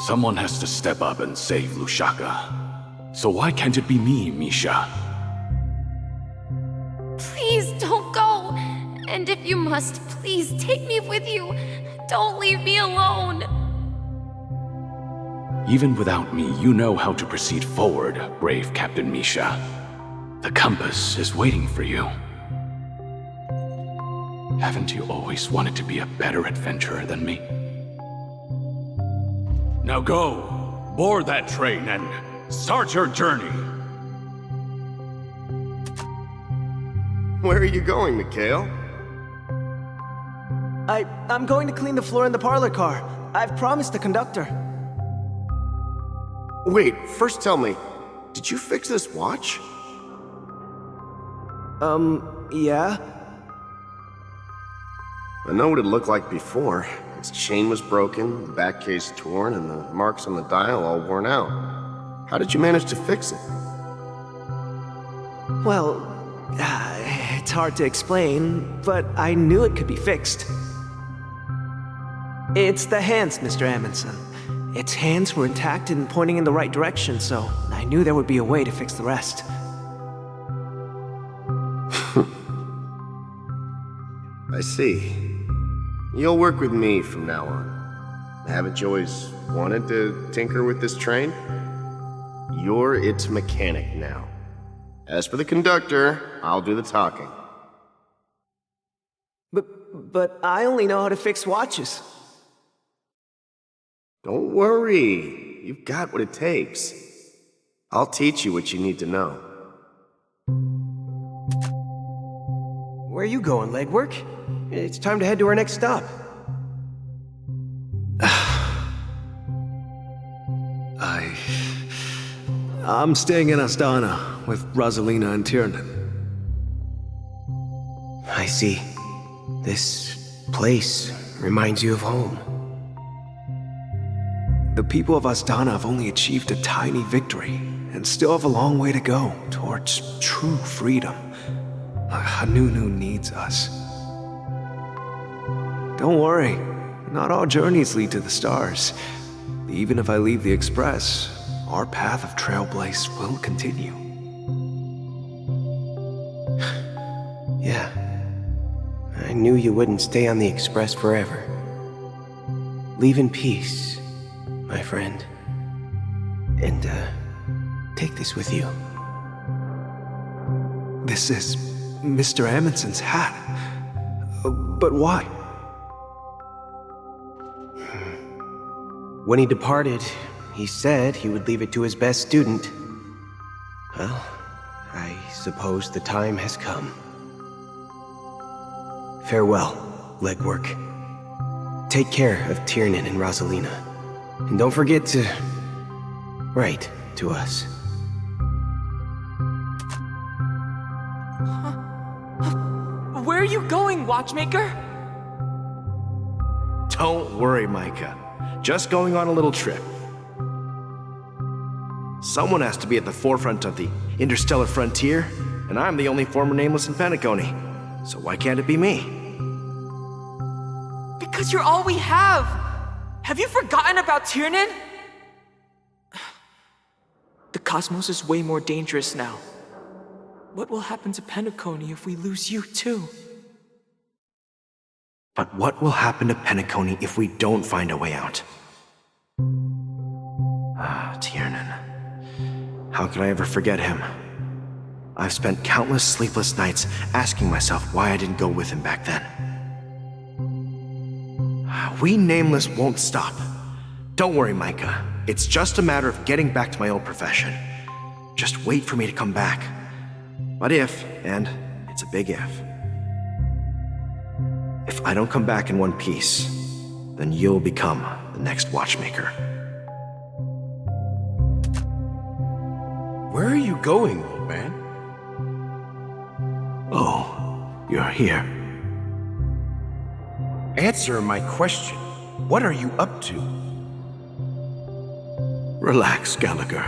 Someone has to step up and save Lushaka. So why can't it be me, Misha? Please don't go. And if you must, please take me with you. Don't leave me alone. Even without me, you know how to proceed forward, brave Captain Misha. The compass is waiting for you. Haven't you always wanted to be a better adventurer than me? Now go, board that train and start your journey. Where are you going, Mikhail? I'm going to clean the floor in the parlor car. I've promised the conductor. Wait, first tell me, did you fix this watch? Yeah? I know what it looked like before. Its chain was broken, the back case torn, and the marks on the dial all worn out. How did you manage to fix it? Well, it's hard to explain, but I knew it could be fixed. It's the hands, Mr. Amundsen. Its hands were intact and pointing in the right direction, so I knew there would be a way to fix the rest. I see. You'll work with me from now on. Haven't you always wanted to tinker with this train? You're its mechanic now. As for the conductor, I'll do the talking. But I only know how to fix watches. Don't worry. You've got what it takes. I'll teach you what you need to know. Where are you going, legwork? It's time to head to our next stop. I'm staying in Astana with Rosalina and Tiernan. I see. This place reminds you of home. The people of Astana have only achieved a tiny victory and still have a long way to go towards true freedom. Hanunu needs us. Don't worry, not all journeys lead to the stars. Even if I leave the Express, our path of Trailblaze will continue. Yeah. I knew you wouldn't stay on the Express forever. Leave in peace, my friend. And, take this with you. This is Mr. Amundsen's hat. But why? When he departed, he said he would leave it to his best student. Well, I suppose the time has come. Farewell, legwork. Take care of Tiernan and Rosalina. And don't forget to write to us. Where are you going, watchmaker? Don't worry, Micah. Just going on a little trip. Someone has to be at the forefront of the interstellar frontier, and I'm the only former nameless in Penacony. So why can't it be me? Because you're all we have! Have you forgotten about Tiernan? The cosmos is way more dangerous now. What will happen to Penacony if we lose you too? But what will happen to Penacony if we don't find a way out? Tiernan. How could I ever forget him? I've spent countless sleepless nights asking myself why I didn't go with him back then. We Nameless won't stop. Don't worry, Micah. It's just a matter of getting back to my old profession. Just wait for me to come back. But if, and it's a big if I don't come back in one piece, then you'll become the next watchmaker. Where are you going, old man? Oh, you're here. Answer my question. What are you up to? Relax, Gallagher.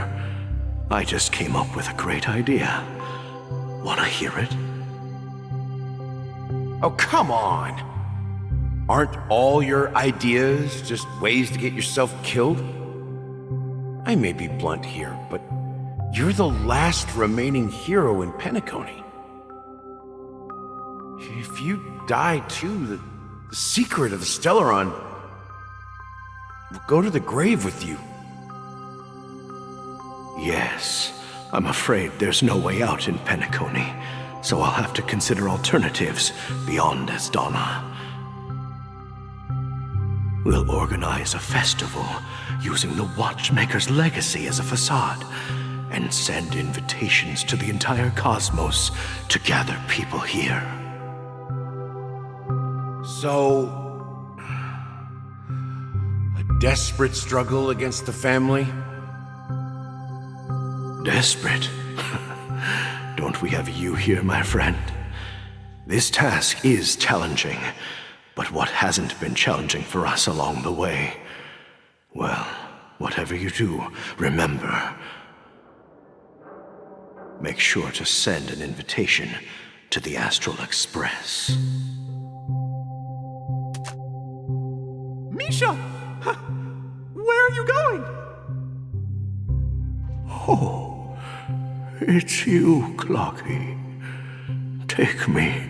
I just came up with a great idea. Wanna hear it? Oh, come on! Aren't all your ideas just ways to get yourself killed? I may be blunt here, but you're the last remaining hero in Penacony. If you die too, the secret of the Stellaron will go to the grave with you. Yes, I'm afraid there's no way out in Penacony, so I'll have to consider alternatives beyond Asdana. We'll organize a festival using the Watchmaker's legacy as a facade and send invitations to the entire cosmos to gather people here. So, a desperate struggle against the family? Desperate? Don't we have you here, my friend? This task is challenging, but what hasn't been challenging for us along the way? Well, whatever you do, remember, make sure to send an invitation to the Astral Express. Misha! Where are you going? Oh, it's you, Clocky. Take me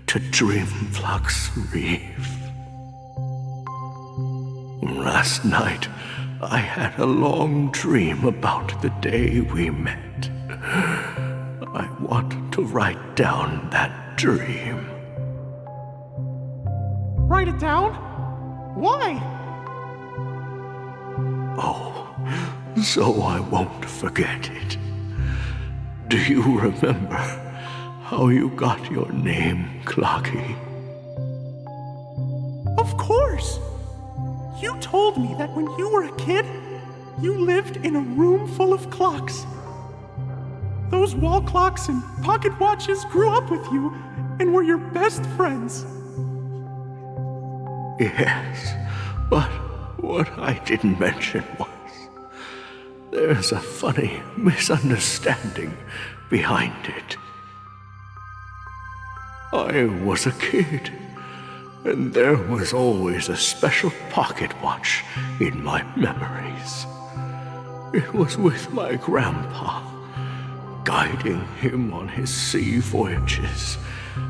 to Dreamflux Reef. Last night, I had a long dream about the day we met. I want to write down that dream. Write it down? Why? Oh, so I won't forget it. Do you remember how you got your name, Clocky? Of course! You told me that when you were a kid, you lived in a room full of clocks. Those wall clocks and pocket watches grew up with you and were your best friends. Yes, but what I didn't mention was there's a funny misunderstanding behind it. I was a kid, and there was always a special pocket watch in my memories. It was with my grandpa, guiding him on his sea voyages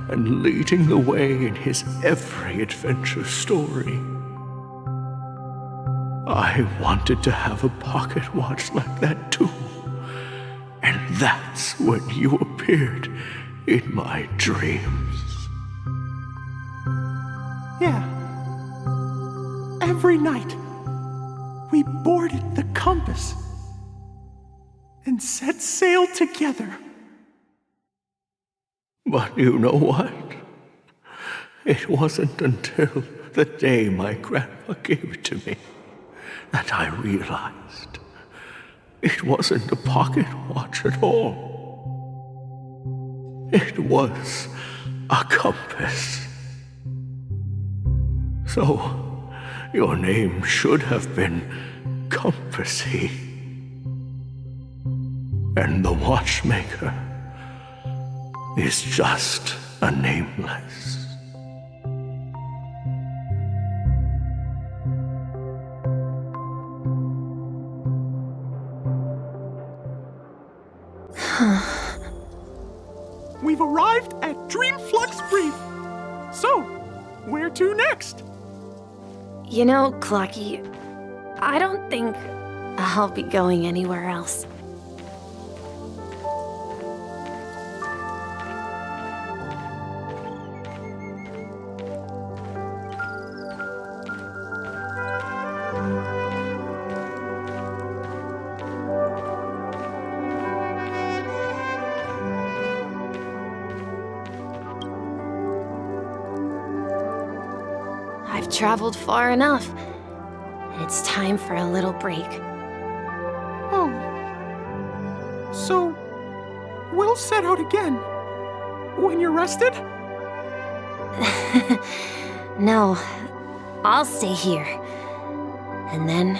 and leading the way in his every adventure story. I wanted to have a pocket watch like that too, and that's when you appeared in my dreams. Yeah. Every night, we boarded the compass and set sail together. But you know what? It wasn't until the day my grandpa gave it to me that I realized it wasn't a pocket watch at all. It was a compass. So, your name should have been Compassy. And the watchmaker is just a nameless. We've arrived at Dreamflux Reef. So, where to next? You know, Clocky, I don't think I'll be going anywhere else. I've traveled far enough. It's time for a little break. Oh. So, we'll set out again. When you're rested? No, I'll stay here. And then,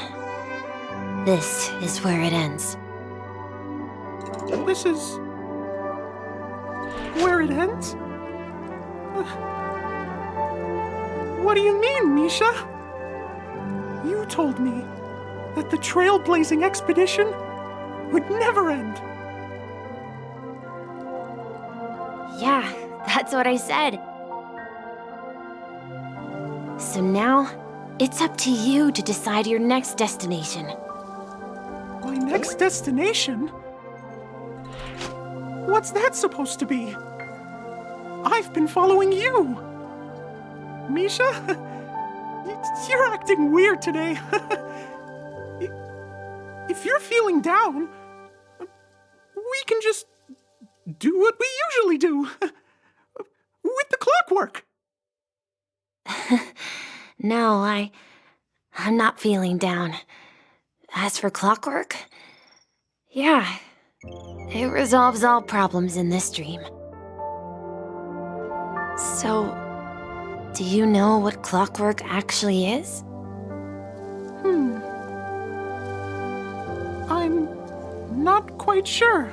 this is where it ends. This is... where it ends? What do you mean, Misha? You told me that the trailblazing expedition would never end. Yeah, that's what I said. So now, it's up to you to decide your next destination. My next destination? What's that supposed to be? I've been following you. Misha, you're acting weird today. If you're feeling down, we can just do what we usually do. With the clockwork. No, I'm not feeling down. As for clockwork, yeah, it resolves all problems in this dream. So, do you know what clockwork actually is? I'm not quite sure.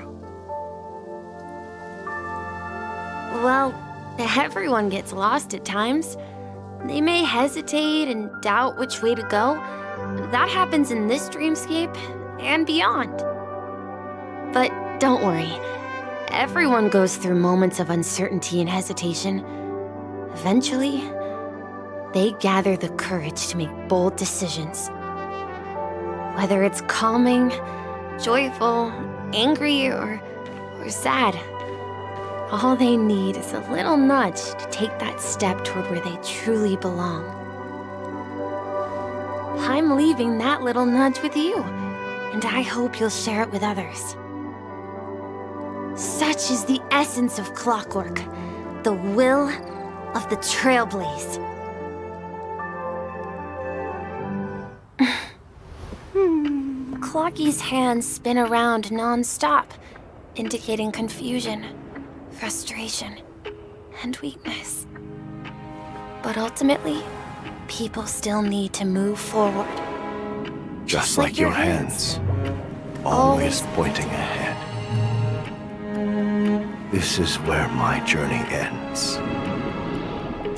Well, everyone gets lost at times. They may hesitate and doubt which way to go. That happens in this dreamscape and beyond. But don't worry. Everyone goes through moments of uncertainty and hesitation. Eventually, they gather the courage to make bold decisions. Whether it's calming, joyful, angry, or sad, all they need is a little nudge to take that step toward where they truly belong. I'm leaving that little nudge with you, and I hope you'll share it with others. Such is the essence of clockwork, the will of the Trailblaze. Clocky's hands spin around non-stop, indicating confusion, frustration, and weakness. But ultimately, people still need to move forward. Just like your hands, always pointing ahead. This is where my journey ends.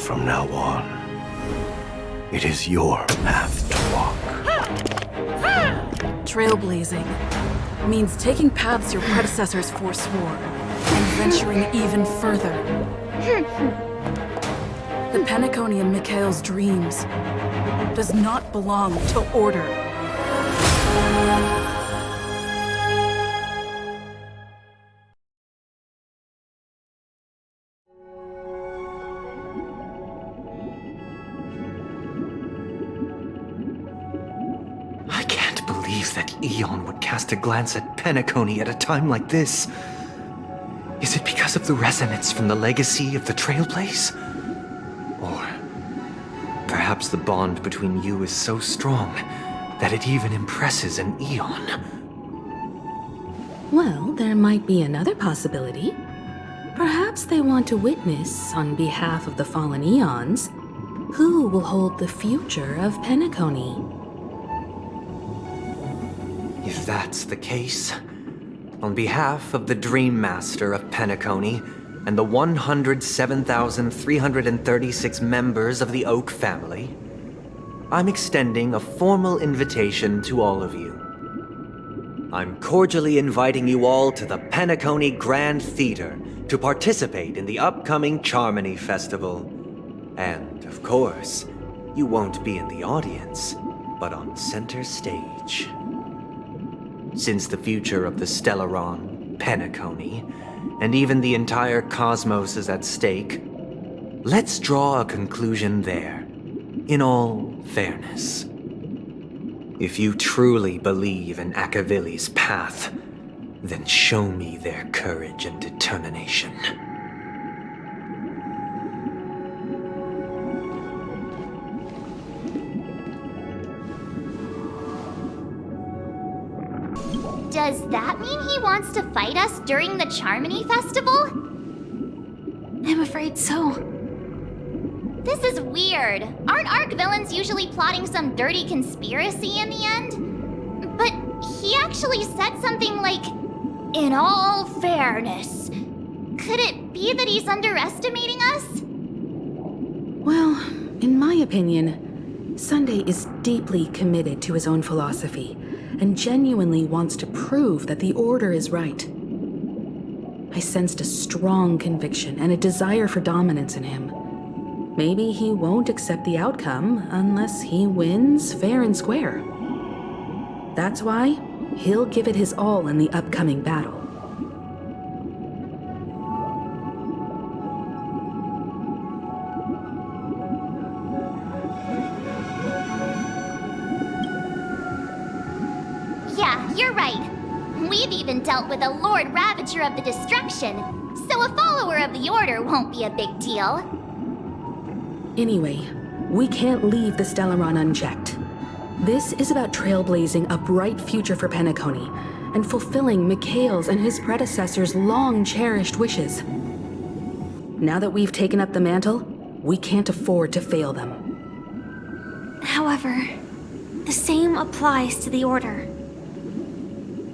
From now on, it is your path to walk. Trailblazing means taking paths your predecessors forswore and venturing even further. The Penacony in Mikhail's dreams does not belong to order. I can't believe that Eon would cast a glance at Penacony at a time like this. Is it because of the resonance from the legacy of the Trailblaze? Or perhaps the bond between you is so strong that it even impresses an Eon? Well, there might be another possibility. Perhaps they want to witness, on behalf of the fallen Eons, who will hold the future of Penacony. If that's the case, on behalf of the Dream Master of Penacony and the 107,336 members of the Oak family, I'm extending a formal invitation to all of you. I'm cordially inviting you all to the Penacony Grand Theater to participate in the upcoming Charmony Festival. And, of course, you won't be in the audience, but on center stage. Since the future of the Stellaron, Penacony, and even the entire cosmos is at stake, let's draw a conclusion there, in all fairness. If you truly believe in Akavili's path, then show me their courage and determination. Does that mean he wants to fight us during the Charmony Festival? I'm afraid so. This is weird. Aren't Arc villains usually plotting some dirty conspiracy in the end? But he actually said something like, "In all fairness." Could it be that he's underestimating us? Well, In my opinion, Sunday is deeply committed to his own philosophy and genuinely wants to prove that the Order is right. I sensed a strong conviction and a desire for dominance in him. Maybe he won't accept the outcome unless he wins fair and square. That's why he'll give it his all in the upcoming battle. Yeah, you're right. We've even dealt with a Lord Ravager of the Destruction, so a follower of the Order won't be a big deal. Anyway, we can't leave the Stellaron unchecked. This is about trailblazing a bright future for Penacony and fulfilling Mikhail's and his predecessors' long-cherished wishes. Now that we've taken up the mantle, we can't afford to fail them. However, the same applies to the Order.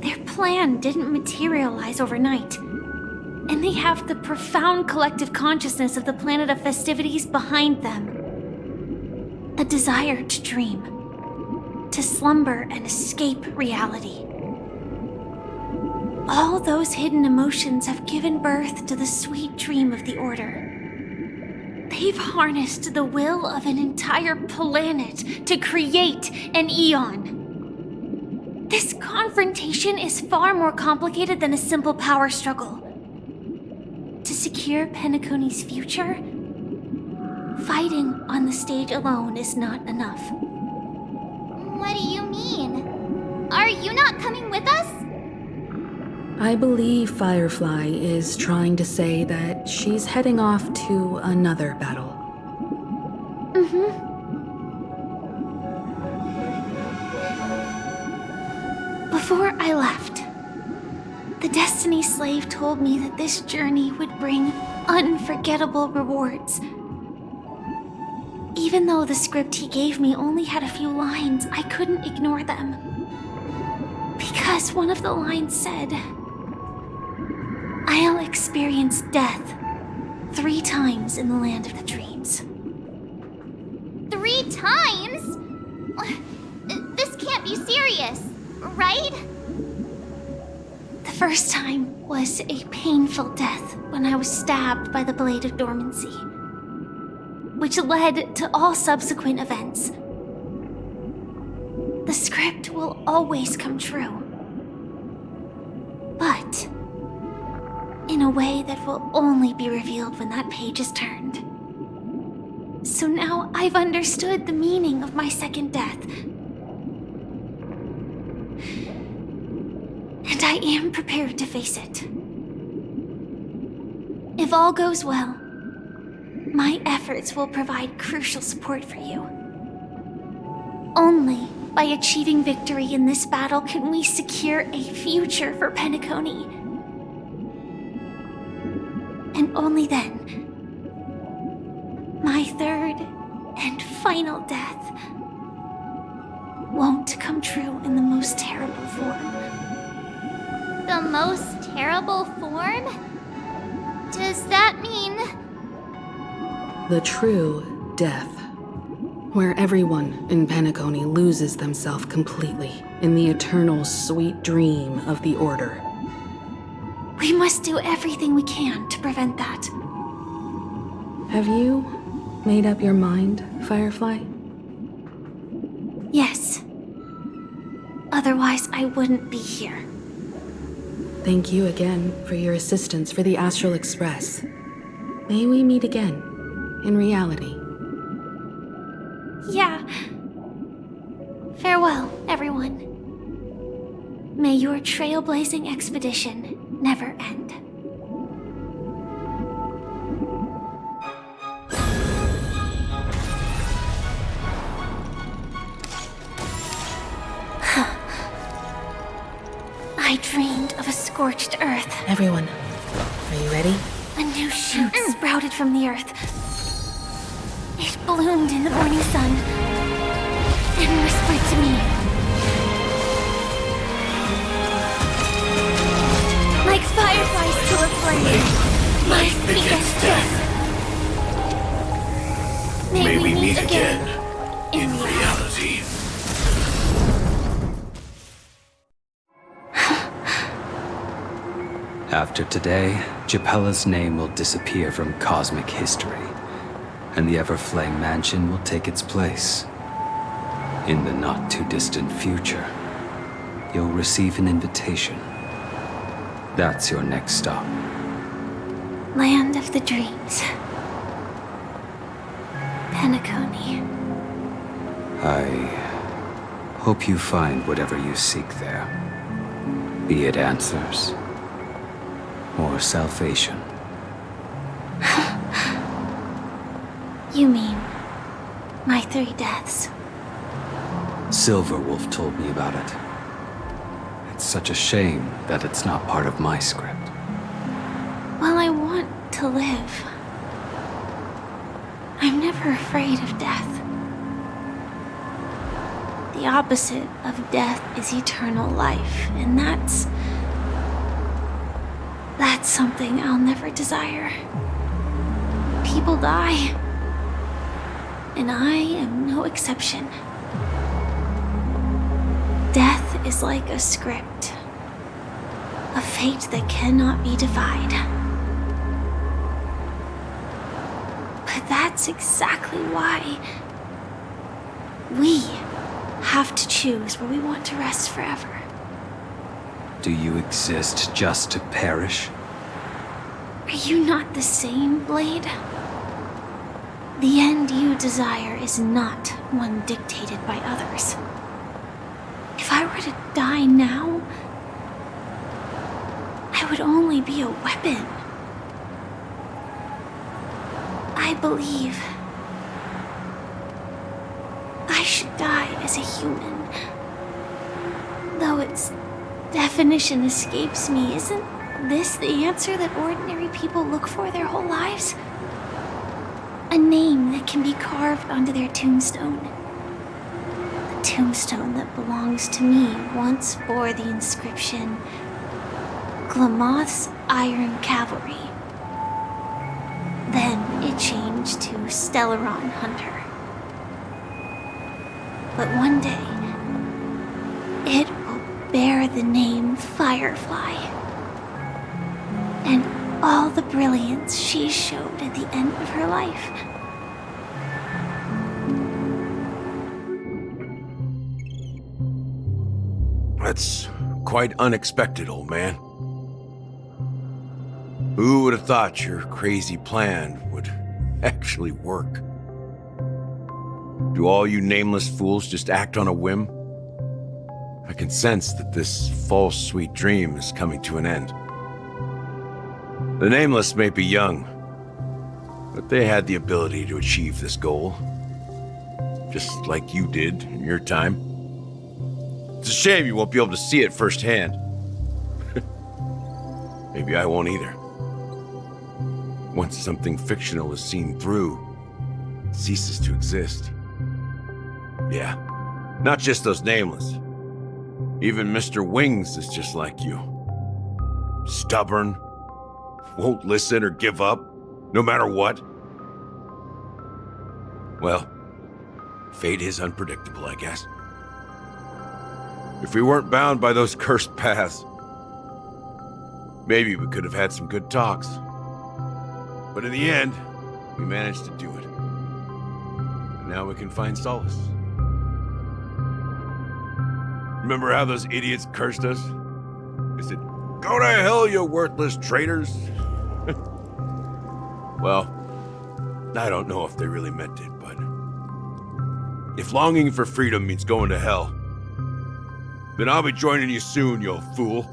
Their plan didn't materialize overnight, and they have the profound collective consciousness of the planet of festivities behind them. A desire to dream, to slumber and escape reality. All those hidden emotions have given birth to the sweet dream of the Order. They've harnessed the will of an entire planet to create an eon. This confrontation is far more complicated than a simple power struggle. To secure Penacony's future, fighting on the stage alone is not enough. What do you mean? Are you not coming with us? I believe Firefly is trying to say that she's heading off to another battle. Before I left, the Destiny Slave told me that this journey would bring unforgettable rewards. Even though the script he gave me only had a few lines, I couldn't ignore them. Because one of the lines said, "I'll experience death 3 times in the land of the dreams." 3 times? This can't be serious, right? The first time was a painful death when I was stabbed by the Blade of Dormancy, which led to all subsequent events. The script will always come true, but in a way that will only be revealed when that page is turned. So now I've understood the meaning of my second death. And I am prepared to face it. If all goes well, my efforts will provide crucial support for you. Only by achieving victory in this battle can we secure a future for Penacony. And only then, my third and final death won't come true in the most terrible form. The most terrible form? Does that mean... The true death, where everyone in Penacony loses themselves completely in the eternal sweet dream of the Order. We must do everything we can to prevent that. Have you made up your mind, Firefly? Yes. Otherwise, I wouldn't be here. Thank you again for your assistance for the Astral Express. May we meet again, in reality. Yeah. Farewell, everyone. May your trailblazing expedition never end. I dreamed of a scorched earth. Everyone, are you ready? A new shoot sprouted from the earth. It bloomed in the morning sun and whispered to me. Like fireflies to a flame, my biggest death. May we meet again in reality. After today, Japella's name will disappear from cosmic history, and the Everflame Mansion will take its place. In the not-too-distant future, you'll receive an invitation. That's your next stop. Land of the Dreams. Penacony. I hope you find whatever you seek there. Be it answers or salvation. You mean my 3 deaths? Silverwolf told me about it. It's such a shame that it's not part of my script. Well, I want to live. I'm never afraid of death. The opposite of death is eternal life, and that's something I'll never desire. People die, and I am no exception. Death is like a script, a fate that cannot be defied. But that's exactly why we have to choose where we want to rest forever. Do you exist just to perish? Are you not the same, Blade? The end you desire is not one dictated by others. If I were to die now, I would only be a weapon. I believe I should die as a human. Though its definition escapes me, isn't this the answer that ordinary people look for their whole lives? A name that can be carved onto their tombstone. The tombstone that belongs to me once bore the inscription, Glamoth's Iron Cavalry. Then it changed to Stellaron Hunter. But one day, it will bear the name Firefly. And all the brilliance she showed at the end of her life. That's quite unexpected, old man. Who would have thought your crazy plan would actually work? Do all you nameless fools just act on a whim? I can sense that this false sweet dream is coming to an end. The Nameless may be young, but they had the ability to achieve this goal. Just like you did in your time. It's a shame you won't be able to see it firsthand. Maybe I won't either. Once something fictional is seen through, it ceases to exist. Yeah, not just those Nameless. Even Mr. Wings is just like you. Stubborn, won't listen or give up, no matter what. Well, fate is unpredictable, I guess. If we weren't bound by those cursed paths, maybe we could have had some good talks. But in the end, we managed to do it. And now we can find solace. Remember how those idiots cursed us? They said, "Go to hell, you worthless traitors." Well, I don't know if they really meant it, but if longing for freedom means going to hell, then I'll be joining you soon, you fool.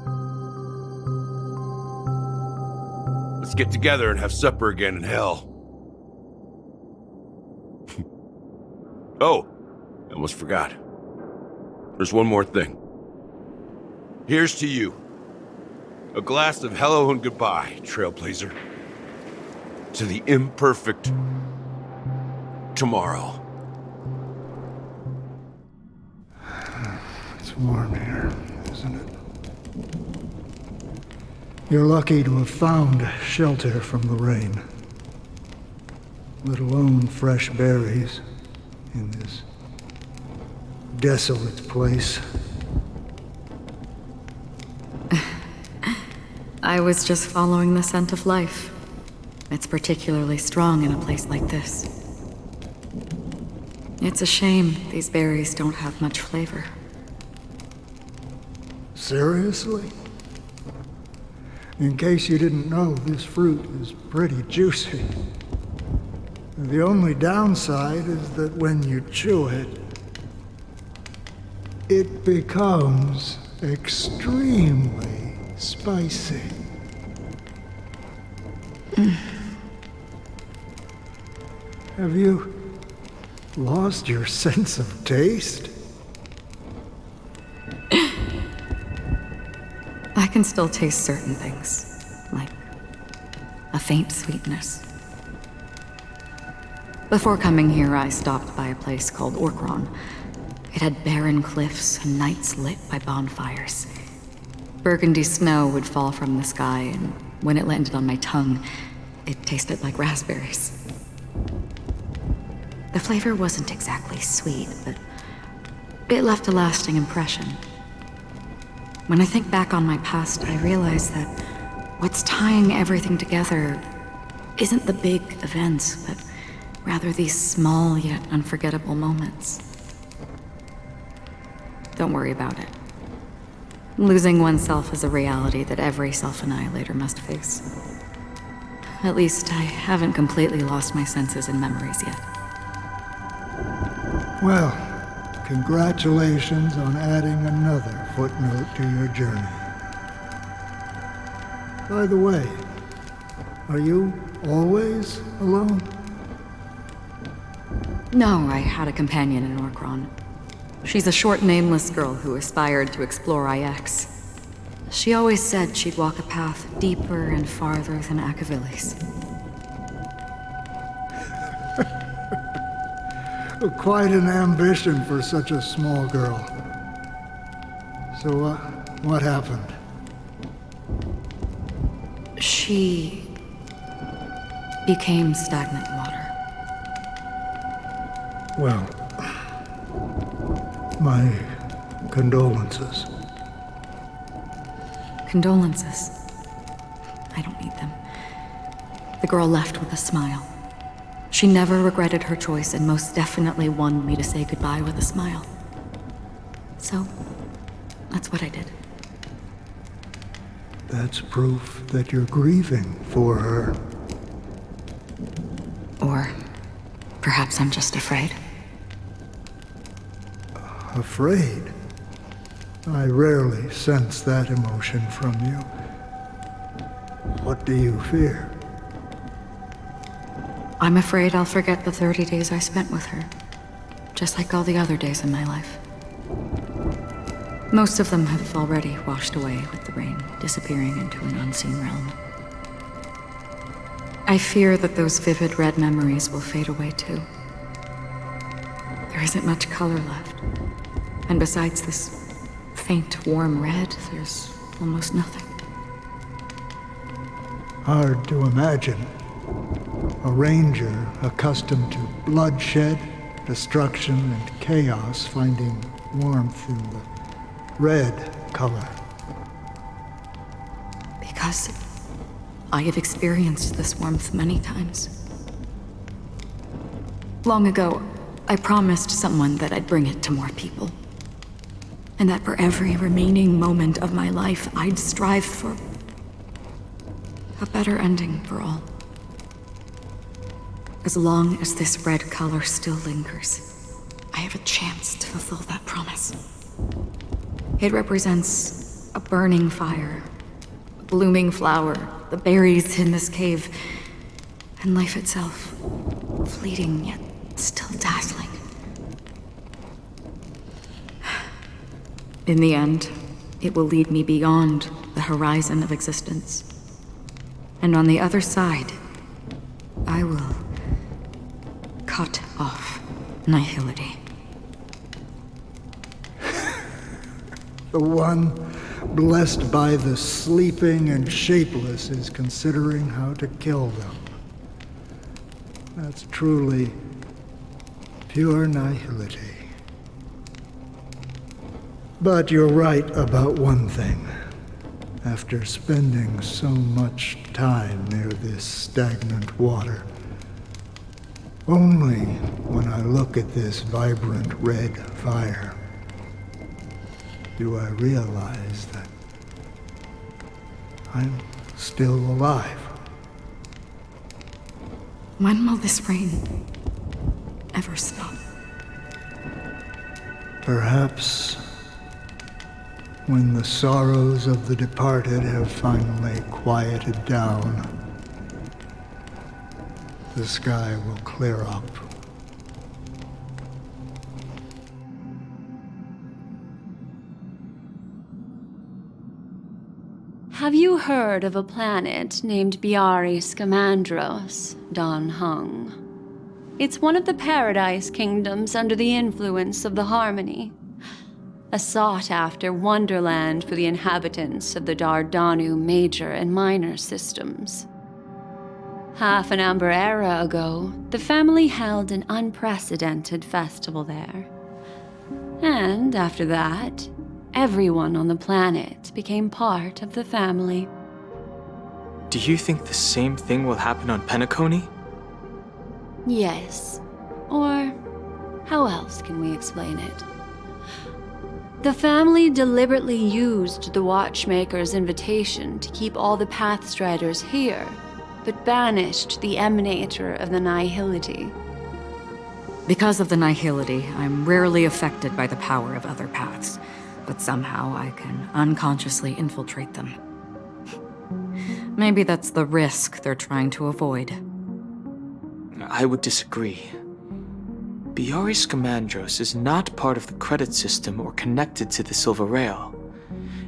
Let's get together and have supper again in hell. Oh, I almost forgot. There's one more thing. Here's to you. A glass of hello and goodbye, Trailblazer. To the imperfect tomorrow. It's warm here, isn't it? You're lucky to have found shelter from the rain. let alone fresh berries, in this desolate place. I was just following the scent of life. It's particularly strong in a place like this. It's a shame these berries don't have much flavor. Seriously? In case you didn't know, this fruit is pretty juicy. The only downside is that when you chew it, it becomes extremely spicy. Have you lost your sense of taste? I can still taste certain things, like a faint sweetness. Before coming here, I stopped by a place called Orkron. It had barren cliffs and nights lit by bonfires. Burgundy snow would fall from the sky, and when it landed on my tongue, it tasted like raspberries. The flavor wasn't exactly sweet, but it left a lasting impression. When I think back on my past, I realize that what's tying everything together isn't the big events, but rather these small yet unforgettable moments. Don't worry about it. Losing oneself is a reality that every self-annihilator must face. At least I haven't completely lost my senses and memories yet. Well, congratulations on adding another footnote to your journey. By the way, are you always alone? No, I had a companion in Orkron. She's a short, nameless girl who aspired to explore IX. She always said she'd walk a path deeper and farther than Akavili's. Quite an ambition for such a small girl. So, what happened? She became stagnant water. Well, my condolences. Condolences. I don't need them. The girl left with a smile. She never regretted her choice and most definitely wanted me to say goodbye with a smile. So, that's what I did. That's proof that you're grieving for her. Or perhaps I'm just afraid. Afraid? I rarely sense that emotion from you. What do you fear? I'm afraid I'll forget the 30 days I spent with her, just like all the other days in my life. Most of them have already washed away with the rain, disappearing into an unseen realm. I fear that those vivid red memories will fade away too. There isn't much color left, and besides this faint, warm red, there's almost nothing. Hard to imagine. A ranger accustomed to bloodshed, destruction, and chaos finding warmth in the red color. Because I have experienced this warmth many times. Long ago, I promised someone that I'd bring it to more people. And that for every remaining moment of my life, I'd strive for a better ending for all. As long as this red color still lingers, I have a chance to fulfill that promise. It represents a burning fire, a blooming flower, the berries in this cave, and life itself, fleeting yet still dazzling. In the end, it will lead me beyond the horizon of existence. And on the other side, I will cut off nihility. The one blessed by the sleeping and shapeless is considering how to kill them. That's truly pure nihility. But you're right about one thing. After spending so much time near this stagnant water, only when I look at this vibrant red fire do I realize that I'm still alive. When will this rain ever stop? Perhaps when the sorrows of the departed have finally quieted down, the sky will clear up. Have you heard of a planet named Biari Scamandros, Don Hung? It's one of the Paradise Kingdoms under the influence of the Harmony. A sought-after wonderland for the inhabitants of the Dardanu Major and Minor systems. Half an Amber Era ago, the family held an unprecedented festival there. And after that, everyone on the planet became part of the family. Do you think the same thing will happen on Penacony? Yes. Or how else can we explain it? The family deliberately used the Watchmaker's invitation to keep all the Pathstriders here, but banished the Emanator of the Nihility. Because of the Nihility, I'm rarely affected by the power of other paths, but somehow I can unconsciously infiltrate them. Maybe that's the risk they're trying to avoid. I would disagree. Biari Scamandros is not part of the credit system or connected to the Silver Rail.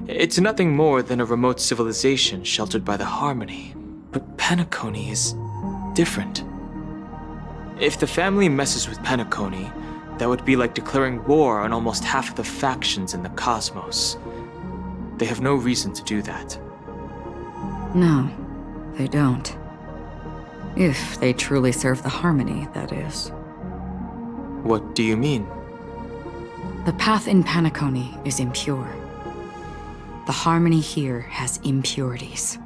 It's nothing more than a remote civilization sheltered by the Harmony. But Penacony is different. If the family messes with Penacony, that would be like declaring war on almost half of the factions in the cosmos. They have no reason to do that. No, they don't. If they truly serve the Harmony, that is. What do you mean? The path in Penacony is impure. The Harmony here has impurities.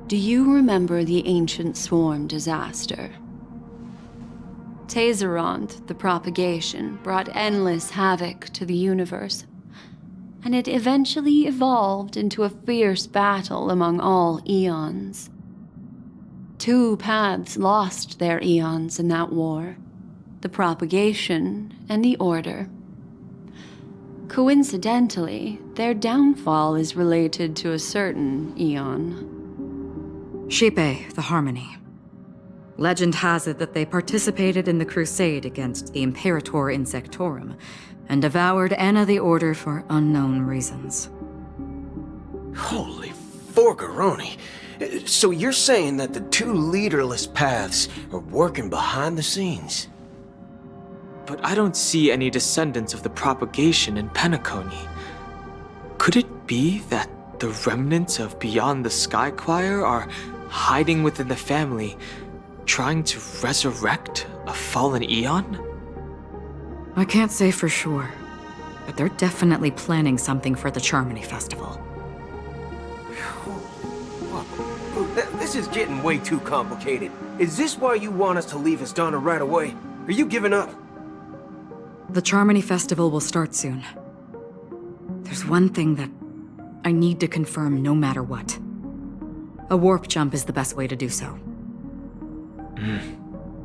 Do you remember the Ancient Swarm disaster? Tazeront, the propagation, brought endless havoc to the universe, and it eventually evolved into a fierce battle among all eons. 2 paths lost their eons in that war, the propagation and the order. Coincidentally, their downfall is related to a certain eon. Shipe, the Harmony. Legend has it that they participated in the crusade against the Imperator Insectorum and devoured Anna the Order for unknown reasons. Holy forgaroni. So you're saying that the 2 leaderless paths are working behind the scenes? But I don't see any descendants of the propagation in Penacony. Could it be that the remnants of Beyond the Sky Choir are hiding within the family, trying to resurrect a fallen eon? I can't say for sure, but they're definitely planning something for the Charmony Festival. This is getting way too complicated. Is this why you want us to leave Astana right away? Are you giving up? The Charmony Festival will start soon. There's one thing that I need to confirm no matter what. A warp jump is the best way to do so.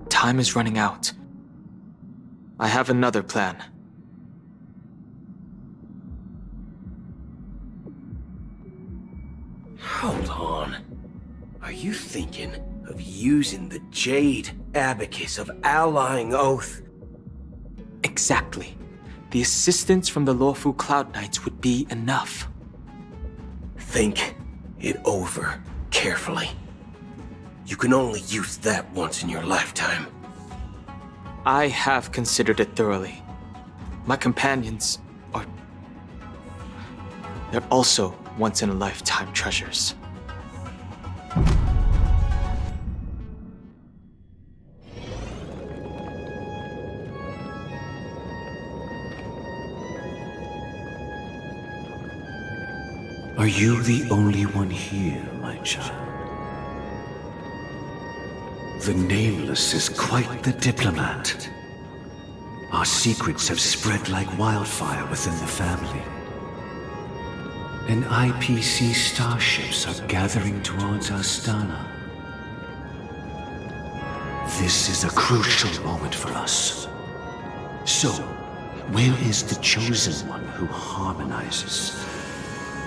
Time is running out. I have another plan. Hold on. Are you thinking of using the Jade Abacus of Allying Oath? Exactly. The assistance from the Lawful Cloud Knights would be enough. Think it over carefully. You can only use that once in your lifetime. I have considered it thoroughly. My companions are... they're also once-in-a-lifetime treasures. Are you the only one here, my child? The Nameless is quite the diplomat. Our secrets have spread like wildfire within the family. And IPC starships are gathering towards Astana. This is a crucial moment for us. So, where is the chosen one who harmonizes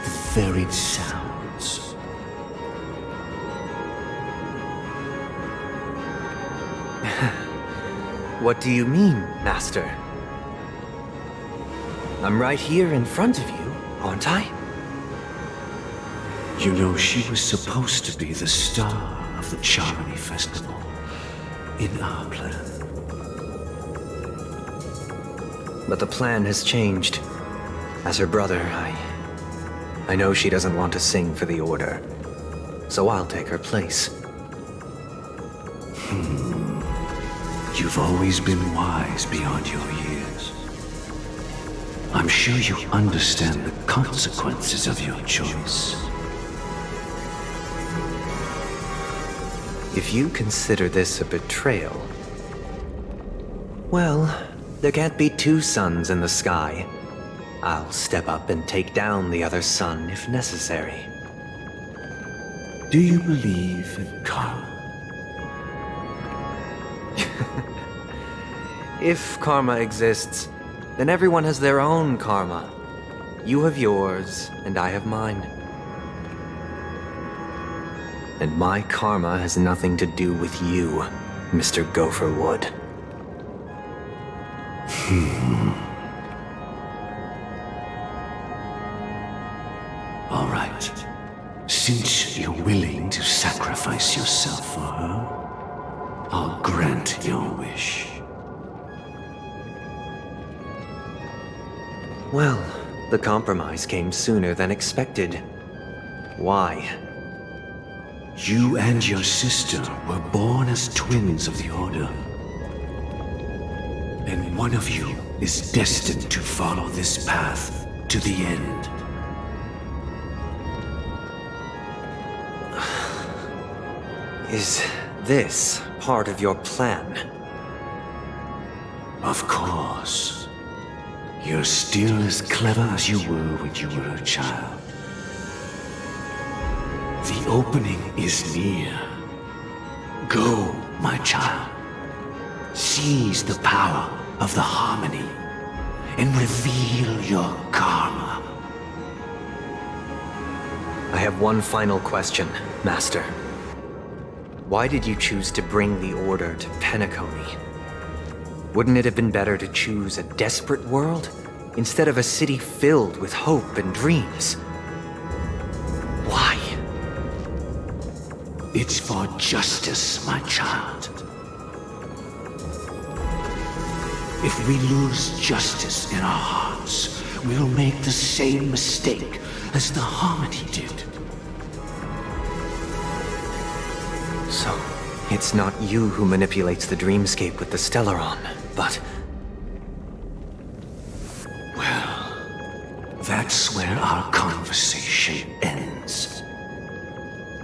the varied sounds? What do you mean, Master? I'm right here in front of you, aren't I? You know, she was supposed to be the star of the Charmony Festival in our plan. But the plan has changed. As her brother, I know she doesn't want to sing for the Order. So I'll take her place. You've always been wise beyond your years. I'm sure you understand the consequences of your choice. If you consider this a betrayal, well, there can't be two suns in the sky. I'll step up and take down the other sun if necessary. Do you believe in karma? If karma exists, then everyone has their own karma. You have yours, and I have mine. And my karma has nothing to do with you, Mr. Gopherwood. All right. Since you're willing to sacrifice yourself for her, I'll grant your wish. Well, the compromise came sooner than expected. Why? You and your sister were born as twins of the Order. And one of you is destined to follow this path to the end. Is this part of your plan? Of course. You're still as clever as you were when you were a child. The opening is near. Go, my child. Seize the power of the harmony and reveal your karma. I have one final question, Master. Why did you choose to bring the Order to Penacony? Wouldn't it have been better to choose a desperate world instead of a city filled with hope and dreams? Why? It's for justice, my child. If we lose justice in our hearts, we'll make the same mistake as the Harmony did. So, it's not you who manipulates the dreamscape with the Stellaron, but... Well, that's where our conversation ends.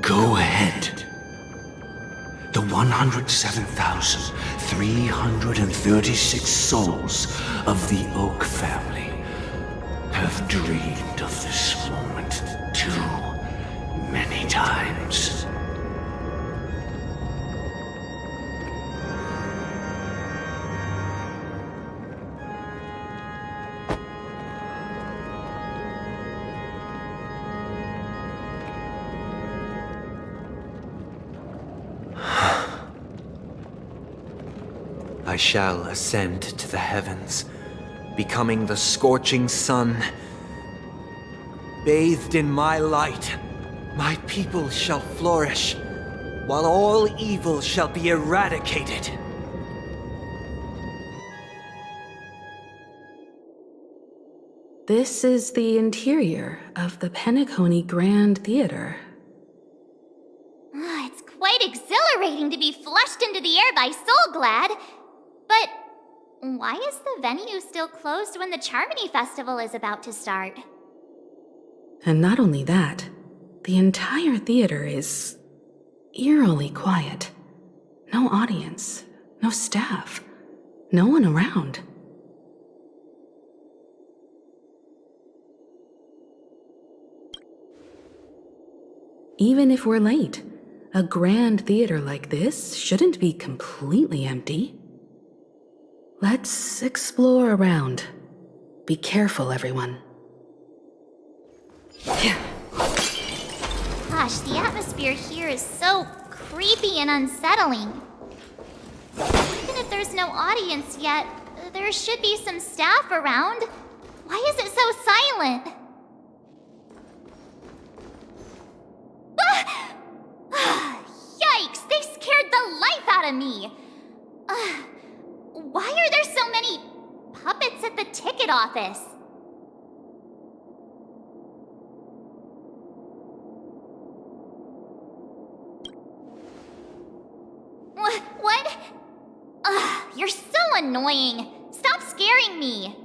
Go ahead. The 107,336 souls of the Oak family have dreamed of this moment too many times. I shall ascend to the heavens, becoming the scorching sun. Bathed in my light, my people shall flourish, while all evil shall be eradicated. This is the interior of the Penacony Grand Theater. It's quite exhilarating to be flushed into the air by Soulglad. But why is the venue still closed when the Charmony Festival is about to start? And not only that, the entire theater is eerily quiet. No audience, no staff, no one around. Even if we're late, a grand theater like this shouldn't be completely empty. Let's explore around. Be careful, everyone. Gosh, the atmosphere here is so creepy and unsettling. Even if there's no audience yet, there should be some staff around. Why is it so silent? Yikes! They scared the life out of me! Why are there so many puppets at the ticket office? What? You're so annoying. Stop scaring me.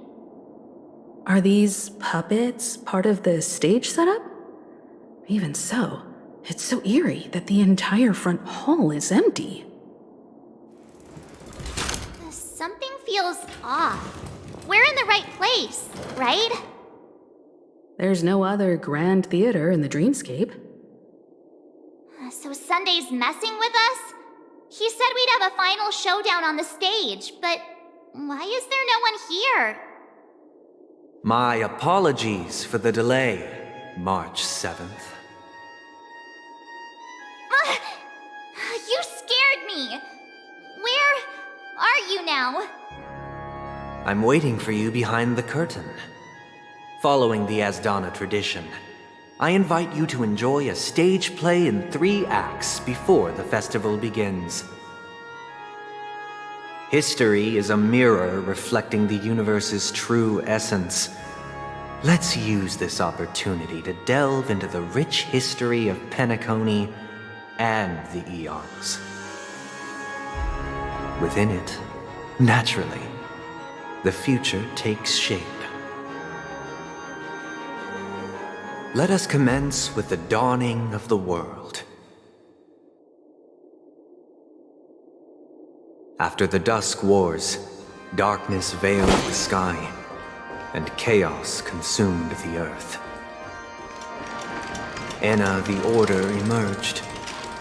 Are these puppets part of the stage setup? Even so, it's so eerie that the entire front hall is empty. Something feels off. We're in the right place, right? There's no other grand theater in the dreamscape. So Sunday's messing with us? He said we'd have a final showdown on the stage, but why is there no one here? My apologies for the delay, March 7th. You scared me! Where are you now? I'm waiting for you behind the curtain. Following the Asdana tradition, I invite you to enjoy a stage play in 3 acts before the festival begins. History is a mirror reflecting the universe's true essence. Let's use this opportunity to delve into the rich history of Penacony and the eons. Within it, naturally, the future takes shape. Let us commence with the dawning of the world. After the Dusk Wars, darkness veiled the sky, and chaos consumed the earth. Enna the Order emerged,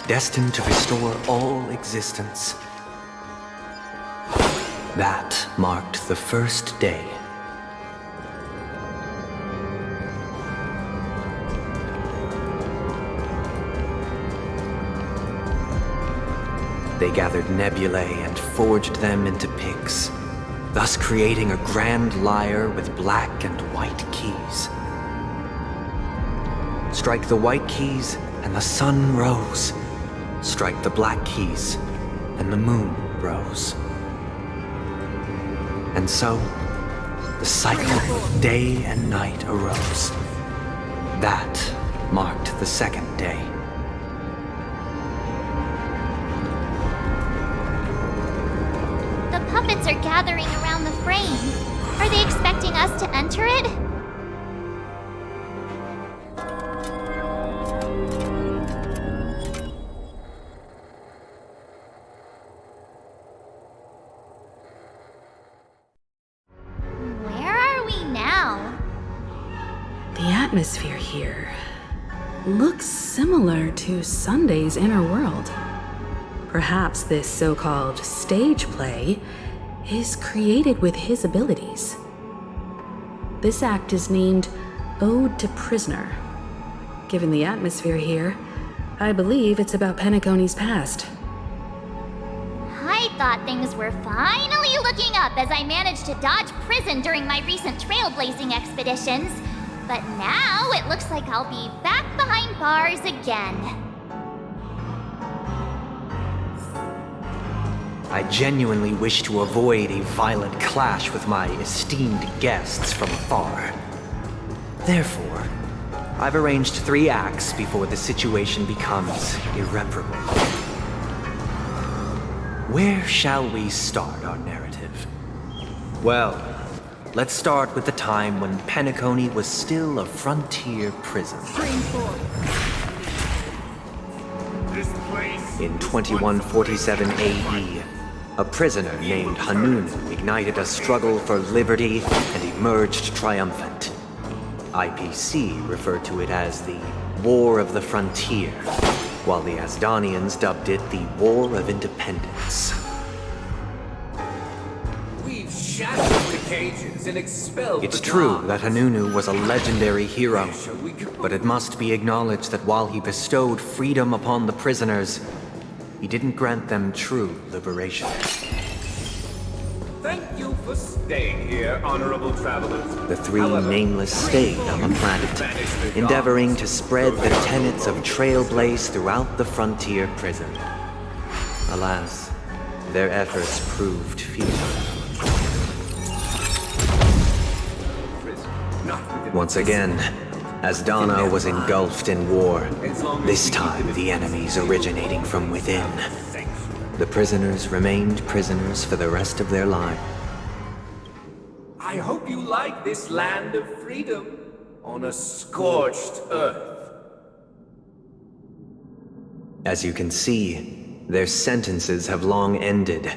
destined to restore all existence. That marked the first day. They gathered nebulae and forged them into picks, thus creating a grand lyre with black and white keys. Strike the white keys, and the sun rose. Strike the black keys, and the moon rose. And so, the cycle of day and night arose. That marked the second day. The puppets are gathering around the frame. Are they expecting us to enter it? Where are we now? The atmosphere here looks similar to Sunday's inner world. Perhaps this so-called stage play is created with his abilities. This act is named Ode to Prisoner. Given the atmosphere here, I believe it's about Penacony's past. I thought things were finally looking up as I managed to dodge prison during my recent trailblazing expeditions. But now it looks like I'll be back behind bars again. I genuinely wish to avoid a violent clash with my esteemed guests from afar. Therefore, I've arranged 3 acts before the situation becomes irreparable. Where shall we start our narrative? Well, let's start with the time when Penacony was still a frontier prison. In 2147 AE, a prisoner named Hanunu ignited a struggle for liberty and emerged triumphant. IPC referred to it as the War of the Frontier, while the Asdanians dubbed it the War of Independence. We've shattered the cages and expelled It's the true guards. that Hanunu was a legendary hero, but it must be acknowledged that while he bestowed freedom upon the prisoners, he didn't grant them true liberation. Thank you for staying here, honorable travelers. The three nameless stayed on the planet, endeavoring to spread the tenets of Trailblaze throughout the frontier prison. Alas, their efforts proved futile. Once again, Asdana was engulfed in war, this time the enemies originating from within. The prisoners remained prisoners for the rest of their lives. I hope you like this land of freedom on a scorched earth. As you can see, their sentences have long ended,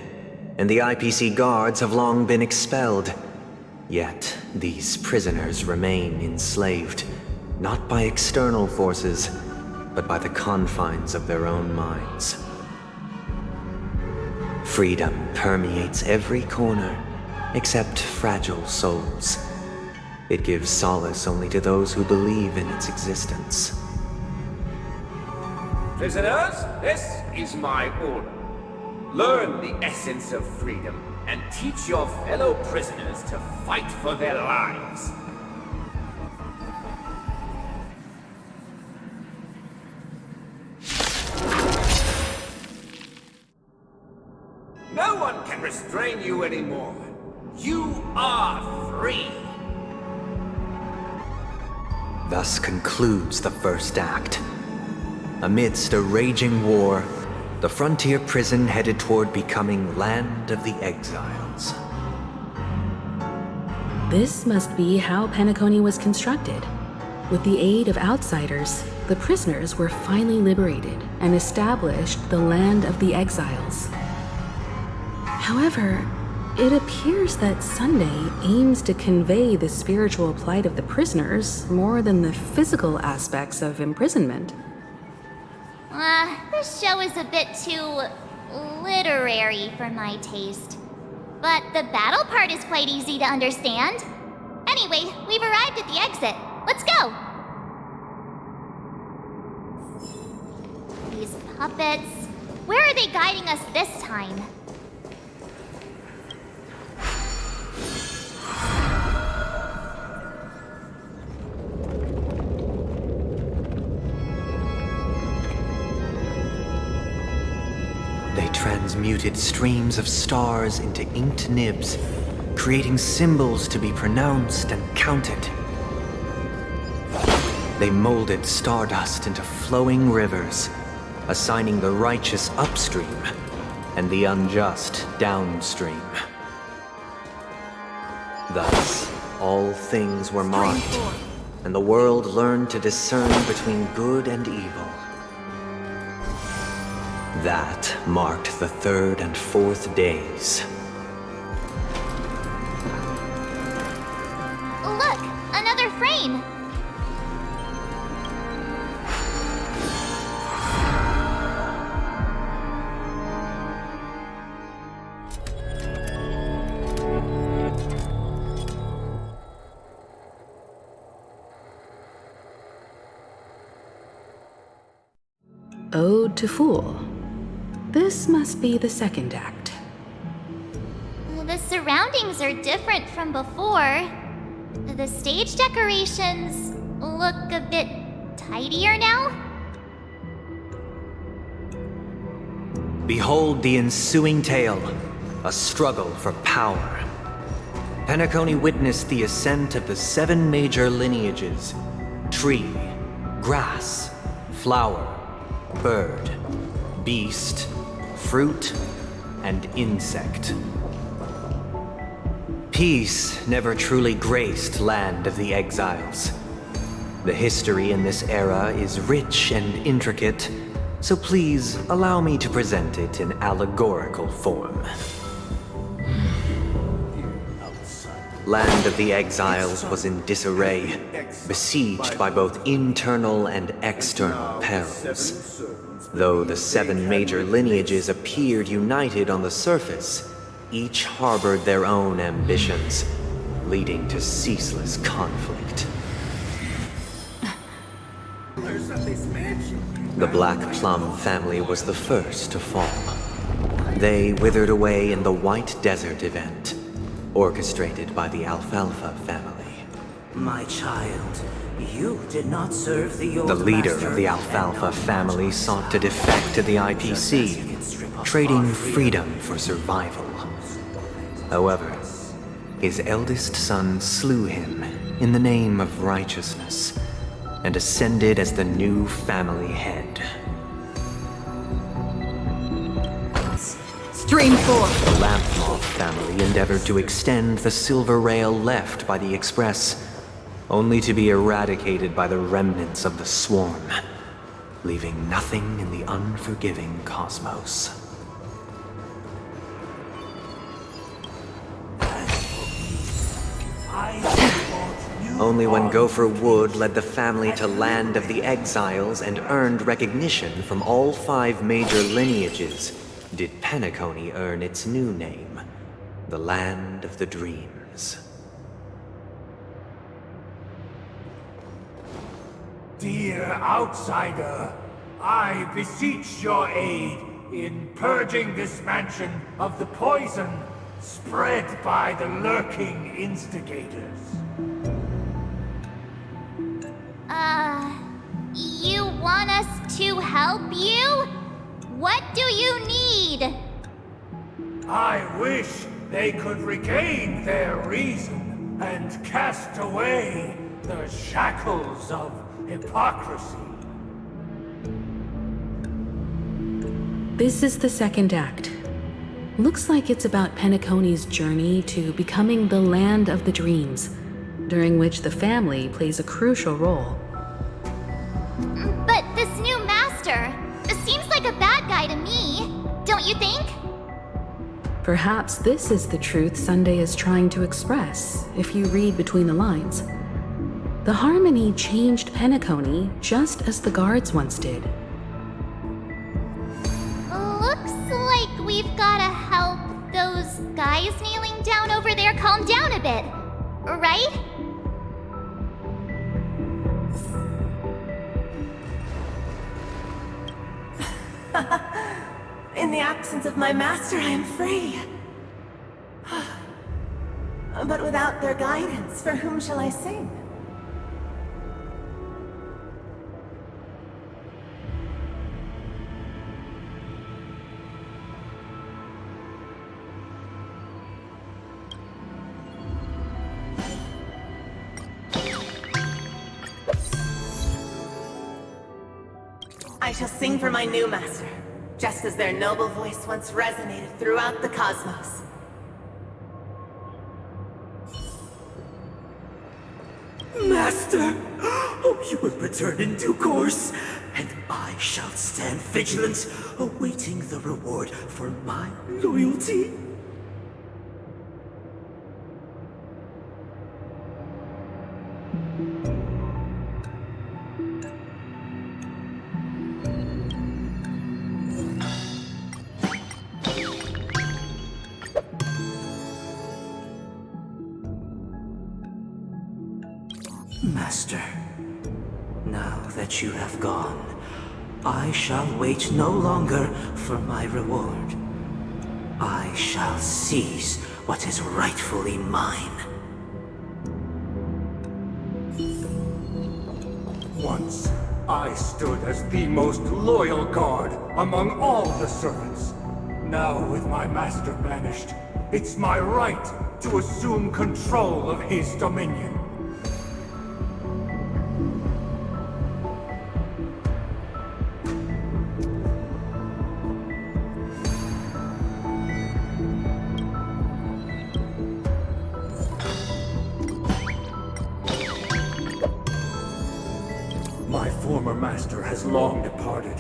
and the IPC guards have long been expelled. Yet, these prisoners remain enslaved, not by external forces, but by the confines of their own minds. Freedom permeates every corner, except fragile souls. It gives solace only to those who believe in its existence. Prisoners, this is my order. Learn the essence of freedom and teach your fellow prisoners to fight for their lives. No one can restrain you anymore. You are free. Thus concludes the first act. Amidst a raging war, the frontier prison headed toward becoming Land of the Exiles. This must be how Penacony was constructed. With the aid of outsiders, the prisoners were finally liberated and established the Land of the Exiles. However, it appears that Sunday aims to convey the spiritual plight of the prisoners more than the physical aspects of imprisonment. This show is a bit too literary for my taste. But the battle part is quite easy to understand. Anyway, we've arrived at the exit. Let's go! These puppets... Where are they guiding us this time? They transmuted streams of stars into inked nibs, creating symbols to be pronounced and counted. They molded stardust into flowing rivers, assigning the righteous upstream and the unjust downstream. Thus, all things were marked, and the world learned to discern between good and evil. That marked the third and fourth days. Look! Another frame! Ode to Fool. This must be the second act. The surroundings are different from before. The stage decorations look a bit tidier now. Behold the ensuing tale, a struggle for power. Penacony witnessed the ascent of the 7 major lineages: tree, grass, flower, bird, beast, fruit, and insect. Peace never truly graced Land of the Exiles. The history in this era is rich and intricate, so please allow me to present it in allegorical form. Land of the Exiles was in disarray, besieged by both internal and external perils. Though the 7 major lineages appeared united on the surface, each harbored their own ambitions, leading to ceaseless conflict. The Black Plum family was the first to fall. They withered away in the White Desert event, orchestrated by the Alfalfa family. My child, you did not serve the old The leader master of the Alfalfa family sought to defect to the IPC, trading freedom for survival. However, his eldest son slew him in the name of righteousness and ascended as the new family head. Stream 4. The Lampmoth family endeavored to extend the silver rail left by the Express, only to be eradicated by the remnants of the Swarm, leaving nothing in the unforgiving cosmos. Only when Gopher Wood led the family to Land of the Exiles and earned recognition from all 5 major lineages did Penacony earn its new name, the Land of the Dreams. Dear outsider, I beseech your aid in purging this mansion of the poison spread by the lurking instigators. You want us to help you? What do you need? I wish they could regain their reason and cast away the shackles of hypocrisy. This is the second act. Looks like it's about Penacony's journey to becoming the Land of the Dreams, during which the family plays a crucial role. But this new master seems like a bad guy to me, don't you think? Perhaps this is the truth Sunday is trying to express, if you read between the lines. The Harmony changed Penacony just as the guards once did. Looks like we've gotta help those guys kneeling down over there calm down a bit, right? In the absence of my master, I am free. But without their guidance, for whom shall I sing? I shall sing for my new master, just as their noble voice once resonated throughout the cosmos. Master! Oh, you will return in due course, and I shall stand vigilant, awaiting the reward for my loyalty. Master, now that you have gone, I shall wait no longer for my reward. I shall seize what is rightfully mine. Once, I stood as the most loyal guard among all the servants. Now, with my master banished, it's my right to assume control of his dominion. former master has long departed.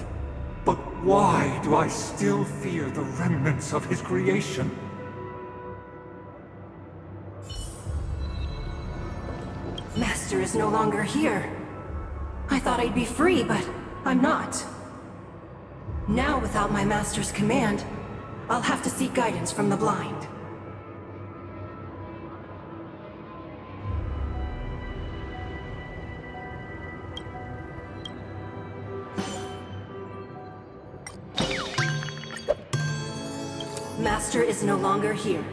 But why do I still fear the remnants of his creation? Master is no longer here. I thought I'd be free, but I'm not. Now, without my master's command, I'll have to seek guidance from the blind. Master is no longer here.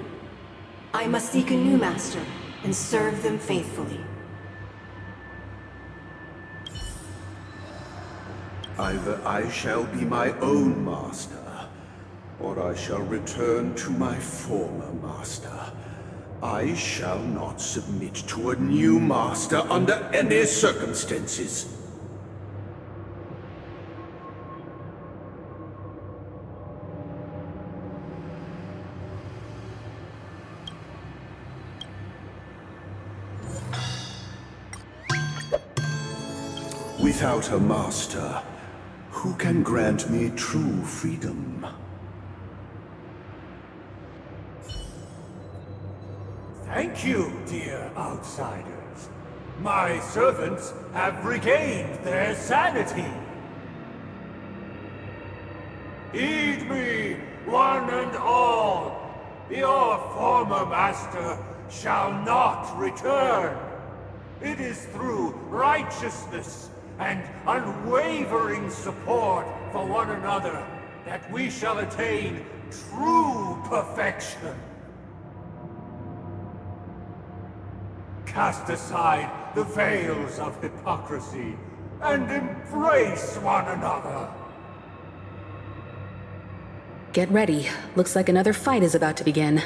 I must seek a new master and serve them faithfully. Either I shall be my own master, or I shall return to my former master. I shall not submit to a new master under any circumstances. Without a master, who can grant me true freedom? Thank you, dear outsiders. My servants have regained their sanity. Heed me, one and all. Your former master shall not return. It is through righteousness and unwavering support for one another that we shall attain true perfection. Cast aside the veils of hypocrisy and embrace one another. Get ready. Looks like another fight is about to begin.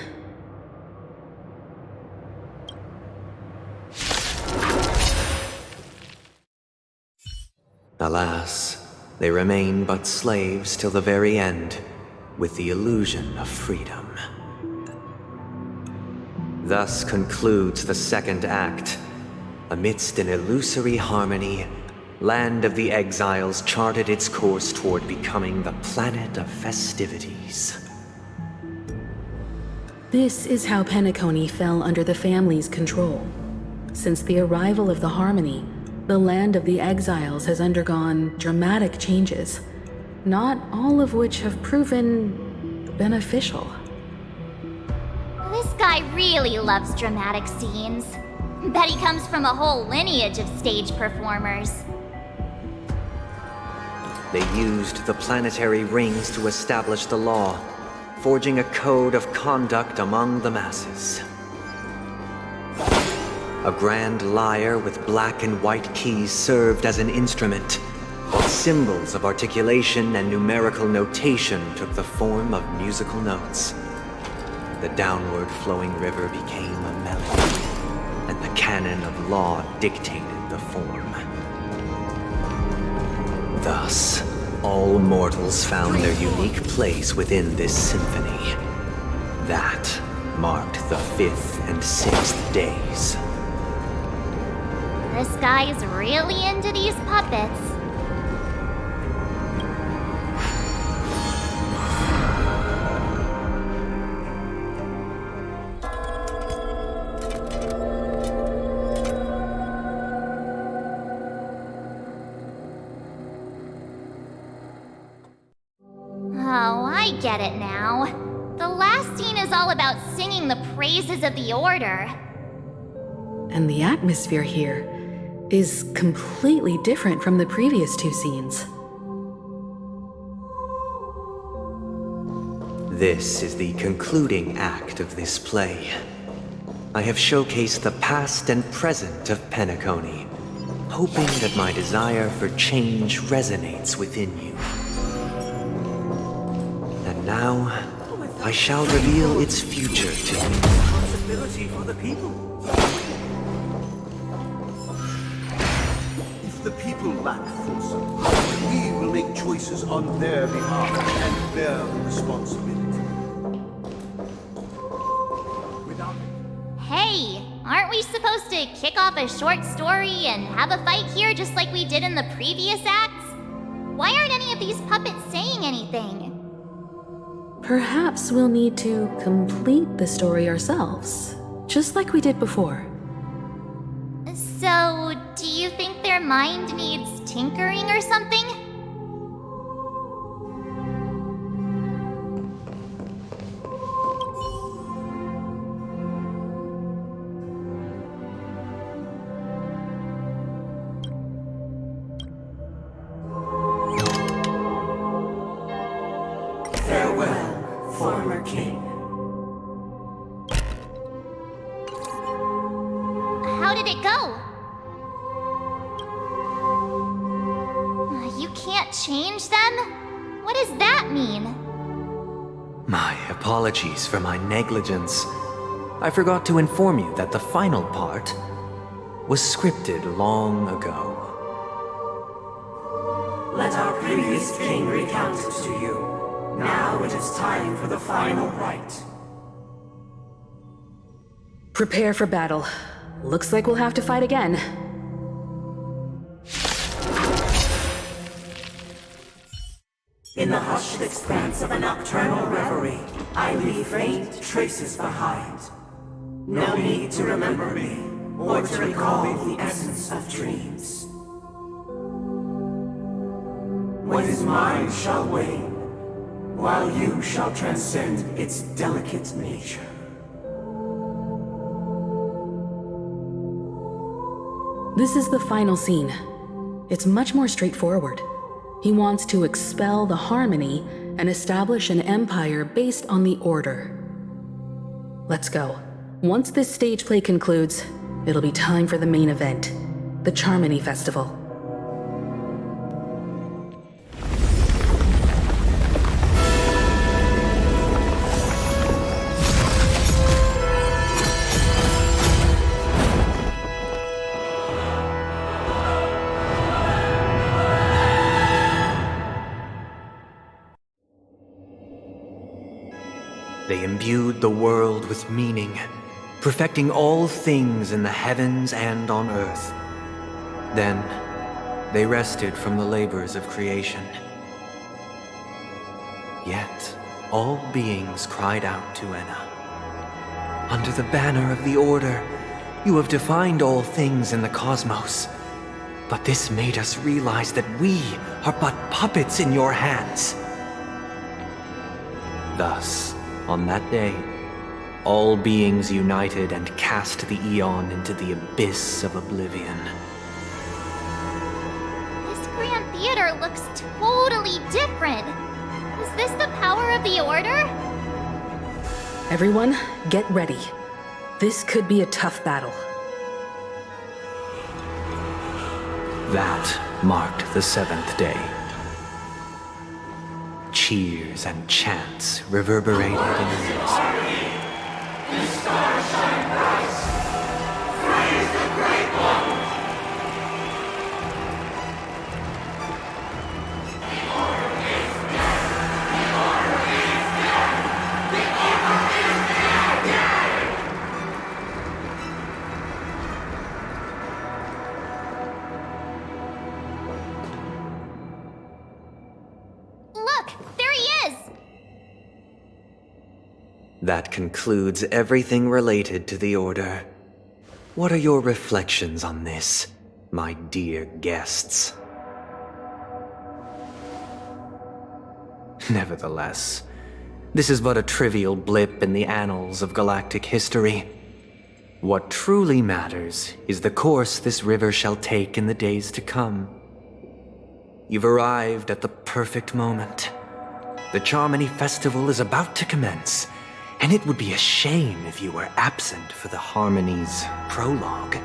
Alas, they remain but slaves till the very end, with the illusion of freedom. Thus concludes the second act. Amidst an illusory harmony, Land of the Exiles charted its course toward becoming the planet of festivities. This is how Penacony fell under the family's control. Since the arrival of the Harmony, the Land of the Exiles has undergone dramatic changes, not all of which have proven beneficial. This guy really loves dramatic scenes. Bet he comes from a whole lineage of stage performers. They used the planetary rings to establish the law, forging a code of conduct among the masses. A grand lyre with black and white keys served as an instrument, while symbols of articulation and numerical notation took the form of musical notes. The downward flowing river became a melody, and the canon of law dictated the form. Thus, all mortals found their unique place within this symphony. That marked the 5th and 6th days. This guy is really into these puppets. Oh, I get it now. The last scene is all about singing the praises of the Order. And the atmosphere here is completely different from the previous two scenes. This is the concluding act of this play. I have showcased the past and present of Penacony, hoping that my desire for change resonates within you. And now, I shall reveal its future to you. Responsibility for the people. If the people lack foresight, we will make choices on their behalf and bear the responsibility. Hey, aren't we we supposed to kick off a short story and have a fight here just like we did in the previous acts? Why aren't any of these puppets saying anything? Perhaps we'll need to complete the story ourselves, just like we did before. So, do you think their mind needs tinkering or something? Farewell, former king. How did it go? You can't change them? What does that mean? My apologies for my negligence. I forgot to inform you that the final part was scripted long ago. Let our previous king recount it to you. Now it is time for the final rite. Prepare for battle. Looks like we'll have to fight again. In the hushed expanse of a nocturnal reverie, I leave faint traces behind. No need to remember me, or to recall the essence of dreams. What is mine shall wane, while you shall transcend its delicate nature. This is the final scene. It's much more straightforward. He wants to expel the Harmony and establish an empire based on the Order. Let's go. Once this stage play concludes, it'll be time for the main event, the Charmony Festival. They imbued the world with meaning, perfecting all things in the heavens and on earth. Then, they rested from the labors of creation. Yet, all beings cried out to Enna. Under the banner of the Order, you have defined all things in the cosmos. But this made us realize that we are but puppets in your hands. Thus, on that day, all beings united and cast the Eon into the abyss of oblivion. This Grand Theater looks totally different. Is this the power of the Order? Everyone, get ready. This could be a tough battle. That marked the seventh day. Cheers and chants reverberated in unison. The stars shine bright. Praise the Great One. The Order is dead. The Order is dead. The Order is dead. Look, there he is! That concludes everything related to the Order. What are your reflections on this, my dear guests? Nevertheless, this is but a trivial blip in the annals of galactic history. What truly matters is the course this river shall take in the days to come. You've arrived at the perfect moment. The Charmony Festival is about to commence, and it would be a shame if you were absent for the Harmony's prologue.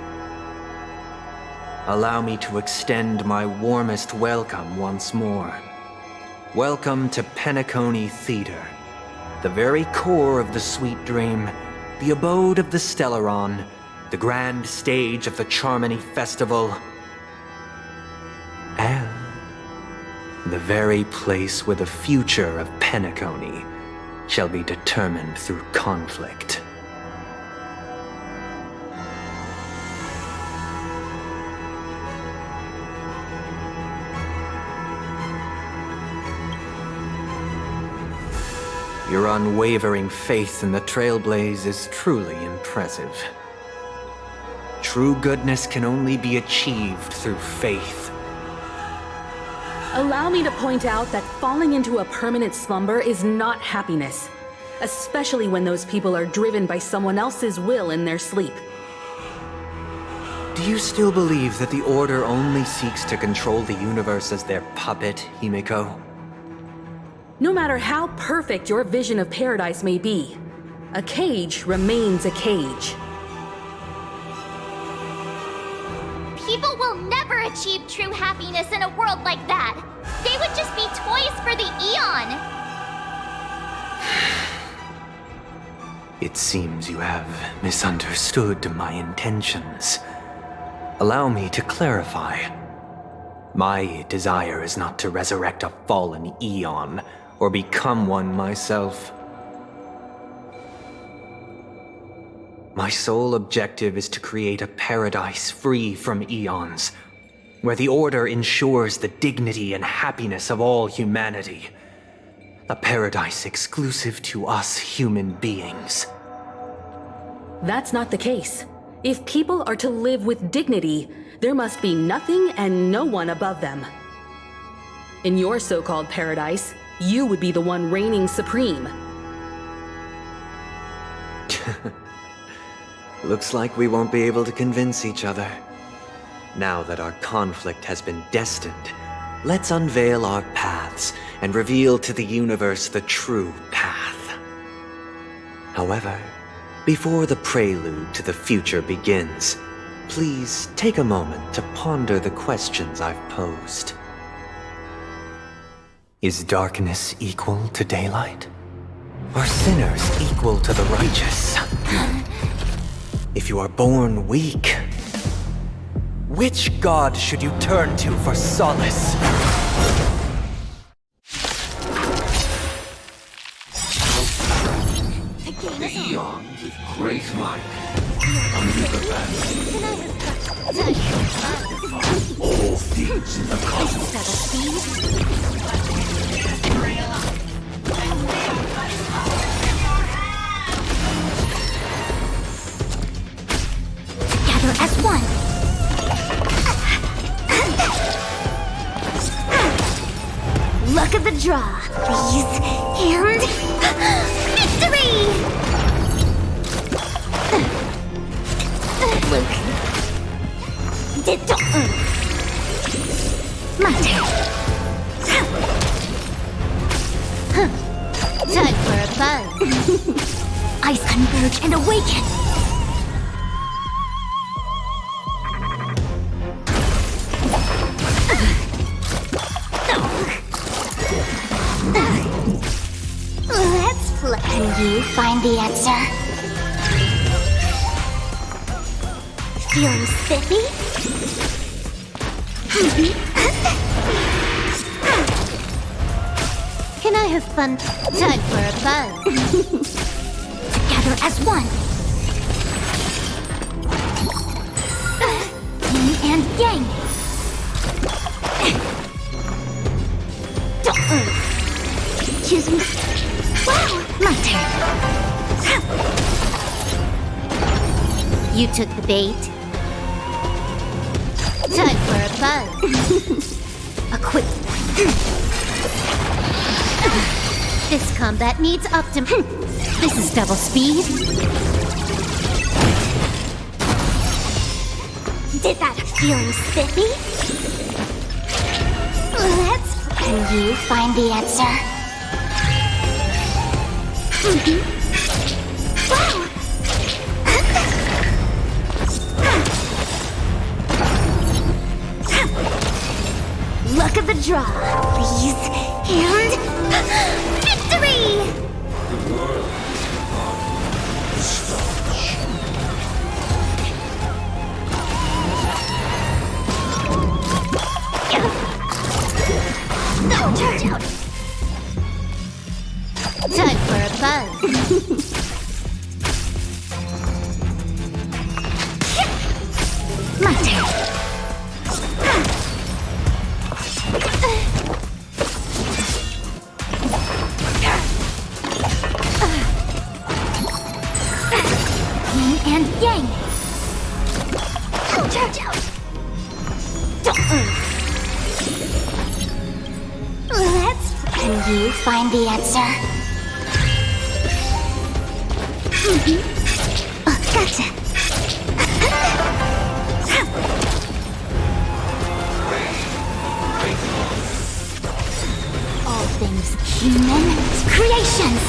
Allow me to extend my warmest welcome once more. Welcome to Penacony Theater, the very core of the Sweet Dream, the abode of the Stellaron, the grand stage of the Charmony Festival, and the very place where the future of Penacony shall be determined through conflict. Your unwavering faith in the Trailblaze is truly impressive. True goodness can only be achieved through faith. Allow me to point out that falling into a permanent slumber is not happiness, especially when those people are driven by someone else's will in their sleep. Do you still believe that the Order only seeks to control the universe as their puppet, Himiko? No matter how perfect your vision of paradise may be, a cage remains a cage. People will never achieve true happiness in a world like that. They would just be toys for the Eon. It seems you have misunderstood my intentions. Allow me to clarify. My desire is not to resurrect a fallen Eon, or become one myself. My sole objective is to create a paradise free from Eons, where the Order ensures the dignity and happiness of all humanity. A paradise exclusive to us human beings. That's not the case. If people are to live with dignity, there must be nothing and no one above them. In your so-called paradise, you would be the one reigning supreme. Looks like we won't be able to convince each other. Now that our conflict has been destined, let's unveil our paths and reveal to the universe the true path. However, before the prelude to the future begins, please take a moment to ponder the questions I've posed. Is darkness equal to daylight? Are sinners equal to the righteous? If you are born weak, which god should you turn to for solace? The Eon with great might, under the banner, all things in the cosmos. Together as one. Luck of the draw, please. And victory! Luke. Ditto. My turn. Time for a buzz. Ice converge and awaken. Let's play. Can you find the answer? Feeling spiffy? Can I have fun? Time for a buzz. Together as one. Yin and yang. Excuse me. Wow, my turn. You took the bait. Time for a buzz. A quick. This combat needs This is double speed. Did that feeling spiffy? Let's. Can you find the answer? Wow! Luck of the draw, please. And victory! No, charge out! Time for a buzz. My turn. Can you find the answer? Gotcha. All things human creations.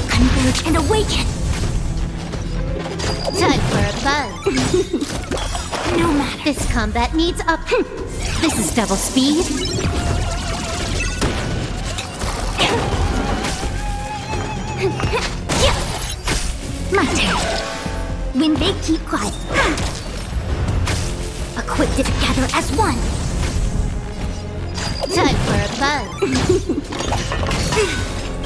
Converge and awaken. Time for a buzz. No matter. This combat needs up. This is double speed. My turn. When they keep quiet. Equipped together as one. Time for a buzz.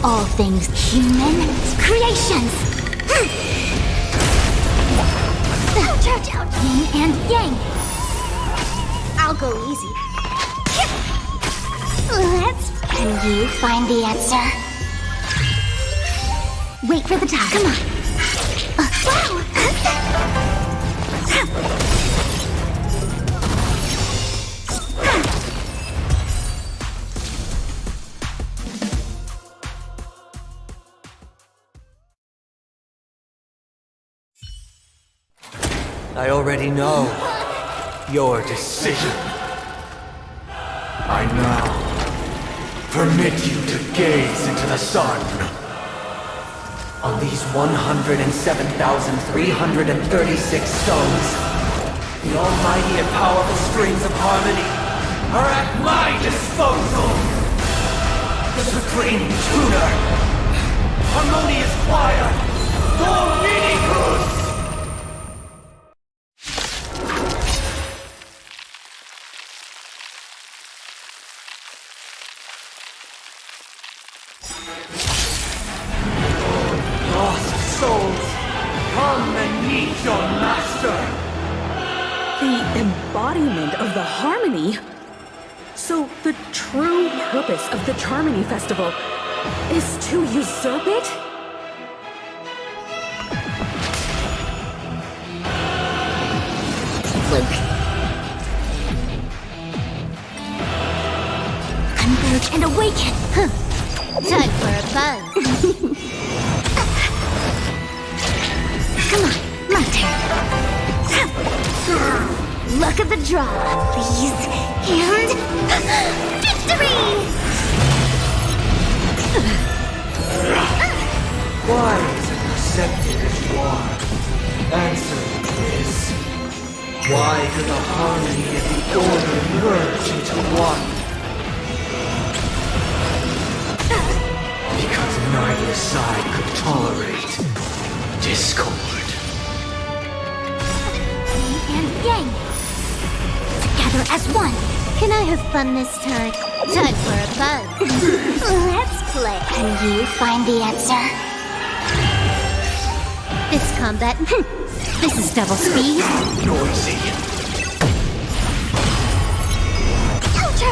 All things human creations. Yin and yang. I'll go easy. Can you find the answer? Wait for the time. Come on. Wow! I already know your decision. I now permit you to gaze into the sun. On these 107,336 stones, the almighty and powerful strings of harmony are at my disposal! The supreme tuner, harmonious choir, Dominicus! Lost souls, come and meet your master! The embodiment of the harmony? So the true purpose of the Charmony Festival is to usurp it? Luke. Converge and awaken! Time for a buzz. Come on, my turn. Luck of the draw, please. And victory! Why is it accepted as you are? Answer me this. Why could the harmony and the order merge into one? Because neither side could tolerate discord. Yin and yang. Together as one. Can I have fun this time? Time for a buzz. Let's play. Can you find the answer? This combat. This is double speed. Noisy. Ouch!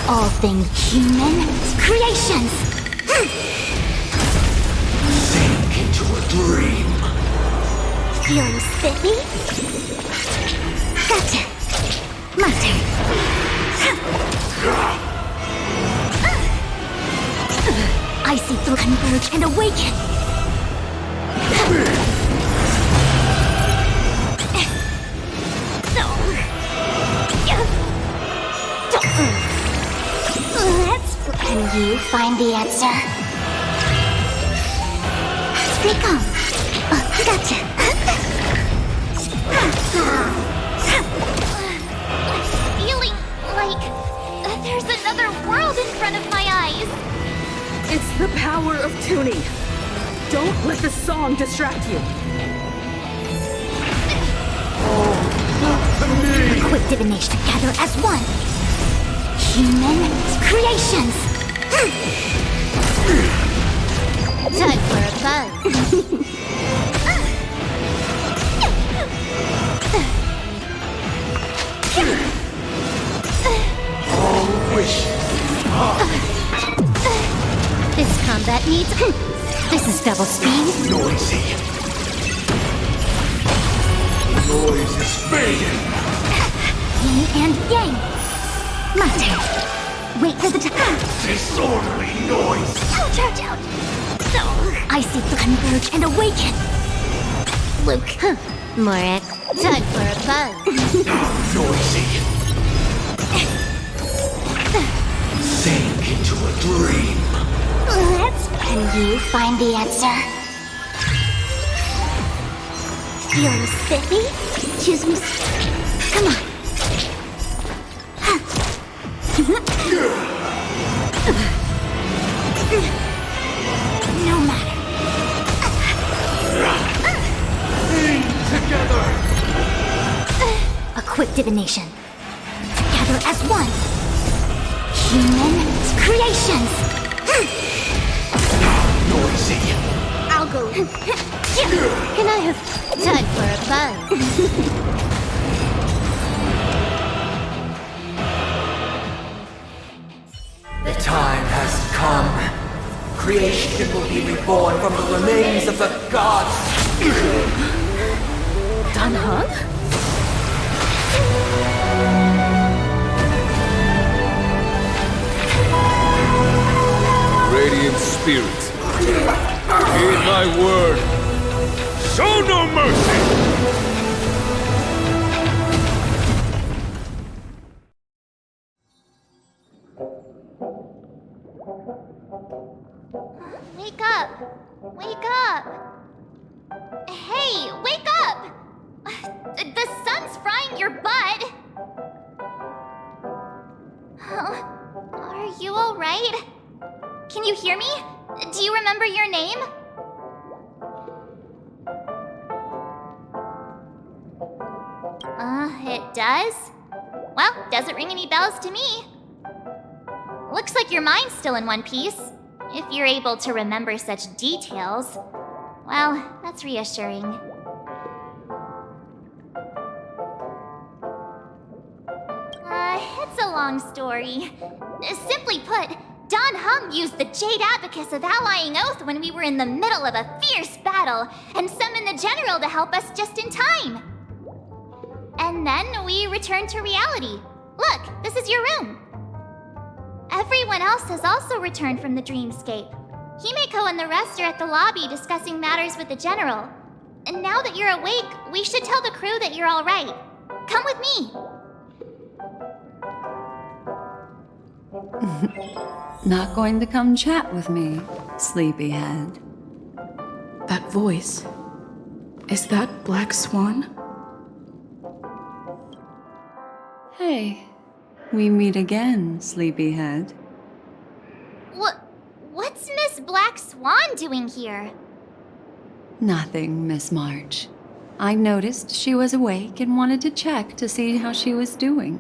All things human creations. Sink into a dream. Feeling spiffy? Gotcha. My turn. I see through converge and awaken. Can you find the answer? Speak on. Gotcha. Feeling like there's another world in front of my eyes. It's the power of tuning. Don't let the song distract you. Quick divination together as one. Human creations. Time for a buzz. All wishes. This that needs... This is double speed. Noisy. Noise is fading. Yin and yang. My turn. Wait for the time. Disorderly noise. Ouch, ouch, ouch. I see converge and awaken. Luke. Morik. Time for a buzz. Noisy. Sink into a dream. Can you find the answer? Feeling spiffy? Choose me. Come on. No matter. Together. A quick divination. Together as one. Human creations. Noisy. I'll go. Can I have time for a buzz? The time has come. Creation will be reborn from the remains of the gods. Dan Heng? Radiant spirits, heed my word. Show no mercy! Wake up! Wake up! Hey, wake up! The sun's frying your butt! Are you alright? Can you hear me? Do you remember your name? It does? Well, doesn't ring any bells to me. Looks like your mind's still in one piece. If you're able to remember such details. Well, that's reassuring. It's a long story. Simply put, Dan Heng used the Jade Abacus of Allying Oath when we were in the middle of a fierce battle and summoned the general to help us just in time. And then we returned to reality. Look, this is your room. Everyone else has also returned from the dreamscape. Himeko and the rest are at the lobby discussing matters with the general. And now that you're awake, we should tell the crew that you're all right. Come with me. Not going to come chat with me, sleepyhead. That voice. Is that Black Swan? Hey, we meet again, sleepyhead. What's Miss Black Swan doing here? Nothing, Miss March. I noticed she was awake and wanted to check to see how she was doing.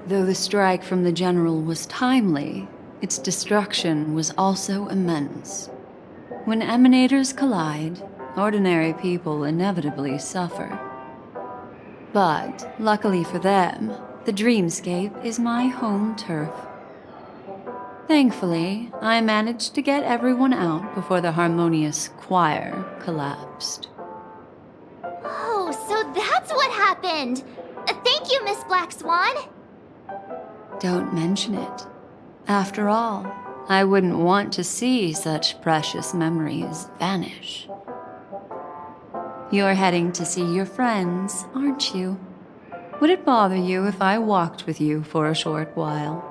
Though the strike from the general was timely, its destruction was also immense. When emanators collide, ordinary people inevitably suffer. But, luckily for them, the dreamscape is my home turf. Thankfully, I managed to get everyone out before the harmonious choir collapsed. Oh, so that's what happened! Thank you, Miss Black Swan! Don't mention it. After all, I wouldn't want to see such precious memories vanish. You're heading to see your friends, aren't you? Would it bother you if I walked with you for a short while?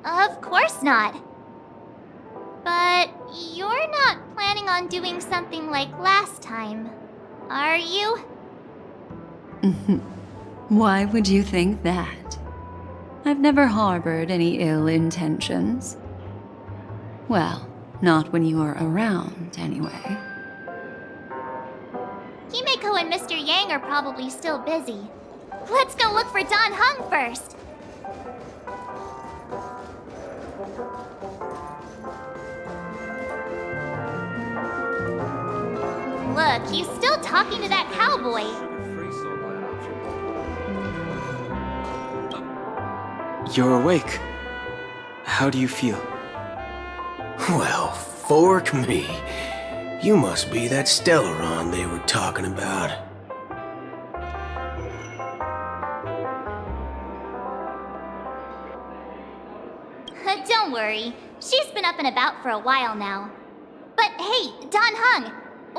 Of course not. But you're not planning on doing something like last time, are you? Why would you think that? I've never harbored any ill intentions. Well, not when you are around, anyway. Himeko and Mr. Yang are probably still busy. Let's go look for Dan Heng first! Look, he's still talking to that cowboy. You're awake. How do you feel? Well, fork me. You must be that Stellaron they were talking about. Don't worry. She's been up and about for a while now. But hey, Don Hung,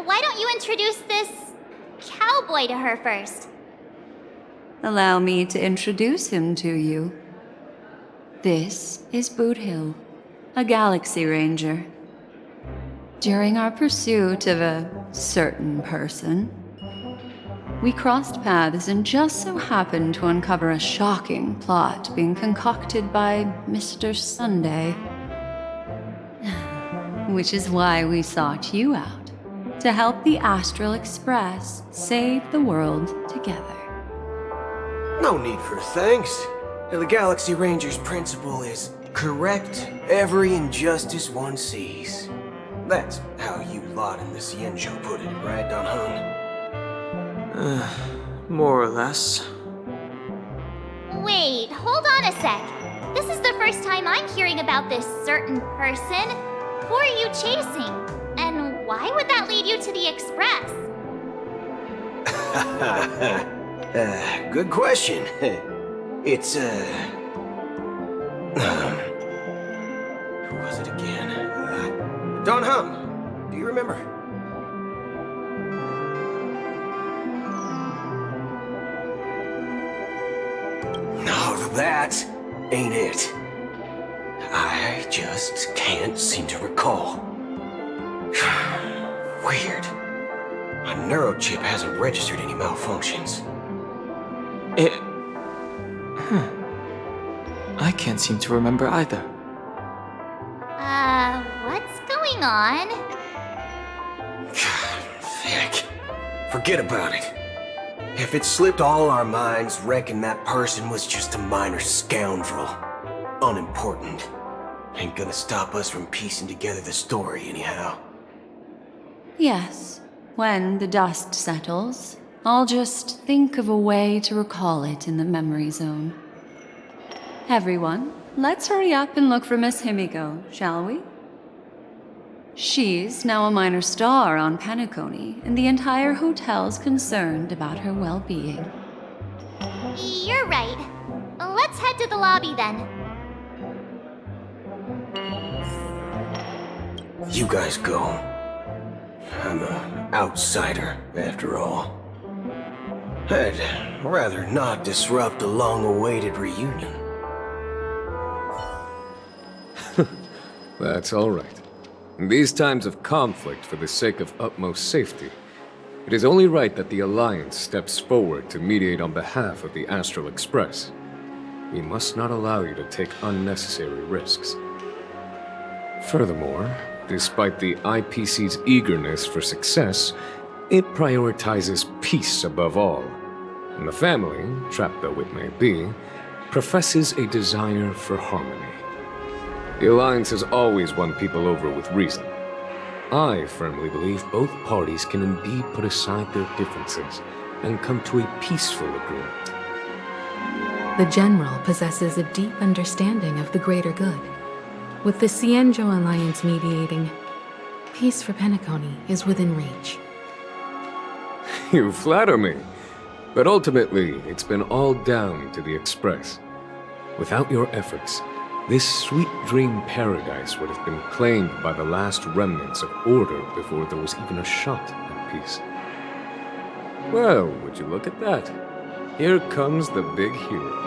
why don't you introduce this cowboy to her first? Allow me to introduce him to you. This is Boot Hill, a Galaxy Ranger. During our pursuit of a certain person, we crossed paths and just so happened to uncover a shocking plot being concocted by Mr. Sunday. Which is why we sought you out, to help the Astral Express save the world together. No need for thanks. The Galaxy Ranger's principle is correct every injustice one sees. That's how you lot in the Cienjo put it, right, Don Hung? More or less. Wait, hold on a sec. This is the first time I'm hearing about this certain person. Who are you chasing? And why would that lead you to the Express? Good question. It's, who was it again? Don Hung. Do you remember? No, that ain't it. I just can't seem to recall. Weird. My neurochip hasn't registered any malfunctions. I can't seem to remember either. What's going on? Heck. Forget about it. If it slipped all our minds, reckon that person was just a minor scoundrel. Unimportant. Ain't gonna stop us from piecing together the story anyhow. Yes, when the dust settles, I'll just think of a way to recall it in the memory zone. Everyone, let's hurry up and look for Miss Himiko, shall we? She's now a minor star on Penacony, and the entire hotel's concerned about her well-being. You're right. Let's head to the lobby then. You guys go. I'm an outsider, after all. I'd rather not disrupt a long-awaited reunion. That's all right. In these times of conflict for the sake of utmost safety, it is only right that the Alliance steps forward to mediate on behalf of the Astral Express. We must not allow you to take unnecessary risks. Furthermore, despite the IPC's eagerness for success, it prioritizes peace above all. And the family, trapped though it may be, professes a desire for harmony. The Alliance has always won people over with reason. I firmly believe both parties can indeed put aside their differences and come to a peaceful agreement. The General possesses a deep understanding of the greater good. With the Cienjo Alliance mediating, peace for Penacony is within reach. You flatter me. But ultimately, it's been all down to the Express. Without your efforts, this sweet dream paradise would have been claimed by the last remnants of order before there was even a shot at peace. Well, would you look at that? Here comes the big hero.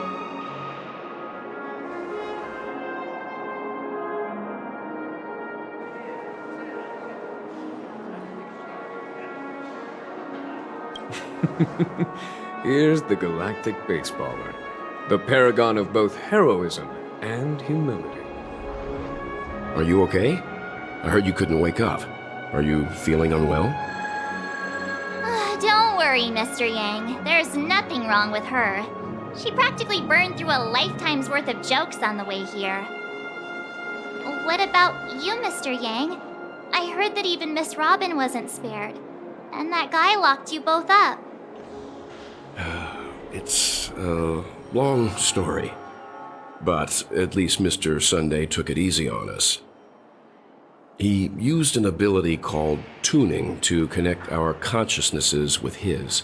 Here's the galactic baseballer, the paragon of both heroism and humility. Are you okay? I heard you couldn't wake up. Are you feeling unwell? Don't worry, Mr. Yang. There's nothing wrong with her. She practically burned through a lifetime's worth of jokes on the way here. What about you, Mr. Yang? I heard that even Miss Robin wasn't spared. And that guy locked you both up. It's a long story. But at least Mr. Sunday took it easy on us. He used an ability called tuning to connect our consciousnesses with his.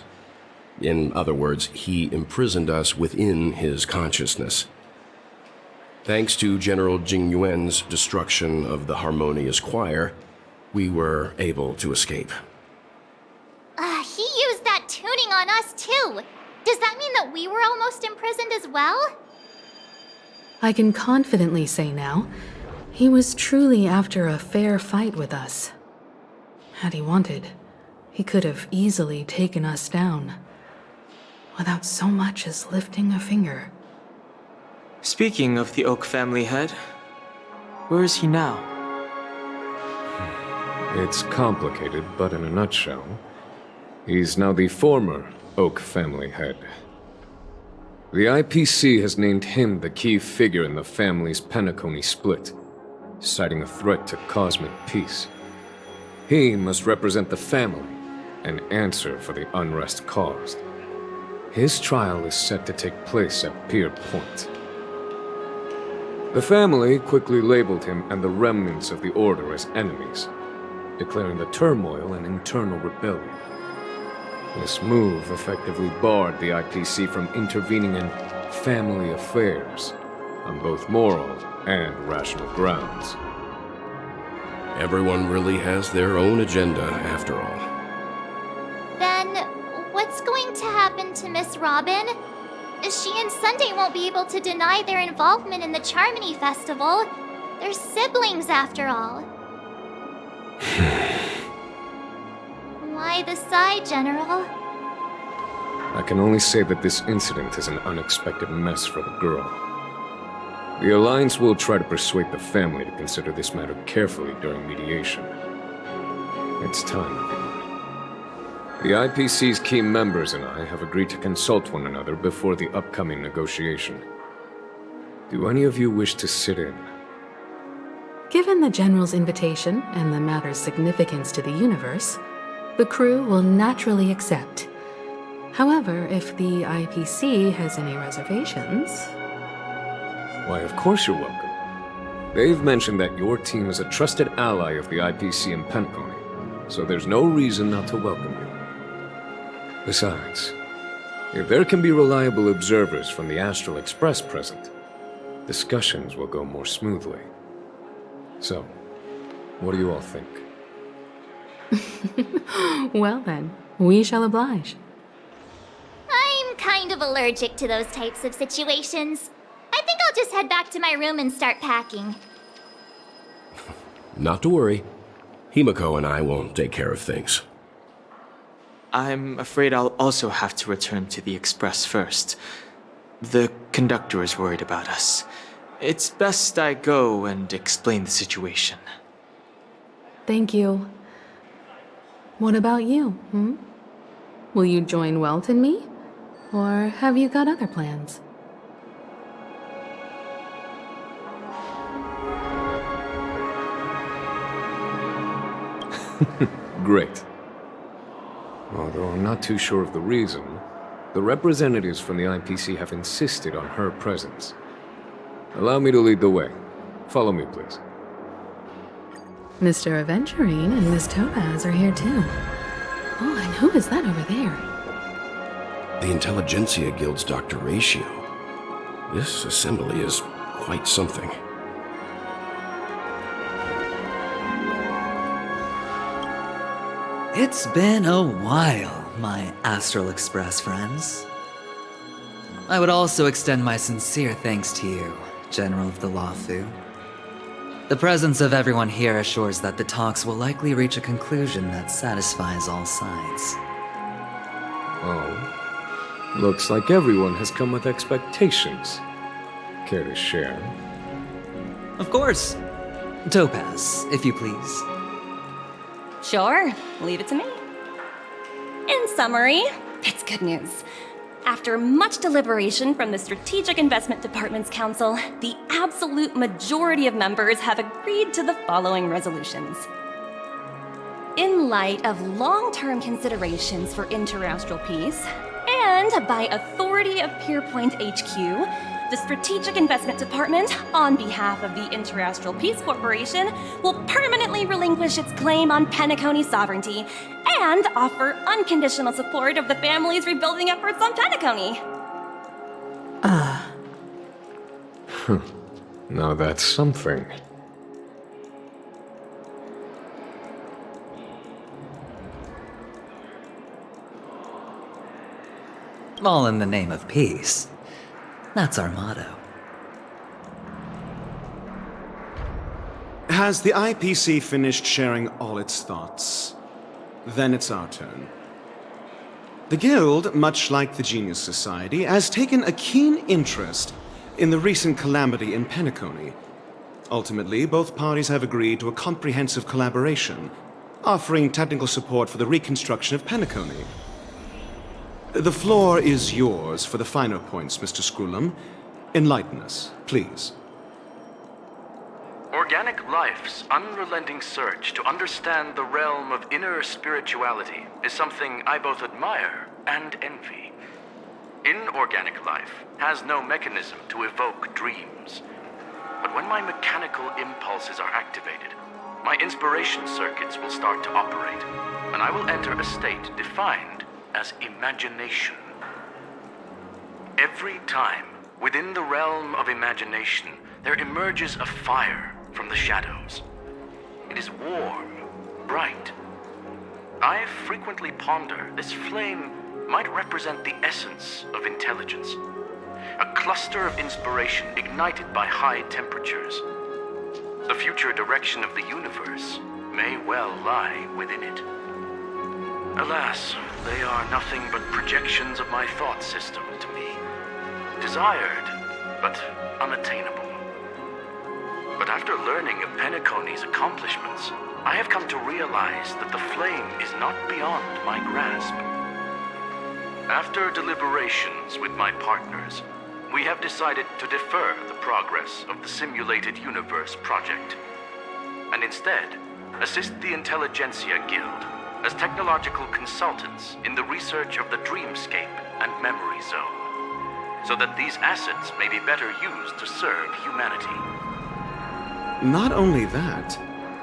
In other words, he imprisoned us within his consciousness. Thanks to General Jing Yuan's destruction of the Harmonious Choir, we were able to escape. He used that tuning on us too. Does that mean that we were almost imprisoned as well? I can confidently say now, he was truly after a fair fight with us. Had he wanted, he could have easily taken us down, without so much as lifting a finger. Speaking of the Oak family head, where is he now? It's complicated, but in a nutshell, he's now the former Oak family head. The IPC has named him the key figure in the family's Penacony split, citing a threat to cosmic peace. He must represent the family and answer for the unrest caused. His trial is set to take place at Pier Point. The family quickly labeled him and the remnants of the Order as enemies, declaring the turmoil an internal rebellion. This move effectively barred the IPC from intervening in family affairs on both moral and rational grounds. Everyone really has their own agenda, after all. Then, what's going to happen to Miss Robin? She and Sunday won't be able to deny their involvement in the Charmony Festival. They're siblings, after all. Why the sigh, General? I can only say that this incident is an unexpected mess for the girl. The Alliance will try to persuade the family to consider this matter carefully during mediation. It's time, everyone. The IPC's key members and I have agreed to consult one another before the upcoming negotiation. Do any of you wish to sit in? Given the General's invitation and the matter's significance to the universe, the crew will naturally accept. However, if the IPC has any reservations... Why, of course you're welcome. They've mentioned that your team is a trusted ally of the IPC in Penacony, so there's no reason not to welcome you. Besides, if there can be reliable observers from the Astral Express present, discussions will go more smoothly. So, what do you all think? Well then, we shall oblige. I'm kind of allergic to those types of situations. I think I'll just head back to my room and start packing. Not to worry. Himiko and I will take care of things. I'm afraid I'll also have to return to the Express first. The conductor is worried about us. It's best I go and explain the situation. Thank you. What about you, Will you join Welt and me? Or have you got other plans? Great. Although I'm not too sure of the reason, the representatives from the IPC have insisted on her presence. Allow me to lead the way. Follow me, please. Mr. Aventurine and Miss Topaz are here too. Oh, and who is that over there? The Intelligentsia Guild's Dr. Ratio. This assembly is quite something. It's been a while, my Astral Express friends. I would also extend my sincere thanks to you, General of the Luofu. The presence of everyone here assures that the talks will likely reach a conclusion that satisfies all sides. Oh. Looks like everyone has come with expectations. Care to share? Of course. Topaz, if you please. Sure, leave it to me. In summary, it's good news. After much deliberation from the Strategic Investment Department's Council, the absolute majority of members have agreed to the following resolutions. In light of long-term considerations for interastral peace, and by authority of Pier Point HQ, the Strategic Investment Department, on behalf of the Interastral Peace Corporation, will permanently relinquish its claim on Penacony sovereignty and offer unconditional support of the family's rebuilding efforts on Penacony. Now that's something. All in the name of peace. That's our motto. Has the IPC finished sharing all its thoughts? Then it's our turn. The Guild, much like the Genius Society, has taken a keen interest in the recent calamity in Penacony. Ultimately, both parties have agreed to a comprehensive collaboration, offering technical support for the reconstruction of Penacony. The floor is yours for the finer points, Mr. Screwlum. Enlighten us, please. Organic life's unrelenting search to understand the realm of inner spirituality is something I both admire and envy. Inorganic life has no mechanism to evoke dreams. But when my mechanical impulses are activated, my inspiration circuits will start to operate, and I will enter a state defined as imagination. Every time, within the realm of imagination, there emerges a fire from the shadows. It is warm, bright. I frequently ponder this flame might represent the essence of intelligence, a cluster of inspiration ignited by high temperatures. The future direction of the universe may well lie within it. Alas, they are nothing but projections of my thought system to me. Desired, but unattainable. But after learning of Penacony's accomplishments, I have come to realize that the flame is not beyond my grasp. After deliberations with my partners, we have decided to defer the progress of the Simulated Universe project, and instead assist the Intelligentsia Guild as technological consultants in the research of the dreamscape and memory zone, so that these assets may be better used to serve humanity. Not only that,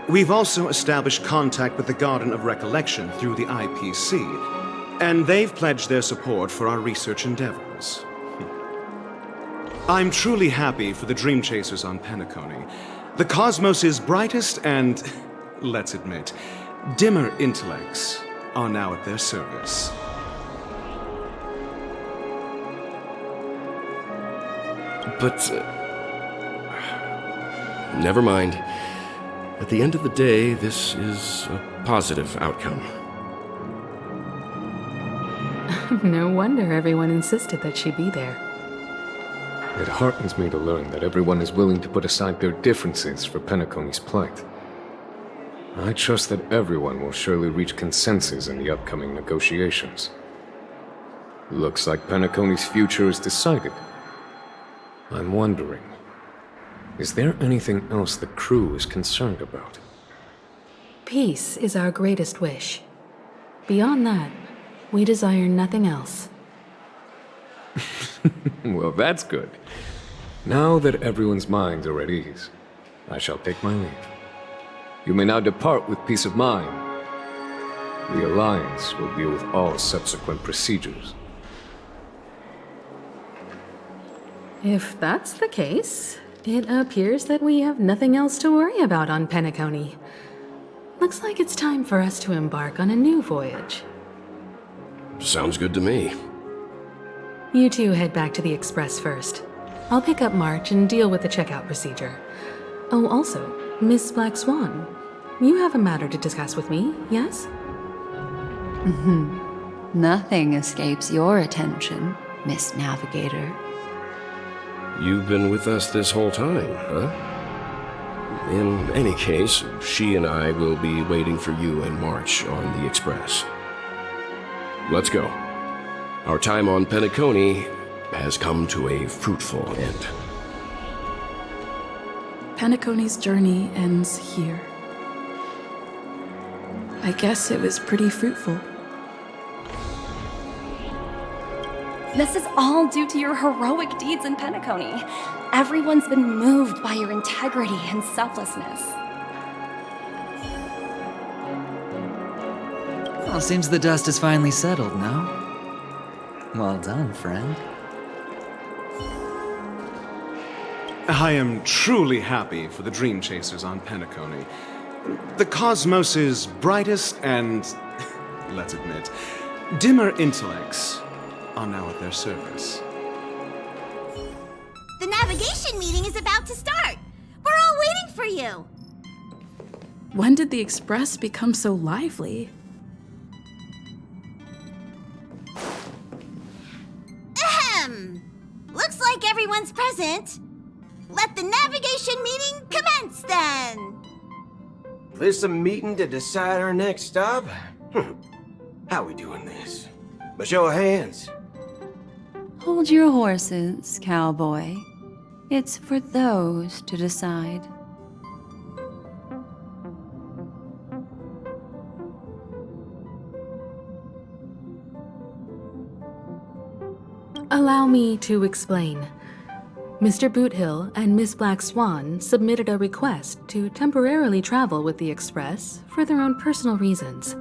we've also established contact with the Garden of Recollection through the IPC, and they've pledged their support for our research endeavors. I'm truly happy for the Dream Chasers on Penacony. The cosmos' brightest and, let's admit, dimmer intellects are now at their service. But, never mind. At the end of the day, this is a positive outcome. No wonder everyone insisted that she be there. It heartens me to learn that everyone is willing to put aside their differences for Penacony's plight. I trust that everyone will surely reach consensus in the upcoming negotiations. Looks like Penacony's future is decided. I'm wondering, is there anything else the crew is concerned about? Peace is our greatest wish. Beyond that, we desire nothing else. Well, that's good. Now that everyone's minds are at ease, I shall take my leave. You may now depart with peace of mind. The Alliance will deal with all subsequent procedures. If that's the case, it appears that we have nothing else to worry about on Penacony. Looks like it's time for us to embark on a new voyage. Sounds good to me. You two head back to the Express first. I'll pick up March and deal with the checkout procedure. Oh, also, Miss Black Swan, you have a matter to discuss with me, yes? Nothing escapes your attention, Miss Navigator. You've been with us this whole time, huh? In any case, she and I will be waiting for you in March on the Express. Let's go. Our time on Penacony has come to a fruitful end. Penacony's journey ends here. I guess it was pretty fruitful. This is all due to your heroic deeds in Penacony. Everyone's been moved by your integrity and selflessness. Well, seems the dust is finally settled, no? Well done, friend. I am truly happy for the Dream Chasers on Penacony. The cosmos' brightest and, let's admit, dimmer intellects are now at their service. The navigation meeting is about to start. We're all waiting for you. When did the Express become so lively? Ahem. Looks like everyone's present. Let the navigation meeting commence then. This a meeting to decide our next stop? How we doing this? By show of hands. Hold your horses, cowboy. It's for those to decide. Allow me to explain. Mr. Boothill and Miss Black Swan submitted a request to temporarily travel with the Express for their own personal reasons.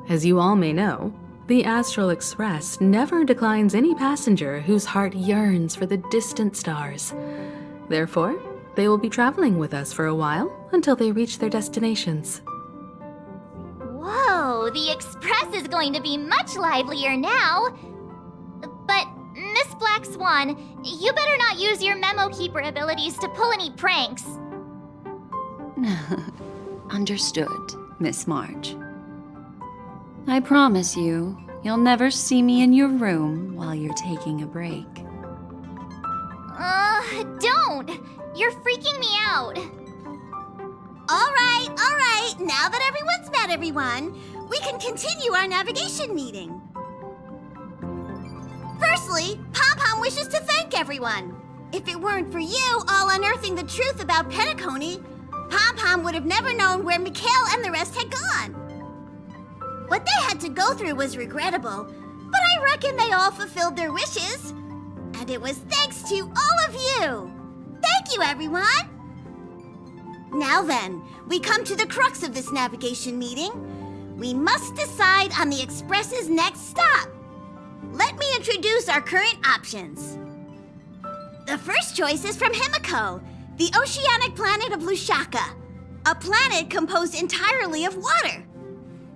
As you all may know, the Astral Express never declines any passenger whose heart yearns for the distant stars. Therefore, they will be traveling with us for a while until they reach their destinations. Whoa, the Express is going to be much livelier now. But, Miss Black Swan, you better not use your memo keeper abilities to pull any pranks. Understood, Miss March. I promise you, you'll never see me in your room while you're taking a break. Don't! You're freaking me out. All right. Now that everyone's met everyone, we can continue our navigation meeting. Firstly, Pom-Pom wishes to thank everyone. If it weren't for you all unearthing the truth about Penacony, Pom-Pom would have never known where Mikhail and the rest had gone. What they had to go through was regrettable, but I reckon they all fulfilled their wishes. And it was thanks to all of you. Thank you, everyone. Now then, we come to the crux of this navigation meeting. We must decide on the Express's next stop. Let me introduce our current options. The first choice is from Himiko, the oceanic planet of Lushaka, a planet composed entirely of water.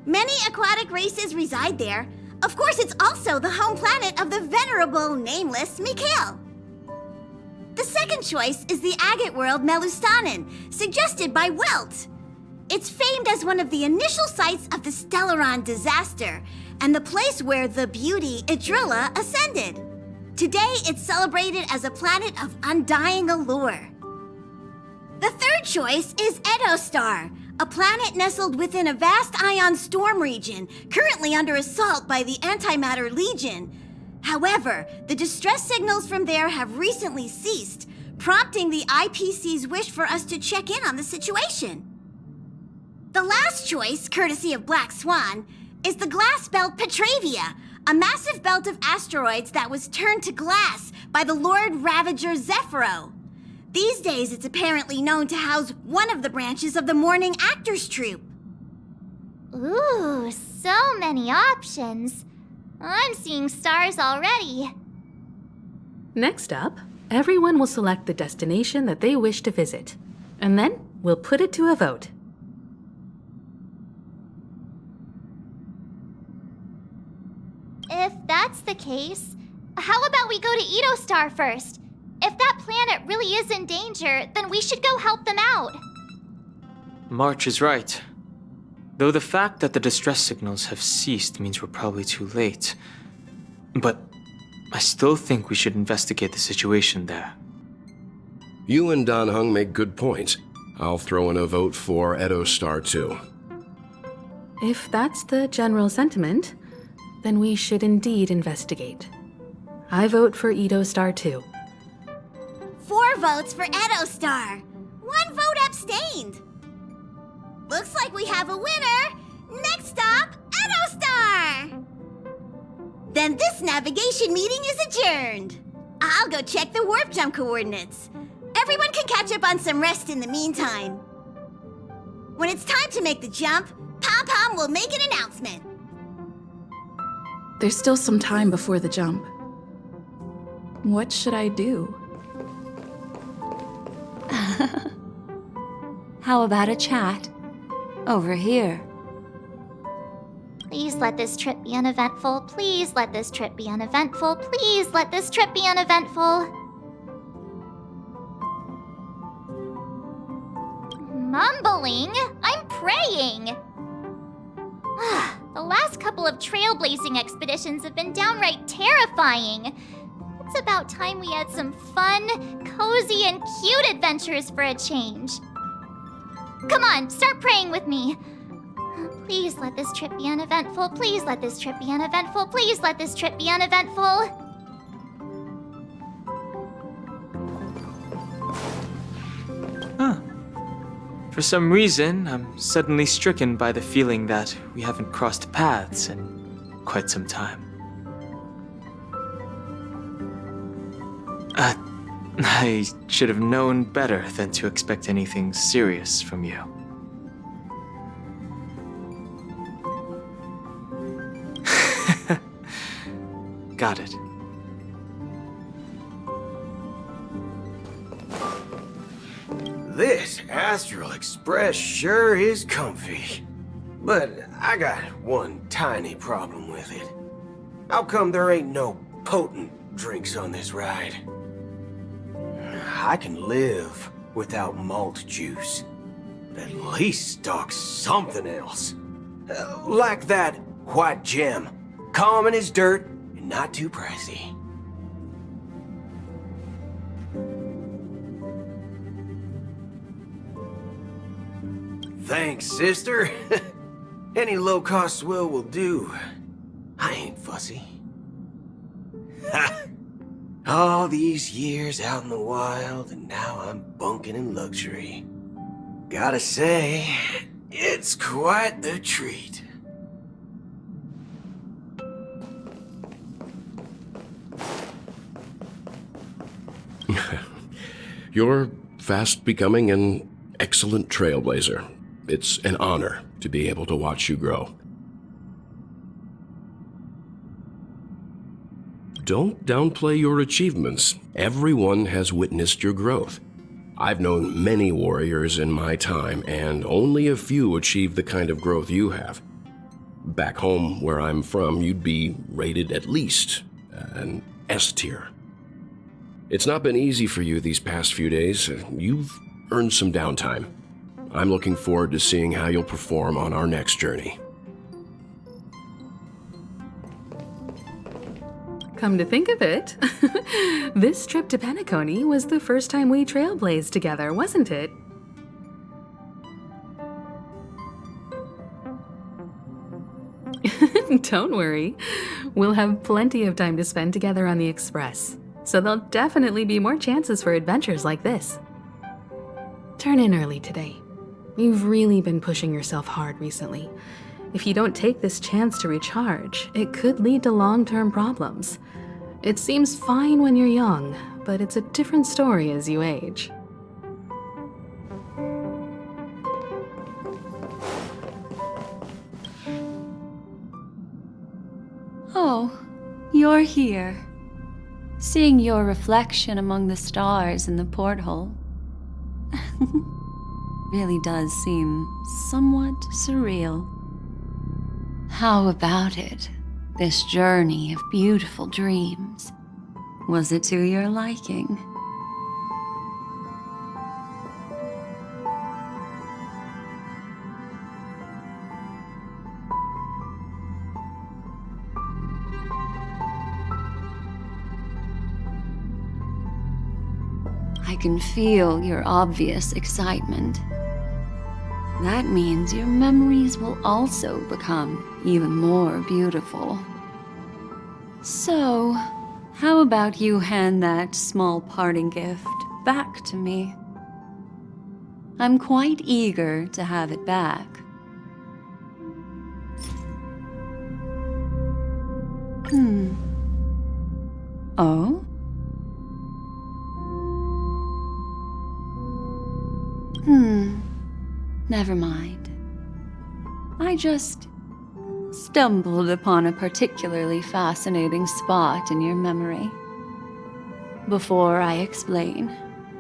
Many aquatic races reside there. Of course, it's also the home planet of the venerable, nameless Mikhail. The second choice is the agate world Melustanen, suggested by Welt. It's famed as one of the initial sites of the Stellaron disaster, and the place where the beauty Idrilla ascended. Today, it's celebrated as a planet of undying allure. The third choice is Edostar, a planet nestled within a vast ion storm region, currently under assault by the Antimatter Legion. However, the distress signals from there have recently ceased, prompting the IPC's wish for us to check in on the situation. The last choice, courtesy of Black Swan, is the glass belt Petravia, a massive belt of asteroids that was turned to glass by the Lord Ravager Zephyro. These days, it's apparently known to house one of the branches of the Morning Actors Troupe. Ooh, so many options. I'm seeing stars already. Next up, everyone will select the destination that they wish to visit, and then we'll put it to a vote. If that's the case, how about we go to Edostar first? If that planet really is in danger, then we should go help them out. March is right. Though the fact that the distress signals have ceased means we're probably too late. But I still think we should investigate the situation there. You and Dan Heng make good points. I'll throw in a vote for Edostar too. If that's the general sentiment, then we should indeed investigate. I vote for Edostar too. 4 votes for Edostar. 1 vote abstained. Looks like we have a winner. Next stop, Edostar! Then this navigation meeting is adjourned. I'll go check the warp jump coordinates. Everyone can catch up on some rest in the meantime. When it's time to make the jump, Pom-Pom will make an announcement. There's still some time before the jump. What should I do? How about a chat? Over here. Please let this trip be uneventful. Please let this trip be uneventful. Please let this trip be uneventful. Mumbling? I'm praying. The last couple of trailblazing expeditions have been downright terrifying. It's about time we had some fun, cozy, and cute adventures for a change. Come on, start praying with me. Please let this trip be uneventful. Please let this trip be uneventful. Please let this trip be uneventful. Huh. For some reason, I'm suddenly stricken by the feeling that we haven't crossed paths in quite some time. I should have known better than to expect anything serious from you. Got it. This Astral Express sure is comfy. But I got one tiny problem with it. How come there ain't no potent drinks on this ride? I can live without malt juice, but at least stock something else. Like that white gem, common as dirt and not too pricey. Thanks, sister. Any low-cost swill will do. I ain't fussy. Ha! All these years out in the wild, and now I'm bunking in luxury. Gotta say, it's quite the treat. You're fast becoming an excellent trailblazer. It's an honor to be able to watch you grow. Don't downplay your achievements. Everyone has witnessed your growth. I've known many warriors in my time, and only a few achieve the kind of growth you have. Back home, where I'm from, you'd be rated at least an S tier. It's not been easy for you these past few days. You've earned some downtime. I'm looking forward to seeing how you'll perform on our next journey. Come to think of it, this trip to Penacony was the first time we trailblazed together, wasn't it? Don't worry. We'll have plenty of time to spend together on the Express, so there'll definitely be more chances for adventures like this. Turn in early today. You've really been pushing yourself hard recently. If you don't take this chance to recharge, it could lead to long-term problems. It seems fine when you're young, but it's a different story as you age. Oh, you're here. Seeing your reflection among the stars in the porthole really does seem somewhat surreal. How about it? This journey of beautiful dreams. Was it to your liking? I can feel your obvious excitement. That means your memories will also become even more beautiful. So, how about you hand that small parting gift back to me? I'm quite eager to have it back. Oh? Never mind. I just stumbled upon a particularly fascinating spot in your memory. Before I explain,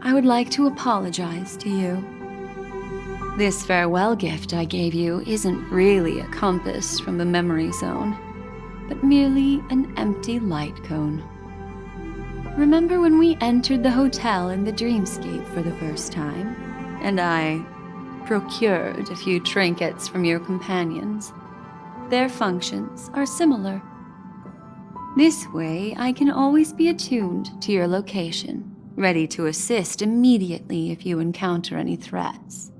I would like to apologize to you. This farewell gift I gave you isn't really a compass from the memory zone, but merely an empty light cone. Remember when we entered the hotel in the dreamscape for the first time, and I procured a few trinkets from your companions? Their functions are similar. This way, I can always be attuned to your location, ready to assist immediately if you encounter any threats.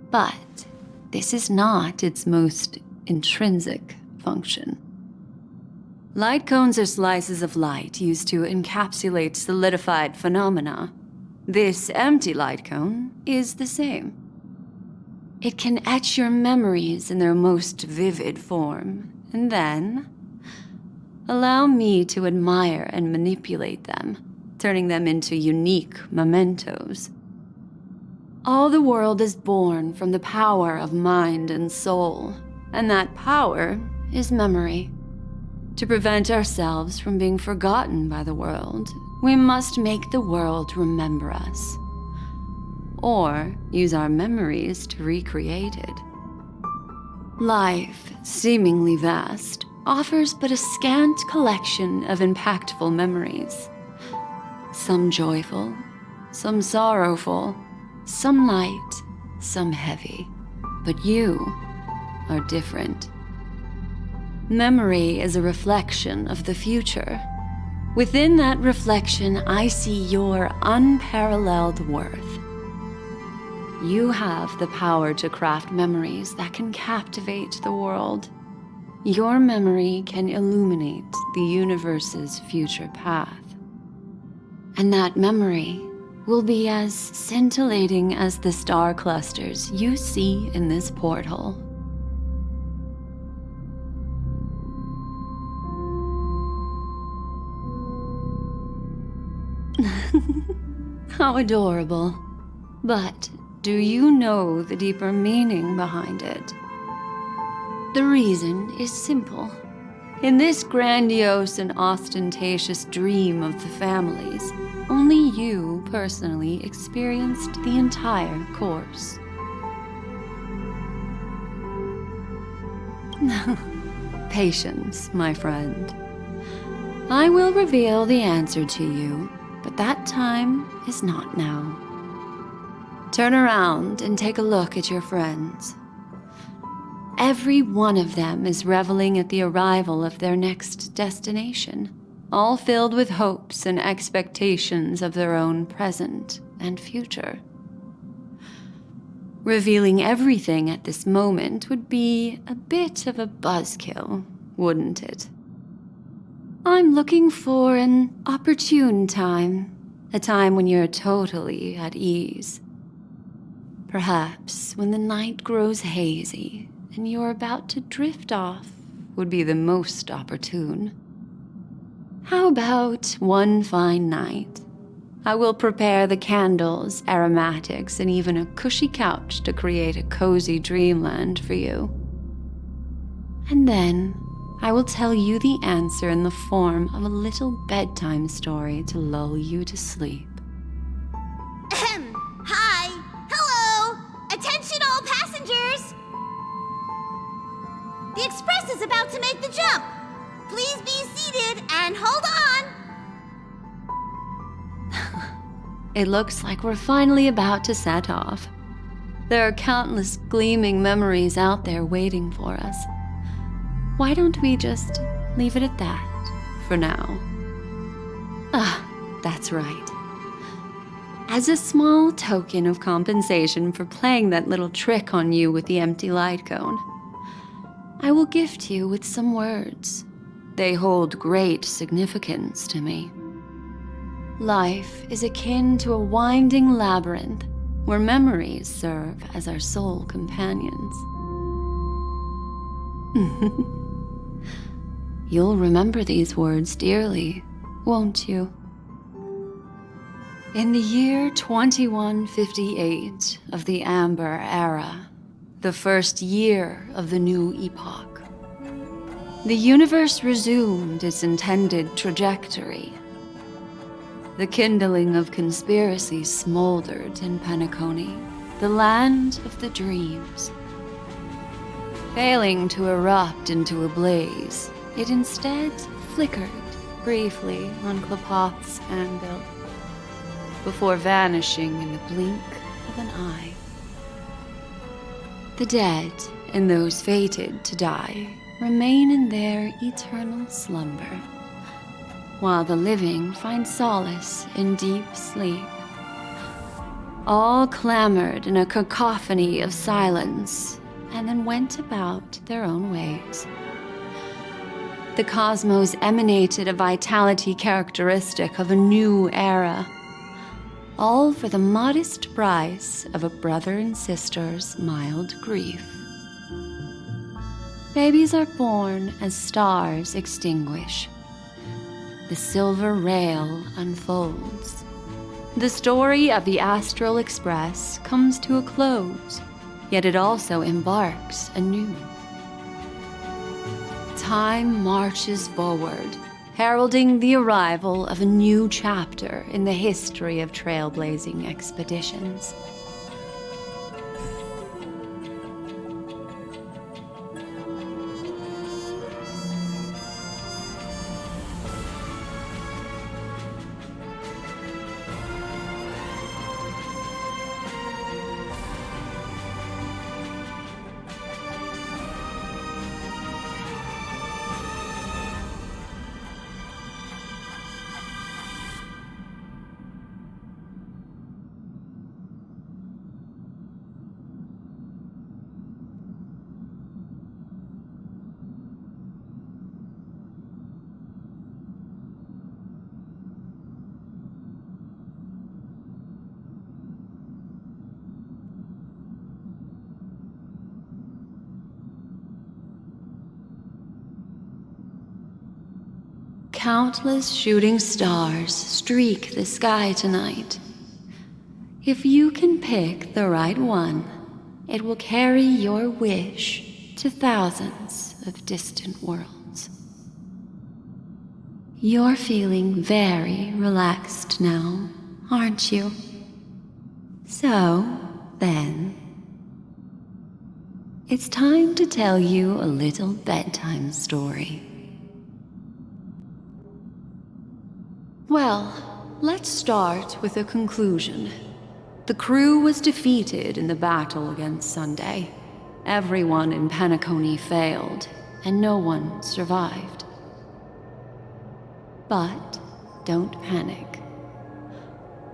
But this is not its most intrinsic function. Light cones are slices of light used to encapsulate solidified phenomena. This empty light cone is the same. It can etch your memories in their most vivid form, and then allow me to admire and manipulate them, turning them into unique mementos. All the world is born from the power of mind and soul, and that power is memory. To prevent ourselves from being forgotten by the world, we must make the world remember us, or use our memories to recreate it. Life, seemingly vast, offers but a scant collection of impactful memories. Some joyful, some sorrowful, some light, some heavy. But you are different. Memory is a reflection of the future. Within that reflection, I see your unparalleled worth. You have the power to craft memories that can captivate the world. Your memory can illuminate the universe's future path. And that memory will be as scintillating as the star clusters you see in this porthole. How adorable. But do you know the deeper meaning behind it? The reason is simple. In this grandiose and ostentatious dream of the families, only you personally experienced the entire course. Patience, my friend. I will reveal the answer to you, but that time is not now. Turn around and take a look at your friends. Every one of them is reveling at the arrival of their next destination, all filled with hopes and expectations of their own present and future. Revealing everything at this moment would be a bit of a buzzkill, wouldn't it? I'm looking for an opportune time, a time when you're totally at ease. Perhaps when the night grows hazy and you're about to drift off would be the most opportune. How about one fine night? I will prepare the candles, aromatics, and even a cushy couch to create a cozy dreamland for you. And then I will tell you the answer in the form of a little bedtime story to lull you to sleep. Hi! Hello! Attention all passengers! The express is about to make the jump. Please be seated and hold on. It looks like we're finally about to set off. There are countless gleaming memories out there waiting for us. Why don't we just leave it at that for now? That's right. As a small token of compensation for playing that little trick on you with the empty light cone, I will gift you with some words. They hold great significance to me. Life is akin to a winding labyrinth where memories serve as our sole companions. You'll remember these words dearly, won't you? In the year 2158 of the Amber Era, the first year of the new epoch, the universe resumed its intended trajectory. The kindling of conspiracy smoldered in Penacony, the land of the dreams. Failing to erupt into a blaze, it instead flickered briefly on Klapoth's anvil, before vanishing in the blink of an eye. The dead and those fated to die remain in their eternal slumber, while the living find solace in deep sleep. All clamored in a cacophony of silence, and then went about their own ways. The cosmos emanated a vitality characteristic of a new era, all for the modest price of a brother and sister's mild grief. Babies are born as stars extinguish. The silver rail unfolds. The story of the Astral Express comes to a close, yet it also embarks anew. Time marches forward, heralding the arrival of a new chapter in the history of trailblazing expeditions. Countless shooting stars streak the sky tonight. If you can pick the right one, it will carry your wish to thousands of distant worlds. You're feeling very relaxed now, aren't you? So, then, it's time to tell you a little bedtime story. Well, let's start with a conclusion. The crew was defeated in the battle against Sunday. Everyone in Penacony failed, and no one survived. But don't panic.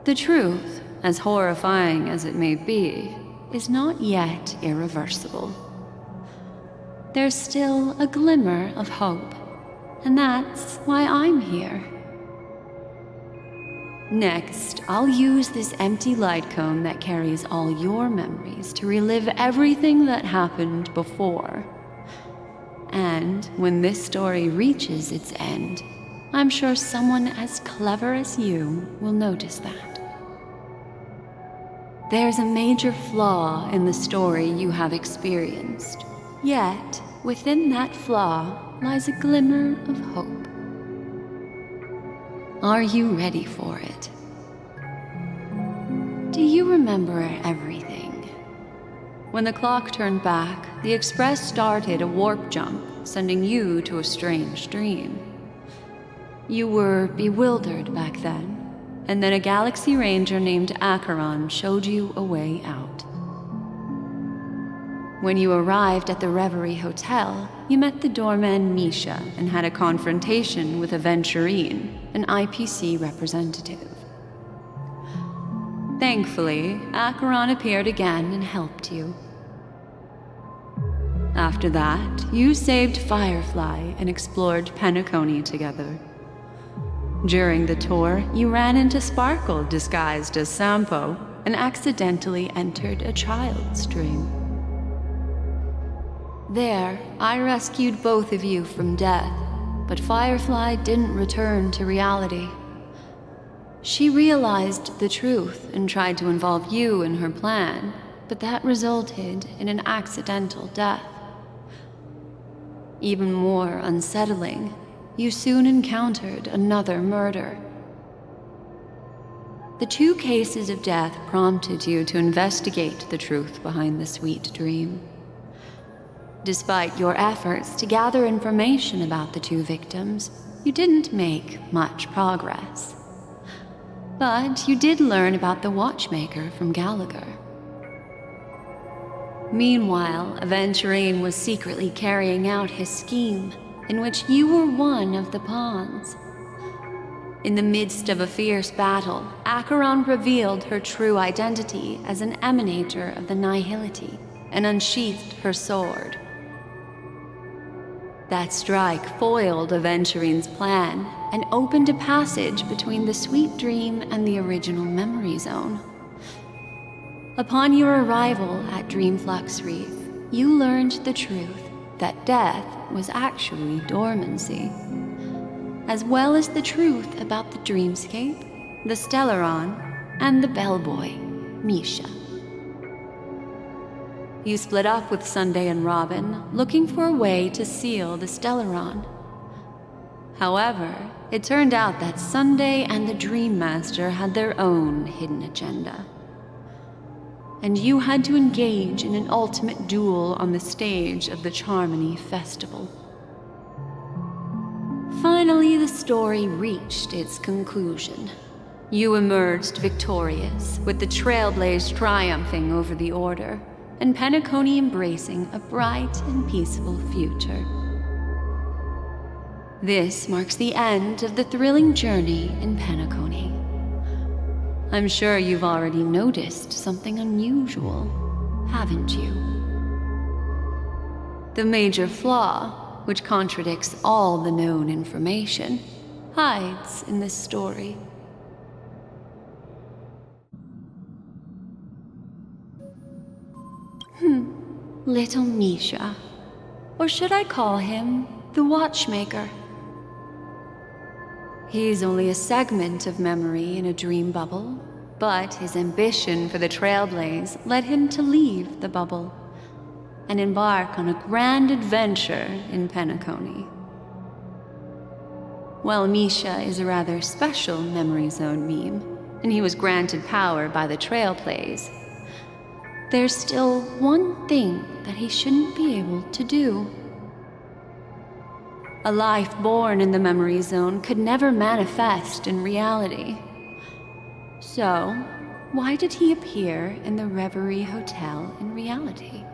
The truth, as horrifying as it may be, is not yet irreversible. There's still a glimmer of hope, and that's why I'm here. Next, I'll use this empty light cone that carries all your memories to relive everything that happened before. And when this story reaches its end, I'm sure someone as clever as you will notice that. There's a major flaw in the story you have experienced, yet within that flaw lies a glimmer of hope. Are you ready for it? Do you remember everything? When the clock turned back, the Express started a warp jump, sending you to a strange dream. You were bewildered back then, and then a Galaxy Ranger named Acheron showed you a way out. When you arrived at the Reverie Hotel, you met the doorman Misha and had a confrontation with Aventurine, an IPC representative. Thankfully, Acheron appeared again and helped you. After that, you saved Firefly and explored Penacony together. During the tour, you ran into Sparkle disguised as Sampo and accidentally entered a child's dream. There, I rescued both of you from death, but Firefly didn't return to reality. She realized the truth and tried to involve you in her plan, but that resulted in an accidental death. Even more unsettling, you soon encountered another murder. The 2 cases of death prompted you to investigate the truth behind the sweet dream. Despite your efforts to gather information about the 2 victims, you didn't make much progress. But you did learn about the watchmaker from Gallagher. Meanwhile, Aventurine was secretly carrying out his scheme, in which you were one of the pawns. In the midst of a fierce battle, Acheron revealed her true identity as an emanator of the Nihility and unsheathed her sword. That strike foiled Aventurine's plan and opened a passage between the sweet dream and the original memory zone. Upon your arrival at Dreamflux Reef, you learned the truth that death was actually dormancy, as well as the truth about the dreamscape, the Stellaron, and the bellboy, Misha. You split up with Sunday and Robin, looking for a way to seal the Stellaron. However, it turned out that Sunday and the Dream Master had their own hidden agenda. And you had to engage in an ultimate duel on the stage of the Charmony Festival. Finally, the story reached its conclusion. You emerged victorious, with the Trailblaze triumphing over the Order, and Penacony embracing a bright and peaceful future. This marks the end of the thrilling journey in Penacony. I'm sure you've already noticed something unusual, haven't you? The major flaw, which contradicts all the known information, hides in this story. Little Misha. Or should I call him the Watchmaker? He's only a segment of memory in a dream bubble, but his ambition for the Trailblaze led him to leave the bubble and embark on a grand adventure in Penacony. While Misha is a rather special memory zone meme, and he was granted power by the Trailblaze, there's still one thing that he shouldn't be able to do. A life born in the memory zone could never manifest in reality. So, why did he appear in the Reverie Hotel in reality?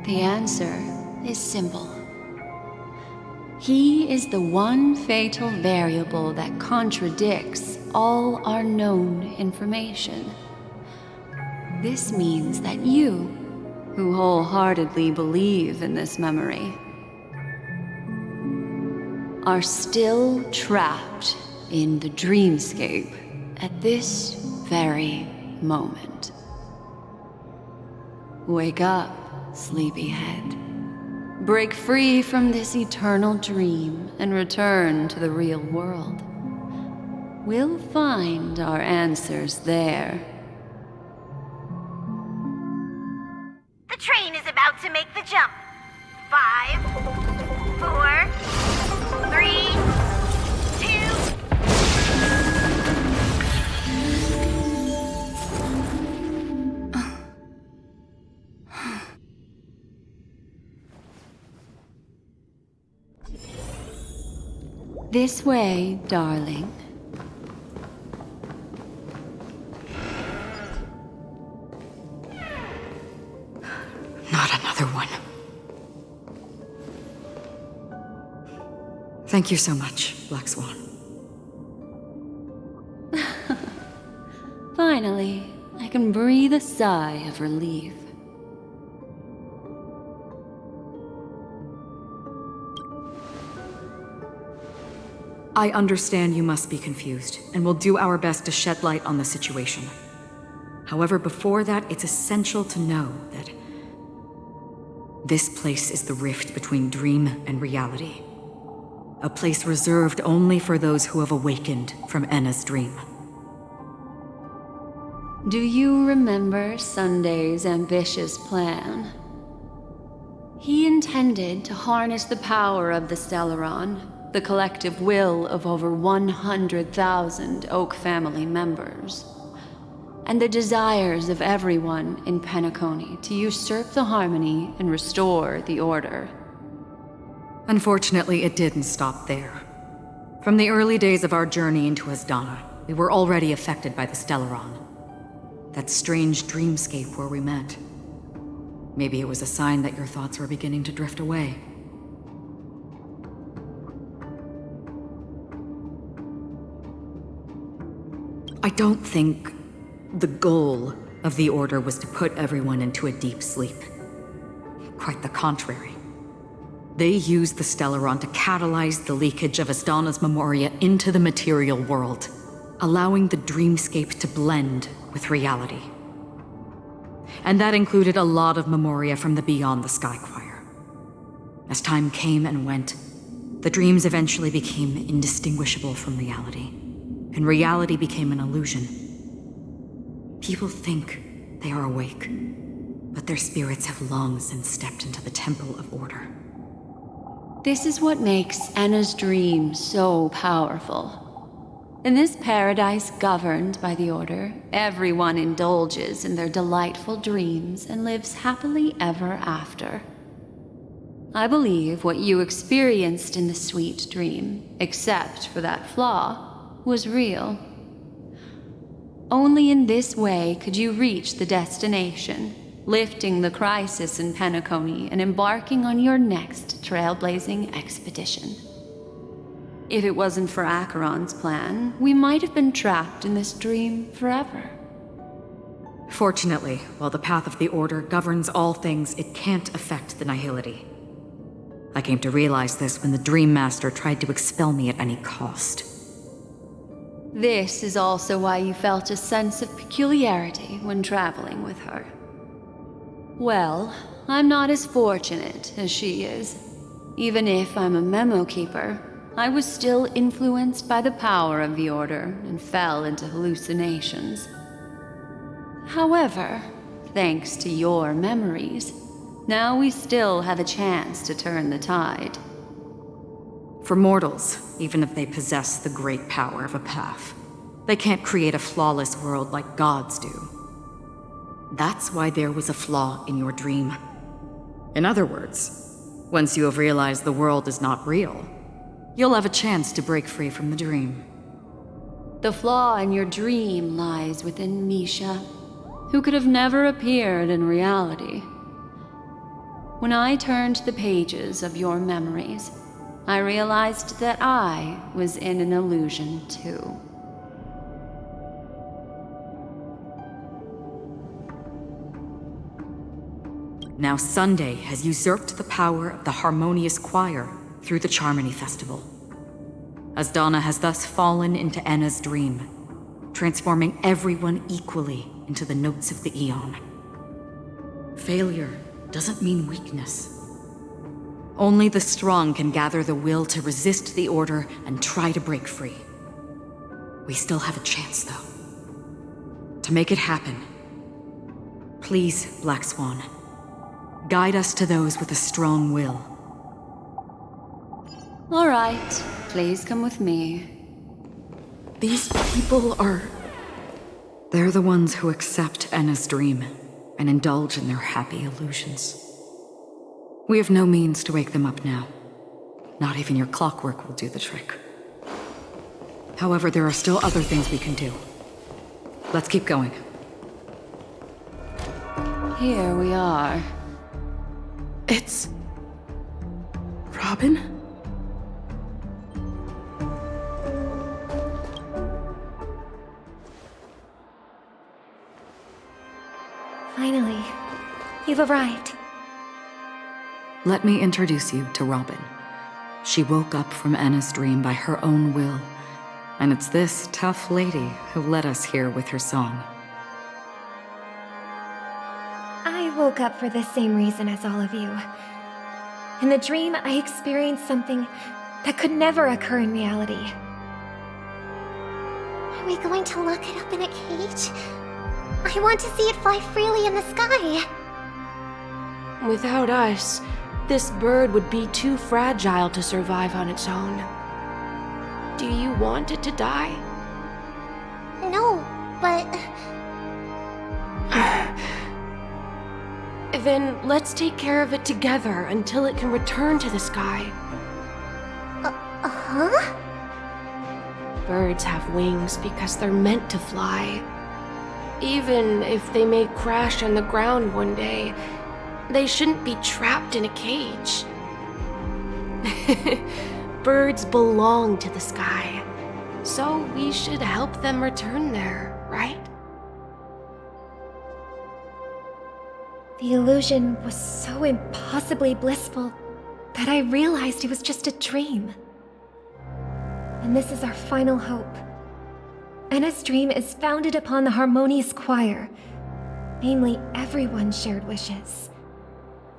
The answer is simple. He is the one fatal variable that contradicts all our known information. This means that you, who wholeheartedly believe in this memory, are still trapped in the dreamscape at this very moment. Wake up, sleepyhead. Break free from this eternal dream and return to the real world. We'll find our answers there. The train is about to make the jump. 5, 4, 3, 2. This way, darling. Not another one. Thank you so much, Black Swan. Finally, I can breathe a sigh of relief. I understand you must be confused, and we'll do our best to shed light on the situation. However, before that, it's essential to know that this place is the rift between dream and reality. A place reserved only for those who have awakened from Enna's dream. Do you remember Sunday's ambitious plan? He intended to harness the power of the Stellaron, the collective will of over 100,000 Oak family members, and the desires of everyone in Penacony to usurp the harmony and restore the order. Unfortunately, it didn't stop there. From the early days of our journey into Asdana, we were already affected by the Stellaron. That strange dreamscape where we met. Maybe it was a sign that your thoughts were beginning to drift away. I don't think the goal of the Order was to put everyone into a deep sleep. Quite the contrary. They used the Stellaron to catalyze the leakage of Asdana's memoria into the material world, allowing the dreamscape to blend with reality. And that included a lot of memoria from the Beyond the Sky Choir. As time came and went, the dreams eventually became indistinguishable from reality, and reality became an illusion. People think they are awake, but their spirits have long since stepped into the Temple of Order. This is what makes Enna's dream so powerful. In this paradise governed by the Order, everyone indulges in their delightful dreams and lives happily ever after. I believe what you experienced in the sweet dream, except for that flaw, was real. Only in this way could you reach the destination, lifting the crisis in Penacony and embarking on your next trailblazing expedition. If it wasn't for Acheron's plan, we might have been trapped in this dream forever. Fortunately, while the path of the Order governs all things, it can't affect the Nihility. I came to realize this when the Dream Master tried to expel me at any cost. This is also why you felt a sense of peculiarity when traveling with her. Well, I'm not as fortunate as she is. Even if I'm a memo keeper, I was still influenced by the power of the Order and fell into hallucinations. However, thanks to your memories, now we still have a chance to turn the tide. For mortals, even if they possess the great power of a path, they can't create a flawless world like gods do. That's why there was a flaw in your dream. In other words, once you have realized the world is not real, you'll have a chance to break free from the dream. The flaw in your dream lies within Misha, who could have never appeared in reality. When I turned the pages of your memories, I realized that I was in an illusion too. Now Sunday has usurped the power of the Harmonious Choir through the Charmony Festival. Asdana has thus fallen into Enna's dream, transforming everyone equally into the notes of the Aeon. Failure doesn't mean weakness. Only the strong can gather the will to resist the Order and try to break free. We still have a chance, though. To make it happen, please, Black Swan, guide us to those with a strong will. All right, please come with me. These people are... They're the ones who accept Enna's dream and indulge in their happy illusions. We have no means to wake them up now. Not even your clockwork will do the trick. However, there are still other things we can do. Let's keep going. Here we are. It's... Robin? Finally, you've arrived. Let me introduce you to Robin. She woke up from Enna's dream by her own will, and it's this tough lady who led us here with her song. I woke up for the same reason as all of you. In the dream, I experienced something that could never occur in reality. Are we going to lock it up in a cage? I want to see it fly freely in the sky. Without us, this bird would be too fragile to survive on its own. Do you want it to die? No, but... Then let's take care of it together until it can return to the sky. Huh? Birds have wings because they're meant to fly. Even if they may crash on the ground one day, they shouldn't be trapped in a cage. Birds belong to the sky, so we should help them return there, right? The illusion was so impossibly blissful that I realized it was just a dream. And this is our final hope. Enna's dream is founded upon the harmonious choir, namely everyone's shared wishes.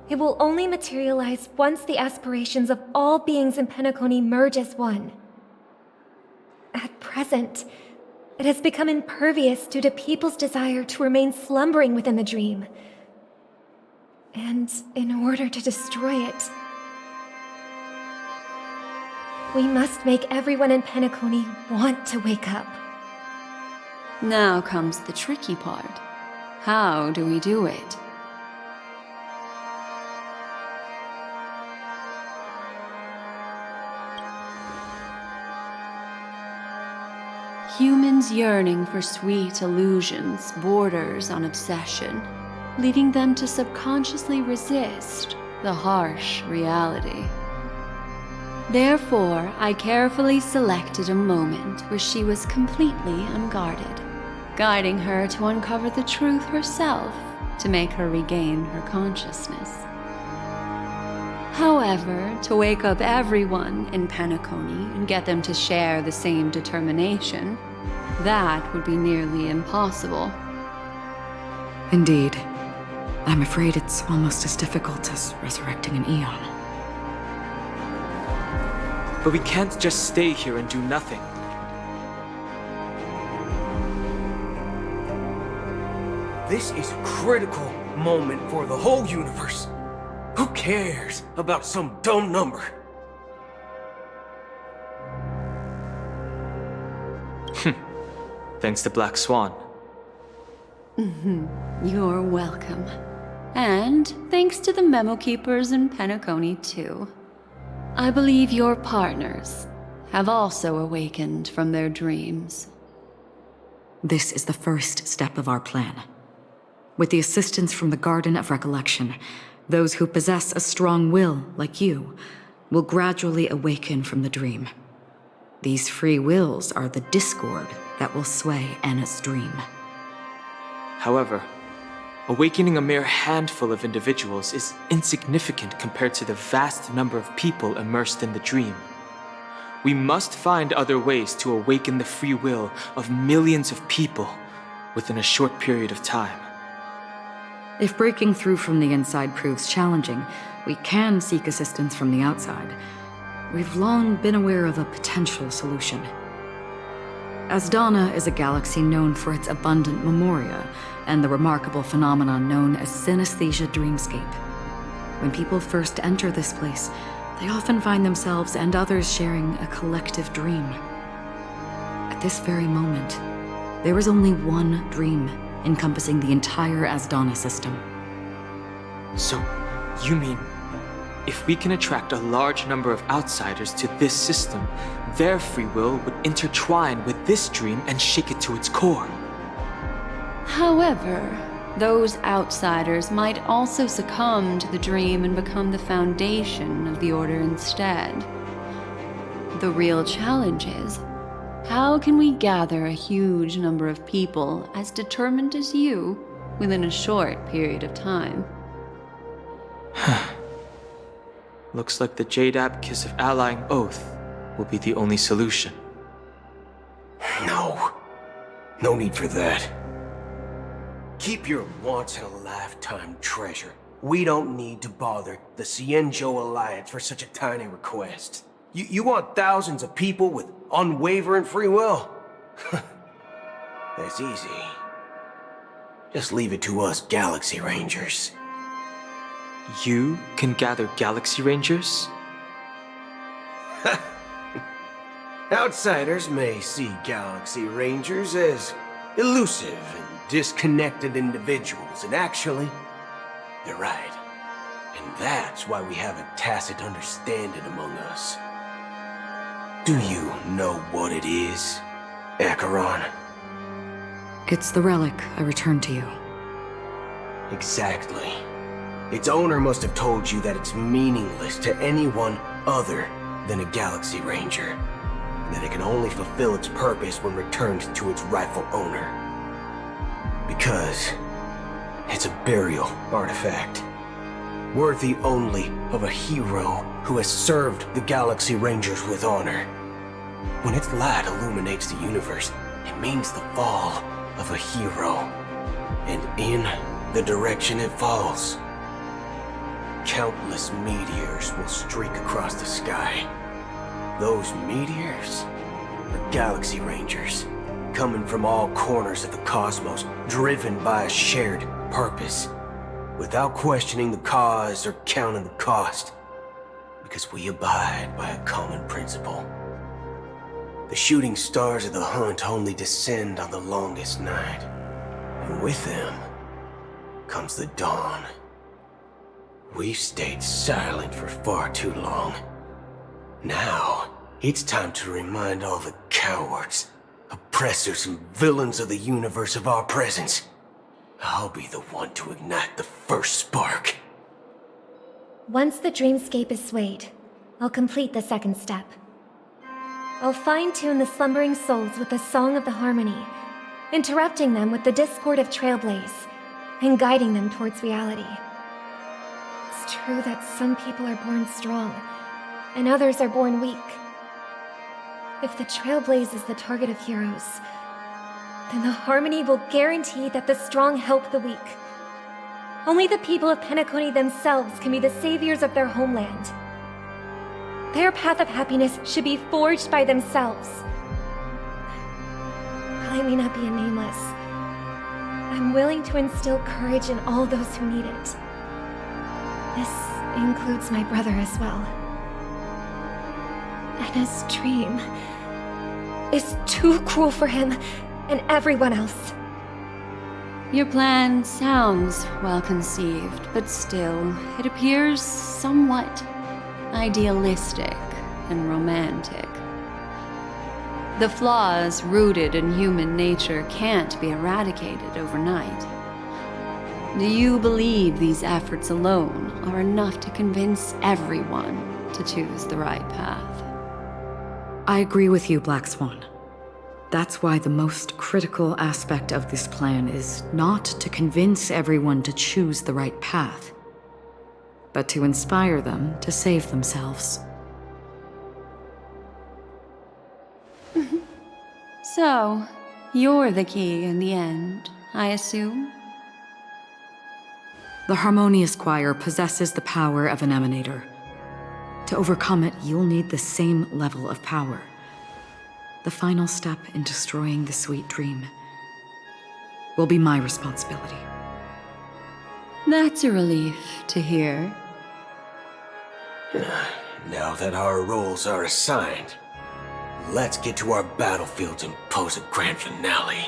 It will only materialize once the aspirations of all beings in Penacony merge as one. At present, it has become impervious due to people's desire to remain slumbering within the dream. And in order to destroy it, we must make everyone in Penacony want to wake up. Now comes the tricky part. How do we do it? Humans yearning for sweet illusions borders on obsession, leading them to subconsciously resist the harsh reality. Therefore, I carefully selected a moment where she was completely unguarded, guiding her to uncover the truth herself to make her regain her consciousness. However, to wake up everyone in Penacony and get them to share the same determination, that would be nearly impossible. Indeed. I'm afraid it's almost as difficult as resurrecting an Eon. But we can't just stay here and do nothing. This is a critical moment for the whole universe. Who cares about some dumb number? Thanks to Black Swan. You're welcome. And thanks to the memo keepers in Penacony, too. I believe your partners have also awakened from their dreams. This is the first step of our plan. With the assistance from the Garden of Recollection, those who possess a strong will, like you, will gradually awaken from the dream. These free wills are the discord that will sway Anna's dream. However, awakening a mere handful of individuals is insignificant compared to the vast number of people immersed in the dream. We must find other ways to awaken the free will of millions of people within a short period of time. If breaking through from the inside proves challenging, we can seek assistance from the outside. We've long been aware of a potential solution. Asdana is a galaxy known for its abundant memoria and the remarkable phenomenon known as synesthesia dreamscape. When people first enter this place, they often find themselves and others sharing a collective dream. At this very moment, there is only one dream encompassing the entire Asdana system. So, you mean, if we can attract a large number of outsiders to this system, their free will would intertwine with this dream and shake it to its core? However, those outsiders might also succumb to the dream and become the foundation of the Order instead. The real challenge is, how can we gather a huge number of people as determined as you within a short period of time? Looks like the Jade Abacus of Allying Oath will be the only solution. No. No need for that. Keep your once-in-a-lifetime treasure. We don't need to bother the Cienjo Alliance for such a tiny request. You want thousands of people with unwavering free will? That's easy. Just leave it to us Galaxy Rangers. You can gather Galaxy Rangers? Outsiders may see Galaxy Rangers as elusive and disconnected individuals, and actually, they're right. And that's why we have a tacit understanding among us. Do you know what it is, Acheron? It's the relic I returned to you. Exactly. Its owner must have told you that it's meaningless to anyone other than a Galaxy Ranger, and that it can only fulfill its purpose when returned to its rightful owner. Because it's a burial artifact, worthy only of a hero who has served the Galaxy Rangers with honor. When its light illuminates the universe, it means the fall of a hero, and in the direction it falls, countless meteors will streak across the sky. Those meteors are Galaxy Rangers, coming from all corners of the cosmos, driven by a shared purpose, without questioning the cause or counting the cost, because we abide by a common principle. The shooting stars of the hunt only descend on the longest night, and with them comes the dawn. We've stayed silent for far too long. Now, it's time to remind all the cowards, oppressors, and villains of the universe of our presence. I'll be the one to ignite the first spark. Once the dreamscape is swayed, I'll complete the second step. I'll fine-tune the slumbering souls with the Song of the Harmony, interrupting them with the discord of Trailblaze, and guiding them towards reality. It's true that some people are born strong, and others are born weak. If the Trailblaze is the target of heroes, then the Harmony will guarantee that the strong help the weak. Only the people of Penacony themselves can be the saviors of their homeland. Their path of happiness should be forged by themselves. While I may not be a nameless, I'm willing to instill courage in all those who need it. This includes my brother as well. And his dream is too cruel for him and everyone else. Your plan sounds well conceived, but still, it appears somewhat idealistic and romantic. The flaws rooted in human nature can't be eradicated overnight. Do you believe these efforts alone are enough to convince everyone to choose the right path? I agree with you, Black Swan. That's why the most critical aspect of this plan is not to convince everyone to choose the right path, but to inspire them to save themselves. So, you're the key in the end, I assume? The Harmonious Choir possesses the power of an emanator. To overcome it, you'll need the same level of power. The final step in destroying the sweet dream will be my responsibility. That's a relief to hear. Now that our roles are assigned, let's get to our battlefields and pose a grand finale.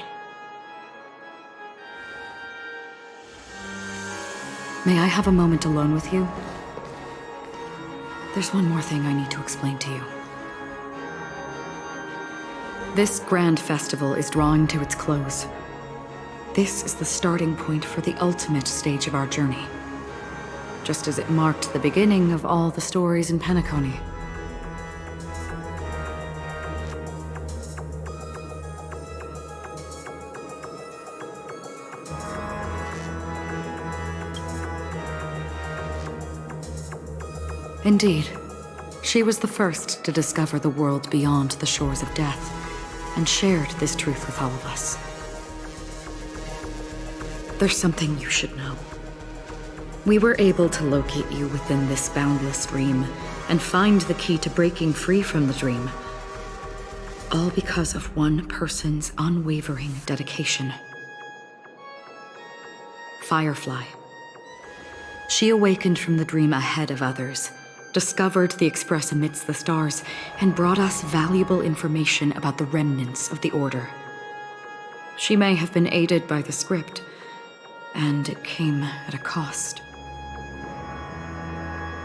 May I have a moment alone with you? There's one more thing I need to explain to you. This grand festival is drawing to its close. This is the starting point for the ultimate stage of our journey, just as it marked the beginning of all the stories in Penacony. Indeed, she was the first to discover the world beyond the shores of death, and shared this truth with all of us. There's something you should know. We were able to locate you within this boundless dream, and find the key to breaking free from the dream. All because of one person's unwavering dedication. Firefly. She awakened from the dream ahead of others, discovered the Express amidst the stars, and brought us valuable information about the remnants of the Order. She may have been aided by the script, and it came at a cost.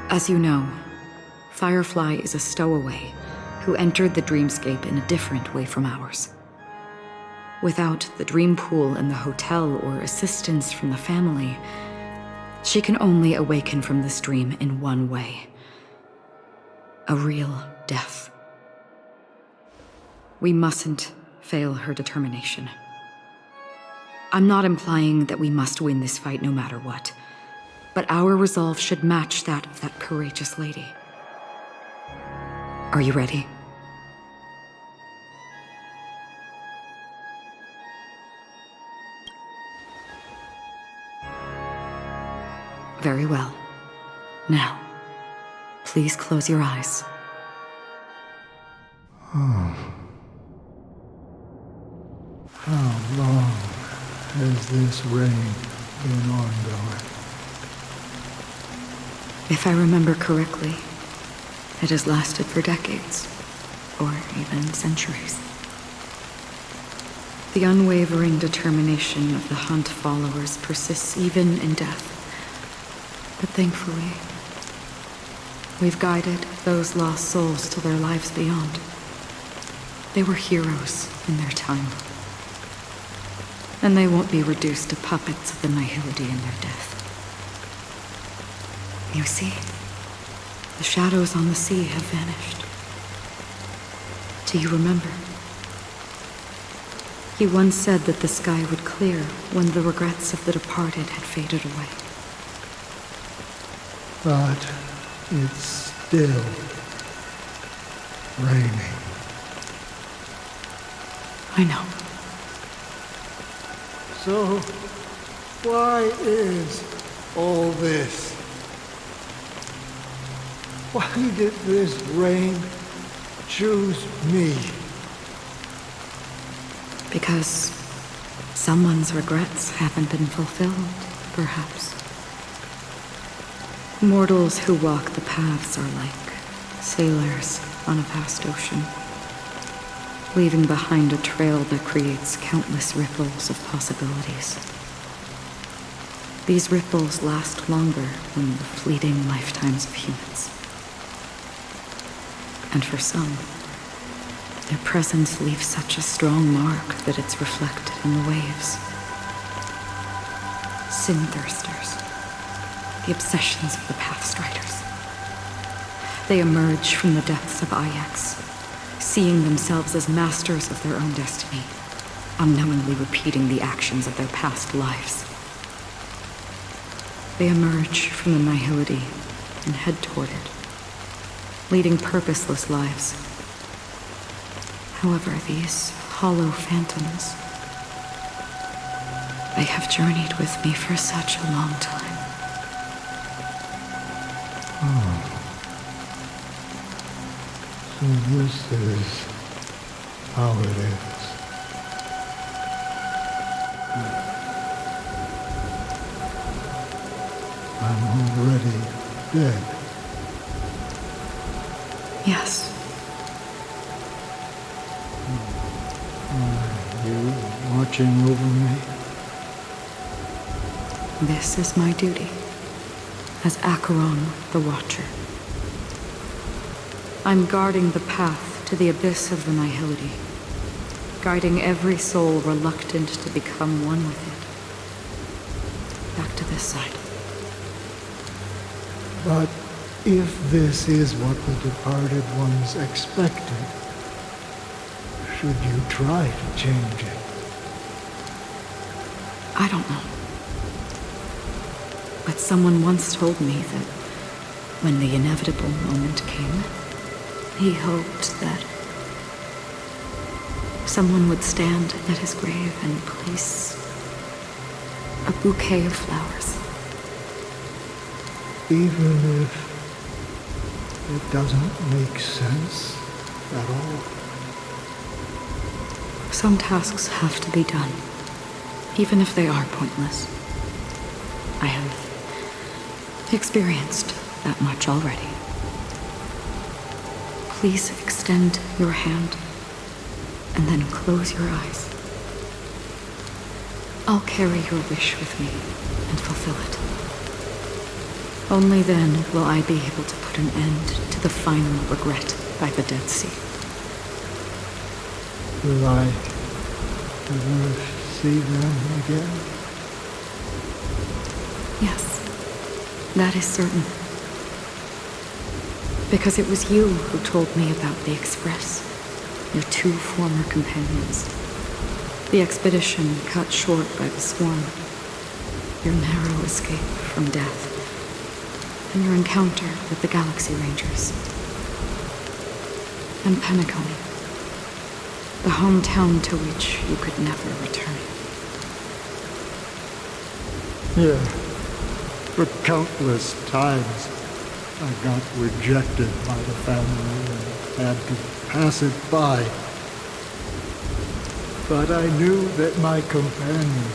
As you know, Firefly is a stowaway who entered the dreamscape in a different way from ours. Without the dream pool in the hotel or assistance from the family, she can only awaken from this dream in one way. A real death. We mustn't fail her determination. I'm not implying that we must win this fight no matter what, but our resolve should match that of that courageous lady. Are you ready? Very well. Now, please close your eyes. How long has this reign been ongoing? If I remember correctly, it has lasted for decades, or even centuries. The unwavering determination of the Hunt followers persists even in death. But thankfully, we've guided those lost souls to their lives beyond. They were heroes in their time. And they won't be reduced to puppets of the Nihility in their death. You see, the shadows on the sea have vanished. Do you remember? He once said that the sky would clear when the regrets of the departed had faded away. But it's still raining. I know. So, why is all this? Why did this rain choose me? Because someone's regrets haven't been fulfilled, perhaps. Mortals who walk the paths are like sailors on a vast ocean, leaving behind a trail that creates countless ripples of possibilities. These ripples last longer than the fleeting lifetimes of humans. And for some, their presence leaves such a strong mark that it's reflected in the waves. Sin-thirsters, the obsessions of the Pathstriders. They emerge from the depths of Ajax, seeing themselves as masters of their own destiny, unknowingly repeating the actions of their past lives. They emerge from the Nihility and head toward it, leading purposeless lives. However, these hollow phantoms, they have journeyed with me for such a long time. So this is how it is. I'm already dead. Yes. Are you watching over me? This is my duty as Acheron the Watcher. I'm guarding the path to the abyss of the Nihility, guiding every soul reluctant to become one with it. Back to this side. But if this is what the departed ones expected, should you try to change it? I don't know. But someone once told me that when the inevitable moment came, he hoped that someone would stand at his grave and place a bouquet of flowers. Even if It doesn't make sense at all. Some tasks have to be done, even if they are pointless. I have experienced that much already. Please extend your hand and then close your eyes. I'll carry your wish with me and fulfill it. Only then will I be able to put an end to the final regret by the Dead Sea. Will I ever see them again? Yes, that is certain. Because it was you who told me about the Express, your 2 former companions. The expedition cut short by the swarm, your narrow escape from death, and your encounter with the Galaxy Rangers. And Penacony, the hometown to which you could never return. Yeah, for countless times I got rejected by the family and had to pass it by. But I knew that my companion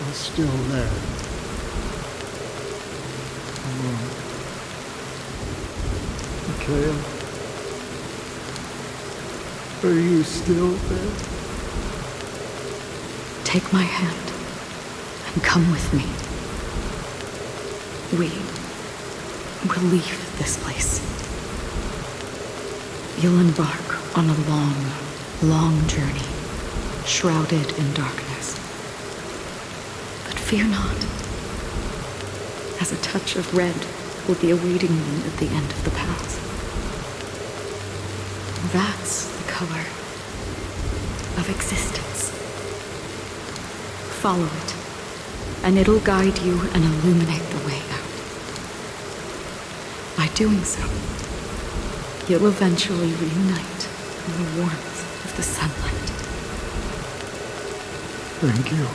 was still there. Alone. Mikhail, are you still there? Take my hand and come with me. We will leave this place. You'll embark on a long, long journey, shrouded in darkness. But fear not, as a touch of red will be awaiting you at the end of the path. That's the color of existence. Follow it, and it'll guide you and illuminate the way out. By doing so, you'll eventually reunite in the warmth of the sunlight. Thank you.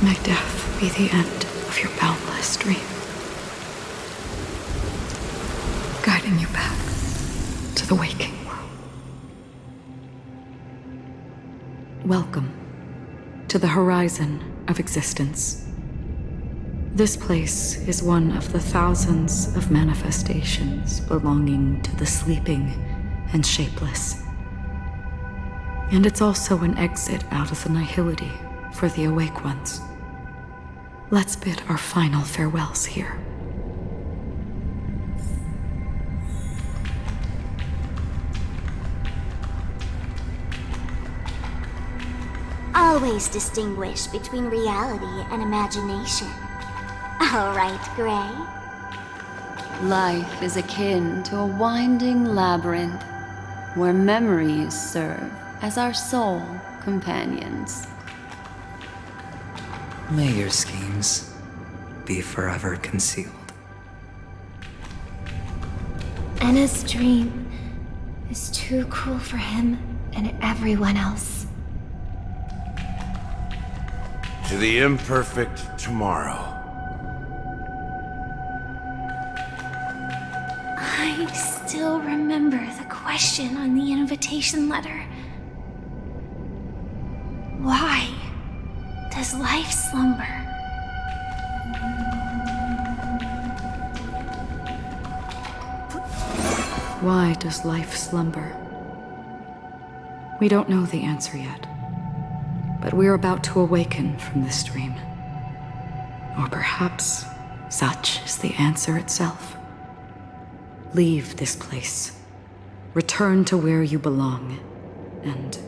May death be the end of your boundless dream, guiding you back to the waking world. Welcome to the horizon of existence. This place is one of the thousands of manifestations belonging to the sleeping and shapeless. And it's also an exit out of the nihility for the awake ones. Let's bid our final farewells here. Always distinguish between reality and imagination. All right, Gray. Life is akin to a winding labyrinth where memories serve as our sole companions. May your schemes be forever concealed. Anna's dream is too cruel for him and everyone else. To the imperfect tomorrow. I still remember the question on the invitation letter. Why does life slumber? Why does life slumber? We don't know the answer yet, but we're about to awaken from this dream. Or perhaps such is the answer itself. Leave this place, return to where you belong, and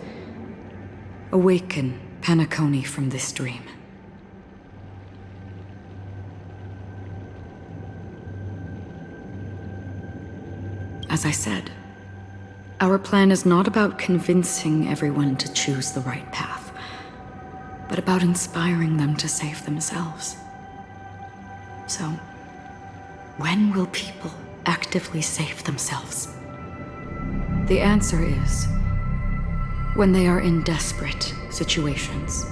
awaken Penacony from this dream. As I said, our plan is not about convincing everyone to choose the right path, but about inspiring them to save themselves. So, when will people actively save themselves? The answer is when they are in desperate situations,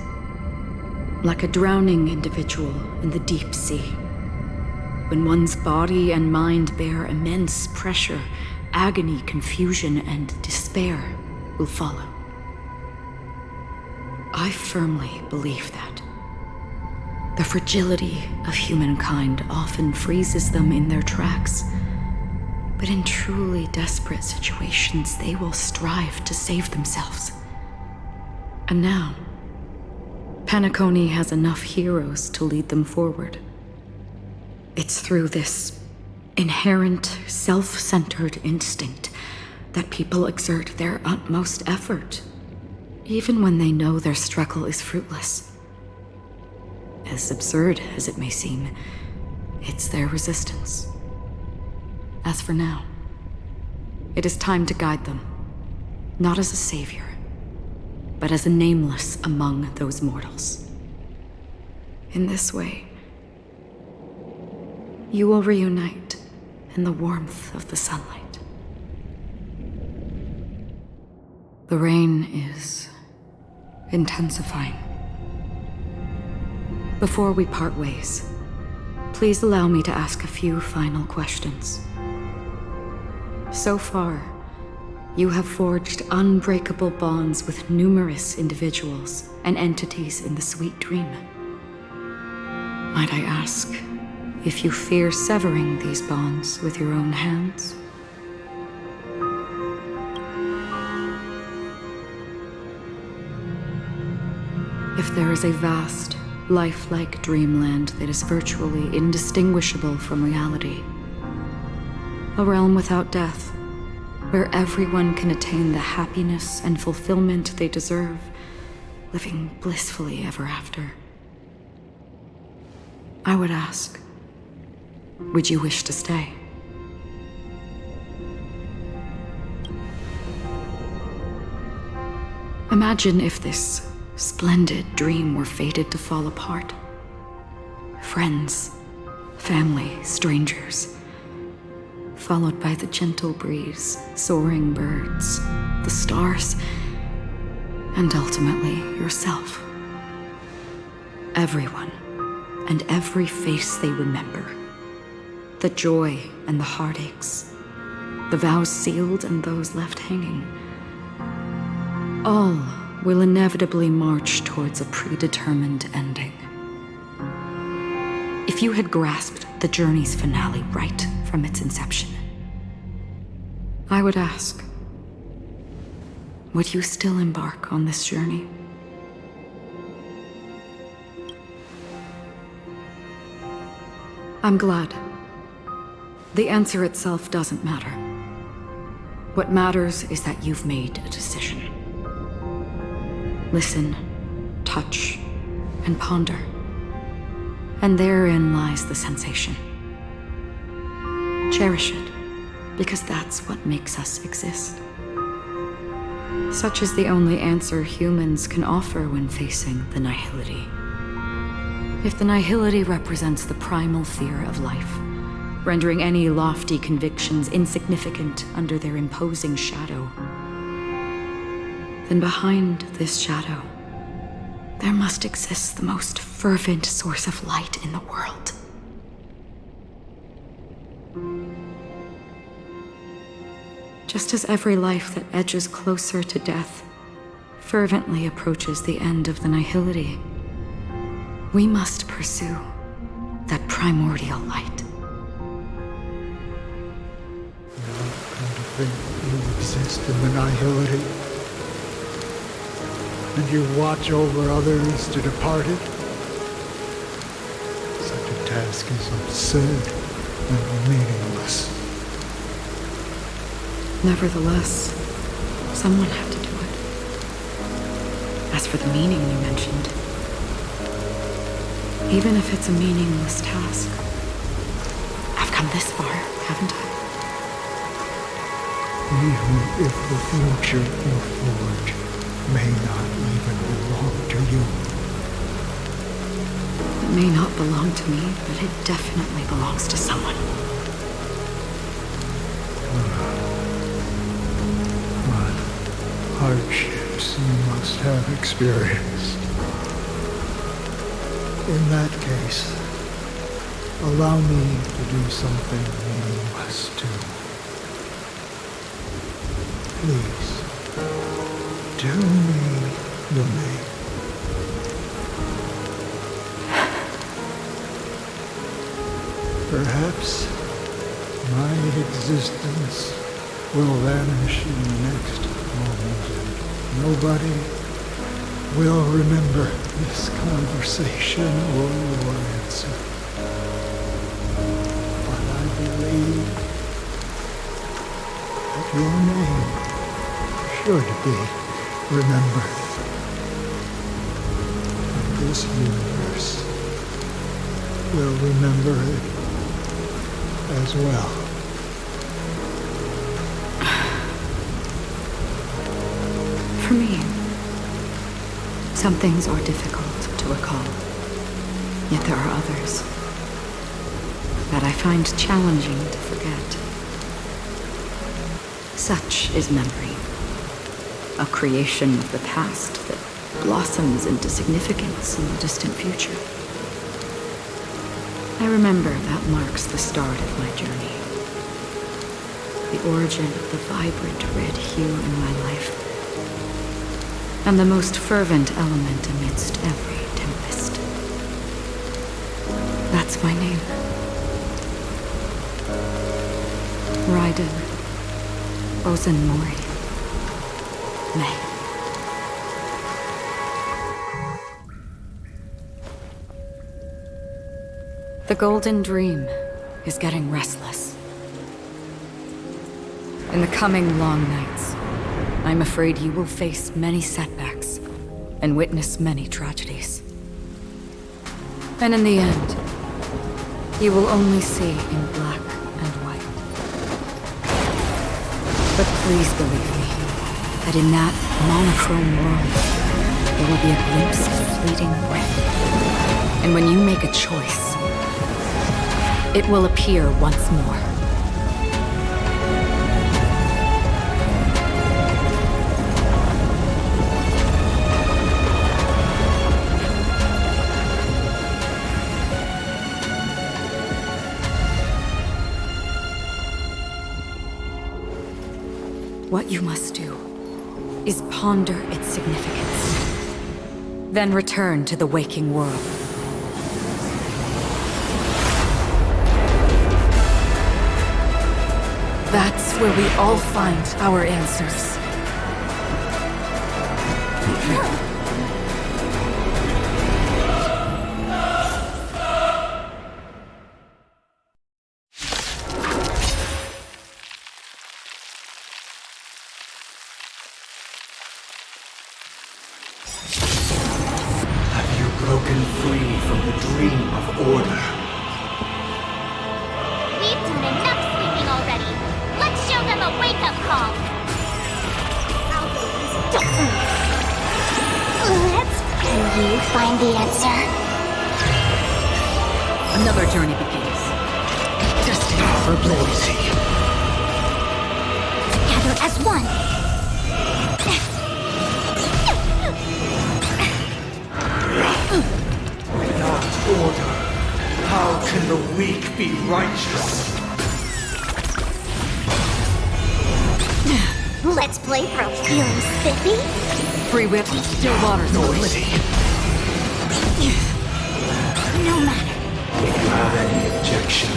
like a drowning individual in the deep sea. when one's body and mind bear immense pressure, agony, confusion, and despair will follow. I firmly believe that. The fragility of humankind often freezes them in their tracks, but in truly desperate situations, they will strive to save themselves. And now, Penacony has enough heroes to lead them forward. It's through this inherent, self-centered instinct that people exert their utmost effort, even when they know their struggle is fruitless. As absurd as it may seem, it's their resistance. As for now, it is time to guide them, not as a savior, but as a nameless among those mortals. In this way, you will reunite in the warmth of the sunlight. The rain is intensifying. Before we part ways, please allow me to ask a few final questions. So far, you have forged unbreakable bonds with numerous individuals and entities in the Sweet Dream. Might I ask if you fear severing these bonds with your own hands? If there is a vast, lifelike dreamland that is virtually indistinguishable from reality, a realm without death, where everyone can attain the happiness and fulfillment they deserve, living blissfully ever after, I would ask, would you wish to stay? Imagine if this splendid dream were fated to fall apart. Friends, family, strangers, followed by the gentle breeze, soaring birds, the stars, and ultimately yourself. Everyone, and every face they remember. The joy and the heartaches, the vows sealed and those left hanging. All will inevitably march towards a predetermined ending. If you had grasped the journey's finale right from its inception, I would ask, would you still embark on this journey? I'm glad. The answer itself doesn't matter. What matters is that you've made a decision. Listen, touch, and ponder. And therein lies the sensation. Cherish it, because that's what makes us exist. Such is the only answer humans can offer when facing the nihility. If the nihility represents the primal fear of life, rendering any lofty convictions insignificant under their imposing shadow, then behind this shadow, there must exist the most fervent source of light in the world. Just as every life that edges closer to death fervently approaches the end of the nihility, we must pursue that primordial light. Think you exist in the nihility, and you watch over others to depart it? Such a task is absurd and meaningless. Nevertheless, someone had to do it. As for the meaning you mentioned, even if it's a meaningless task, I've come this far, haven't I? Even if the future you forge may not even belong to you. It may not belong to me, but it definitely belongs to someone. What hardships you must have experienced. In that case, allow me to do something meaningless too. Please, do me the name. Perhaps my existence will vanish in the next moment, and nobody will remember this conversation or your answer. But I believe that your name should be remembered. And this universe will remember it as well. For me, some things are difficult to recall. Yet there are others that I find challenging to forget. Such is memory, a creation of the past that blossoms into significance in the distant future. I remember that marks the start of my journey. The origin of the vibrant red hue in my life. And the most fervent element amidst every tempest. That's my name. Raiden Ozenmori. May. The Golden Dream is getting restless. In the coming long nights, I'm afraid you will face many setbacks and witness many tragedies. And in the end, you will only see in black and white. But please believe me, that in that monochrome world, there will be a glimpse of fleeting red. And when you make a choice, it will appear once more. What you must do is ponder its significance, then return to the waking world. That's where we all find our answers. Have you broken free from the dream of order? We've done enough sleeping already. Let's show them a wake-up call. Let's you find the answer. Another journey begins. Destiny for Blaze. Together as one. Without order, how can the weak be righteous? Let's play for feeling spiffy. Free whip, still waters. Noisy. No matter. If you have any objection,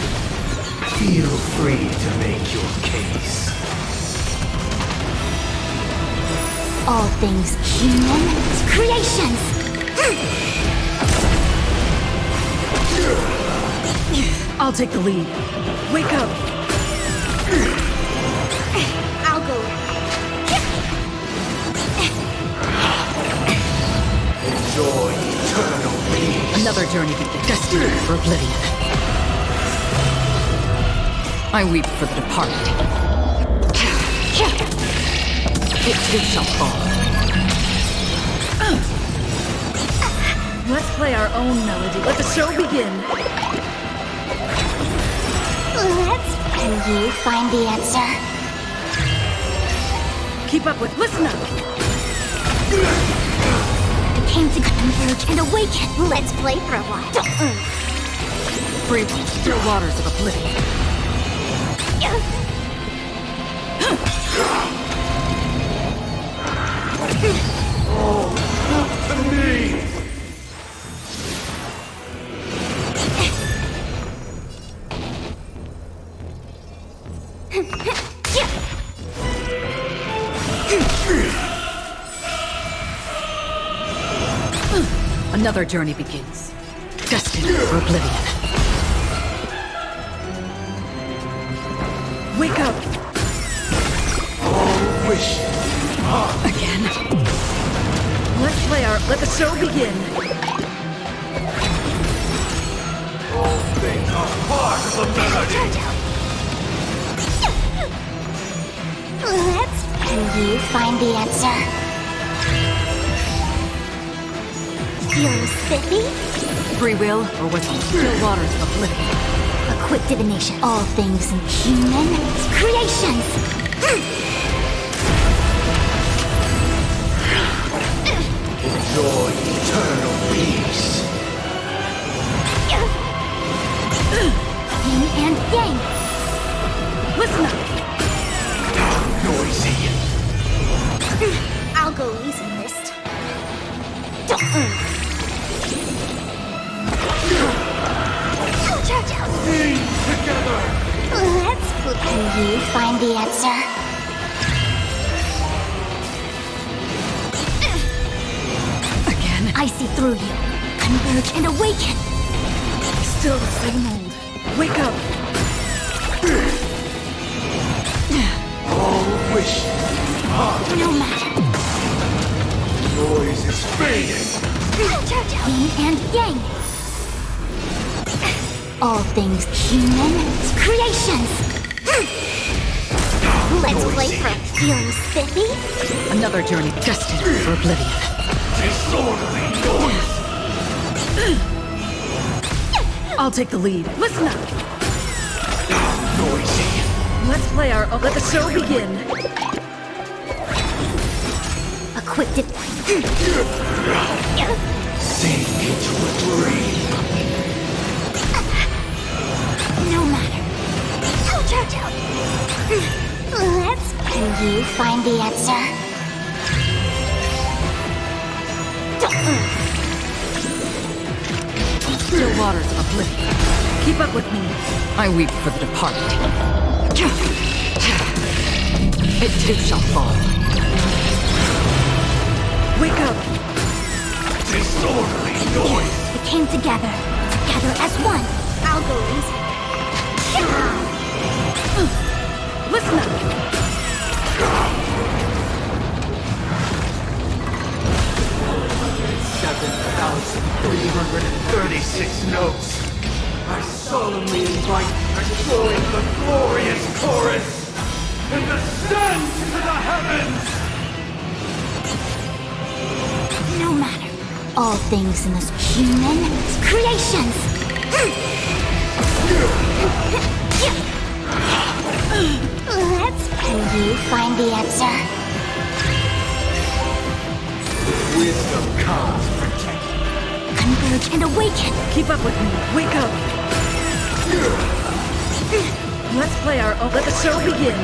feel free to make your case. All things human creations. I'll take the lead. Wake up! I'll go. Enjoy eternal peace. Another journey begins. Destiny for oblivion. I weep for the departed. It too shall fall. Let's play our own melody. Let the show begin. Can you find the answer? Keep up with. Listen up. I came to converge and awaken. Let's play for a while. Free still waters of oblivion. Oh, not to me! Another journey begins. Destined for oblivion. Wake up! Oh, wish. Again. Let the show begin. All things are part of the melody. Can you find the answer? You're spiffy? Free will, or was it still waters of oblivion? A quick divination. All things human creations. Enjoy eternal peace. Yin and yang. Listen up. Noisy. I'll go easy, Mist. Sing together. Can you find the answer? Again? I see through you. Converge and awaken. Still the same old. Wake up. All wish. No matter. Noise is fading. Yin and yang. All things human creations. Let's play for feeling spiffy. Another journey destined for oblivion. Disorderly noise. I'll take the lead. Listen up. Noisy. Let's play our. Let the show begin. A quick dip. Sink into a dream. No matter. Can you find the answer? Still waters of oblivion. Keep up with me. I weep for the departed. It too shall fall. Wake up. Disorderly noise. We came together as one. I'll go easy. Listen up. 7,336 notes. I solemnly invite to join the glorious chorus and ascend to the heavens. No matter. All things in this human creations. Can you find the answer? Wisdom comes protected. Converge and awaken. Keep up with me. Wake up. Let's play our. Let the show begin.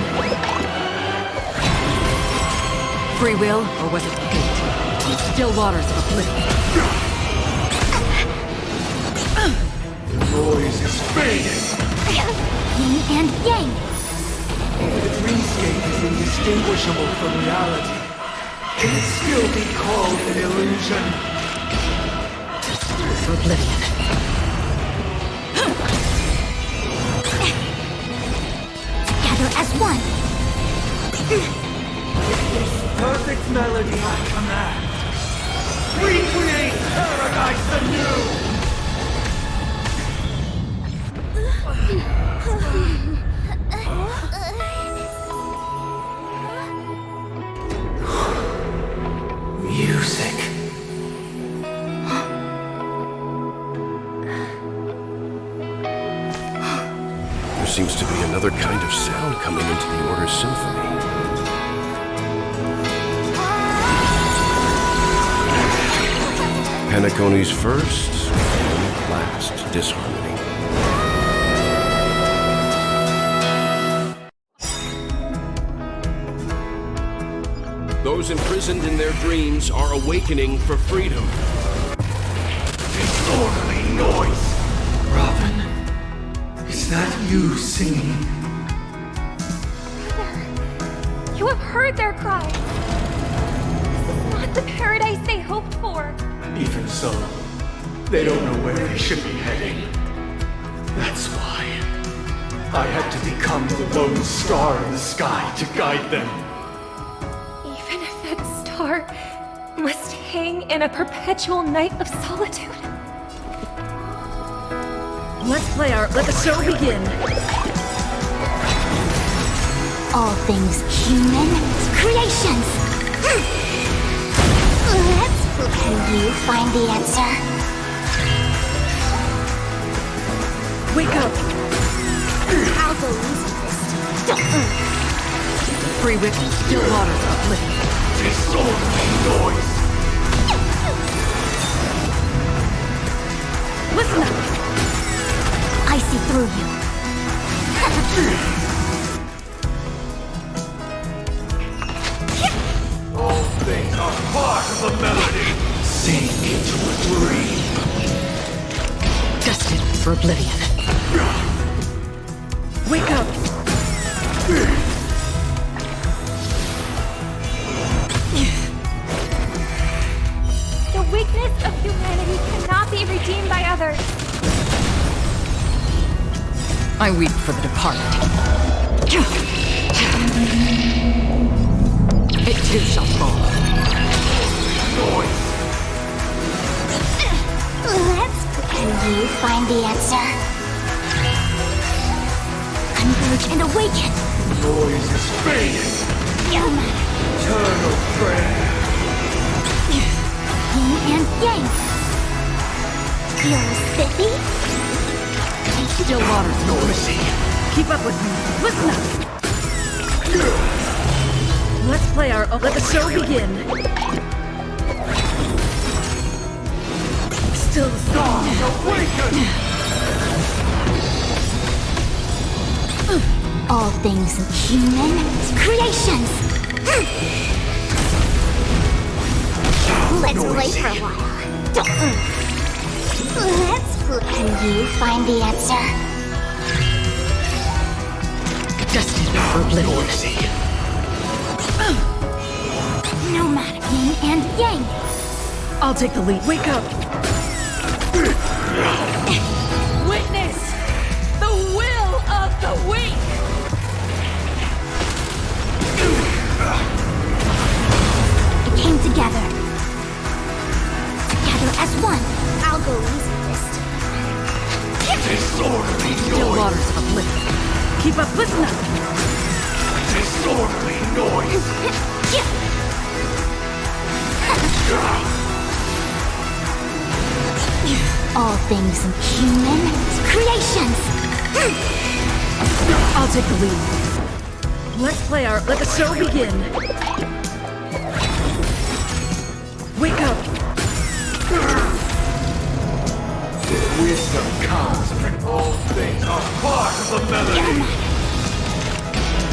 Free will, or was it fate? Still waters of oblivion. The noise is fading. Yin and yang. The dreamscape is indistinguishable from reality. Can it still be called an illusion? For oblivion. Together as one. This perfect melody I command. Recreate paradise anew! Music. There seems to be another kind of sound coming into the Order's symphony. Penacony's first and last disharmony. Those imprisoned in their dreams are awakening for freedom. Disorderly noise! Robin, is that you singing? You have heard their cries. This is not the paradise they hoped for. Even so, they don't know where they should be heading. That's why I had to become the lone star in the sky to guide them. Even if that star must hang in a perpetual night of solitude. Let the show begin. All things human creations. Can you find the answer? Wake up! I'll go easy this time. Free witness, still waters uplift. Disorderly noise! Listen up! I see through you. All things are part of the melody. Sink into a dream. Destined for oblivion. Wake up! The weakness of humanity cannot be redeemed by others. I weep for the departed. It too shall fall. Can you find the answer? Converge and awaken. Noise is fading. Eternal prayer. Yin and yang. Feel spiffy? Still waters noisy. Keep up with me. Listen up. Let's play our. Let the show begin. Still the song. Awaken! All things human creations. Let's play for a while. Can you find the answer? Destined for oblivion. No matter yin and yang. I'll take the lead. Wake up! Witness the will of the weak. It came together. Together as one. I'll go easy this time. Disorderly Still noise. waters of oblivion. Keep up, listen up! Disorderly noise. All things human creations. I'll take the lead. Let's play our. Let the show begin. Wake up! Wisdom comes when all things are part of the melody.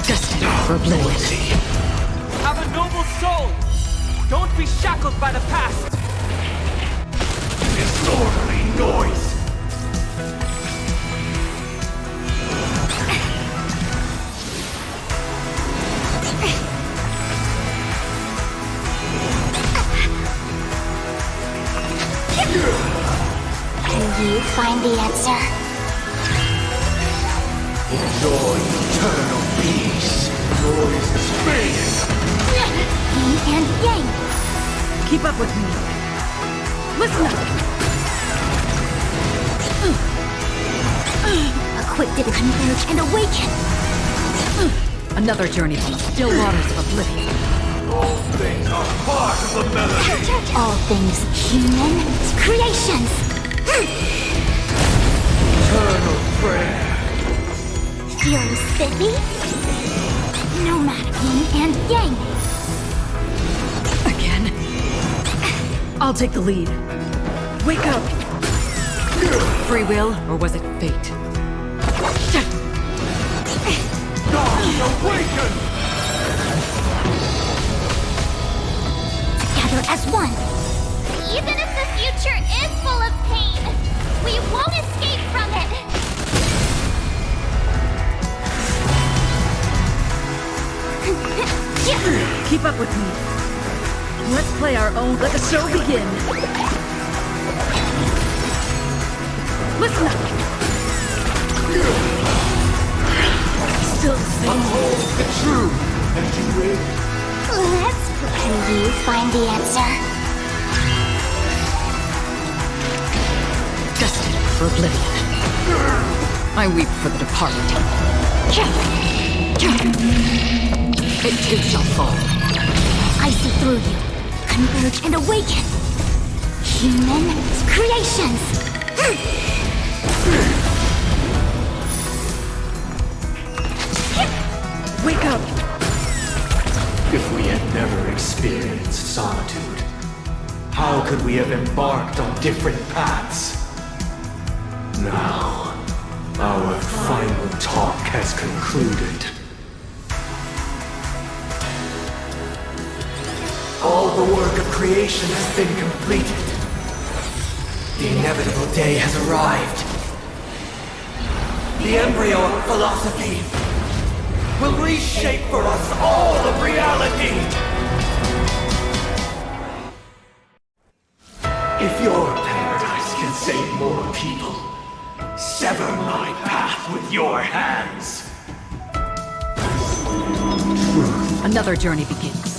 Destined for oblivion. Have a noble soul! Don't be shackled by the past! Disorderly noise. Can you find the answer? Enjoy eternal peace. Noise is fading. Yin and yang. Keep up with me. Listen up! Equipped to converge and awaken. Another journey from the still waters of oblivion. All things are part of the melody. All things human creations. Eternal prayer. Feel spiffy? No matter yin and yang. Again? I'll take the lead. Wake up! Free will, or was it fate? Dawn awaken! together as one. Even if the future is full of pain, we won't escape from it. Keep up with me. Let's play our own. Let the show begin. Listen up. Still the same. Uphold the truth, and you will. Let's pretend you find the answer. Destined for oblivion. I weep for the departed. It too shall fall. I see through you. Converge and awaken. Human creations. Wake up! If we had never experienced solitude, how could we have embarked on different paths? Now, our final talk has concluded. All the work of creation has been completed. The inevitable day has arrived. The embryo of philosophy will reshape for us all of reality. If your paradise can save more people, sever my path with your hands. Another journey begins.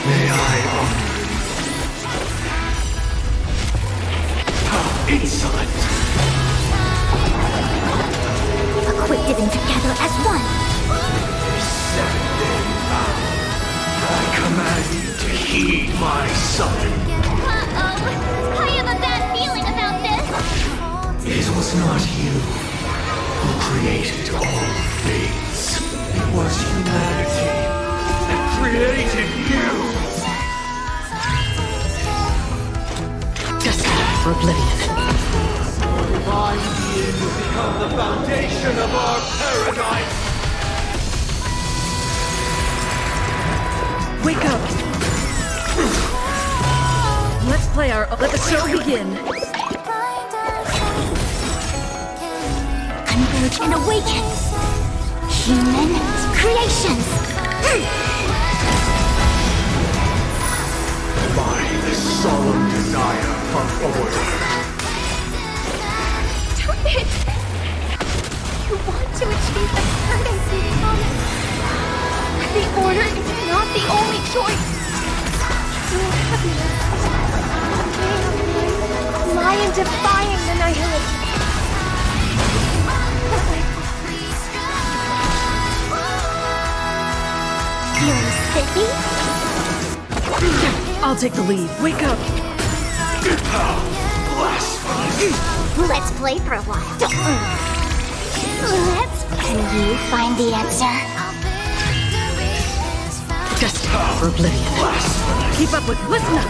May I honor you? How insolent! Equipped and together as one. This 7-day vow, I command you to heed my summon. Uh-oh. I have a bad feeling about this. It was not you who created all things. It was humanity that created you. Destined for oblivion. Divine being will become the foundation of our paradise. Wake up! Let's play our. Let the show begin. Converge and awaken. Human creations. By the solemn desire for order. Stop it! You want to achieve the paradise you promised. The order is not the only choice. You will have me. Lie in defying the nihilist. Feeling spiffy? I'll take the lead. Wake up! Let's play for a while. Can you find the answer? Destined for oblivion. Keep up with. Listen up!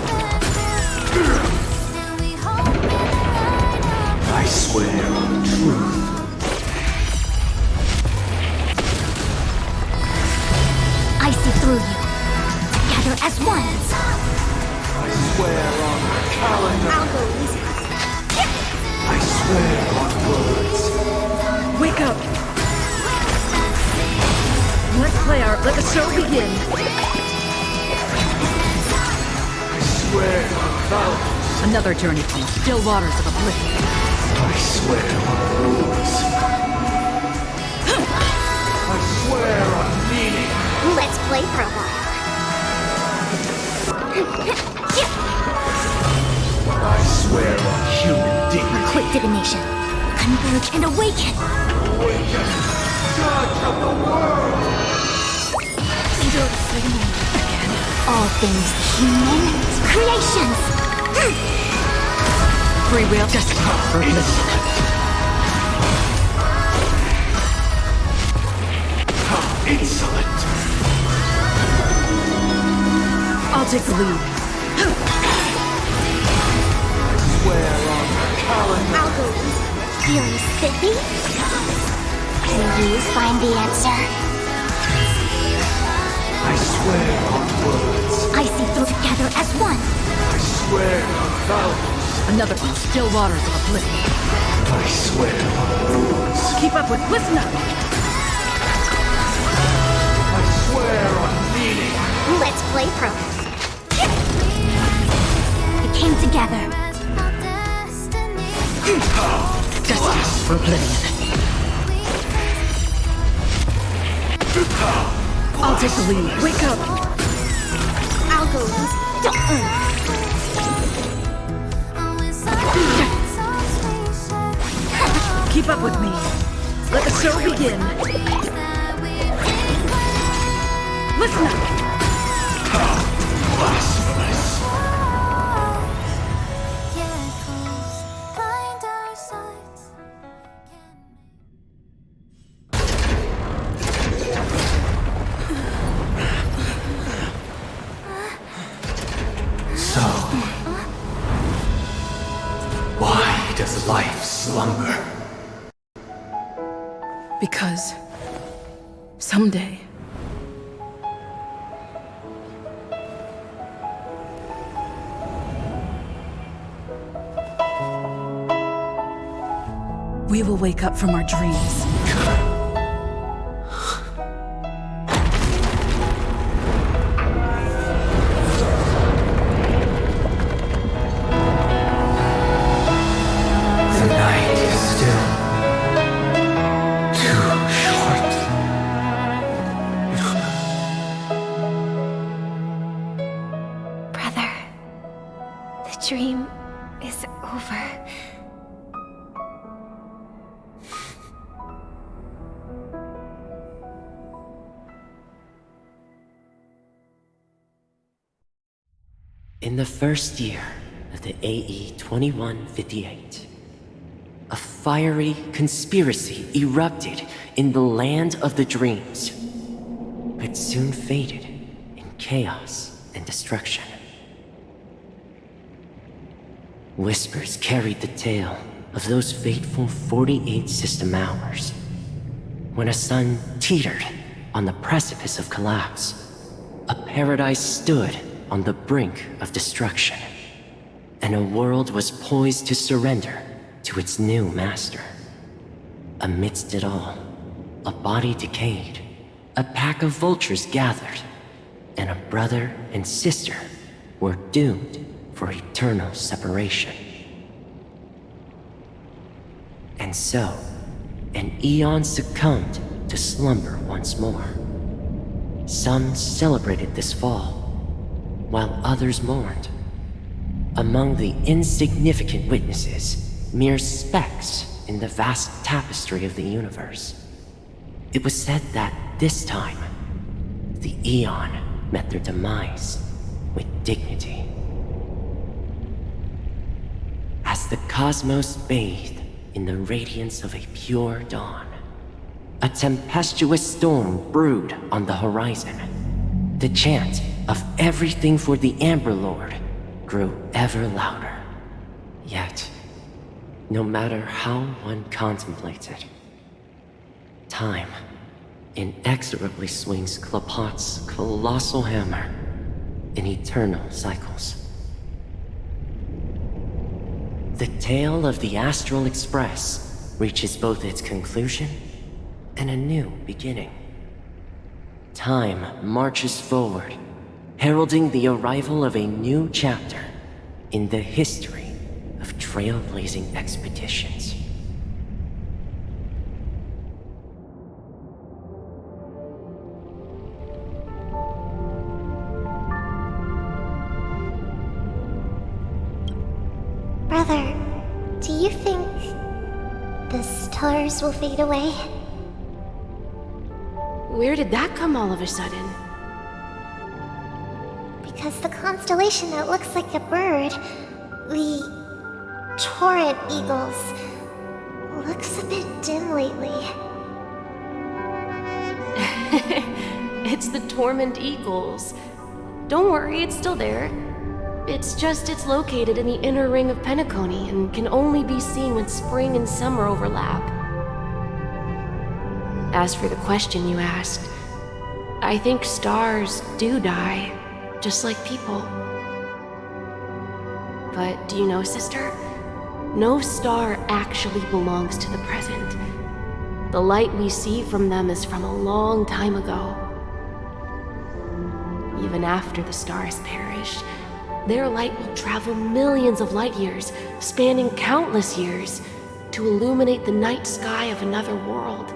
I swear on truth. I see through you. Together as one. I swear on the calendar. I'll go easy. I swear on words. Wake up! Let's play our. Let the show begin. I swear on vows. Another journey from the still waters of oblivion. I swear on rules. I swear on meaning. Let's play for a while. I swear on human dignity. Quick divination. Converge and awaken. Awaken, judge of the world. Still the same again. All things human creations. Free will. Destined for oblivion. How insolent! I'll take the lead. Could be. Can you find the answer? I swear on words. I see them together as one. I swear on values. Another one, still waters of oblivion. I swear on rules. Keep up with, listen up! I swear on meaning. Let's play pro. It came together. Justice for oblivion. I'll take the lead. Wake up! Algorithms don't. Keep up with me. Let the show begin. Listen up! Blasphemous. So, why does life slumber? Because someday we will wake up from our dreams. The night is still too short. Brother, the dream is over. In the first year of the AE 2158, a fiery conspiracy erupted in the land of the dreams, but soon faded in chaos and destruction. Whispers carried the tale of those fateful 48 system hours, when a sun teetered on the precipice of collapse. A paradise stood on the brink of destruction, and a world was poised to surrender to its new master. Amidst it all, a body decayed, a pack of vultures gathered, and a brother and sister were doomed for eternal separation. And so, an eon succumbed to slumber once more. Some celebrated this fall, while others mourned. Among the insignificant witnesses, mere specks in the vast tapestry of the universe, it was said that this time, the Eon met their demise with dignity. As the cosmos bathed in the radiance of a pure dawn, a tempestuous storm brewed on the horizon. The chant of everything for the Amber Lord grew ever louder. Yet, no matter how one contemplates it, time inexorably swings Klapot's colossal hammer in eternal cycles. The tale of the Astral Express reaches both its conclusion and a new beginning. Time marches forward, heralding the arrival of a new chapter in the history of trailblazing expeditions. Brother, do you think the stars will fade away? Where did that come all of a sudden? Because the constellation that looks like a bird, the Torrent Eagles, looks a bit dim lately. It's the Torment Eagles. Don't worry, it's still there. It's located in the inner ring of Penacony and can only be seen when spring and summer overlap. As for the question you asked, I think stars do die, just like people. But do you know, sister? No star actually belongs to the present. The light we see from them is from a long time ago. Even after the stars perished, their light will travel millions of light years, spanning countless years, to illuminate the night sky of another world.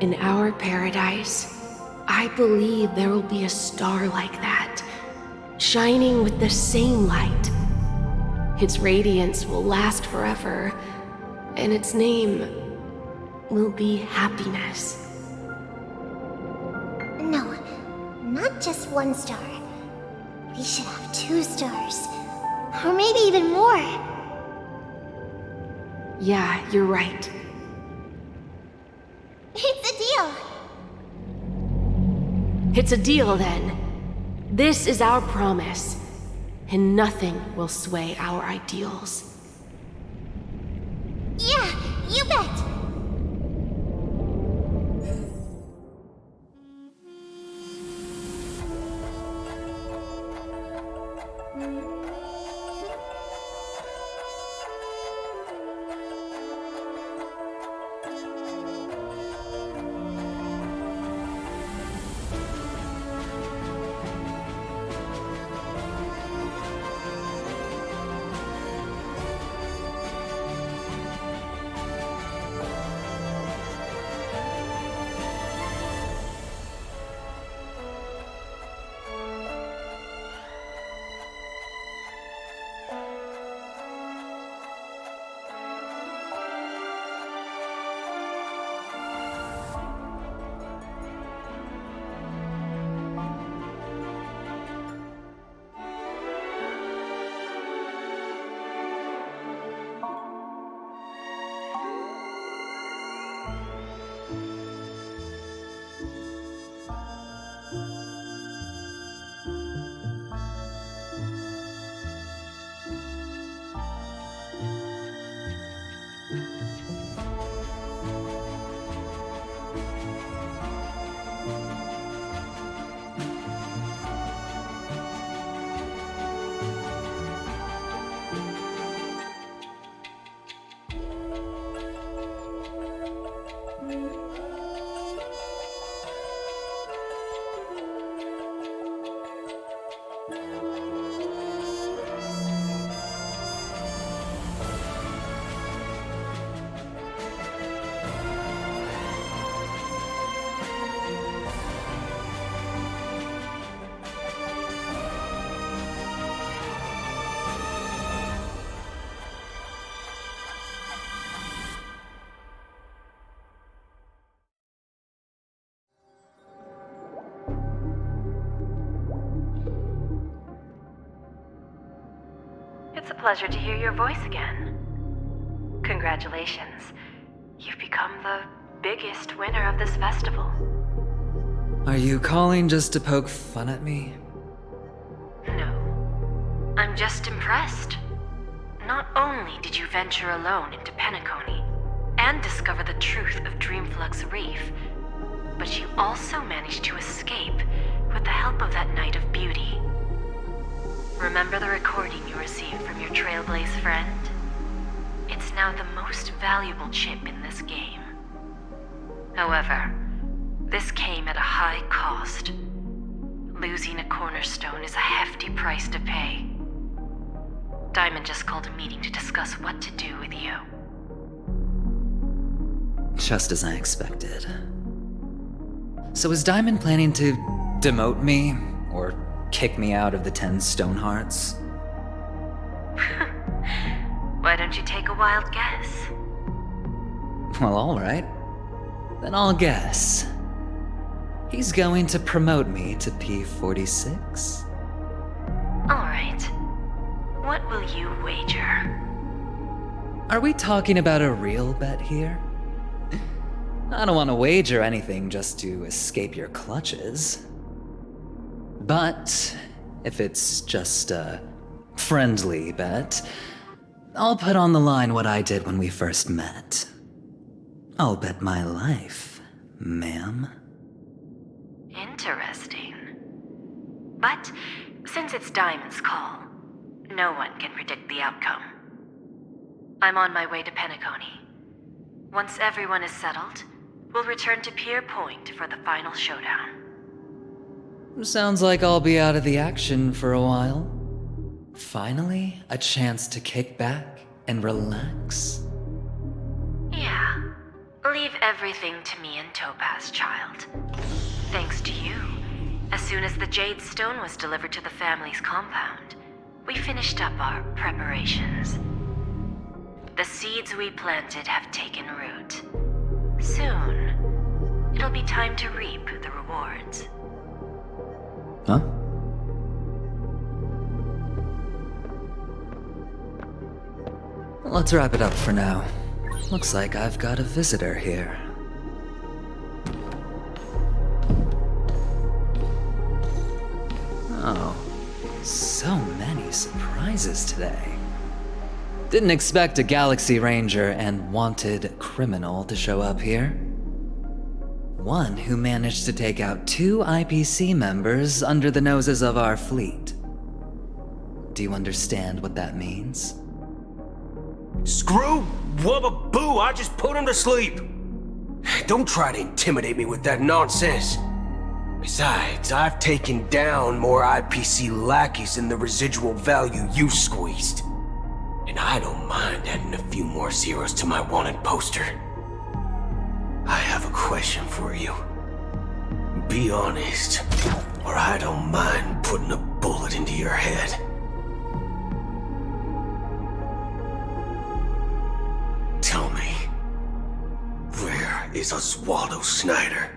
In our paradise, I believe there will be a star like that, shining with the same light. Its radiance will last forever, and its name will be happiness. No, not just one star. We should have 2 stars. Or maybe even more. Yeah, you're right. It's a deal. It's a deal, then. This is our promise, and nothing will sway our ideals. Yeah, you bet. It's a pleasure to hear your voice again. Congratulations. You've become the biggest winner of this festival. Are you calling just to poke fun at me? No. I'm just impressed. Not only did you venture alone into Penacony and discover the truth of Dreamflux Reef, but you also managed to escape with the help of that Knight of Beauty. Remember the recording you received from your Trailblaze friend? It's now the most valuable chip in this game. However, this came at a high cost. Losing a cornerstone is a hefty price to pay. Diamond just called a meeting to discuss what to do with you. Just as I expected. So is Diamond planning to demote me, or kick me out of the 10 Stonehearts? Why don't you take a wild guess? Well, alright. Then I'll guess. He's going to promote me to P46? Alright. What will you wager? Are we talking about a real bet here? I don't want to wager anything just to escape your clutches. But if it's just a friendly bet, I'll put on the line what I did when we first met. I'll bet my life, ma'am. Interesting. But since it's Diamond's call, no one can predict the outcome. I'm on my way to Penacony. Once everyone is settled, we'll return to Pier Point for the final showdown. Sounds like I'll be out of the action for a while. Finally, a chance to kick back and relax. Yeah. Leave everything to me and Topaz, child. Thanks to you, as soon as the Jade Stone was delivered to the family's compound, we finished up our preparations. The seeds we planted have taken root. Soon, it'll be time to reap the rewards. Huh? Let's wrap it up for now. Looks like I've got a visitor here. Oh, so many surprises today. Didn't expect a Galaxy Ranger and wanted criminal to show up here. One who managed to take out 2 IPC members under the noses of our fleet. Do you understand what that means? Screw wubba boo, I just put him to sleep. Don't try to intimidate me with that nonsense. Besides, I've taken down more IPC lackeys than the residual value you squeezed. And I don't mind adding a few more zeros to my wanted poster. I have a question for you. Be honest, or I don't mind putting a bullet into your head. Tell me, where is Oswaldo Snyder?